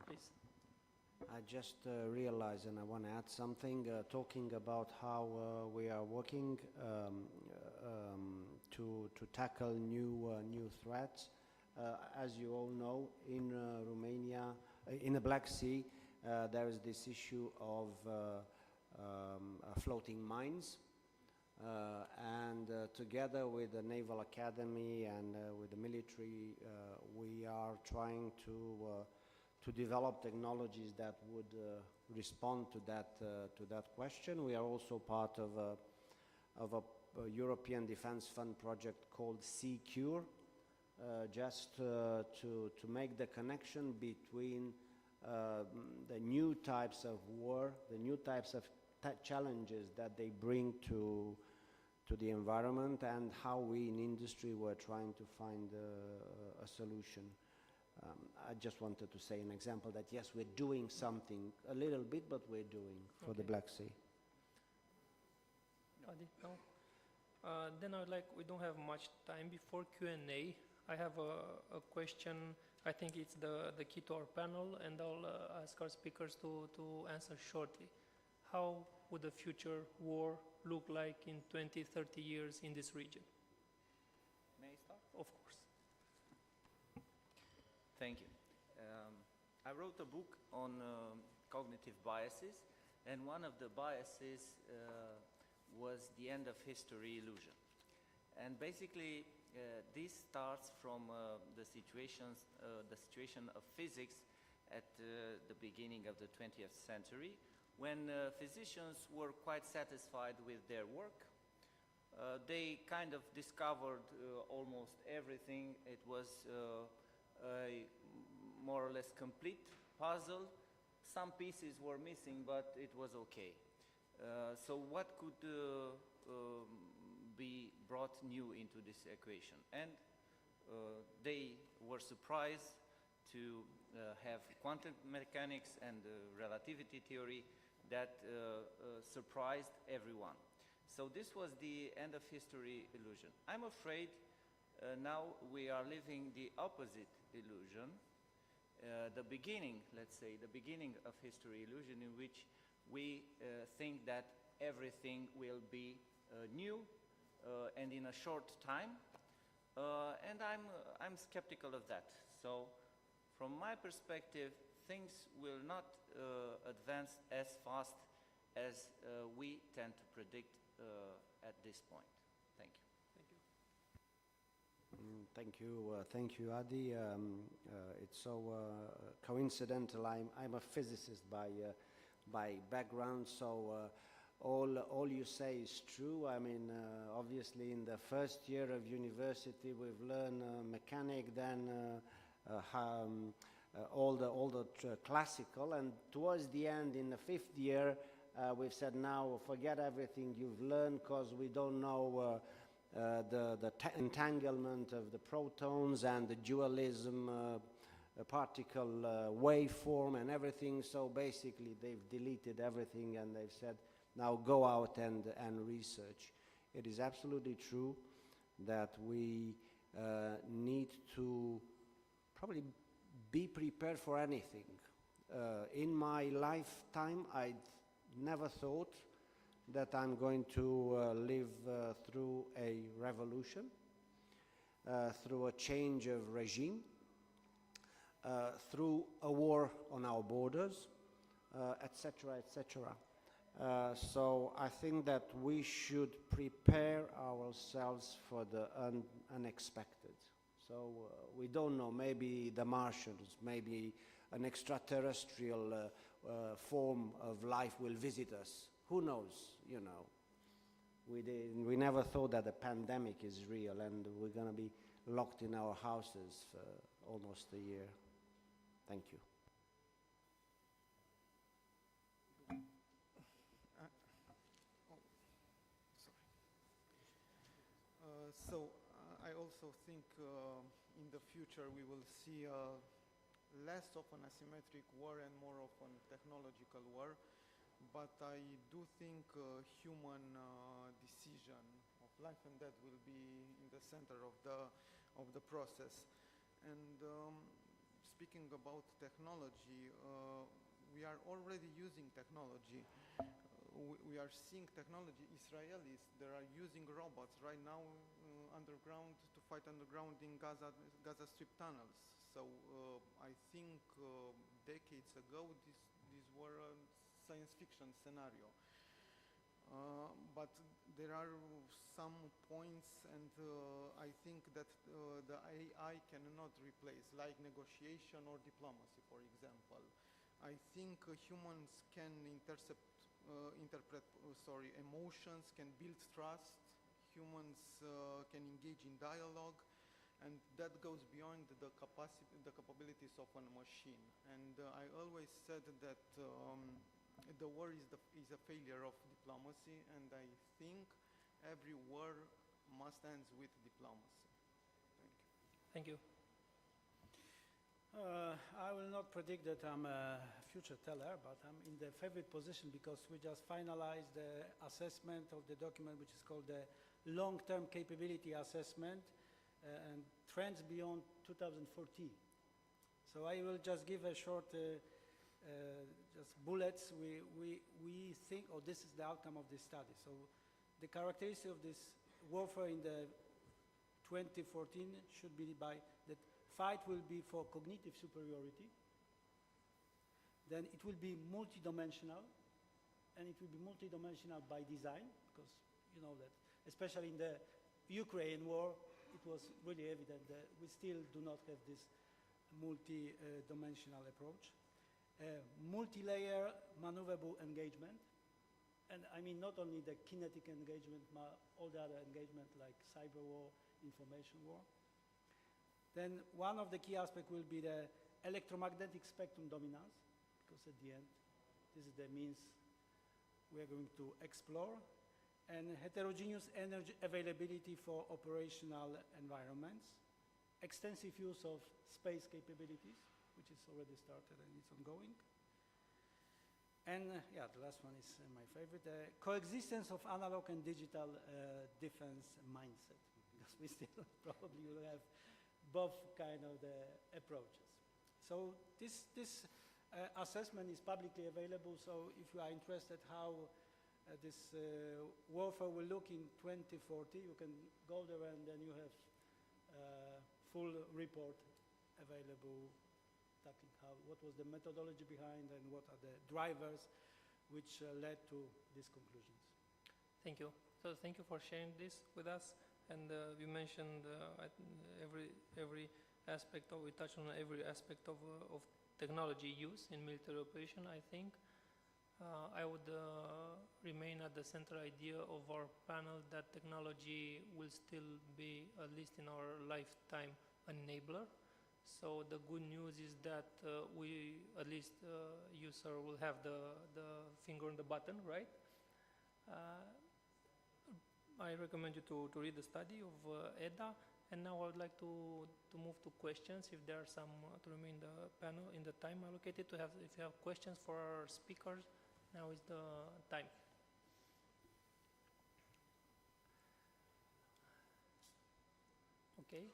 Please. I just realized, and I want to add something, talking about how we are working to tackle new threats. As you all know, in Romania, in the Black Sea, there is this issue of floating mines. And together with the Naval Academy and with the military, we are trying to develop technologies that would respond to that question. We are also part of a European Defence Fund project called CECURE, just to make the connection between the new types of war, the new types of challenges that they bring to the environment, and how we in industry were trying to find a solution. I just wanted to say an example that yes, we're doing something a little bit, but we're doing for the Black Sea. Adi, no? Then I would like, we don't have much time before Q&A. I have a question. I think it's the key to our panel, and I'll ask our speakers to answer shortly. How would the future war look like in 20, 30 years in this region? May I start? Of course. Thank you. I wrote a book on cognitive biases, and one of the biases was the end of history illusion. And basically, this starts from the situation of physics at the beginning of the 20th century, when physicians were quite satisfied with their work. They kind of discovered almost everything. It was a more or less complete puzzle. Some pieces were missing, but it was okay. So what could be brought new into this equation? And they were surprised to have quantum mechanics and relativity theory that surprised everyone. So this was the end of history illusion. I'm afraid now we are living the opposite illusion, the beginning, let's say, the beginning of history illusion, in which we think that everything will be new and in a short time, and I'm skeptical of that. So from my perspective, things will not advance as fast as we tend to predict at this point. Thank you. Thank you. Thank you, Adi. It's so coincidental. I'm a physicist by background, so all you say is true. I mean, obviously, in the first year of university, we've learned mechanic, then all the classical, and towards the end, in the 5th year, we've said, now forget everything you've learned, because we don't know the entanglement of the protons and the dualism particle waveform and everything. So basically, they've deleted everything and they've said, now go out and research. It is absolutely true that we need to probably be prepared for anything. In my lifetime, I never thought that I'm going to live through a revolution, through a change of regime, through a war on our borders, etc., etc. So I think that we should prepare ourselves for the unexpected. So we don't know, maybe the Martians, maybe an extraterrestrial form of life will visit us. Who knows, you know. We never thought that a pandemic is real and we're going to be locked in our houses for almost a year. Thank you. I also think in the future we will see less of an asymmetric war and more of a technological war. But I do think human decision of life and death will be in the center of the process. And speaking about technology, we are already using technology. We are seeing technology. Israelis, they are using robots right now underground to fight underground in Gaza Strip tunnels. So I think decades ago these were a science fiction scenario. But there are some points, and I think that the AI cannot replace, like negotiation or diplomacy, for example. I think humans can interpret emotions, can build trust. Humans can engage in dialogue, and that goes beyond the capabilities of a machine. And I always said that the war is a failure of diplomacy, and I think every war must end with diplomacy. Thank you. I will not predict that I'm a future teller, but I'm in the favorite position because we just finalized the assessment of the document, which is called the Long-Term Capability Assessment and Trends Beyond 2014. So I will just give a short just bullets. We think, oh, this is the outcome of this study. So the characteristic of this warfare in the 2014 should be by that fight will be for cognitive superiority. Then it will be multidimensional, and it will be multidimensional by design, because you know that, especially in the Ukraine war, it was really evident that we still do not have this multi-dimensional approach. Multi-layer maneuverable engagement, and I mean not only the kinetic engagement, but all the other engagement like cyber war, information war. Then one of the key aspects will be the electromagnetic spectrum dominance, because at the end, this is the means we are going to explore, and heterogeneous energy availability for operational environments, extensive use of space capabilities, which is already started and it's ongoing. And yeah, the last one is my favorite, coexistence of analog and digital defense mindset, because we still probably will have both kind of the approaches. So this assessment is publicly available, so if you are interested how this warfare will look in 2040, you can go there and then you have full report available, talking what was the methodology behind and what are the drivers which led to these conclusions. Thank you. So thank you for sharing this with us. And we mentioned every aspect of, we touched on every aspect of technology use in military operation, I think. I would remain at the central idea of our panel that technology will still be, at least in our lifetime, an enabler. So the good news is that we, at least you, sir, will have the finger on the button, right? I recommend you to read the study of EDA, and now I would like to move to questions, if there are some, to remain the panel in the time allocated. To have, if you have questions for our speakers, now is the time. Okay.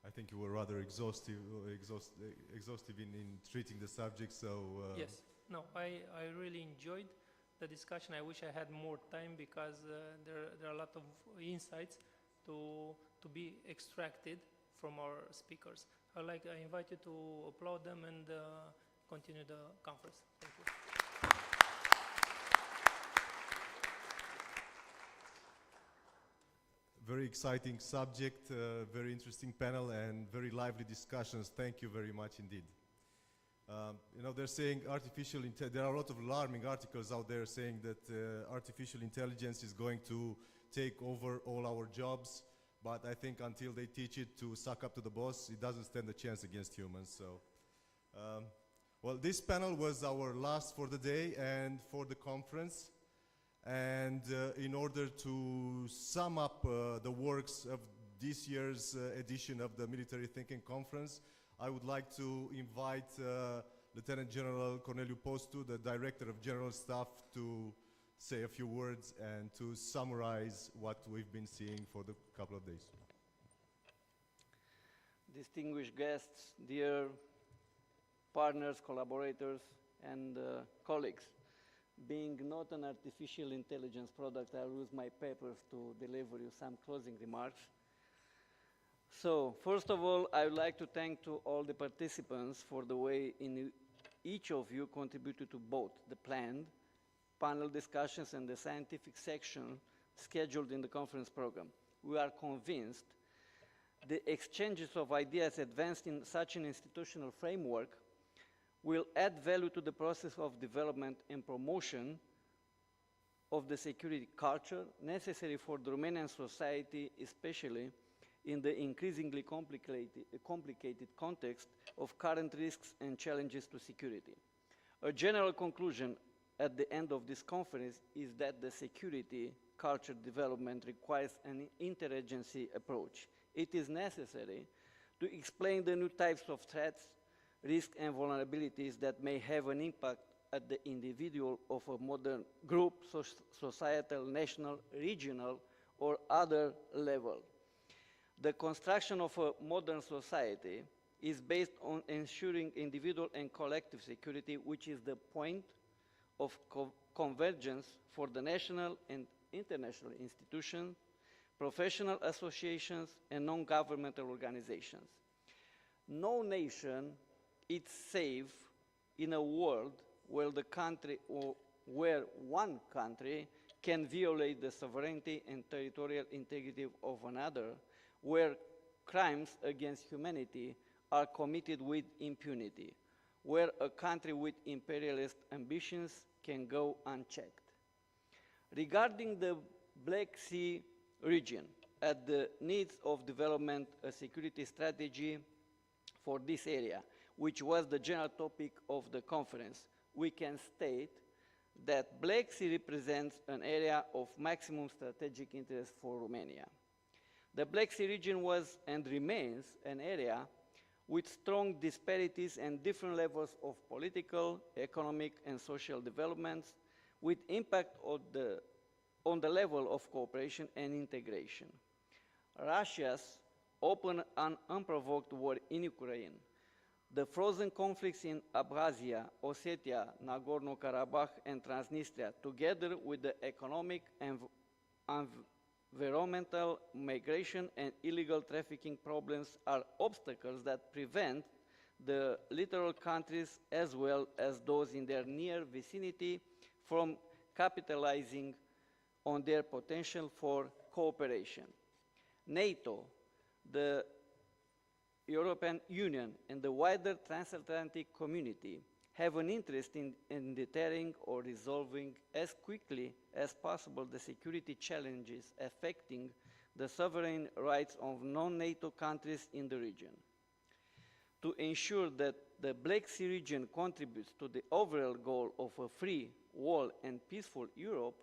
I think you were rather exhaustive in treating the subject, so... Yes. No, I really enjoyed the discussion. I wish I had more time, because there are a lot of insights to be extracted from our speakers. I invite you to applaud them and continue the conference. Thank you. Very exciting subject, very interesting panel, and very lively discussions. Thank you very much indeed. You know, they're saying there are a lot of alarming articles out there saying that artificial intelligence is going to take over all our jobs, but I think until they teach it to suck up to the boss, it doesn't stand a chance against humans. So, well, this panel was our last for the day and for the conference. And in order to sum up the works of this year's edition of the Military Thinking Conference, I would like to invite Lieutenant General Corneliu Postu, the Director of General Staff, to say a few words and to summarize what we've been seeing for the couple of days. Distinguished guests, dear partners, collaborators, and colleagues. Being not an artificial intelligence product, I'll use my papers to deliver you some closing remarks. So, first of all, I would like to thank to all the participants for the way in each of you contributed to both the planned panel discussions and the scientific section scheduled in the conference program. We are convinced the exchanges of ideas advanced in such an institutional framework will add value to the process of development and promotion of the security culture necessary for the Romanian society, especially in the increasingly complicated context of current risks and challenges to security. A general conclusion at the end of this conference is that the security culture development requires an interagency approach. It is necessary to explain the new types of threats, risks, and vulnerabilities that may have an impact at the individual of a modern group, societal, national, regional, or other level. The construction of a modern society is based on ensuring individual and collective security, which is the point of convergence for the national and international institutions, professional associations, and non-governmental organizations. No nation is safe in a world where the country or where one country can violate the sovereignty and territorial integrity of another, where crimes against humanity are committed with impunity, where a country with imperialist ambitions can go unchecked. Regarding the Black Sea region, at the needs of development a security strategy for this area, which was the general topic of the conference, we can state that Black Sea represents an area of maximum strategic interest for Romania. The Black Sea region was and remains an area with strong disparities and different levels of political, economic, and social developments, with impact on the level of cooperation and integration. Russia's open and unprovoked war in Ukraine, the frozen conflicts in Abkhazia, Ossetia, Nagorno-Karabakh, and Transnistria, together with the economic and environmental migration and illegal trafficking problems, are obstacles that prevent the littoral countries as well as those in their near vicinity from capitalizing on their potential for cooperation. NATO, the European Union, and the wider transatlantic community have an interest in deterring or resolving as quickly as possible the security challenges affecting the sovereign rights of non-NATO countries in the region. To ensure that the Black Sea region contributes to the overall goal of a free, wall, and peaceful Europe,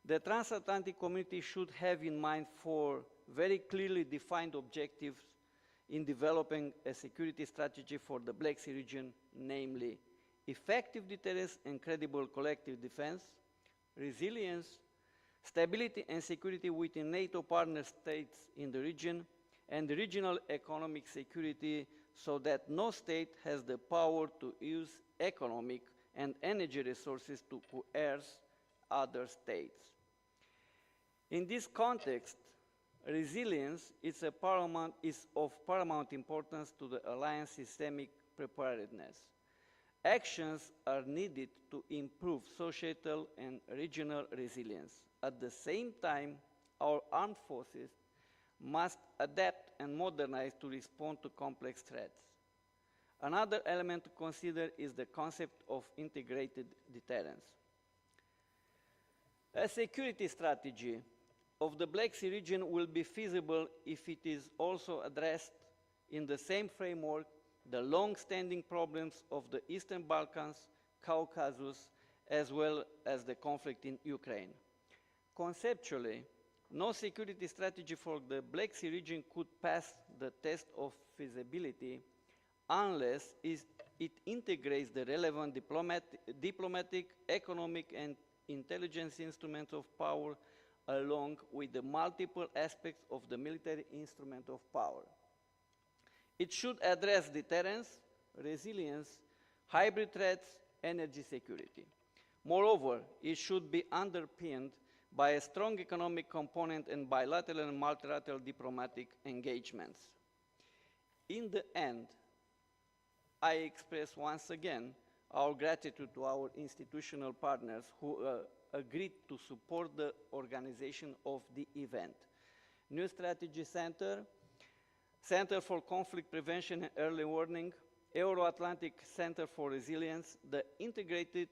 the transatlantic community should have in mind four very clearly defined objectives in developing a security strategy for the Black Sea region, namely effective deterrence and credible collective defense, resilience, stability and security within NATO partner states in the region, and regional economic security so that no state has the power to use economic and energy resources to coerce other states. In this context, resilience is of paramount importance to the alliance systemic preparedness. Actions are needed to improve societal and regional resilience. At the same time, our armed forces must adapt and modernize to respond to complex threats. Another element to consider is the concept of integrated deterrence. A security strategy of the Black Sea region will be feasible if it is also addressed in the same framework the long-standing problems of the Eastern Balkans, Caucasus, as well as the conflict in Ukraine. Conceptually, no security strategy for the Black Sea region could pass the test of feasibility unless it integrates the relevant diplomatic, economic, and intelligence instruments of power along with the multiple aspects of the military instrument of power. It should address deterrence, resilience, hybrid threats, energy security. Moreover, it should be underpinned by a strong economic component and bilateral and multilateral diplomatic engagements. In the end, I express once again our gratitude to our institutional partners who agreed to support the organization of the event. New Strategy Center, Center for Conflict Prevention and Early Warning, Euro-Atlantic Center for Resilience, the Integrated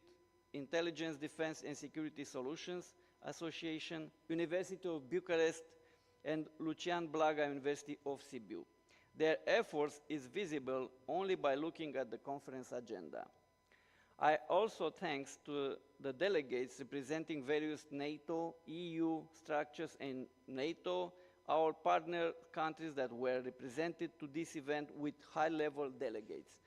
Intelligence, Defense and Security Solutions Association, University of Bucharest, and Lucian Blaga University of Sibiu. Their efforts is visible only by looking at the conference agenda. I also thanks to the delegates representing various NATO, EU structures and NATO, our partner countries that were represented to this event with high-level delegates: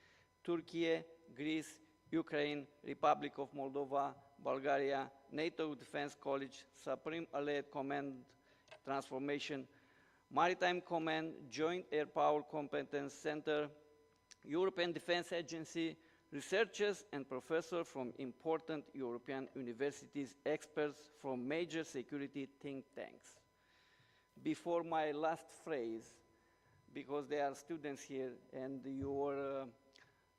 Turkey, Greece, Ukraine, Republic of Moldova, Bulgaria, NATO Defense College, Supreme Allied Command Transformation, Maritime Command, Joint Air Power Competence Center, European Defense Agency, researchers and professors from important European universities, experts from major security think tanks. Before my last phrase, because there are students here and you were,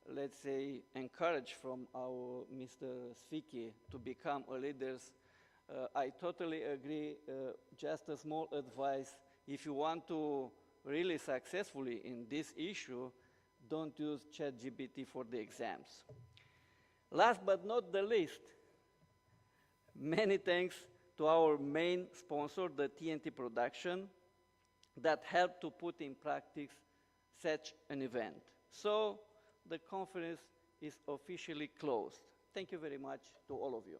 let's say, encouraged from our Mr. Sviki to become a leader, I totally agree. Just a small advice: if you want to really successfully in this issue, don't use ChatGPT for the exams. Last but not the least, many thanks to our main sponsor, the TNT Production, that helped to put in practice such an event. So the conference is officially closed. Thank you very much to all of you.